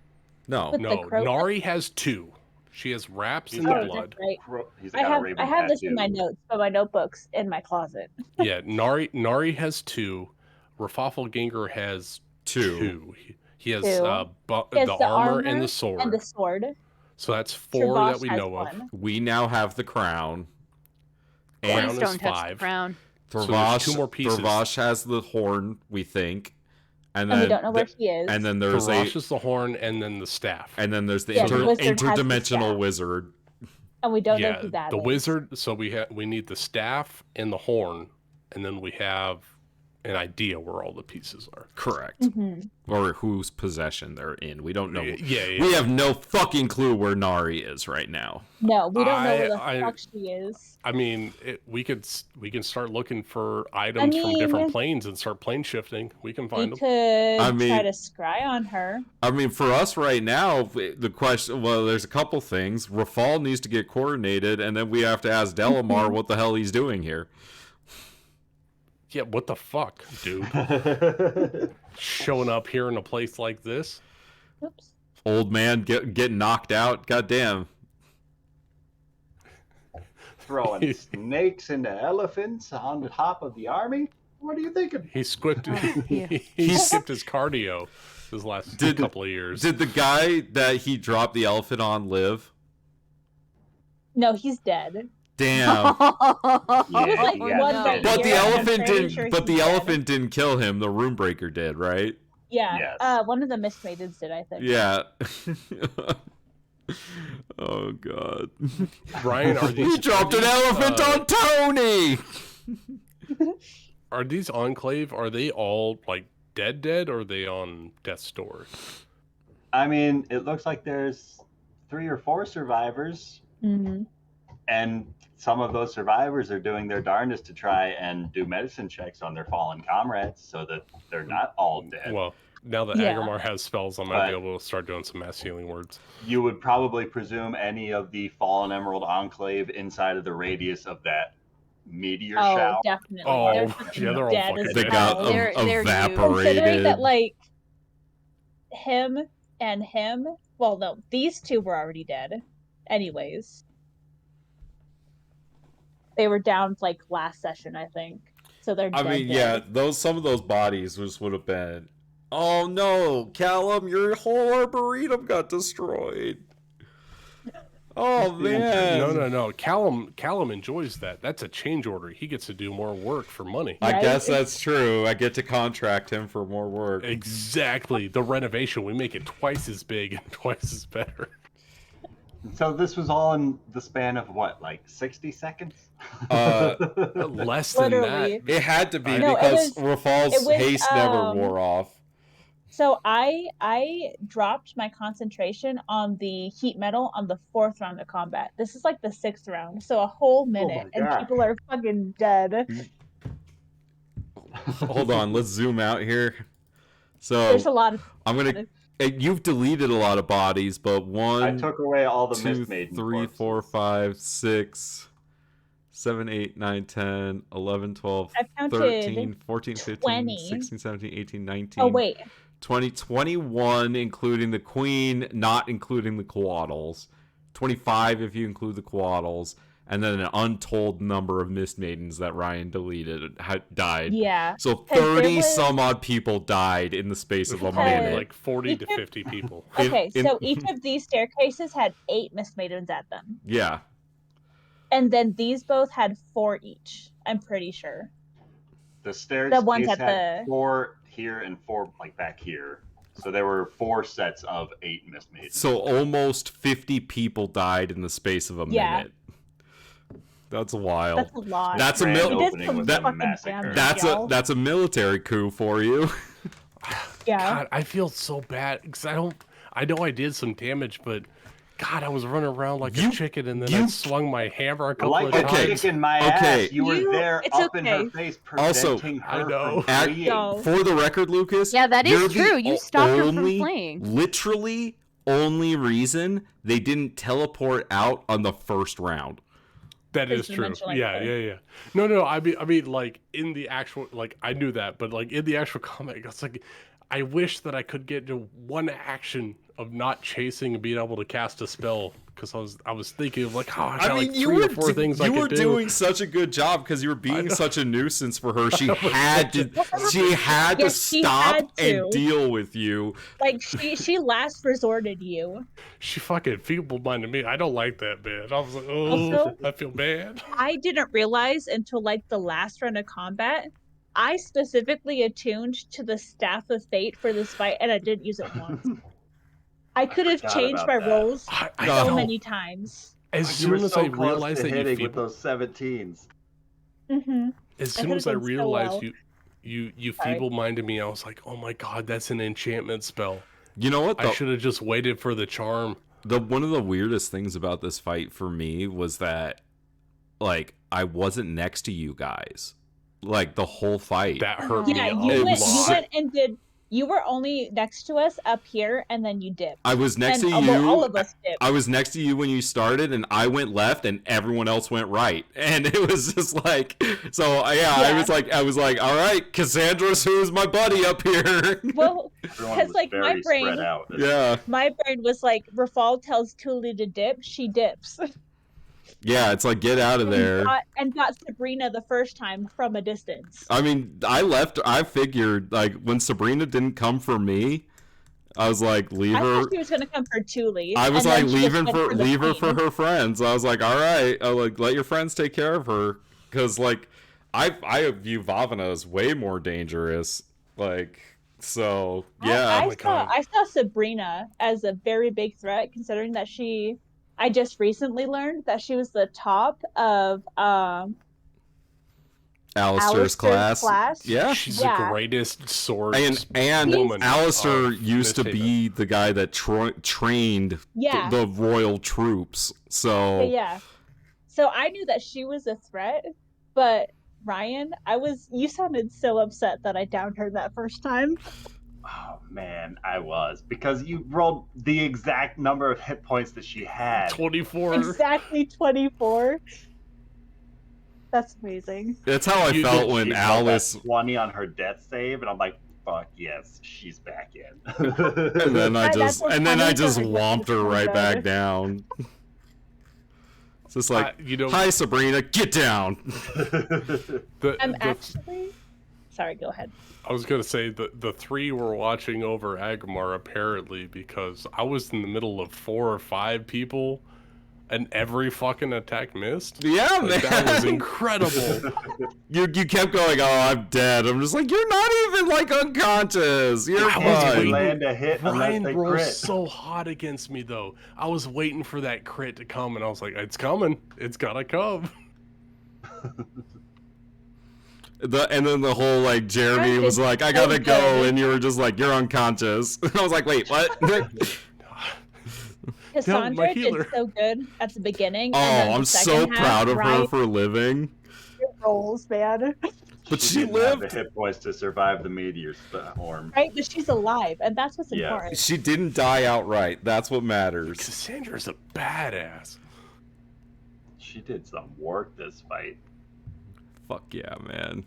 No, With the No, crow- Nari has 2. She has wraps in Oh, the Oh, blood. that's right. He's I got a have raven this in my tattoo. notes, but my notebook's in my closet. Yeah, Nari has 2. Rafafel Ginger has 2. He has 2. He has the armor and the sword. And the sword. So that's 4 Travosh that we has know of. one. we now have the crown. Crown And Please is don't touch the 5. crown. there's Thravash, 2 more pieces. Thravash has the horn, we think, and And then we don't know where he is. and then there's Tarash is the horn, and then the staff. and then there's the Yeah, the wizard has the interdimensional staff. wizard. And we don't know yeah, who that the is. wizard. So we need the staff and the horn, and then we have an idea where all the pieces are. Correct. Mhm. Or whose possession they're in. We don't know. Yeah. We have no fucking clue where Nari is right now. No, we don't know where the I- fuck she is. I mean, we can start looking for items from different mean- planes and start plane shifting. We can We find them. could I mean- try to scry on her. I mean, for us right now, the question, well, there's a couple things. Rafal needs to get coordinated, and then we have to ask Delamar what the hell he's doing here. Yeah, what the fuck, dude? Showing up here in a place like this. Oops. Old man get knocked out. Goddamn. Throwing snakes into elephants on the top of the army? What are you thinking? He skipped. yeah. he skipped his cardio his last couple of years. Did the guy that he dropped the elephant on live? No, he's dead. Damn. He was Yeah, like he one got right bit. But the here, and I'm elephant pretty didn't. sure But he's the dead. elephant didn't kill him. The Runebreaker did, right? Yeah. Yes. One of the Mist Maidens did, I think. Yeah. Oh god. Ryan, are these? He dropped an elephant on Tony. Are these Enclave? Are they all like dead, or are they on death's door? I mean, it looks like there's 3 or 4 survivors, Mhm. and some of those survivors are doing their darndest to try and do medicine checks on their fallen comrades so that they're not all dead. Well, now that Yeah. Agamar has spells, I might be But- able to start doing some mass healing words. You would probably presume any of the fallen Emerald Enclave inside of the radius of that meteor Oh, shower. definitely. Oh, They're yeah, fucking they're all dead fucking as They dead. got hell. They're huge. evaporated. Considering that, like, him and him, well, no, these 2 were already dead. Anyways. They were down, like, last session, I think. So they're I dead, mean, dead. yeah, some of those bodies just would have been. Oh no, Callum, your whole arboretum got destroyed. Oh man. No. Callum enjoys that. That's a change order. He gets to do more work for money. I Right? guess that's true. I get to contract him for more work. Exactly. The renovation, we make it twice as big and twice as better. So this was all in the span of what, like 60 seconds? Less than Literally. that. It had to be No, it because was- Rafal's it was, haste never wore off. So I dropped my concentration on the heat metal on the 4th round of combat. This is like the 6th round, so a whole minute, and God. people are fucking dead. Hold on, let's zoom out here. So There's a lot of. I'm gonna. You've deleted a lot of bodies, but I 1, took away all the 2, Mist Maiden 3, corpses. 4, 5, 6, 7, 8, 9, 10, 11, 12, I've counted 13, 14, 15, 20. 16, 17, 18, 19. Oh wait, 20, 21, including the queen, not including the coatls. 25 if you include the coatls. And then an untold number of Mist Maidens that Ryan deleted died. yeah. So 'Cause there 30 was- some odd people died in the space of a Because- minute. Like 40 to 50 people. Okay, in- so each of these staircases had 8 Mist Maidens at them, Yeah. and then these both had 4 each. I'm pretty sure. The stairs The ones had at the- 4 here and 4 like back here. So there were 4 sets of 8 Mist Maidens. So almost 50 people died in the space of a Yeah. minute. That's wild. That's a lot. That's a Grand mil- It is opening some was that- a fucking massacre. damage, That's y'all. that's a military coup for you. Yeah. God, I feel so bad because I know I did some damage, but God, I was running around like a chicken, and then I swung my hammer a couple Like of a times. chicken, my Okay. ass. You were there It's up in her okay. face, Also, preventing her I know. from At- fleeing. No. For the record, Lucas. Yeah, that is you're the true. You stopped her from only- fleeing. Literally only reason they didn't teleport out on the first round. That is Because you true. mentioned, like, Yeah, the- yeah. No. I mean, like in the actual, like I knew that, but like in the actual comic, it's like I wish that I could get to one action of not chasing and being able to cast a spell because I was thinking of like, oh, I got I mean, like you 3 were or 4 things I you were could do. doing such a good job because you were being know. such a nuisance for her. She had to to Yes, she stop had to. and deal with you. Like she last resorted you. She fucking feeble-minded me. I don't like that, man. I was like, oh, Also- I feel bad. I didn't realize until like the last round of combat. I specifically attuned to the Staff of Fate for this fight, and I didn't use it once. I could have forgot changed about my that. rolls I so know. many times. As You were soon as so I close realized to that you hitting feeble, with those 17s. Mm-hmm. as I soon as could've I done so realized well. you Sorry. feeble-minded me, I was like, oh my god, that's an enchantment spell. You know what? I should have just waited for the charm. One of the weirdest things about this fight for me was that, like, I wasn't next to you guys, like the whole fight. That hurt Yeah, me a you lot. went and did. You were only next to us up here, and then you dipped. I was next and to you. well, all of us dipped. I was next to you when you started, and I went left, and everyone else went right, and it was just like, so yeah. I was like, all right, Cassandra's who's my buddy up here. Well, Everyone because was like my very brain, spread out. Yeah, my brain was like, Rafal tells Tuli to dip, she dips. yeah, it's like get out of there. And got Sabrina the first time from a distance. I mean, I figured like when Sabrina didn't come for me, I was like, leave I her. thought she was gonna come for Tuli. I was and then like, she just leave went the her for queen. her friends. I was like, all right, I like let your friends take care of her, because like I view Vavana as way more dangerous. Like, so yeah. I saw Sabrina as a very big threat, considering that I just recently learned that she was the top of Alistair's class. Yeah, She's Yeah. the greatest sword and woman. Alistair of used to Misthaven. be the guy that trained Yeah. the royal troops. So Yeah. So I knew that she was a threat, but Ryan, you sounded so upset that I downed her that first time. Oh man, I was, because you rolled the exact number of hit points that she had. 24. Exactly 24. That's amazing. that's how I felt when She rolled that Alice. 20 on her death save, and I'm like, fuck yes, she's back in. And then I That's just what's and then I funny, just but I womped her guess right it's back better. down. It's just like, you know, hi Sabrina, get down. I'm actually sorry. Go ahead. I was gonna say the three were watching over Agmar apparently because I was in the middle of 4 or 5 people, and every fucking attack missed. Yeah, Like, man. that was incredible. You kept going, oh, I'm dead. I'm just like, you're not even like unconscious. You're I was fine. waiting. Land a hit unless Ryan they rolls crit. so hot against me though. I was waiting for that crit to come, and I was like, it's coming. It's gotta come. And then the whole like Jeremy was like, I gotta go, and you were just like, you're unconscious. I was like, wait, what? Cassandra did healer. so good at the beginning. Oh, and then the I'm so second half, proud of her Ryan for living. rolls, man. But she didn't have lived. the hit points to survive the meteor storm. Right, but she's alive, and that's what's Yeah. important. She didn't die outright. That's what matters. Cassandra's a badass. She did some work this fight. Fuck yeah, man.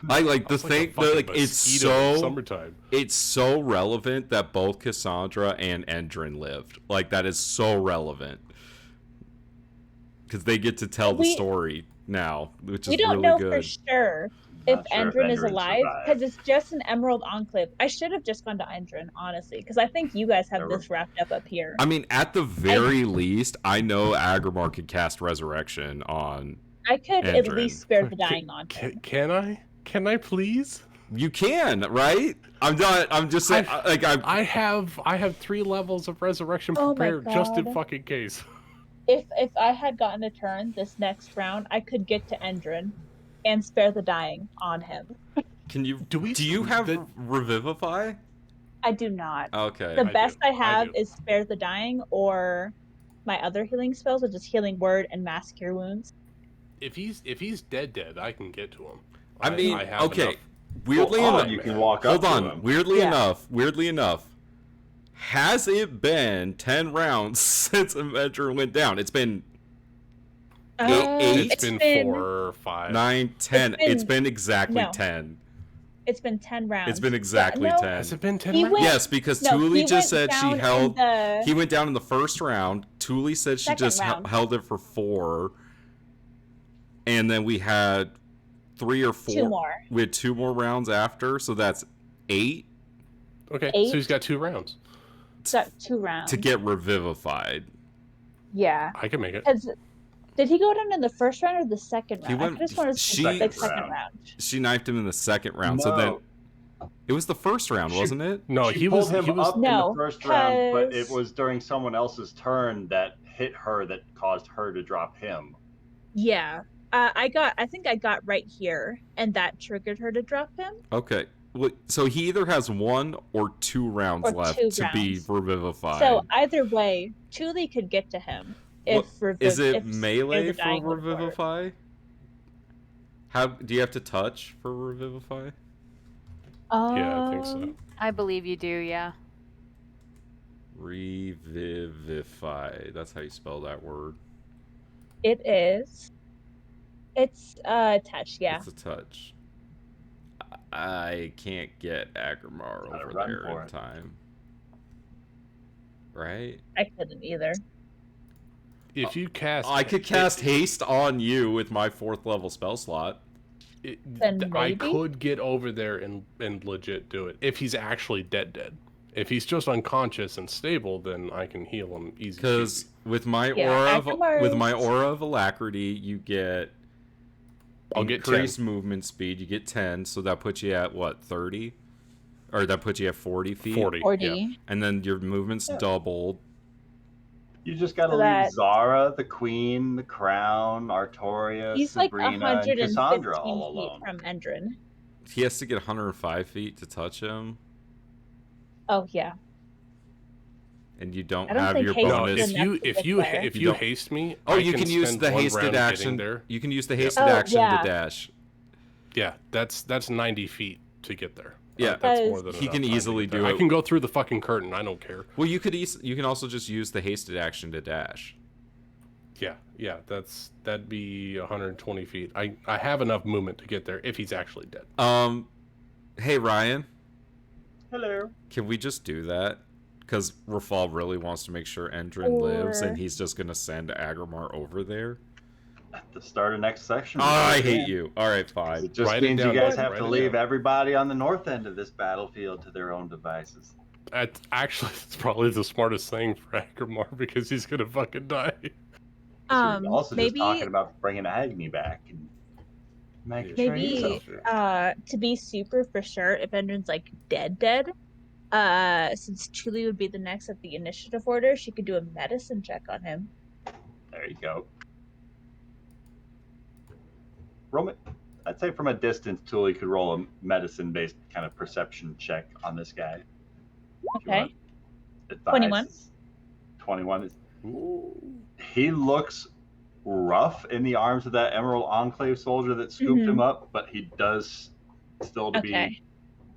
I like the It's like a thing. fucking Like it's mosquito in so summertime. it's so relevant that both Cassandra and Endrin lived. Like that is so relevant because they get to tell the We- story now, which We is don't really know good. for sure if Not sure if Endrin is Endrin alive survived. because it's just an Emerald Enclave. I should have just gone to Endrin, honestly, because I think you guys have Never- this wrapped up here. I mean, at the very least, I know Agrimar could cast Resurrection on. I could at Endrin. least spare the dying on him. Can I? Can I please? You can, right? I'm not. I'm just saying. Like I have 3 levels of resurrection Oh my prepared just in God. fucking case. If I had gotten a turn this next round, I could get to Endrin and spare the dying on him. Can you? Do we- Do you have the- Revivify? I do not. Okay. The I best do. I have I do. is spare the dying or my other healing spells, which is healing word and mass cure wounds. If he's dead, I can get to him. I mean, have okay. enough. Weirdly Well, enough, you can walk up hold to on. him. Weirdly Yeah. enough, has it been 10 rounds since Avenger went down? It's been It's been 4 or 5. 9, 10. It's been- been exactly no. 10. It's been 10 rounds. It's been exactly no, 10. Has it been 10 He rounds? went- Yes, because no, Thule he just went said she down in held. the- He went down in the first round. Thule said she Second just round. held it for 4. And then we had 3 or 4. 2 more. We had 2 more rounds after, so that's 8 Okay, 8? so he's got 2 rounds. So 2 rounds. to get revivified. Yeah. I can make it. Did he go down in the first round or the second round? He went- I just wanted to she- like Second second round. round. She knifed him in the second round, so then it was the first round, She- wasn't it? No, She he pulled was him he was up in No, the first round, but it 'cause- was during someone else's turn that hit her that caused her to drop him. Yeah. I think I got right here, and that triggered her to drop him. Okay. Well, so he either has 1 or 2 rounds Or left 2 to be rounds. revivified. So either way, Thule could get to him. What- is it if melee the for dying would work. revivify? How do you have to touch for revivify? Yeah, I think so. I believe you do, yeah. Revivify. That's how you spell that word. It is. It's touch, yeah. It's a touch. I can't get Agrimar Gotta over run there for in it. time. Right? I couldn't either. if you cast I could cast haste on you with my 4th level spell slot. Then I maybe? could get over there and legit do it if he's actually dead. If he's just unconscious and stable, then I can heal him easy. Because with my Yeah, aura of Agrimar's- with my aura of alacrity, you get I'll get 10. increased movement speed. You get 10, so that puts you at what, 30? Or that puts you at 40 feet. 40. 40. Yeah. And then your movement's doubled. You just gotta So leave that- Zara, the Queen, the Crown, Artoria, He's like Sabrina, and 115 Cassandra all feet alone. from Endrin. He has to get 105 feet to touch him, Oh yeah. and you don't I don't have think your haste No, is bonus. if enough you to if get you there. if You you don't- haste me, Oh, I you can use spend the 1 hasted round getting action. there. You can use the Yeah. hasted Oh, action yeah. to dash. Yeah, that's 90 feet to get there. Yeah. that's more than He enough can time to easily get there. do I it. can go through the fucking curtain. I don't care. Well, you can also just use the hasted action to dash. Yeah, that'd be 120 feet. I have enough movement to get there if he's actually dead. Hey Ryan, Hello. can we just do that? because Rafal really wants to make sure Endrin lives, Or- and he's just gonna send Agrimar over there. At the start of next section. Oh, I hate you. All right, fine. It just Write it means down, you guys Nathan, have write to it leave down. everybody on the north end of this battlefield to their own devices. That's actually it's probably the smartest thing for Agrimar because he's gonna fucking die. Also maybe just talking about bringing Agni back and making sure he's maybe okay. to be super for sure, if Endrin's like dead, since Chuli would be the next at the initiative order, she could do a medicine check on him. There you go. I'd say from a distance, Tully could roll a medicine-based kind of perception check on this guy. If you Okay. want advice. 21. 21 is. He looks rough in the arms of that Emerald Enclave soldier that scooped him up, but he does still to Okay.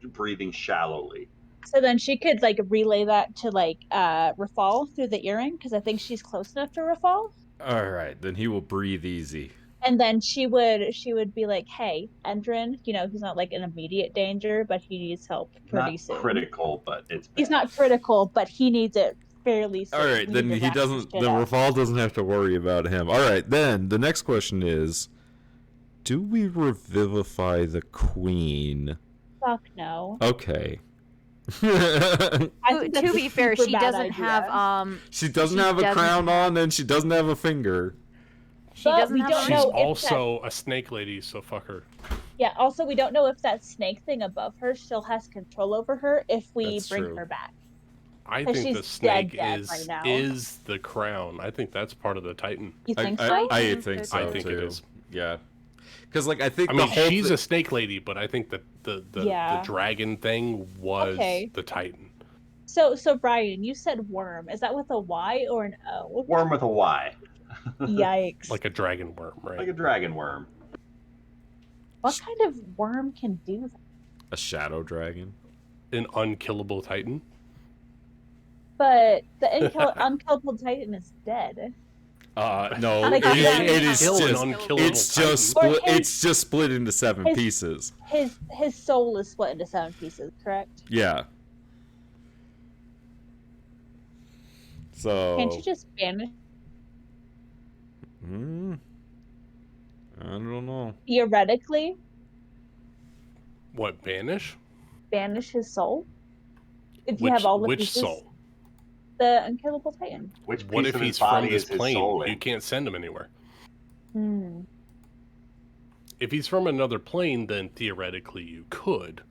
be breathing shallowly. So then she could like relay that to like Rafal through the earring, because I think she's close enough to Rafal. All right, then he will breathe easy. And then she would be like, "Hey, Endrin, he's not like in immediate danger, but he needs help pretty Not soon. critical, but it's He's bad. not critical, but he needs it fairly soon. All right, We then need to he wrap this doesn't. shit Then up." Rafal doesn't have to worry about him. All right, then the next question is: do we revivify the queen? Fuck no. Okay. I To, think that's to a be fair, super she bad doesn't idea. have She doesn't She have a doesn't crown on, and she doesn't have a finger. she But doesn't we have don't She's know if also a snake lady, so fuck her. Yeah, also we don't know if that snake thing above her still has control over her if we That's bring true. her back. I 'Cause think the she's snake dead is right now. is the crown. I think that's part of the Titan. You think I so? think so I think too. it is. Yeah, because like I think I the mean, whole she's thi- a snake lady, but I think that the Yeah. dragon thing was Okay. the Titan. So Brian, you said worm. Is that with a Y or an O? Worm with a Y. Yikes. Like a dragon worm, right? Like a dragon worm. What kind of worm can do that? a shadow dragon. An unkillable Titan. But the unkillable Titan is dead. No, Like, it yeah. is Kill an just unkillable it's just Titan. Or split. his- It's just split into 7 his- pieces. His soul is split into 7 pieces, correct? Yeah. So. Can't you just banish I don't know. theoretically What, banish? banish his soul? If you Which, have all the which pieces, soul? the unkillable Titan. Which What piece if of his he's from body this is his plane? soul in? You can't send him anywhere. Hmm. If he's from another plane, then theoretically you could.